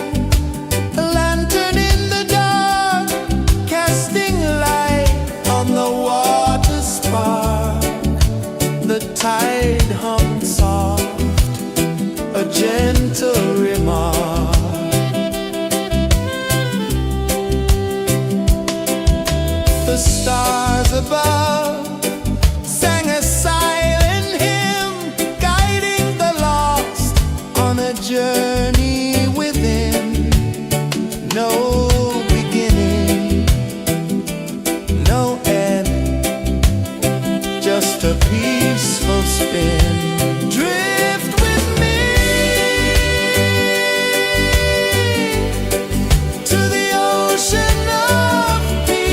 a lantern in the dark, casting light on the water spark. The tide hummed soft, a gentle remark. The stars above sang a silent hymn, guiding the lost on a journey within. No beginning, no end, just a peaceful spin. Drift with me to the ocean of peace.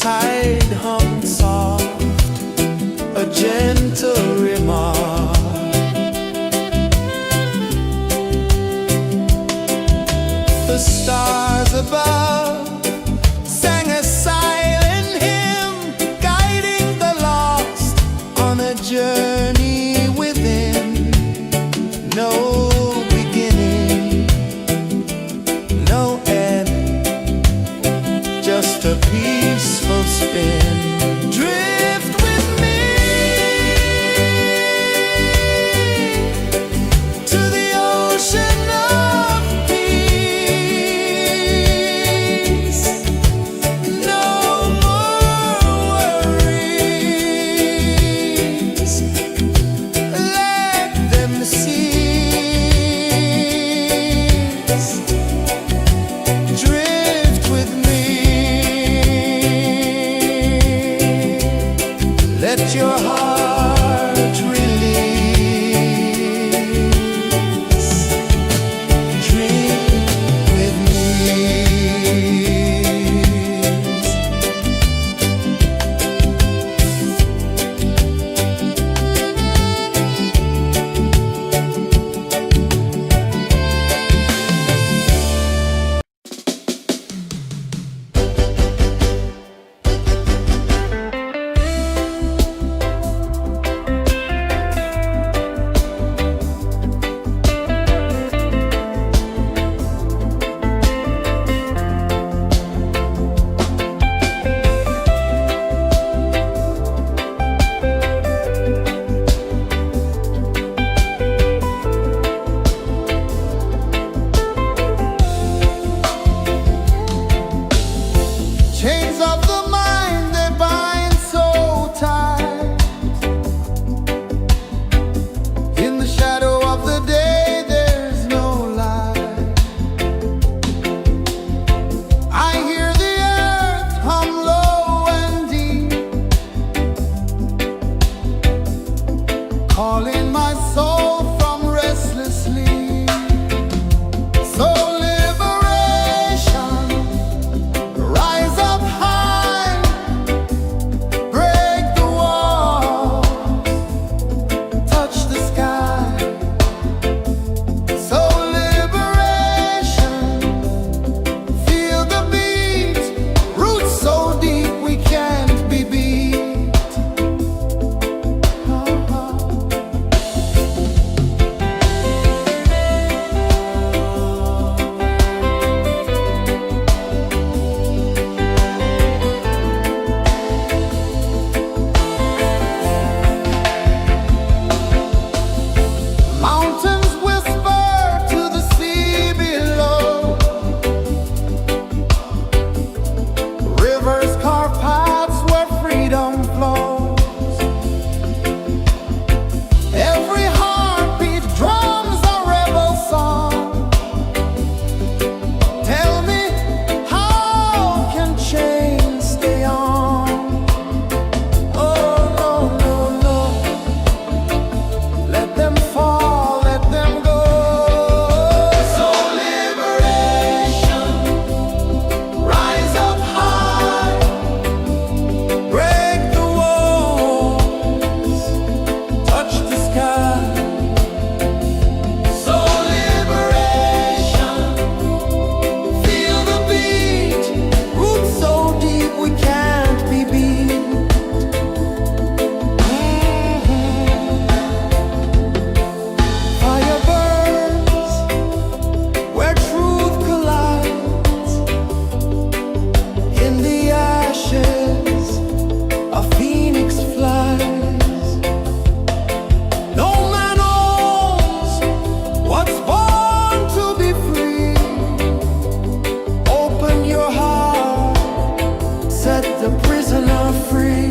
tide hung soft, a gentle remark. The stars above sang a silent hymn, guiding the lost on a journey within. No beginning, no end, just a peaceful spin. Drift with me to the ocean of peace. No more worries, let them cease. Drift with me, let your heart release. Dream with me. Chains of the mind, they bind so tight. In the shadow of the day, there's no light. I hear the earth hum low and deep, calling my soul from restless sleep. So liberation, rise up high, break the walls, touch the sky. So liberation, feel the beat, roots so deep we can't be beat. Mountains whisper to the sea below, rivers carve paths where freedom flows. Every heartbeat drums a rebel song. Tell me, how can chains stay on? Oh no, no, no, let them fall, let them go. So liberation, rise up high, break the walls, touch the sky. So liberation, feel the beat, roots so deep we can't be beat. Fire burns where truth collides. In the ashes, a phoenix flies. No man owns what's born to be free. Open your heart, set the prisoner free.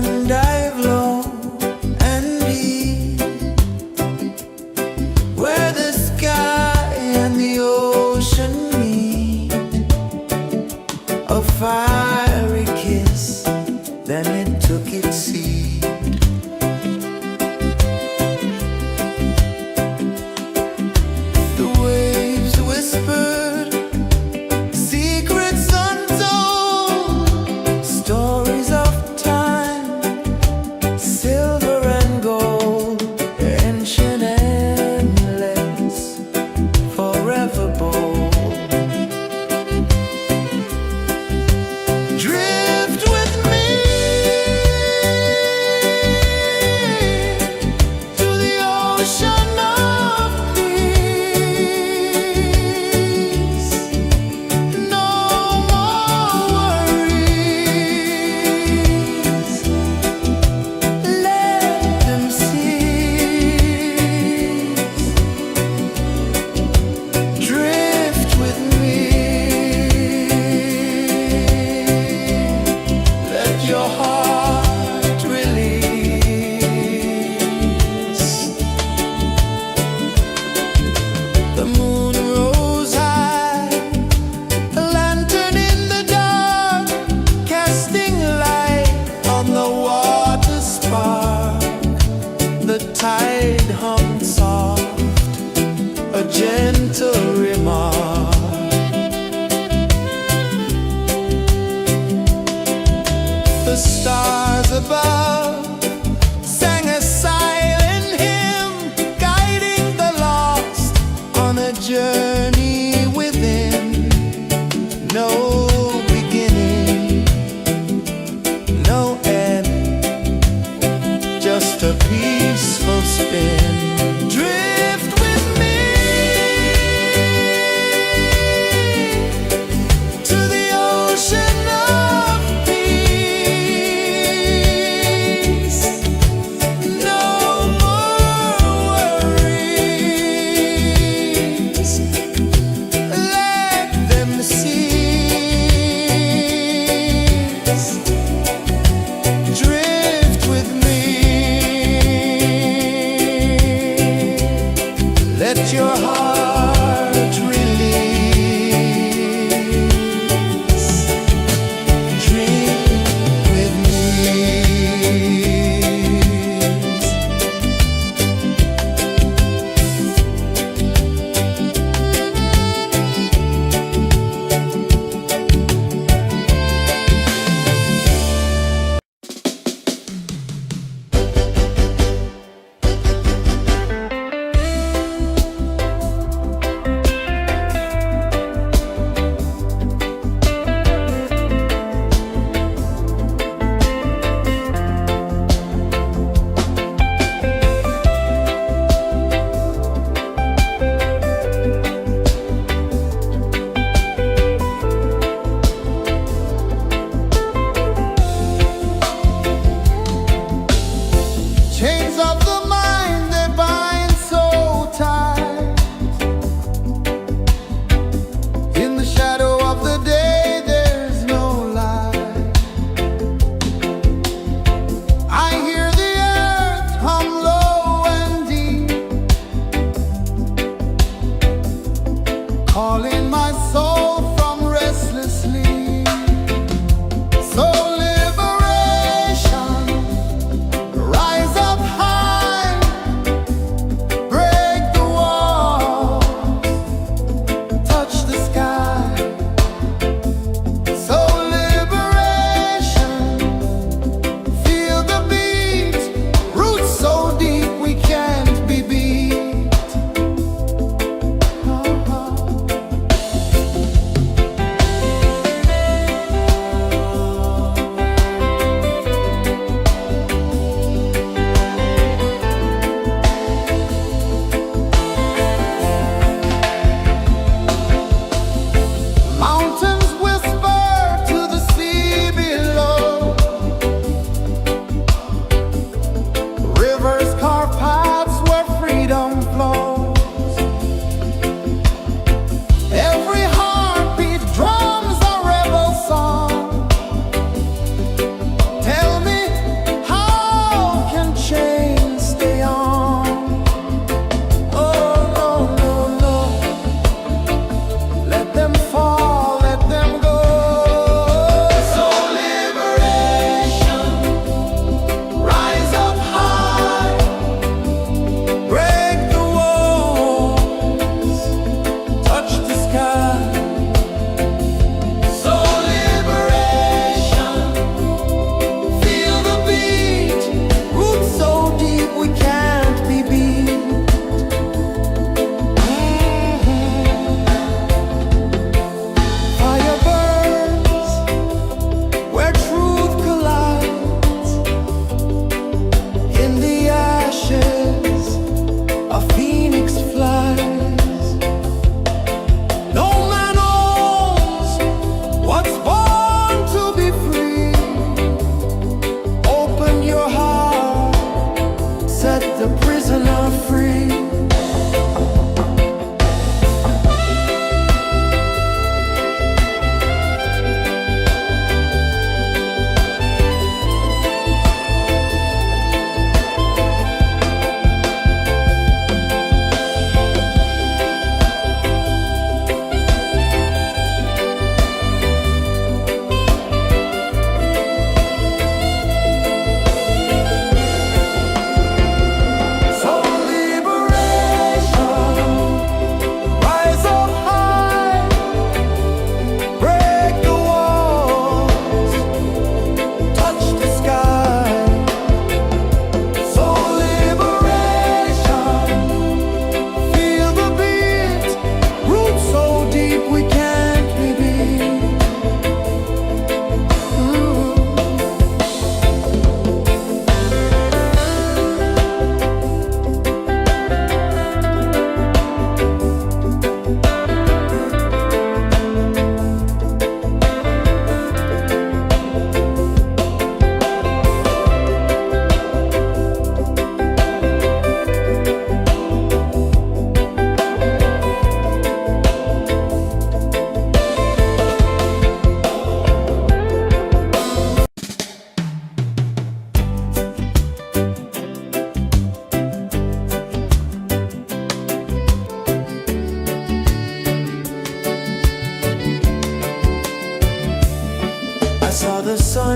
sun dive low and deep, where the sky and the ocean meet, a fiery kiss, then it took its seed. The waves whispered secrets untold, stories of time, silver and gold, ancient, endless, forever bold. Drift with me to the ocean of peace. No more worries, let them cease. Drift with me, let your heart release. The moon rose high, a lantern in the dark, casting light on the water spark. The tide hummed soft, a gentle remark. The stars above sang a silent hymn, guiding the lost on a journey within. No beginning, no end, just a peaceful spin. Drift with me to the ocean of peace. No more worries,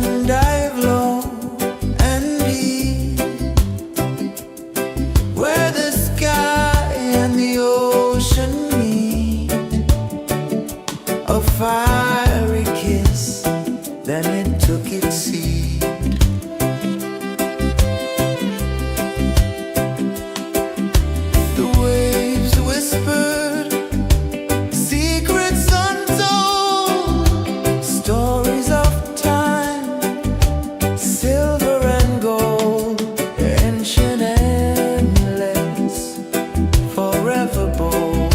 sun dive low and deep, where the sky and the ocean meet, a fiery kiss, then it took its seat. The waves whispered secrets untold, stories of time, silver and gold, ancient, endless, forever bold.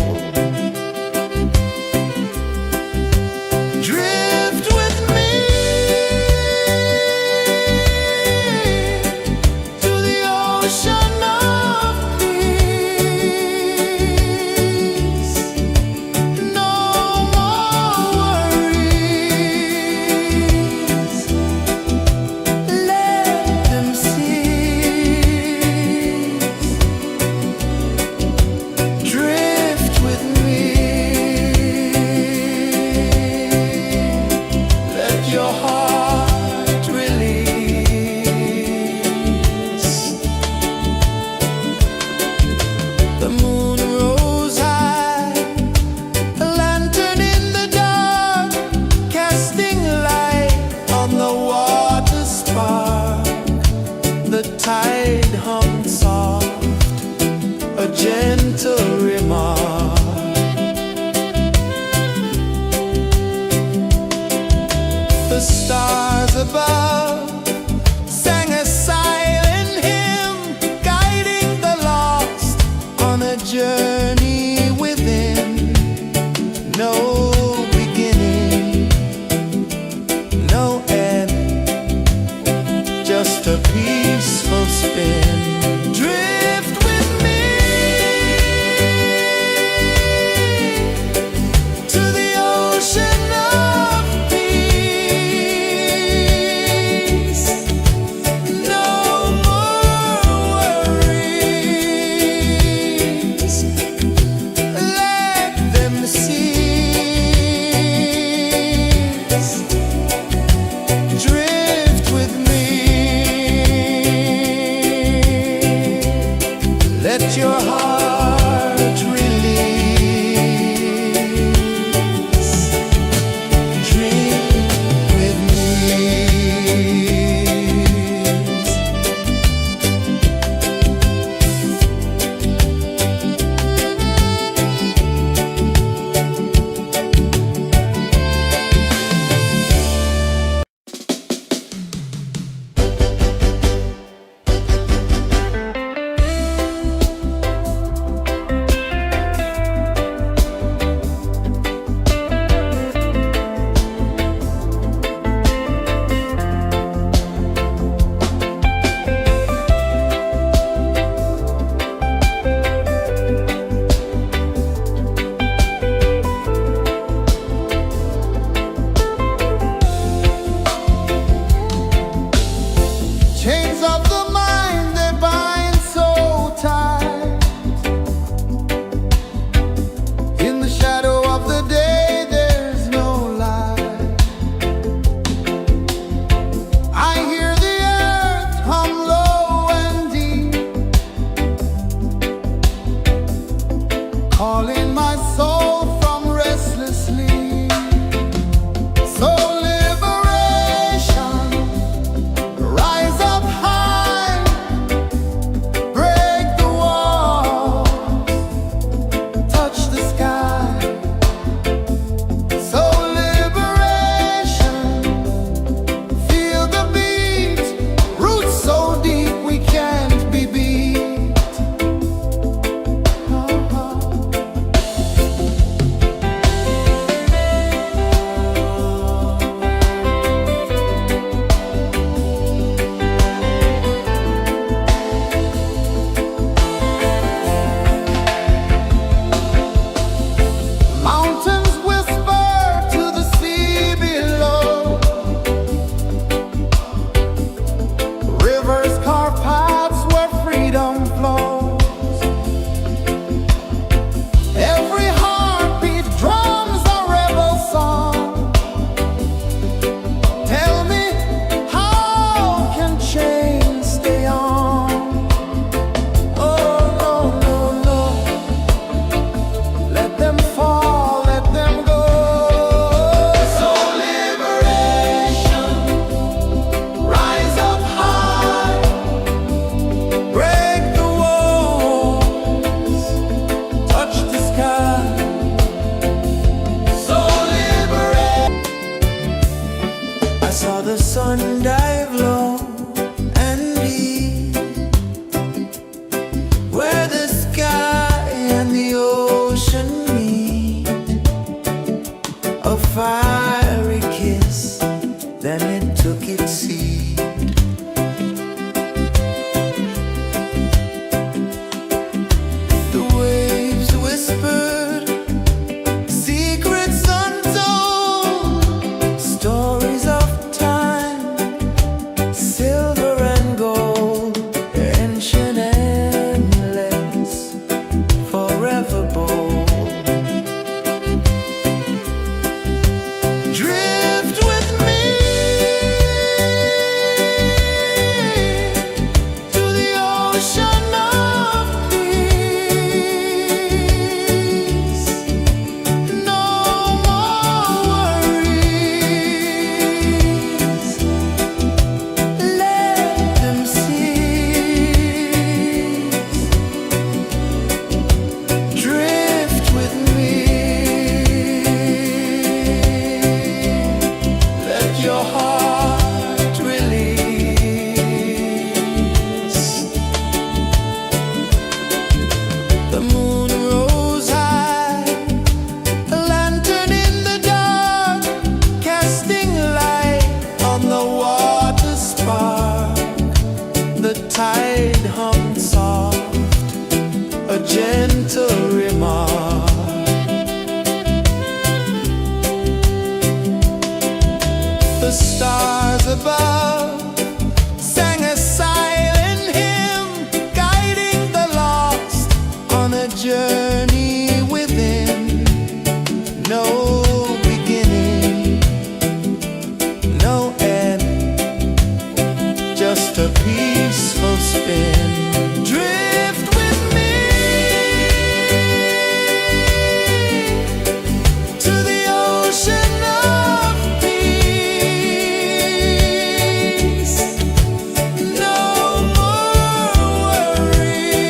Drift with me to the ocean of peace. No more worries. Let them cease. Drift with me. Let your heart release. The moon rose high, a lantern in the dark, casting light on the water spark. The tide hummed soft, a gentle remark. The stars above sang a silent hymn, guiding the lost on a journey within. No beginning, no end, just a peaceful spin. Drift with me to the ocean of peace. No more worries. Let them cease. Drift with me. Let your heart release. Dream with me. Chains of the mind, they bind so tight. In the shadow of the day, there's no light. I hear the earth hum low and deep, calling my soul from restless sleep. So liberation, rise up high, break the walls, touch the sky. So liberation, feel the beat, roots so deep we can't be beat. gentle remark. The stars above sang a silent hymn, guiding the lost on a journey within. No beginning, no end, just a peaceful spin. Drift with me to the ocean of peace. No more worries,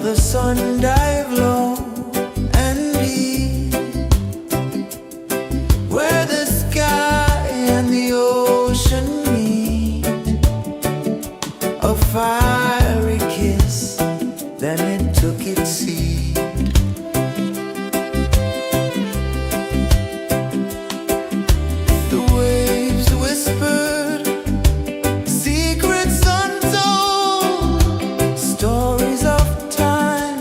the sun dive low and deep, where the sky and the ocean meet. A fiery kiss, then it took its seed. The waves whispered secrets untold, stories of time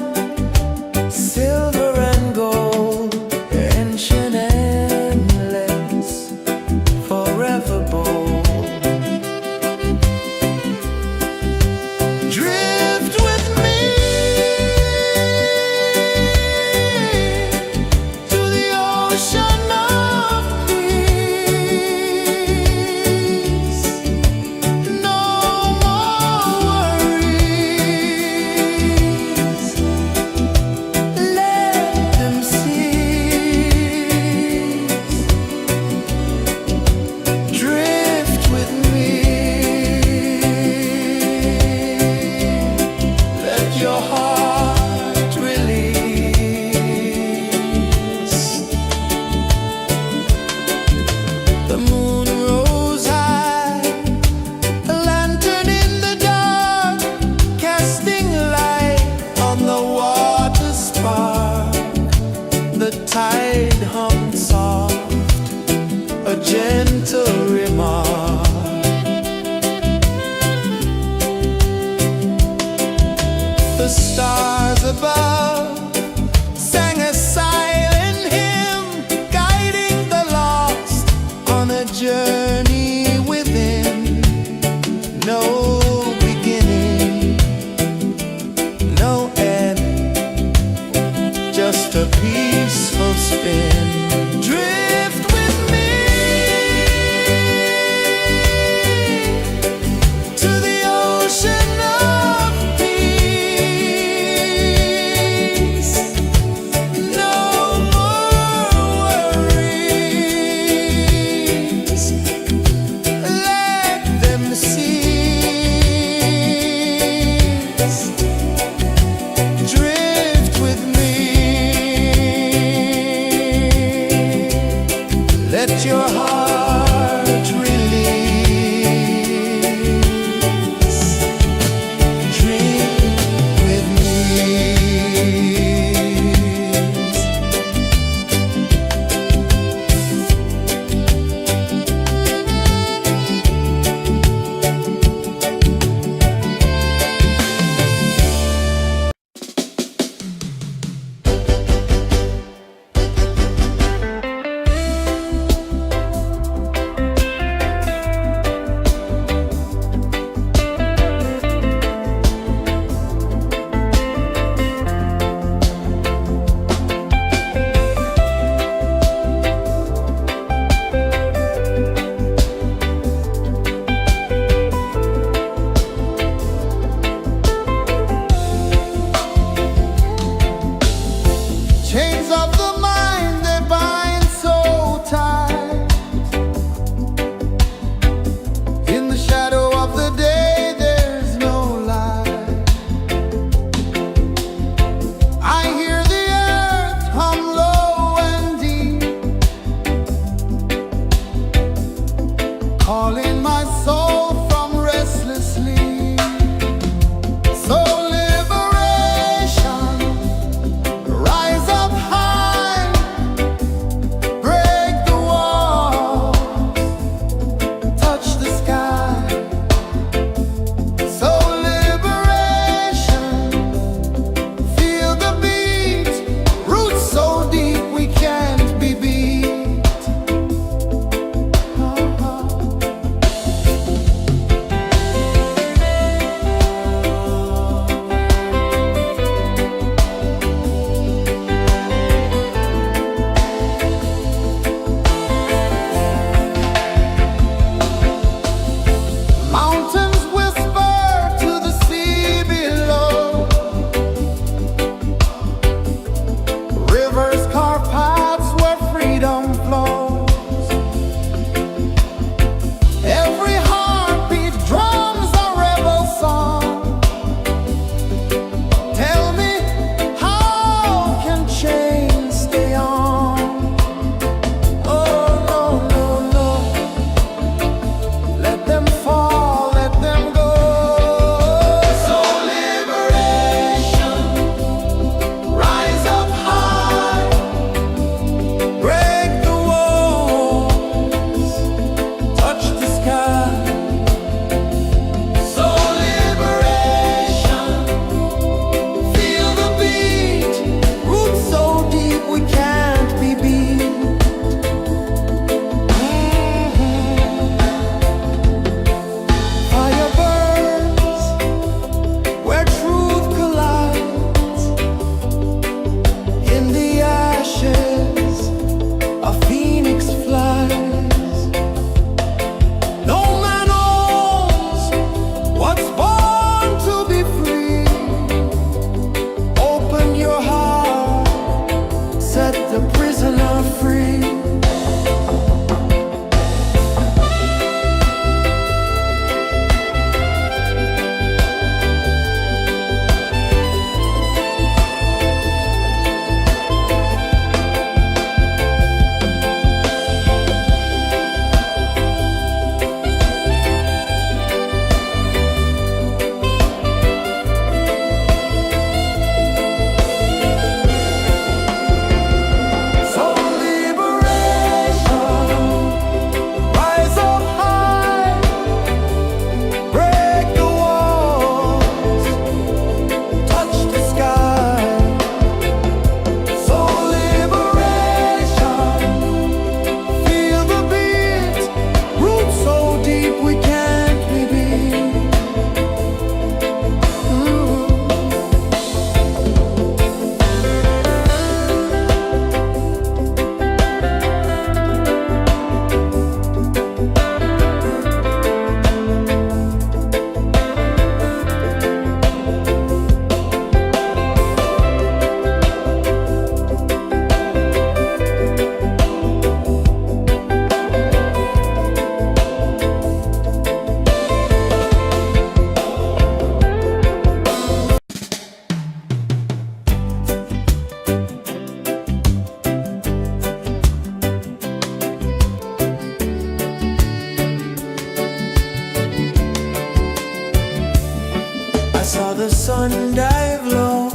the sun dive low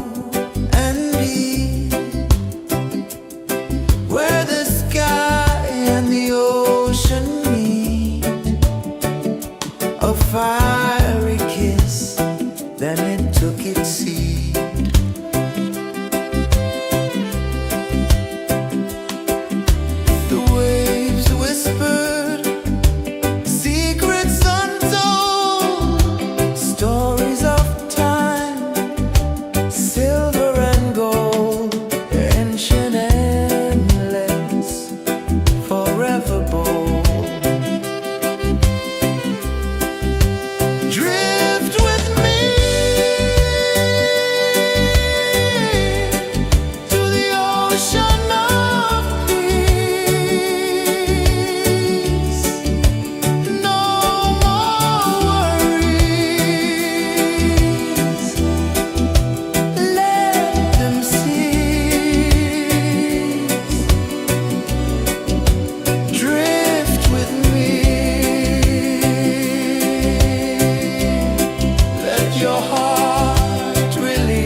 and deep, where the sky and the ocean meet. A fiery kiss, then it took its seat. The waves whispered secrets untold, stories of time, silver and gold, ancient, endless, forever bold. Drift with me to the ocean of peace. No more worries, let them cease. Drift with me, let your heart release.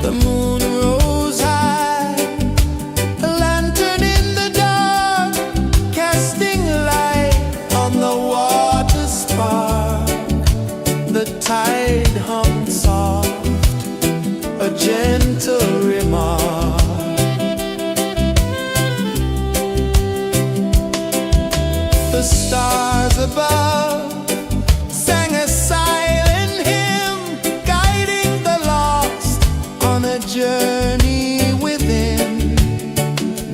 The moon rose high, a lantern in the dark, casting light on the water spark. The tide hummed soft, a gentle remark. The stars above sang a silent hymn, guiding the lost on a journey within.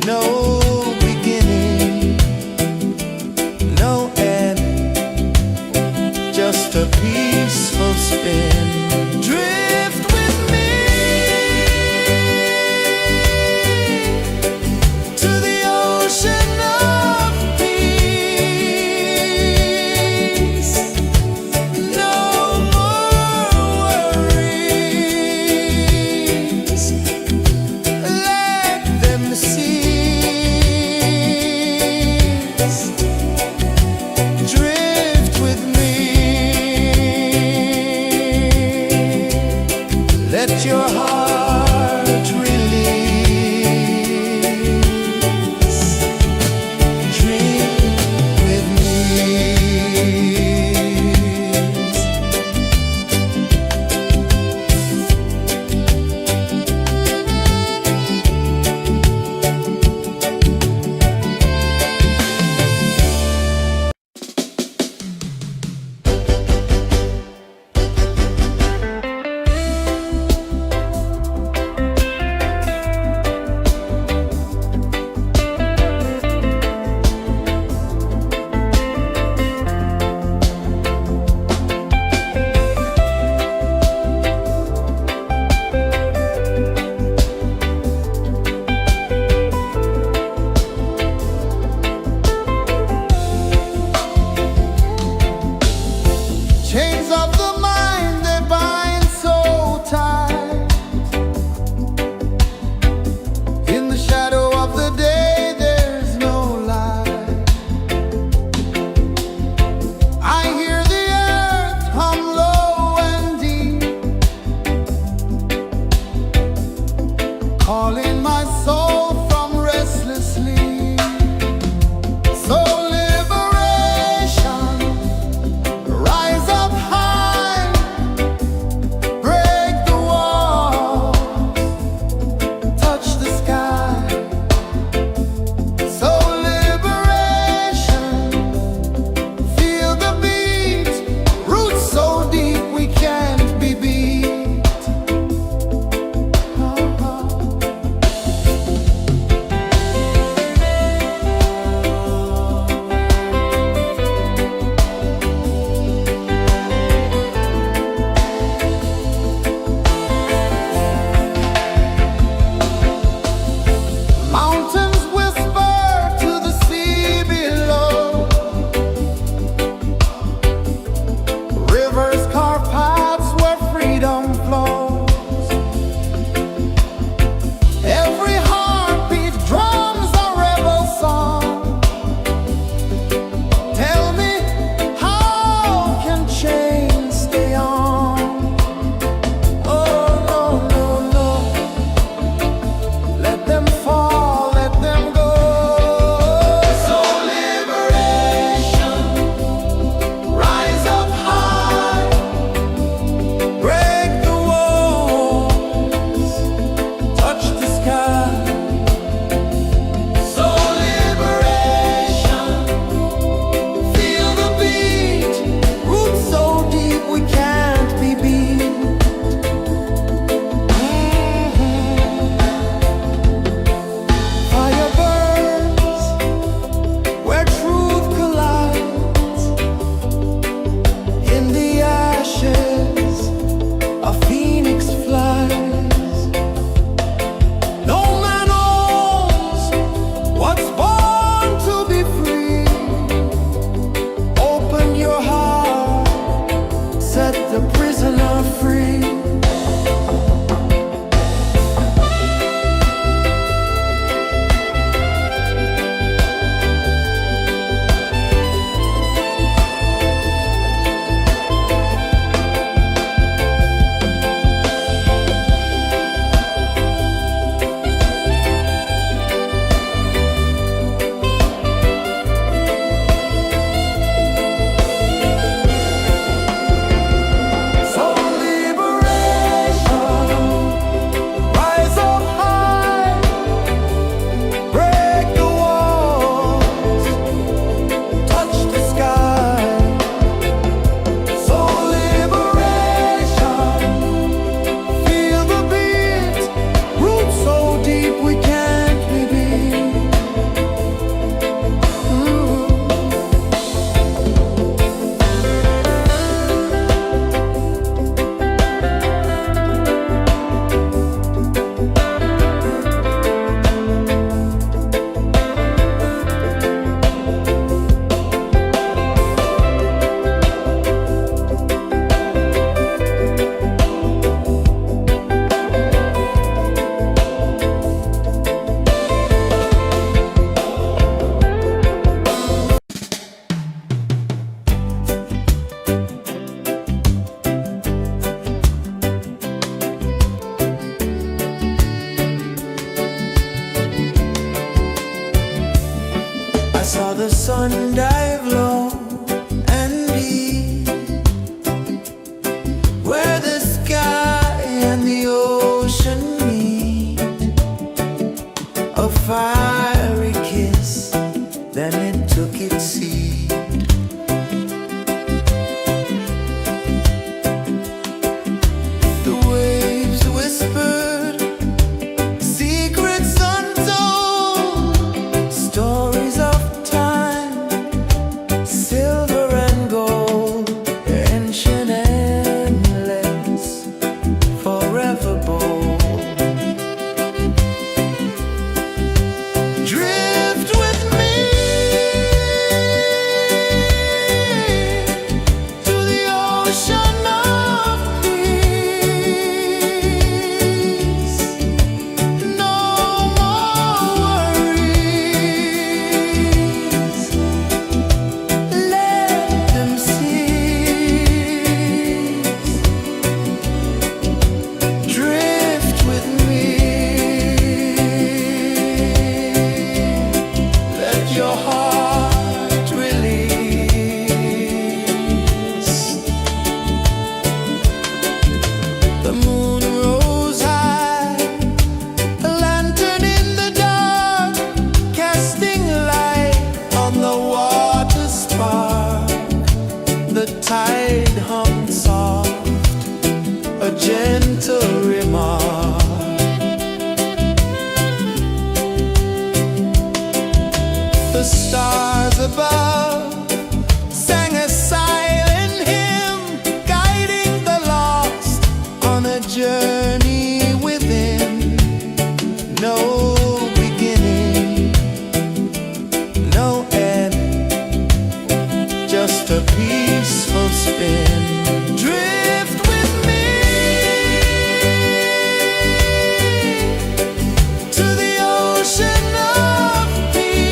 No beginning, no end, just a peaceful spin. Drift with me to the ocean of peace. I saw the sun dive low and deep, where the sky and the ocean meet. A fiery kiss, then it took its seed. The waves whispered secrets untold, stories of time, silver and gold, ancient, endless, forever bold. Drift with me to the ocean of peace. No more worries, let them cease. Drift with me, let your heart release. The moon rose high, a lantern in the dark, casting light on the water spark. The tide hummed soft, a gentle remark. The stars above sang a silent hymn, guiding the lost on a journey within. No beginning, no end, just a peaceful spin. Drift with me to the ocean of peace.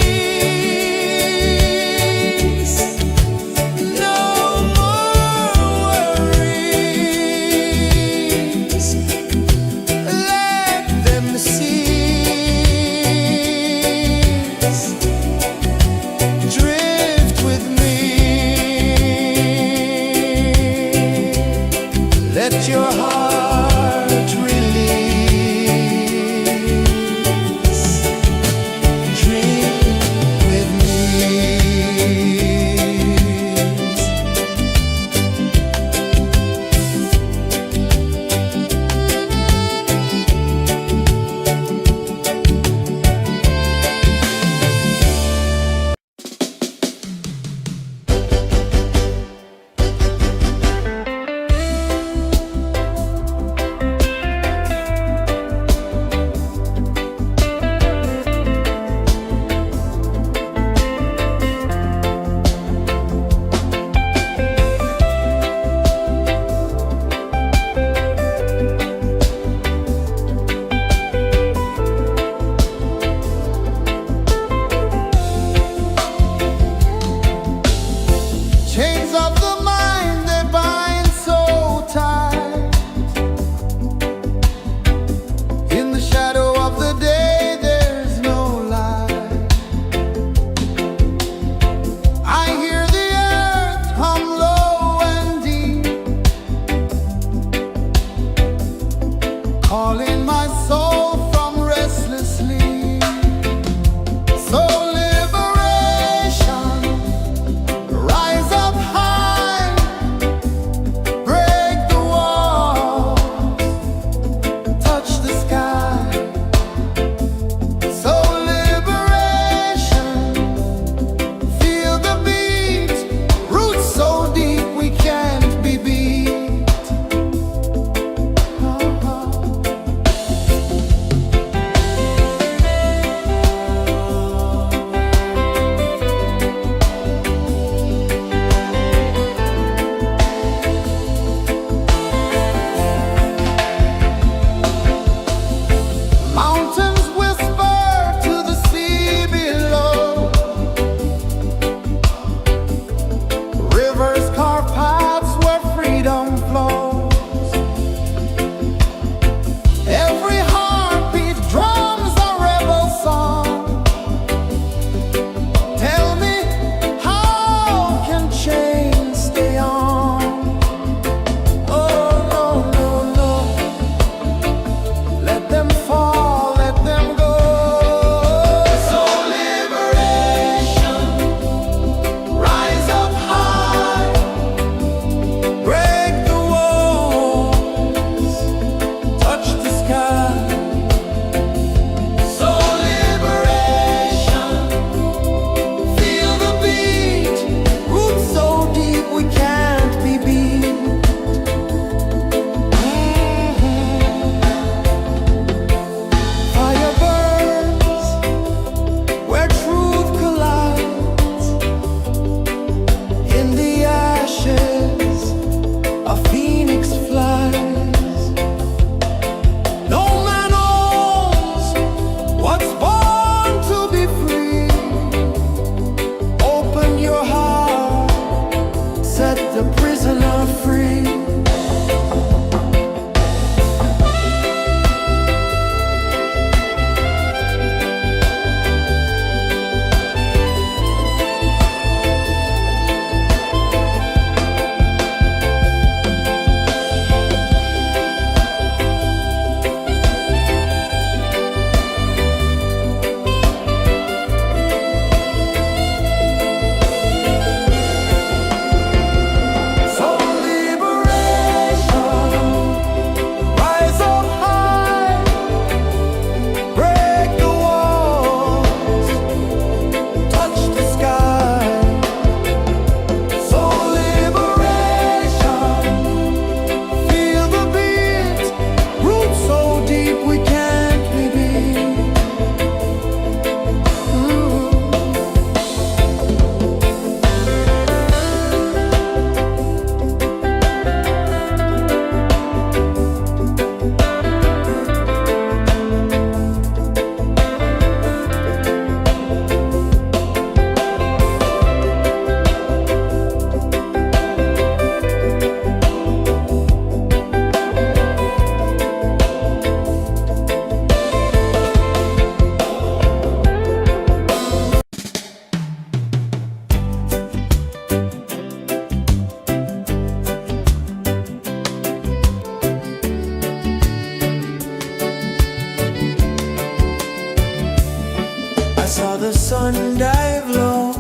dive low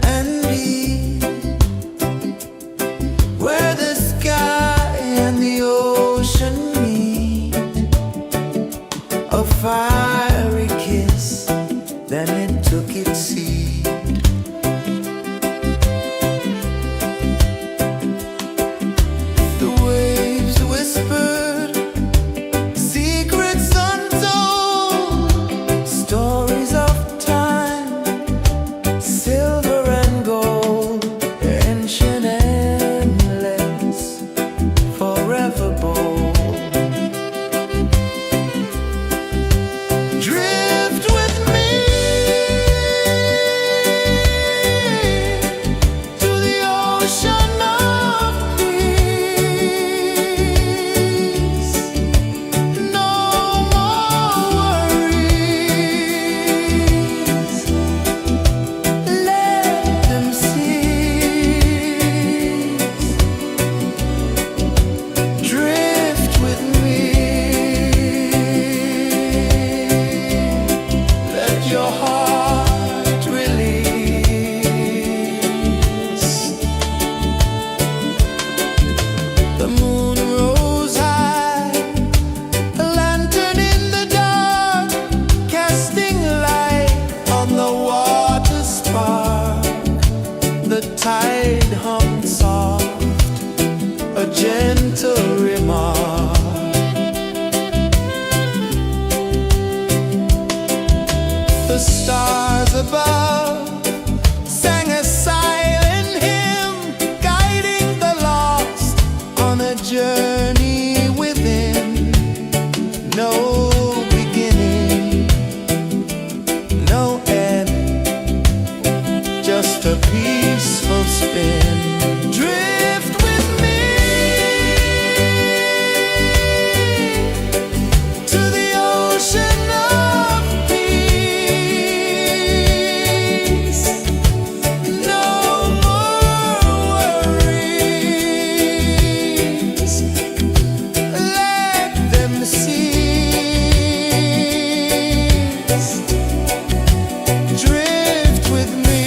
and deep, where the sky and the ocean meet. A fiery kiss, then it took its seat. The waves whispered secrets untold, stories of time, silver and gold, ancient, endless, forever bold. Drift with me to the ocean of peace. No more worries. Let them cease. Drift with me. Let your heart release. The moon rose high, a lantern in the dark, casting light on the water spark. The tide hummed soft, a gentle remark. The stars above sang a silent hymn, guiding the lost on a journey within. No beginning, no end, just a peaceful spin. Drift with me to the ocean of peace. No more worries. Let them cease. Drift with me.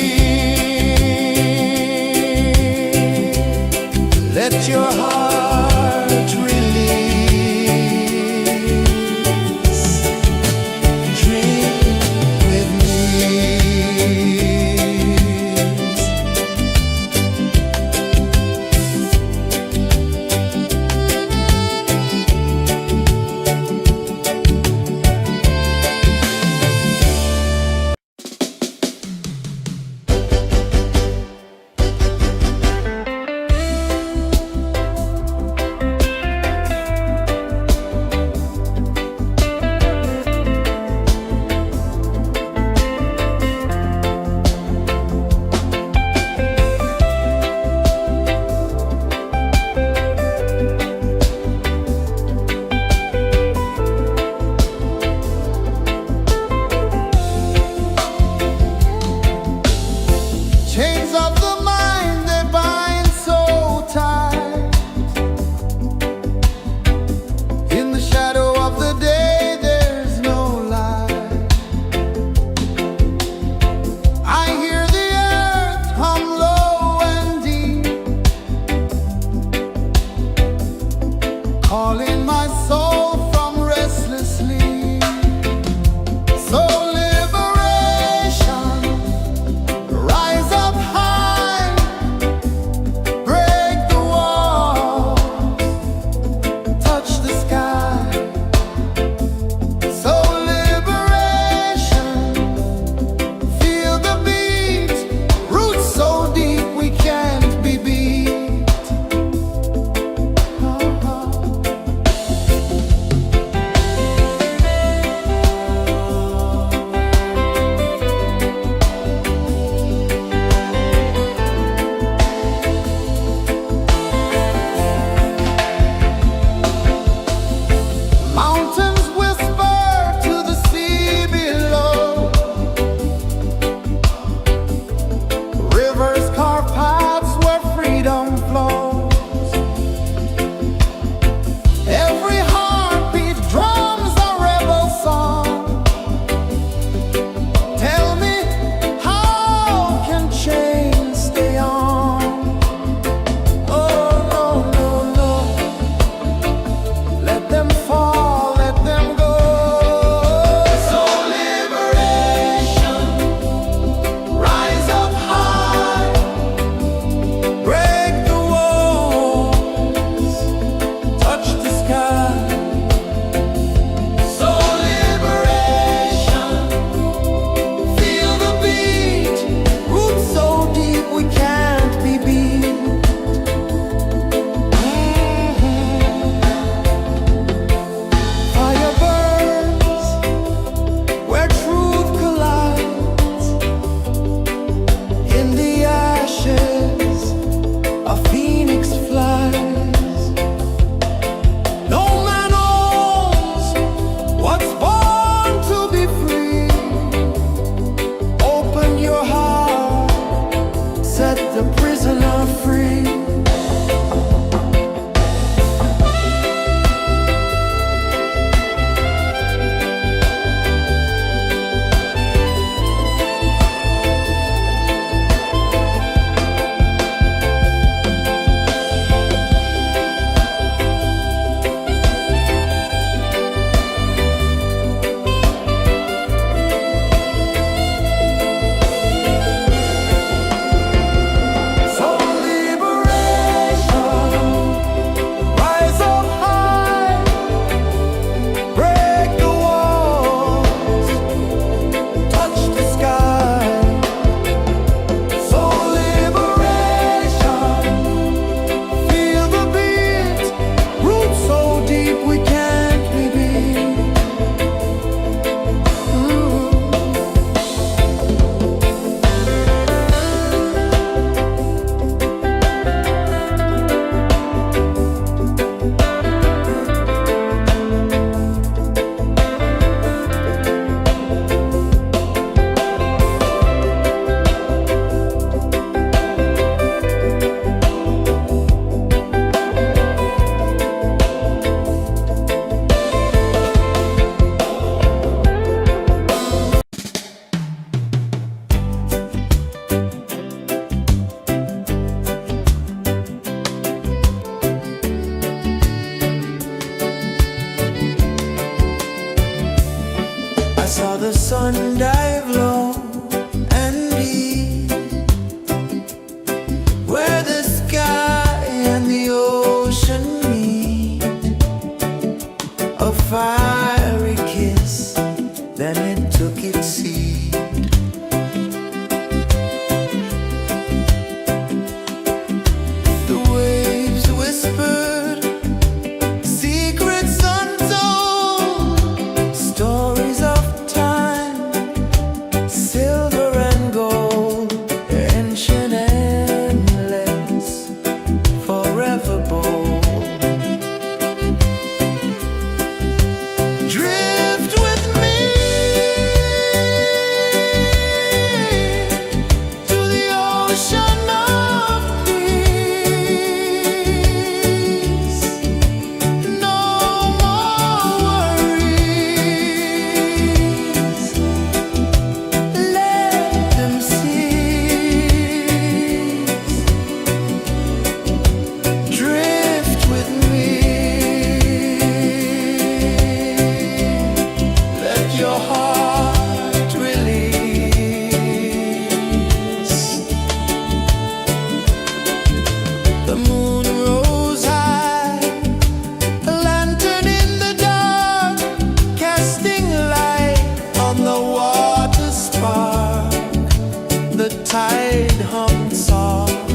tide hung soft,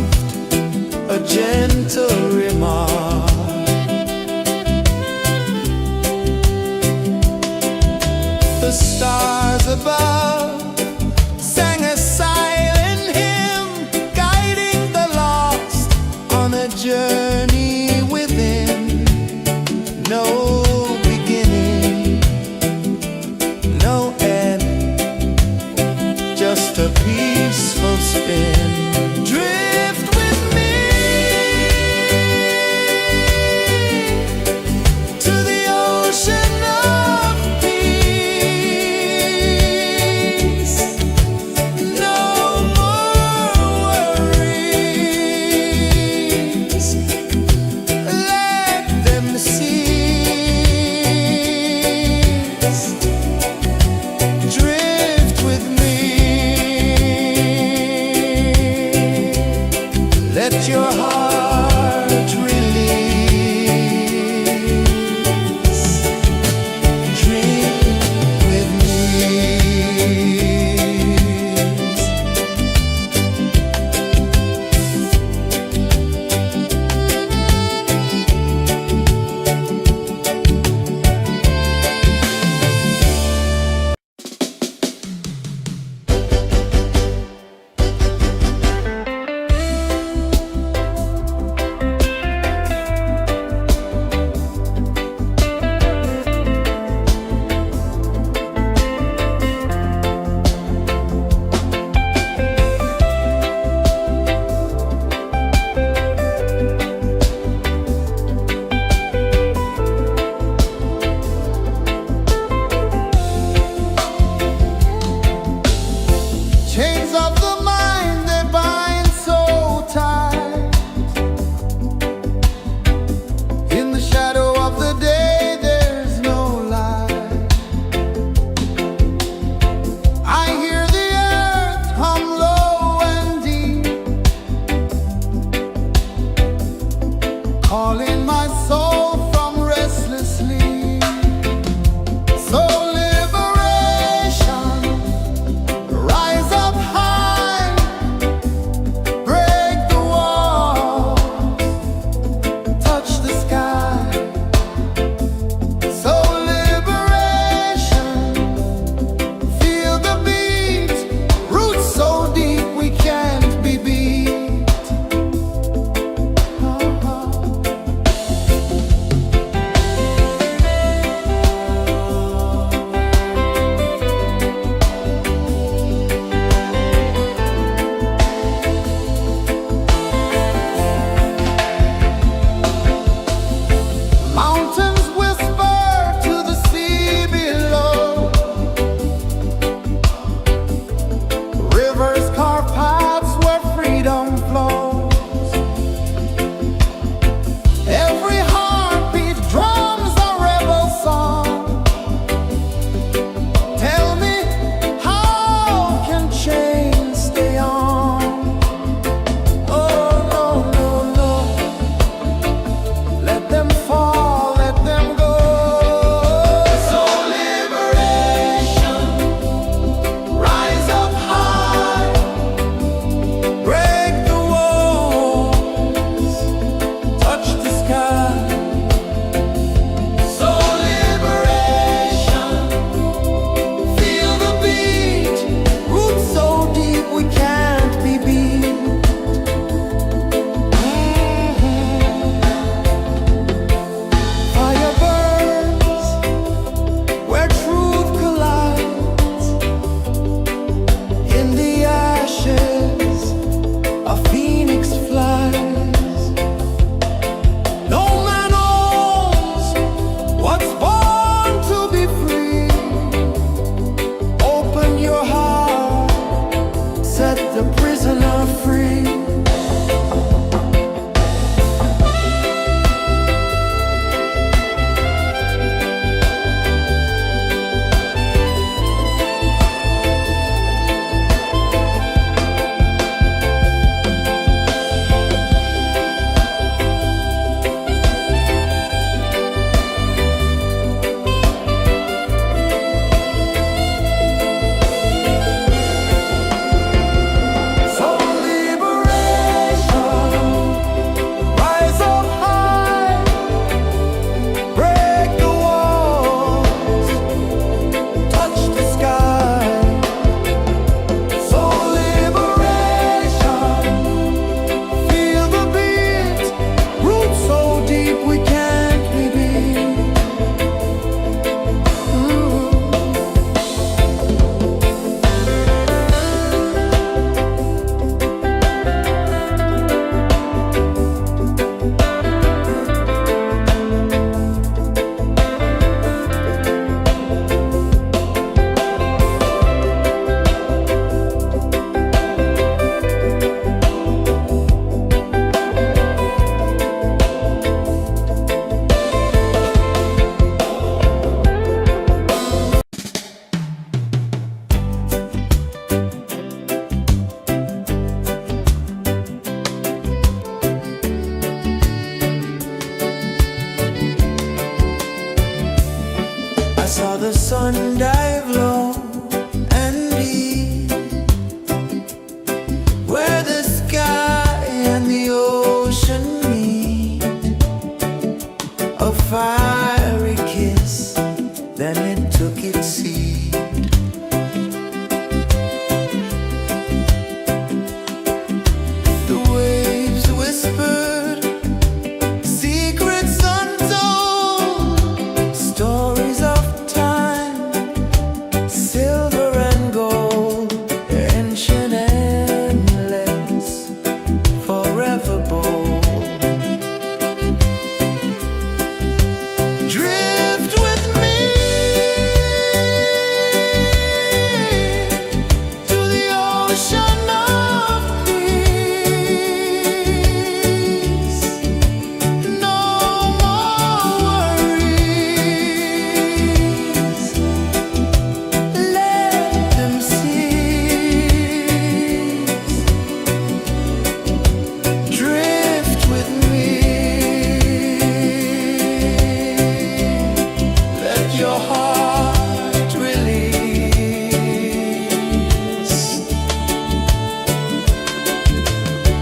a gentle remark. The stars above sang a silent hymn, guiding the lost on a journey within. No beginning, no end, just a peaceful spin. Drift with me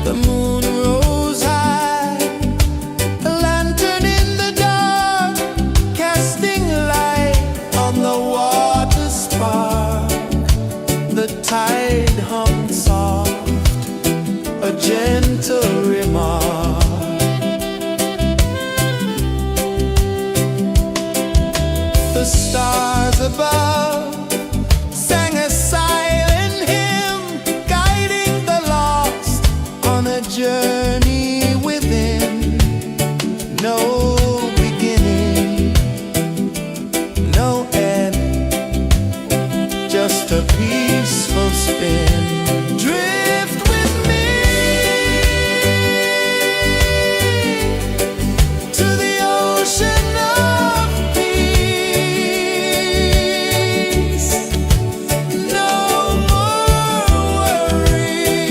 The moon rose high, a lantern in the dark, casting light on the water spark. The tide hummed soft, a gentle remark. The stars above sang a silent hymn, guiding the lost on a journey within. No beginning, no end, just a peaceful spin. Drift with me to the ocean of peace. No more worries,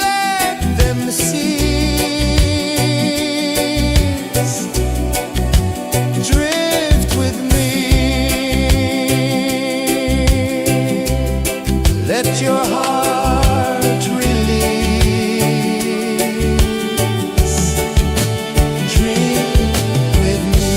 let them cease. Drift with me, let your heart release. Dream with me.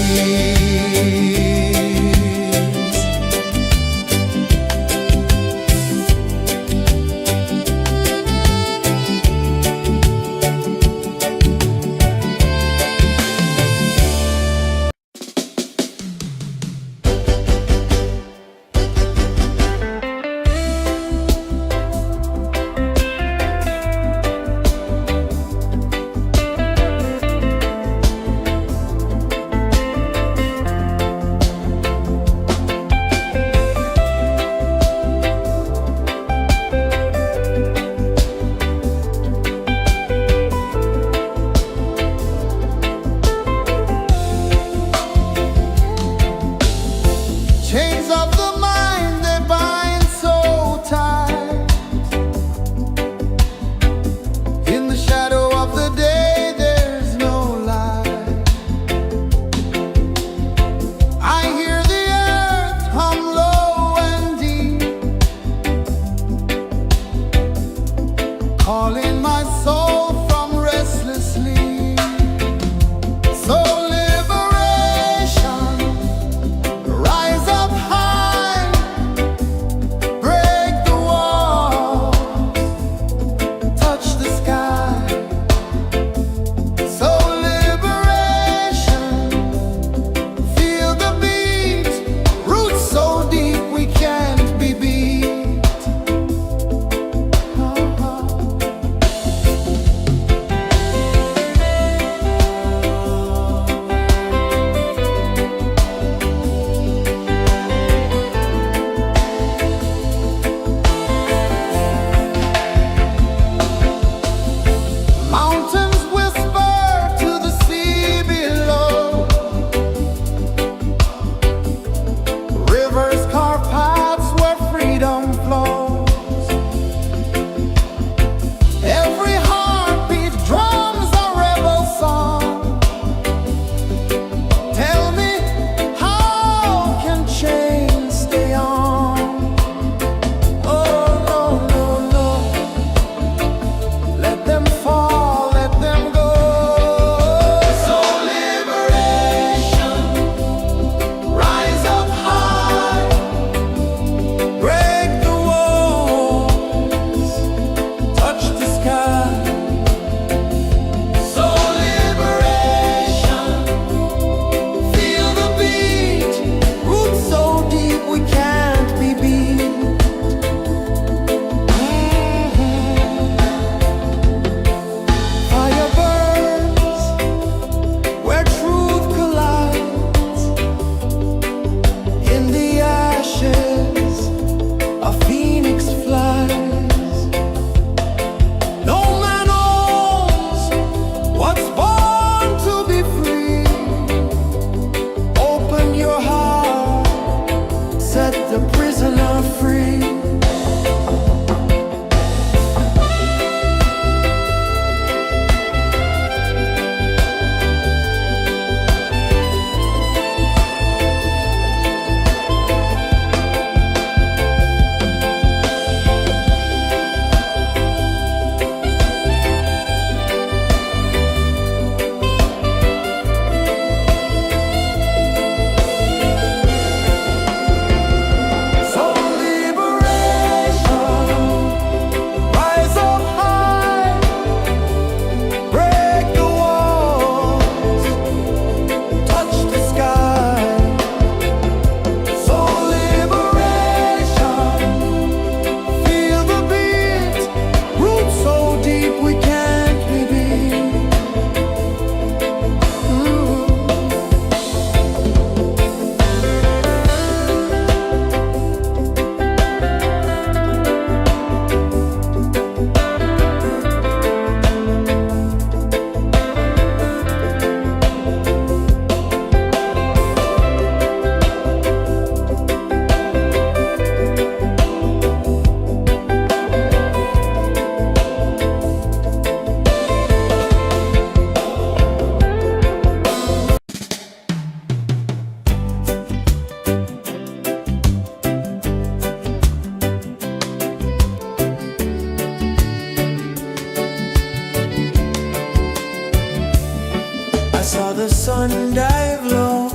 sun dive low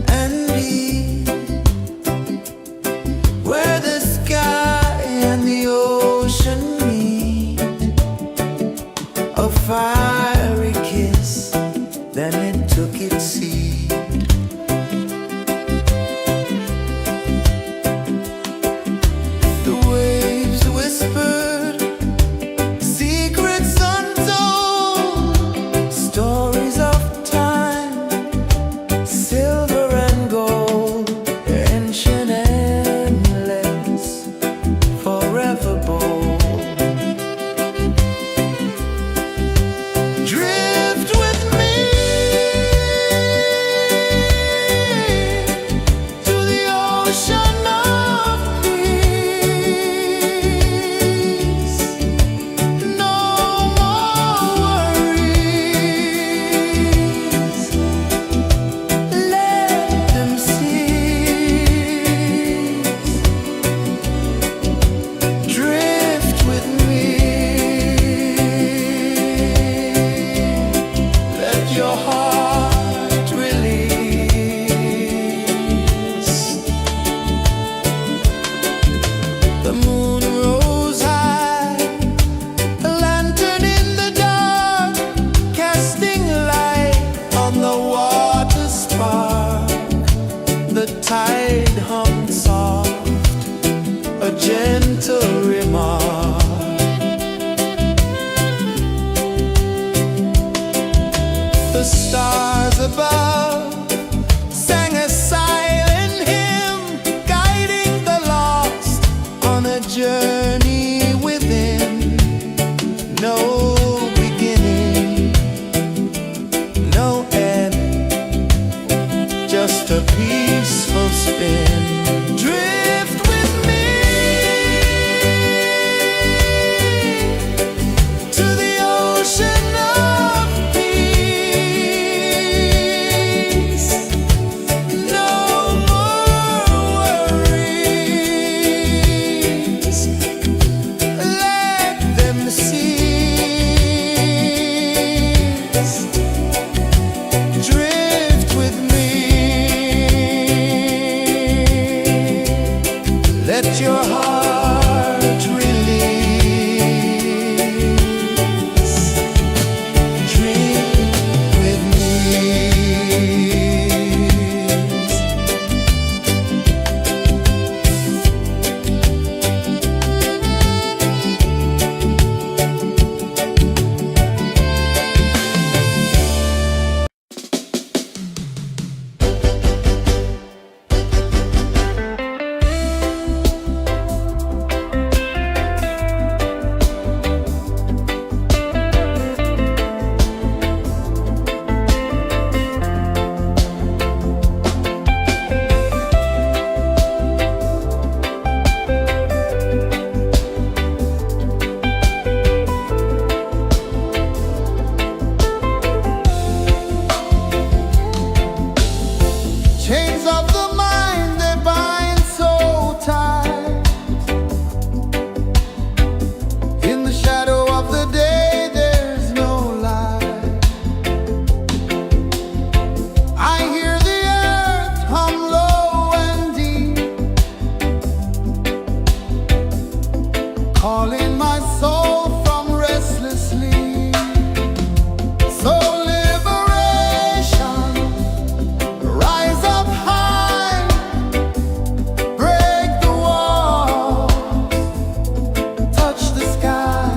and deep, where the sky and the ocean meet, a fiery kiss, then it took its seed. The waves whispered secrets untold, stories of time, silver and gold, ancient, endless, forever bold. Drift with me to the ocean of peace. No more worries, let them cease. Drift with me, let your heart release. The moon rose high, a lantern in the dark, casting light on the water spark. The tide hummed soft, a gentle remark. The stars above sang a silent hymn, guiding the lost on a journey within. No beginning, no end, just a peaceful spin. Drift with me to the ocean of peace. No more worries, let them cease. Drift with me, let your heart release. Dream with me. Chains of the mind, they bind so tight. In the shadow of the day, there's no light. I hear the earth hum low and deep, calling my soul from restless sleep. So liberation, rise up high, break the walls, touch the sky.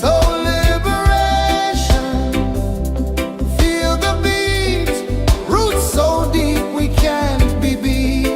So liberation, feel the beat, roots so deep we can't be beat.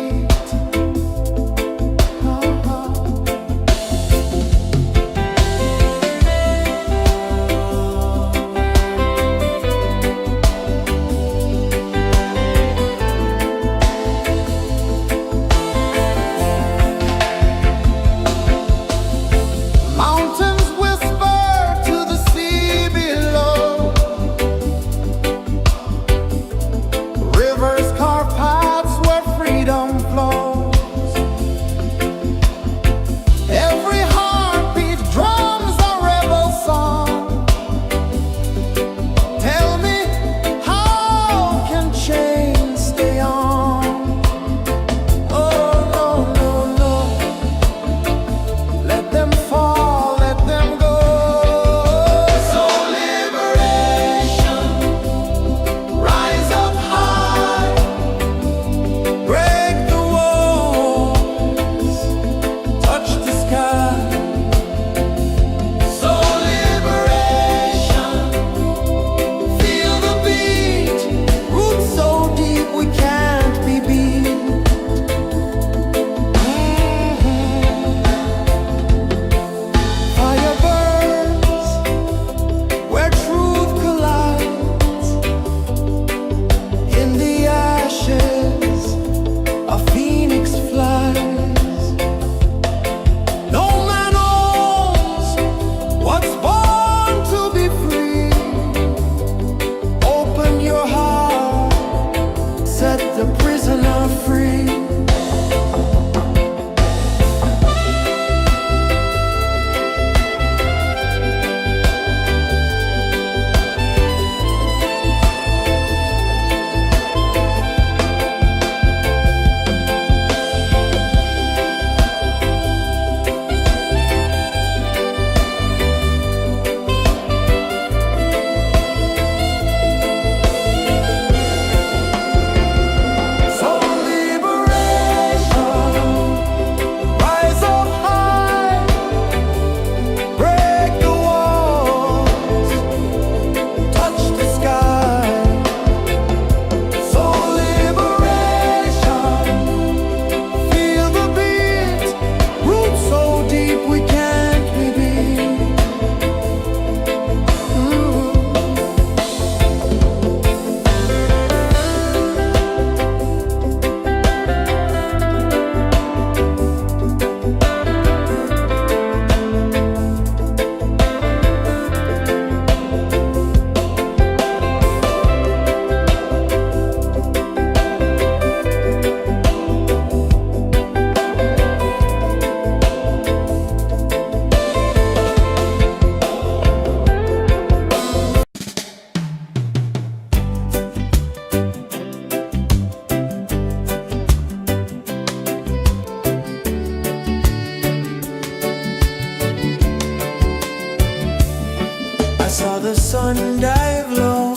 sun dive low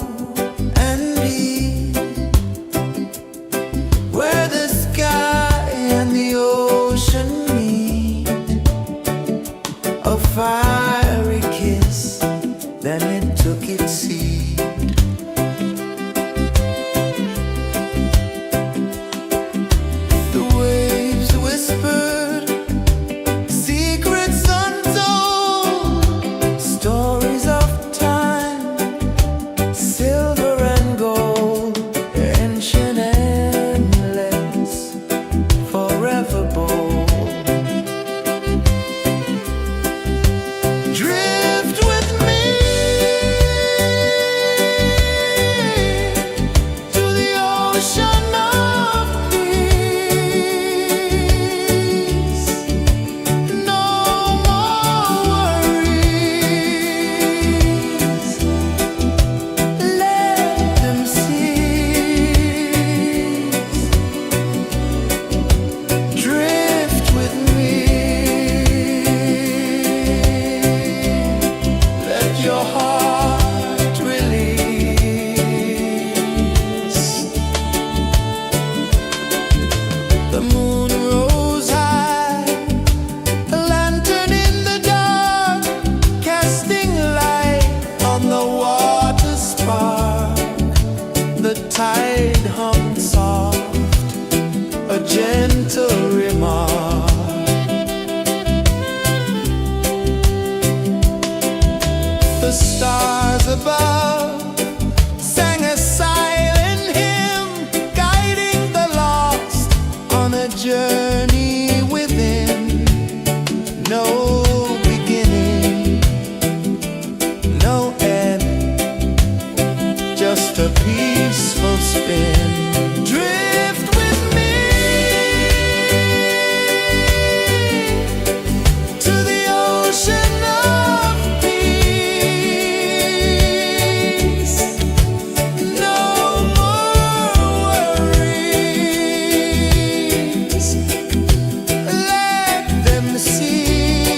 and deep, where the sky and the ocean meet, a fiery kiss, then it took its seed. The waves whispered secrets untold, stories of time, silver and gold, ancient, endless, forever bold. Drift with me to the ocean of peace. No more worries. Let them cease. Drift with me. Let your heart release. The moon rose high, a lantern in the dark, casting light on the water spark. The tide hummed soft, a gentle remark. The stars above sang a silent hymn, guiding the lost on a journey within. No beginning, no end, just a peaceful spin. Drift with me to the ocean of peace. No more worries. Let them cease.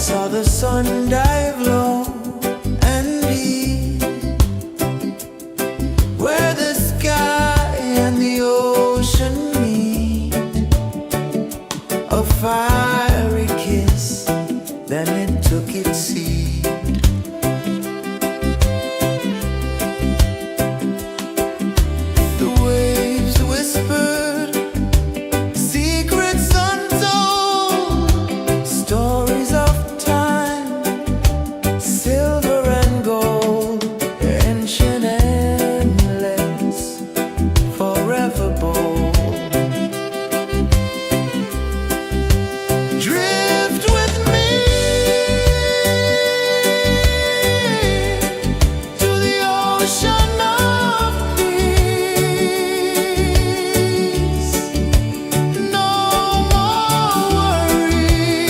saw the sun dive low and deep, where the sky and the ocean meet. A fiery kiss, then it took its seed. The waves whispered secrets untold, stories of time, silver and gold, ancient, endless, forever bold. Drift with me to the ocean of peace. No more worries,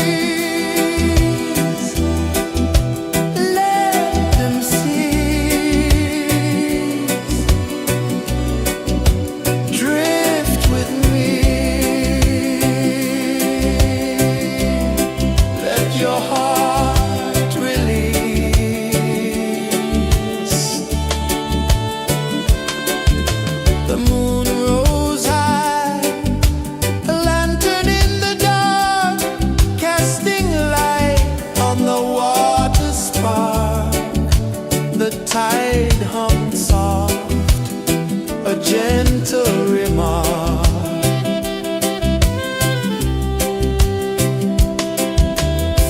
let them cease. Drift with me, let your heart release. The moon rose high, a lantern in the dark, casting light on the water spark. The tide hummed soft, a gentle remark.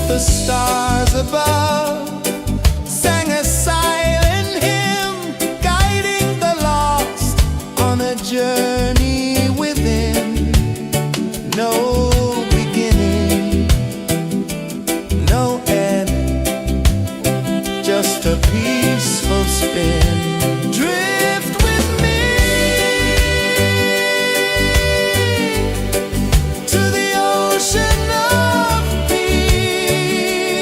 The stars above sang a silent hymn, guiding the lost on a journey within. No beginning, no end, just a peaceful spin. Drift with me to the ocean of peace.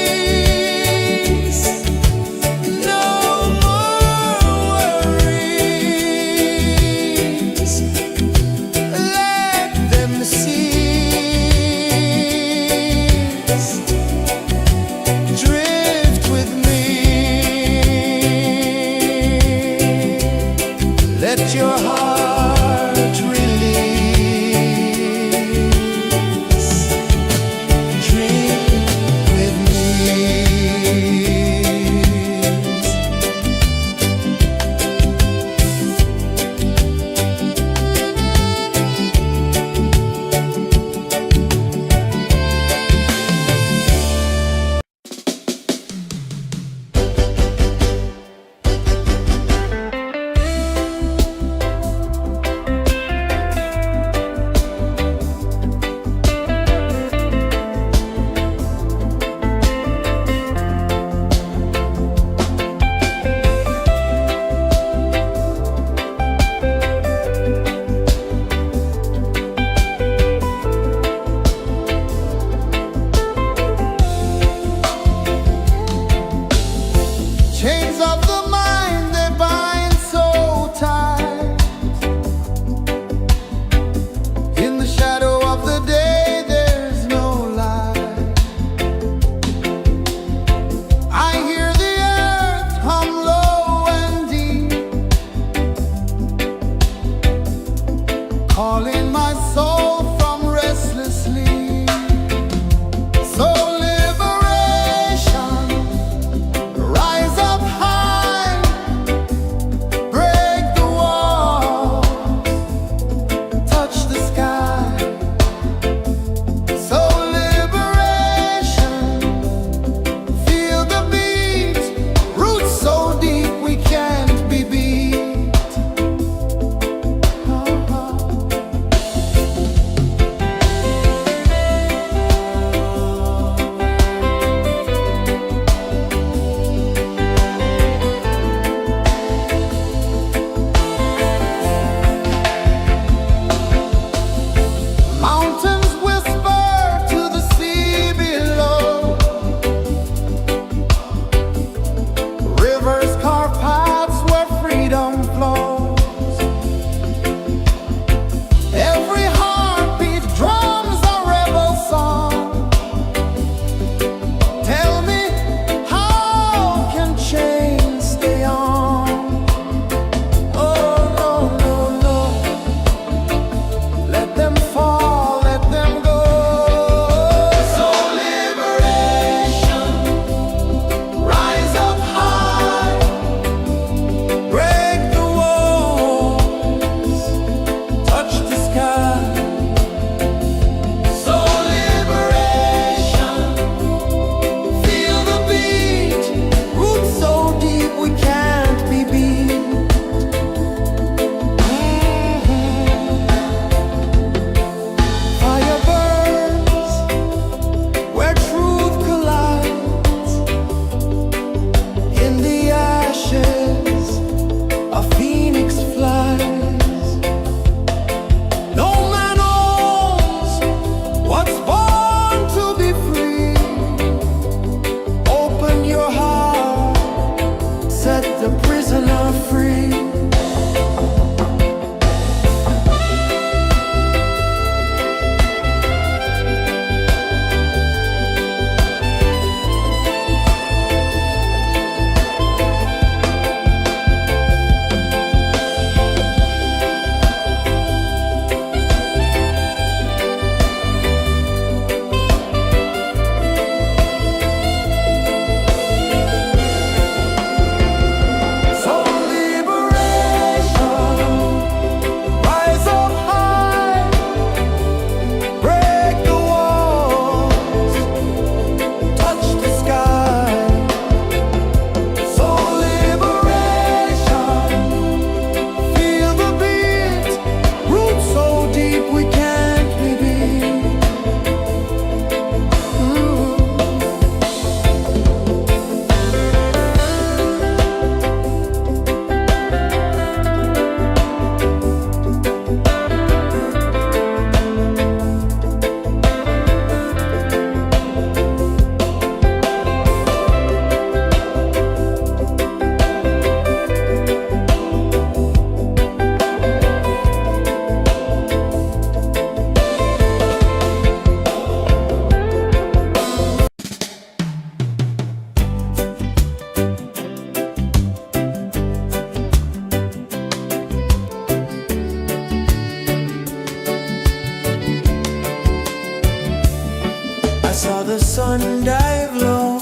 saw the sun dive low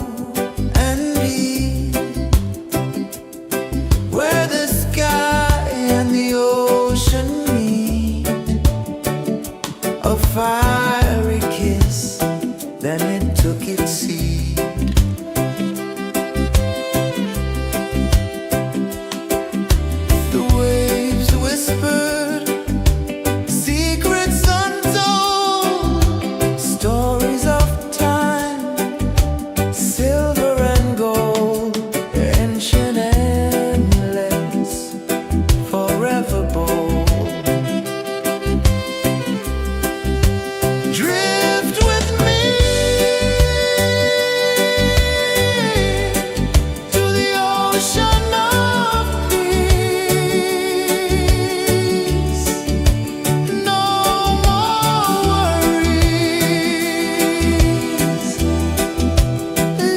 and deep, where the sky and the ocean meet. A fiery kiss, then it took its seat. The waves whispered secrets untold, stories of time, silver and gold, ancient, endless, forever bold. Drift with me to the ocean of peace. No more worries,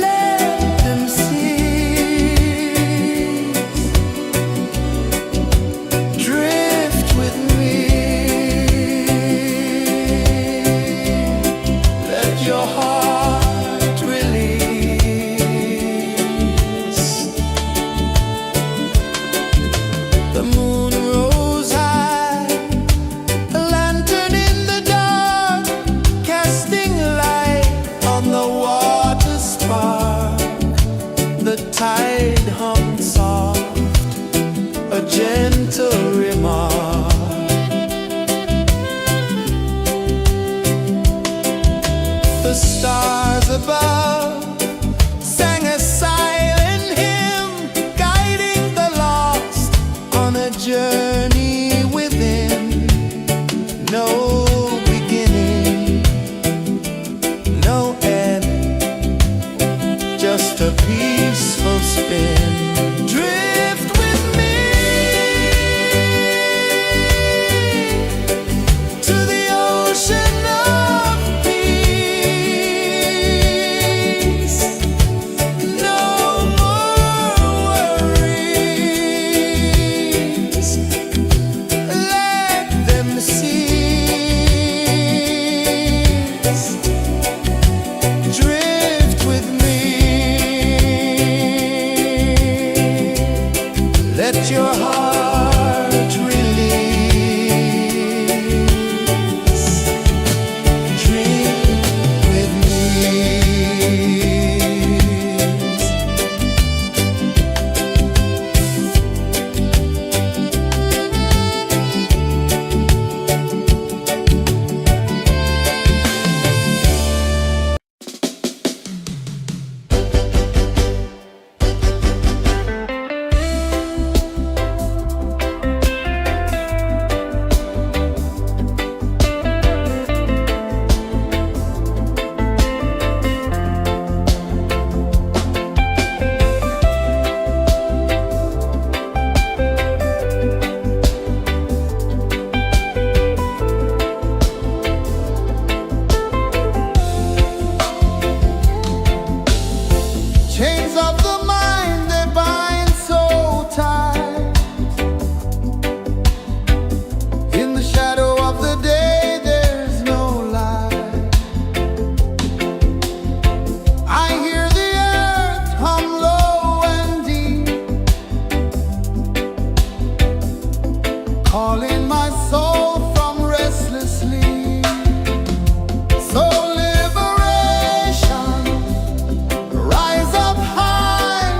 let them cease. Drift with me, let your heart release. The moon rose high, a lantern in the dark, casting light on the water spark. The tide hummed soft, a gentle remark. The stars above sang a silent hymn, guiding the lost on a journey within. No beginning, no end, just a peaceful spin. Drift with me to the ocean of peace. No more worries, let them cease. Drift with me, let your heart release. Drift with me. Chains of the mind, they bind so tight. In the shadow of the day, there's no light. I hear the earth hum low and deep, calling my soul from restless sleep. So liberation, rise up high,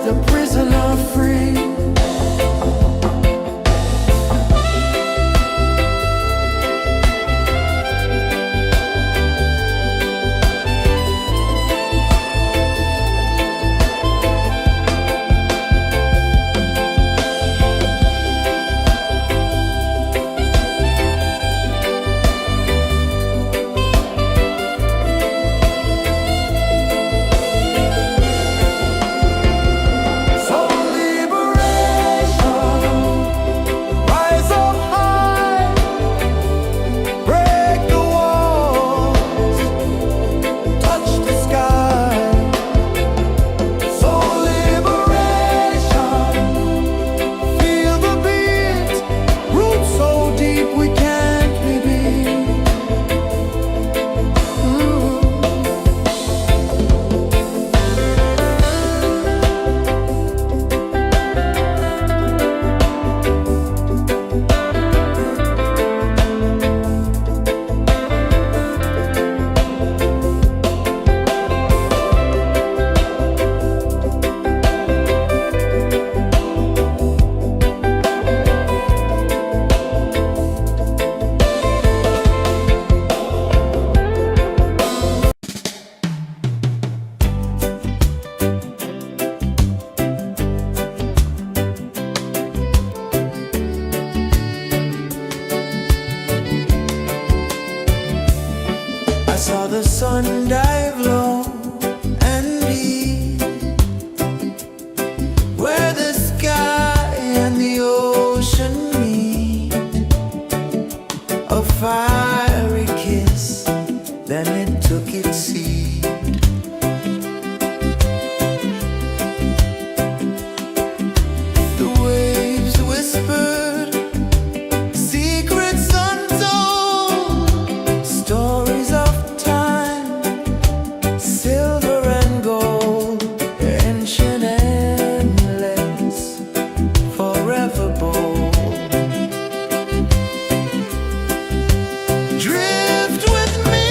a prisoner free. I saw the sun dive low and deep, where the sky and the ocean meet. A fiery kiss, then it took its seat. The waves whispered secrets untold, stories of silver and gold, ancient, endless, forever bold. Drift with me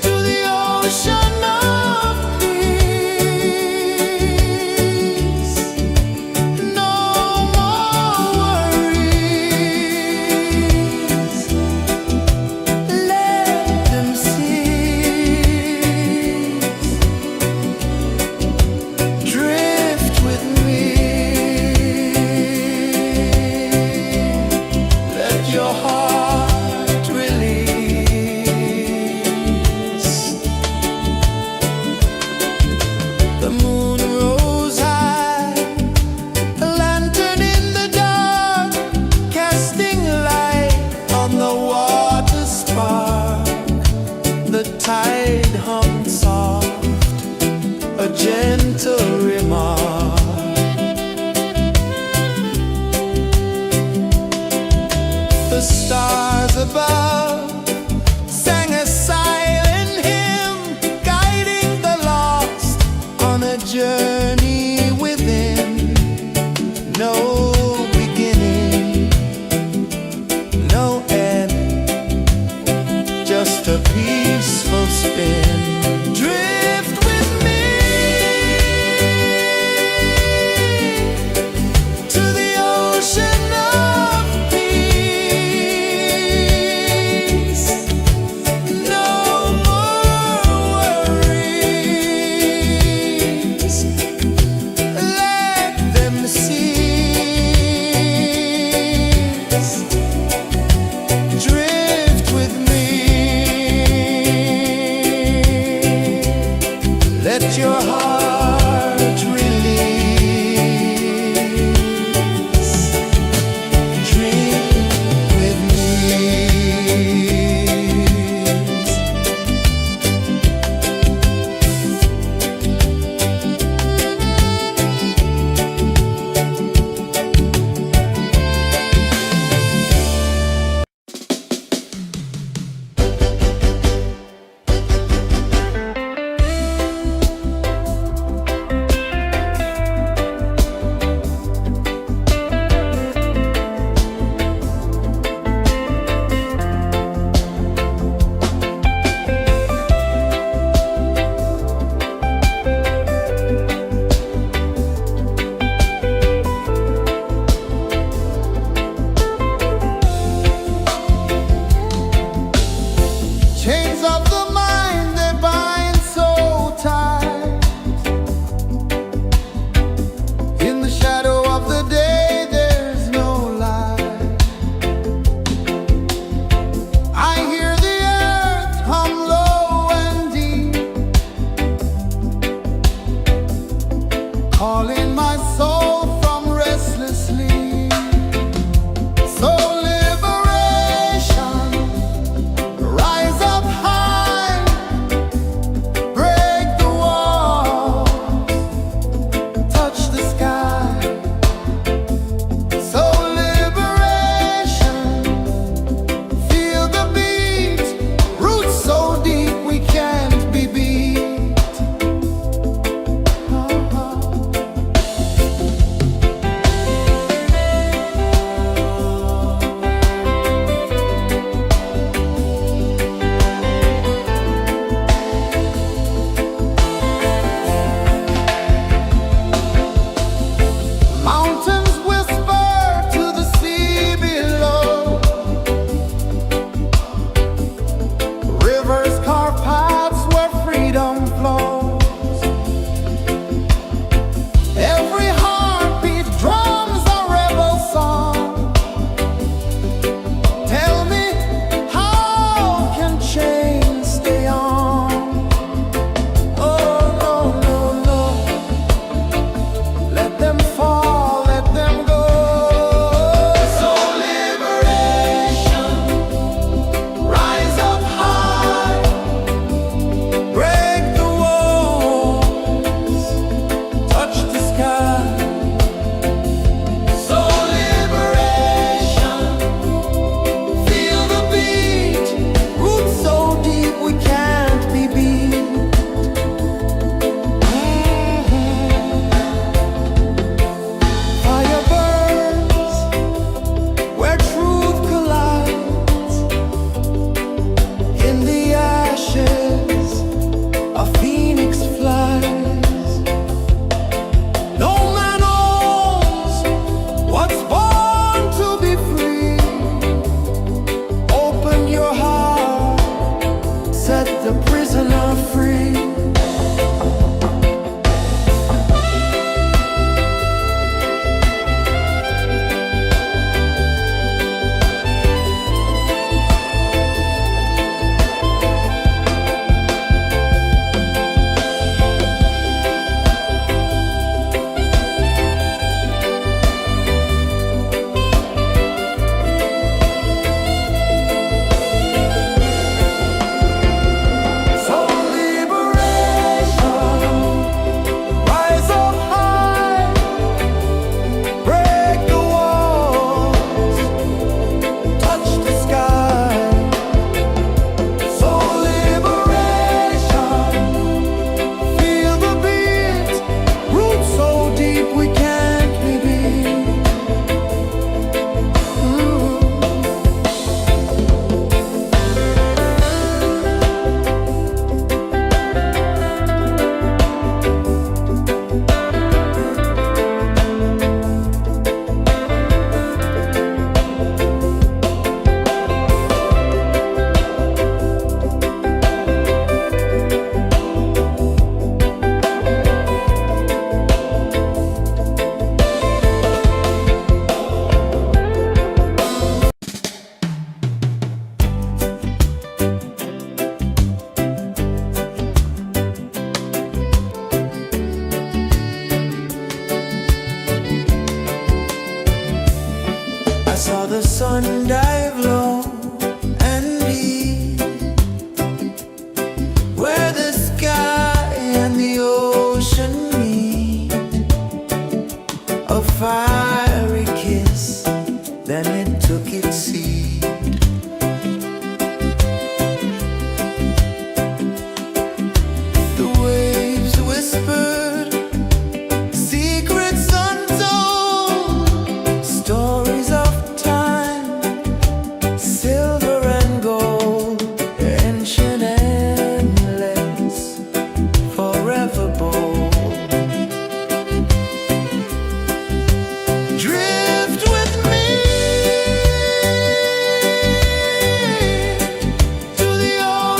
to the ocean of peace. No more worries. Your heart release. The moon rose high, a lantern in the dark, casting light on the water spark. The tide hummed soft, a gentle remark. The stars above sang a silent hymn, guiding the lost on a journey within. No beginning, no end, just a peaceful spin. Drift with me to the ocean of peace. No more worries. Let them cease. Drift with me. Chains of the mind, they bind so tight. In the shadow of the day, there's no light. I hear the earth hum low and deep, calling my soul from restless sleep. So liberation, rise up high,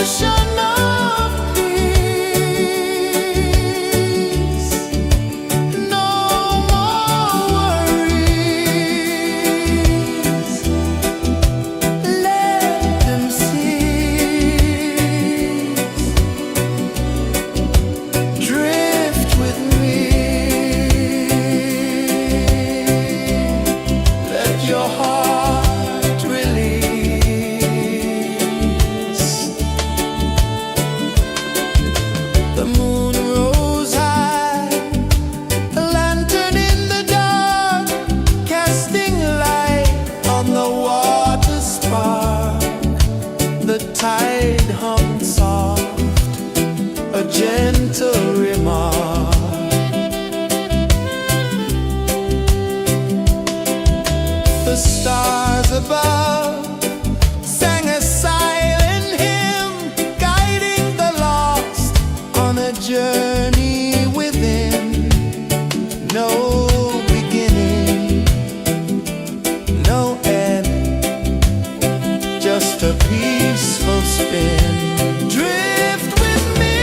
ocean of peace. No more worries. Let them cease. Drift with me. Let your heart release. The moon rose high, a lantern in the dark, casting light on the water spark. The tide hummed soft, a gentle remark. The stars above sang a silent hymn, guiding the lost on a journey within. No beginning, no end, just a peaceful spin. Drift with me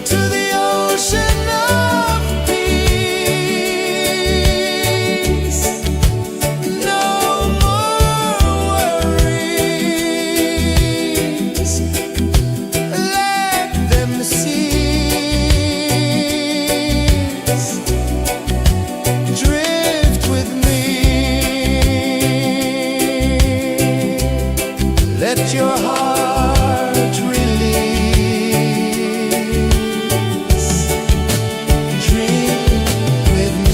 to the ocean of peace. No more worries. Let them cease. Drift with me. Let your heart release. Dream with me.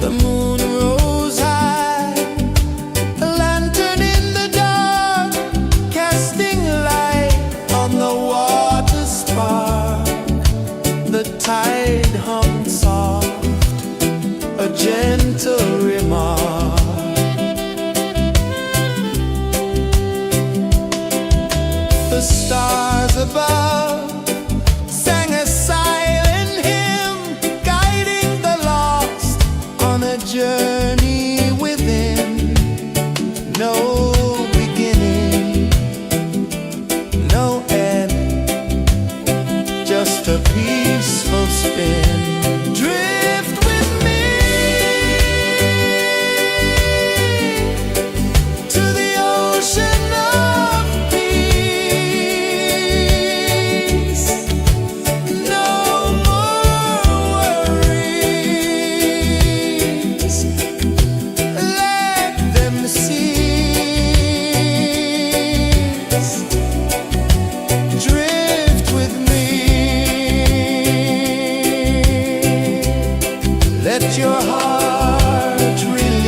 The moon rose high, a lantern in the dark, casting light on the water spark. The tide hung soft, a gentle remark. The stars above sang a silent hymn, guiding the lost on a journey within. No beginning, no end, just a peaceful spin. Drift with me to the ocean of peace. No more worries, let them cease. Drift with me, let your heart release.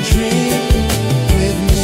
Dream with me.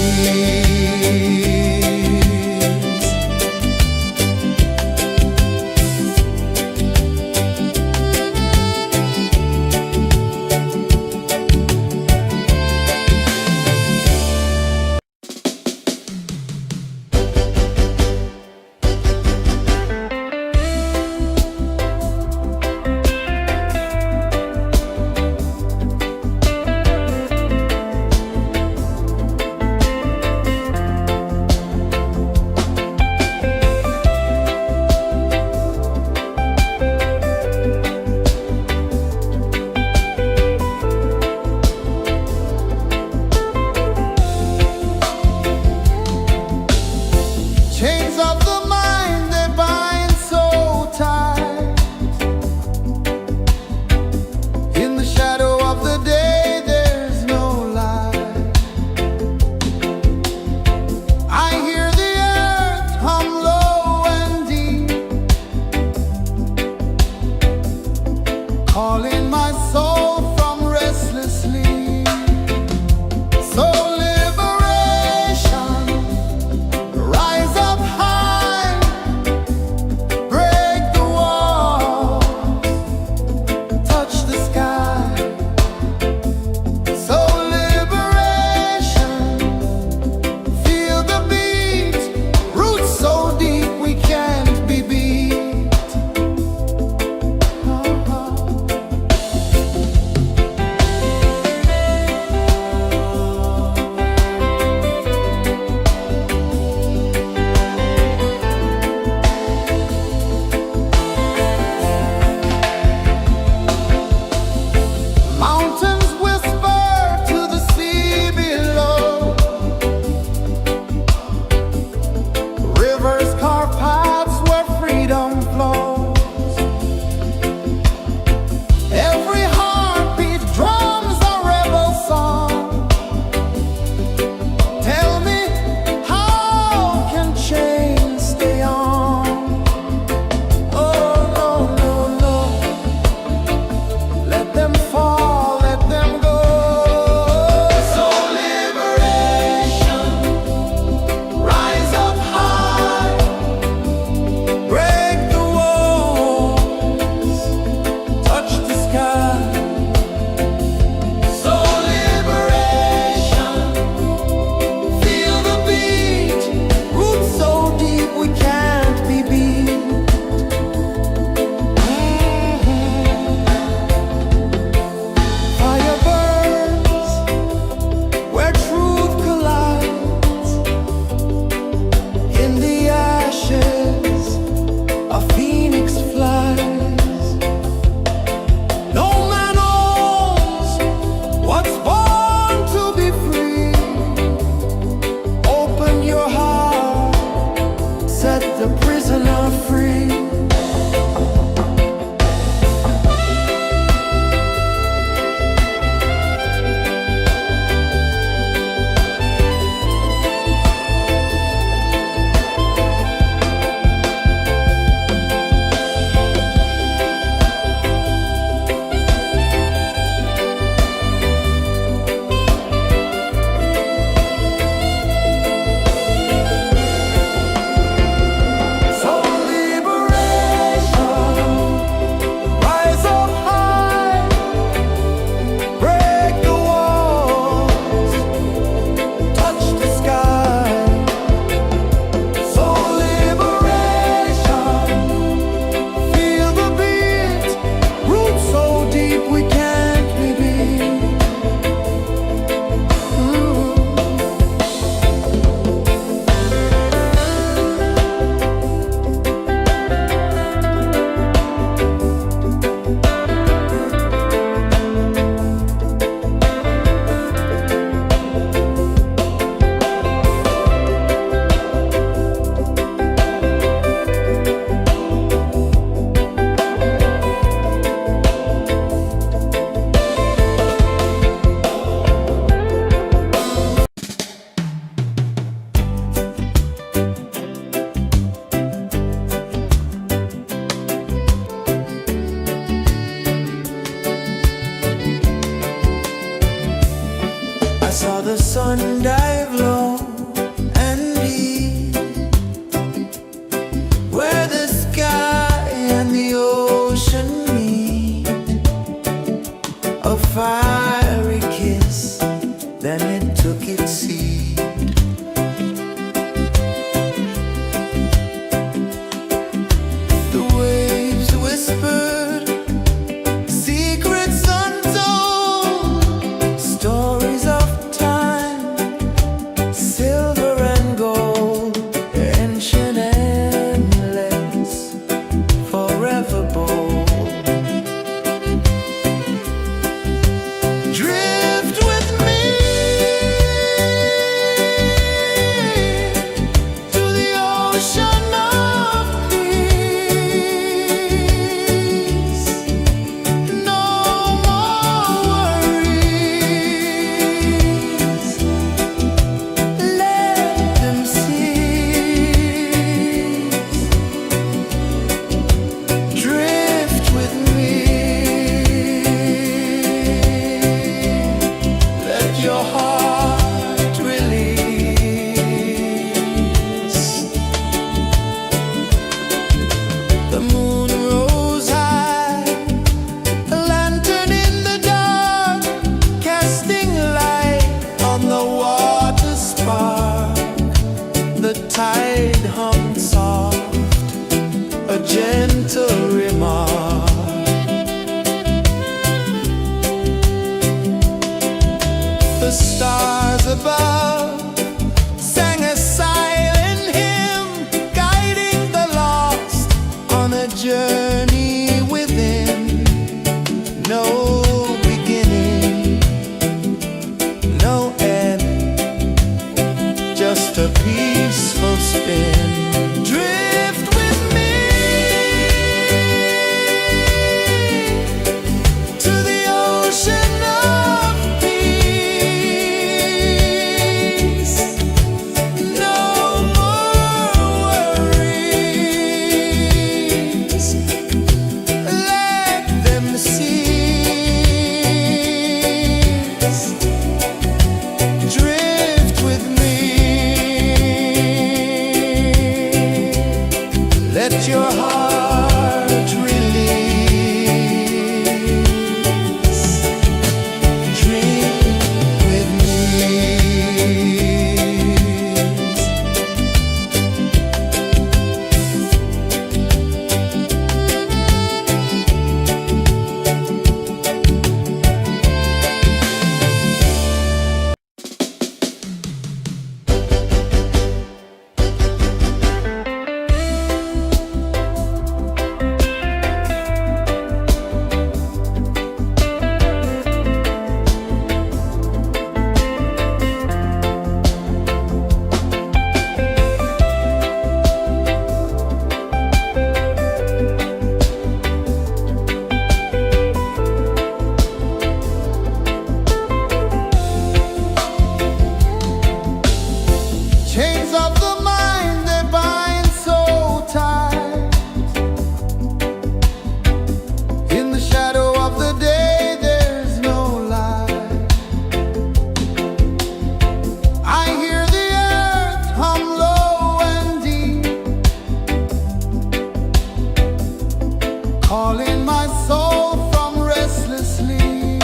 calling my soul from restless sleep.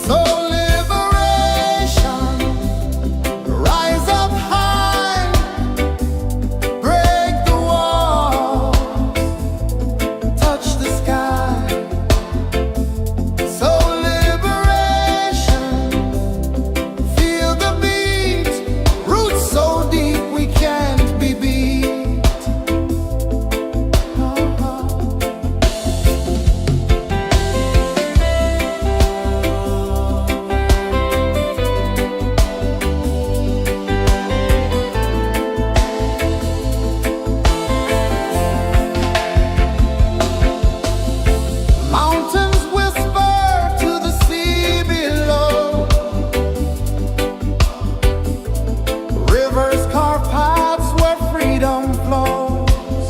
So liberation, rise up high, break the walls, touch the sky. So liberation, feel the beat, roots so deep we can't be beat. Mountains whisper to the sea below. Rivers carve paths where freedom flows.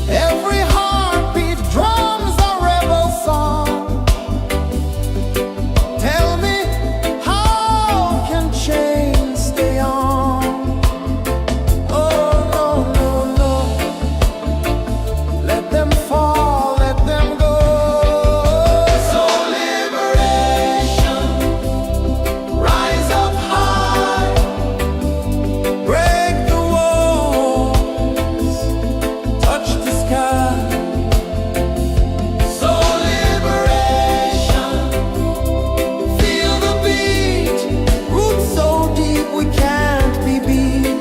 Every heartbeat drums a rebel song. Tell me, how can chains stay on? Oh, no, no, no. Let them fall, let them go. So liberation, rise up high, break the walls, touch the sky. So liberation, feel the beat, roots so deep we can't be beat.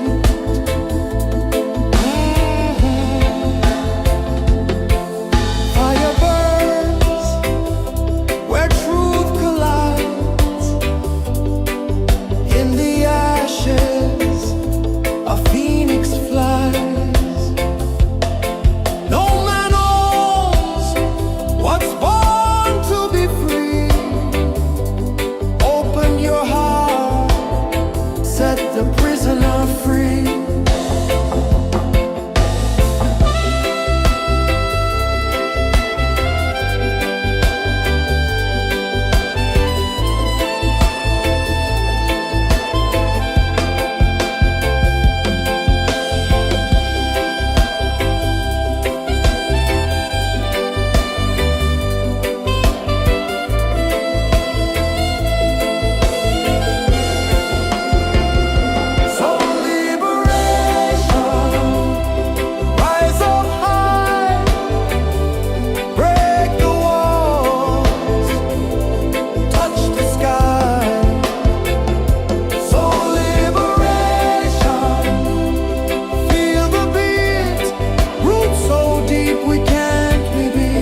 Fire burns where truth collides. In the ashes, a phoenix flies. No man owns what's born to be free. Open your heart, set the prisoner free. So liberation, rise up high, break the walls, touch the sky. So liberation, feel the beat, roots so deep we can't be beat.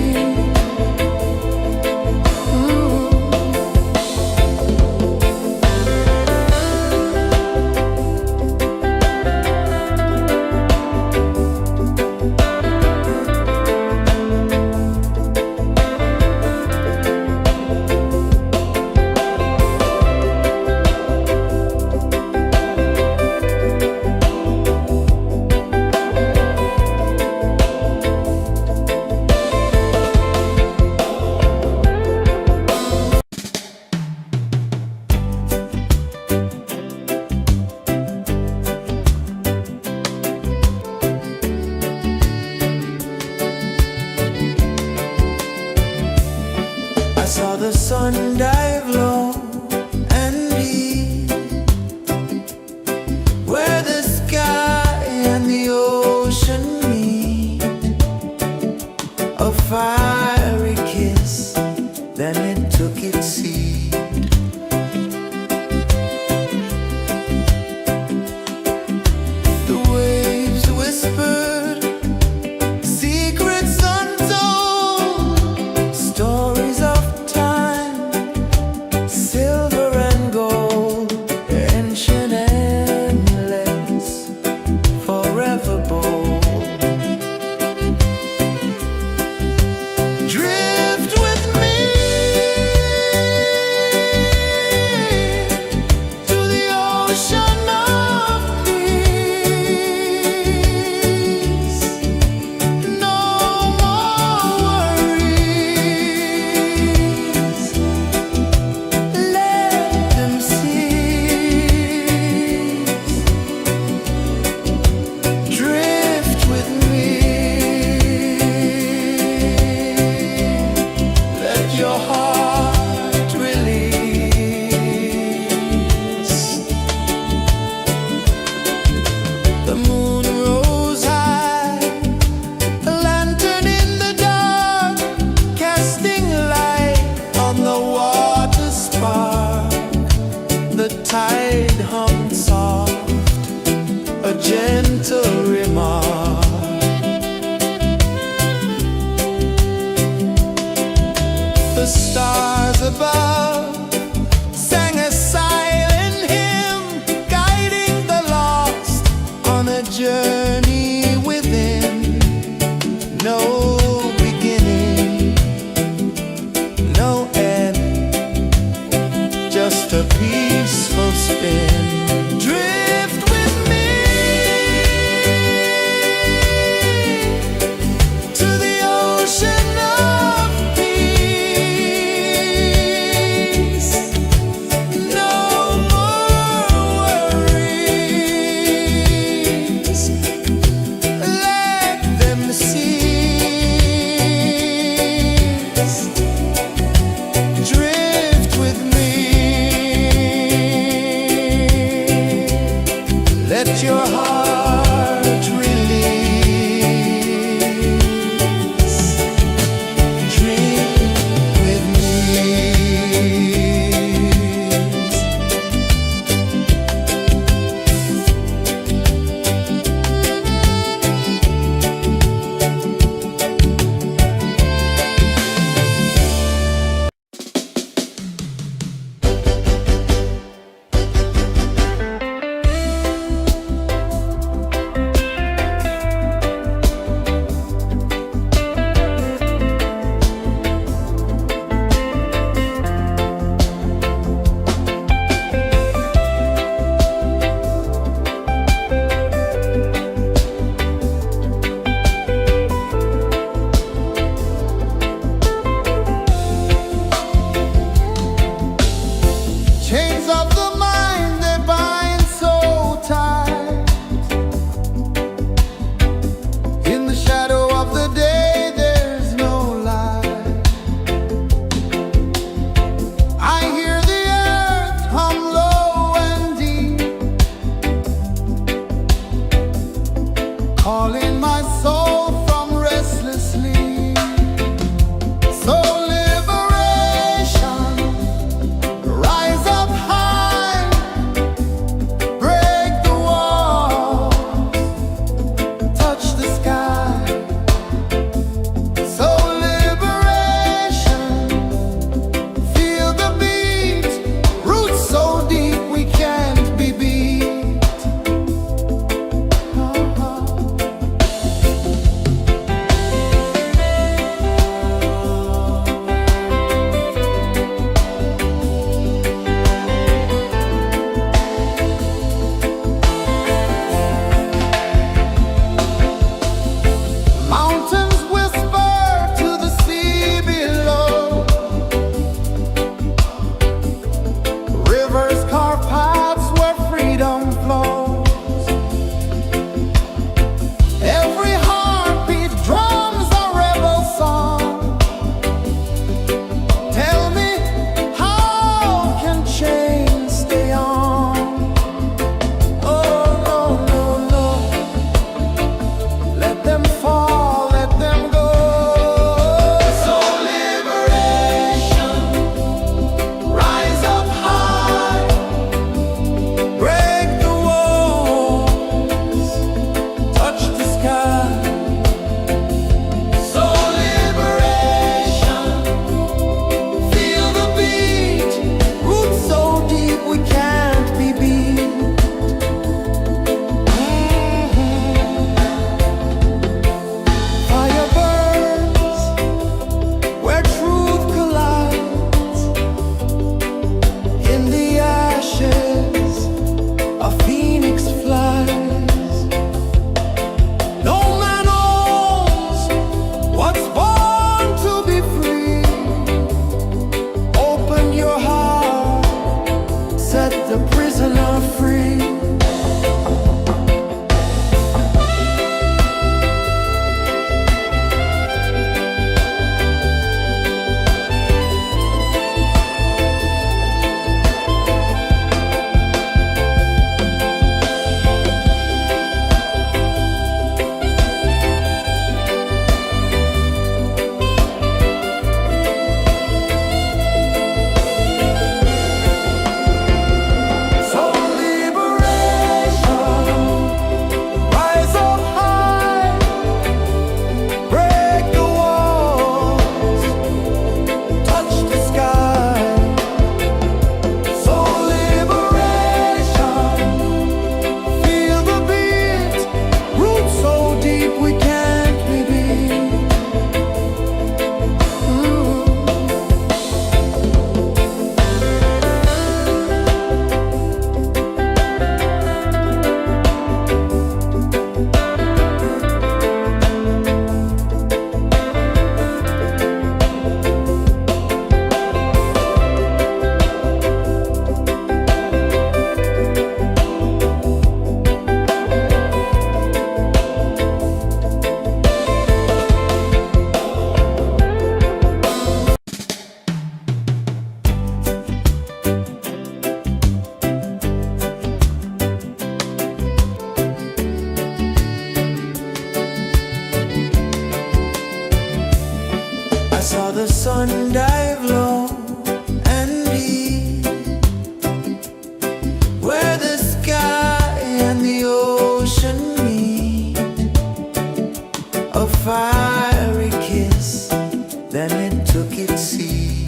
I saw the sun dive low and deep, where the sky and the ocean meet. A fiery kiss, then it took its seat. The waves whispered secrets untold, stories of time, silver and gold, ancient, endless, forever bold. above sang a silent hymn, guiding the lost on a journey within. No beginning, no end, just a peaceful spin. Drift with me to the ocean of peace. the sun dive low and deep, where the sky and the ocean meet. A fiery kiss, then it took its seed.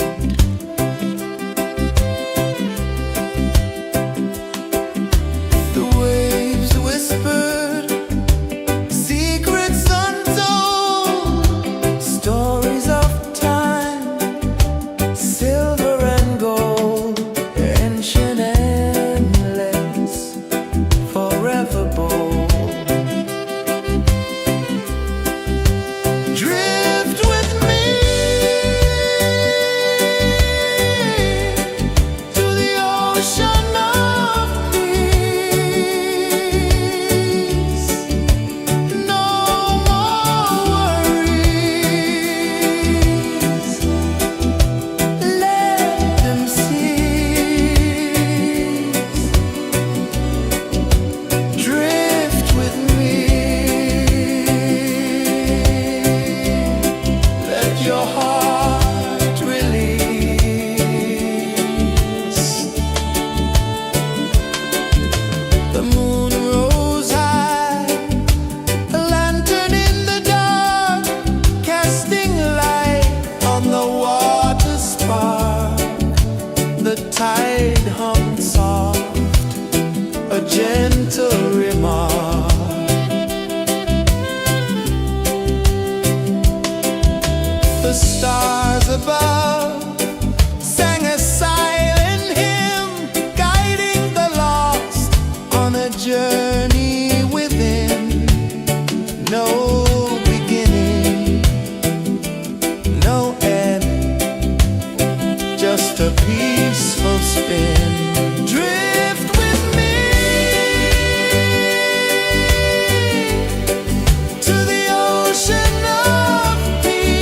The waves whispered secrets untold, stories of time, silver and gold, ancient endless, forever bold. Drift with me to the ocean of peace. No more worries, let them cease. Drift with me, let your heart release. The moon rose high, a lantern in the dark, casting light on the water spark. The tide hummed soft, a gentle remark. The stars above sang a silent hymn, guiding the lost on a journey within. No beginning, no end, just a peaceful spin. Drift with me to the ocean of peace.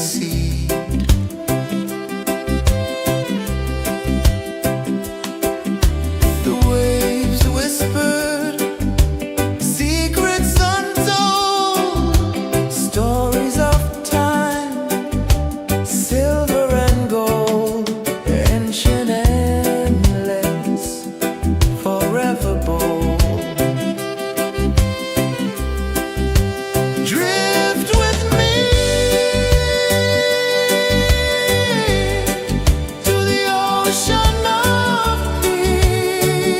seed. The waves whispered secrets untold, stories of time, silver and gold, ancient, endless, forever bold. Drift with me to the ocean of peace.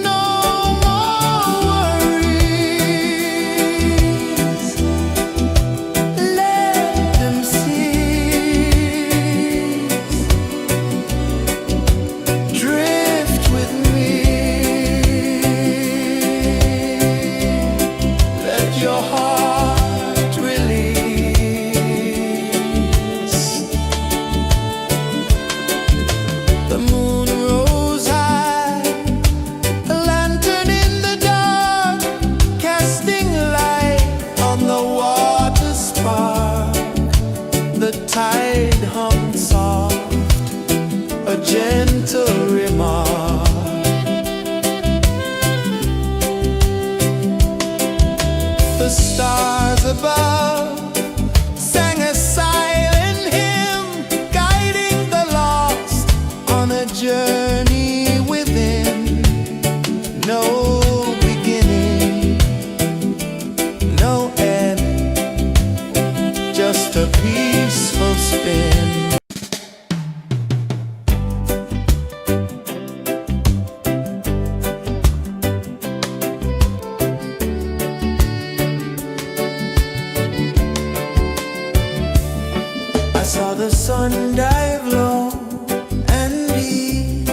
No more worries. Let them cease. Drift with me. Let your heart release. The moon rose high, a lantern in the dark, casting light on the water spark. The tide hummed soft, a gentle remark. The stars above sang a silent hymn, guiding the lost on a journey within. No beginning, no end, just a peaceful spin. I saw the sun dive low and deep,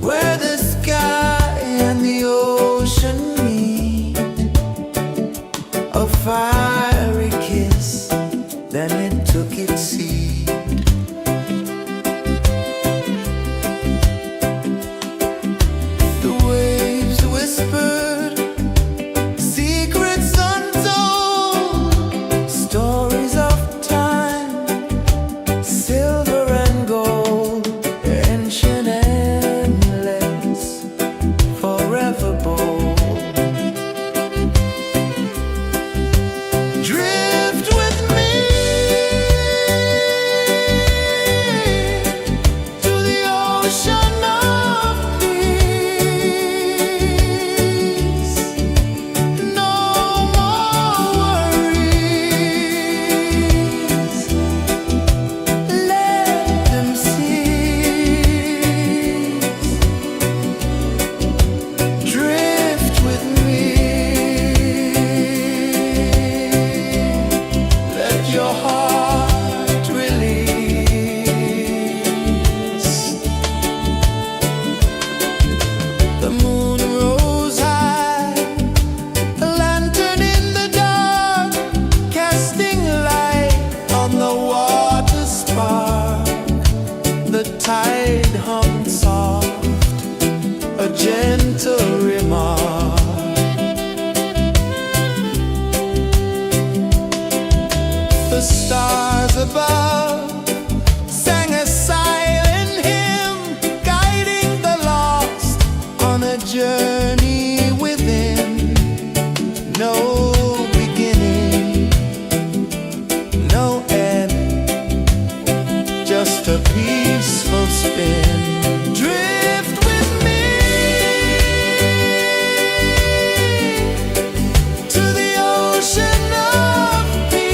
where the sky and the ocean meet. A fiery kiss, then it took its seed. The waves whispered secrets untold, stories of time, silver and gold, ancient, endless, forever bold. Drift with me to the ocean of peace. No more worries. Let them cease. Drift with me. Let your heart release. The moon rose high, a lantern in the dark, casting light on the water spark. The tide hummed soft, a gentle remark. The stars above sang a silent hymn, guiding the lost on a journey within. No beginning, no end, just a peaceful spin. Drift with me to the ocean of peace.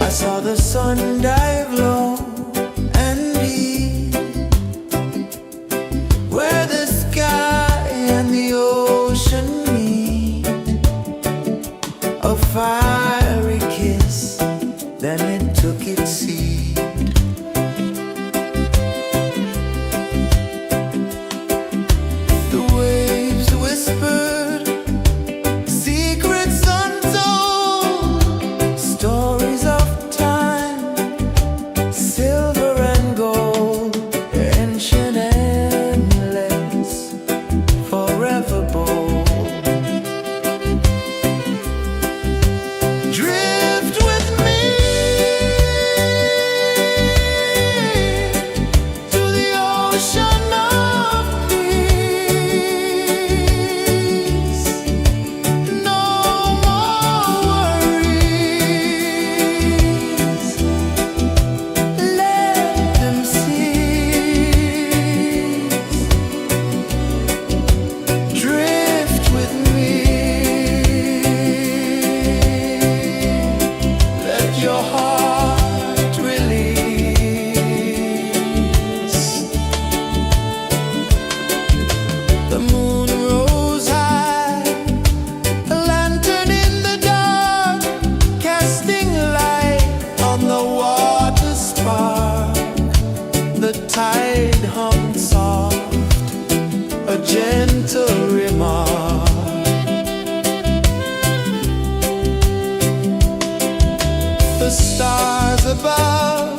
I saw the sun dive low and deep, where the sky and the ocean meet. A fiery kiss, then it took its seed. The waves whispered secrets untold, stories of time, silver and gold, ancient, endless, forever bold. Drift with me to the ocean of peace. No more worries, let them cease. Drift with me, let your heart release. The moon rose high, a lantern in the dark, casting light on the water spark. The tide hummed soft, a gentle remark. The stars above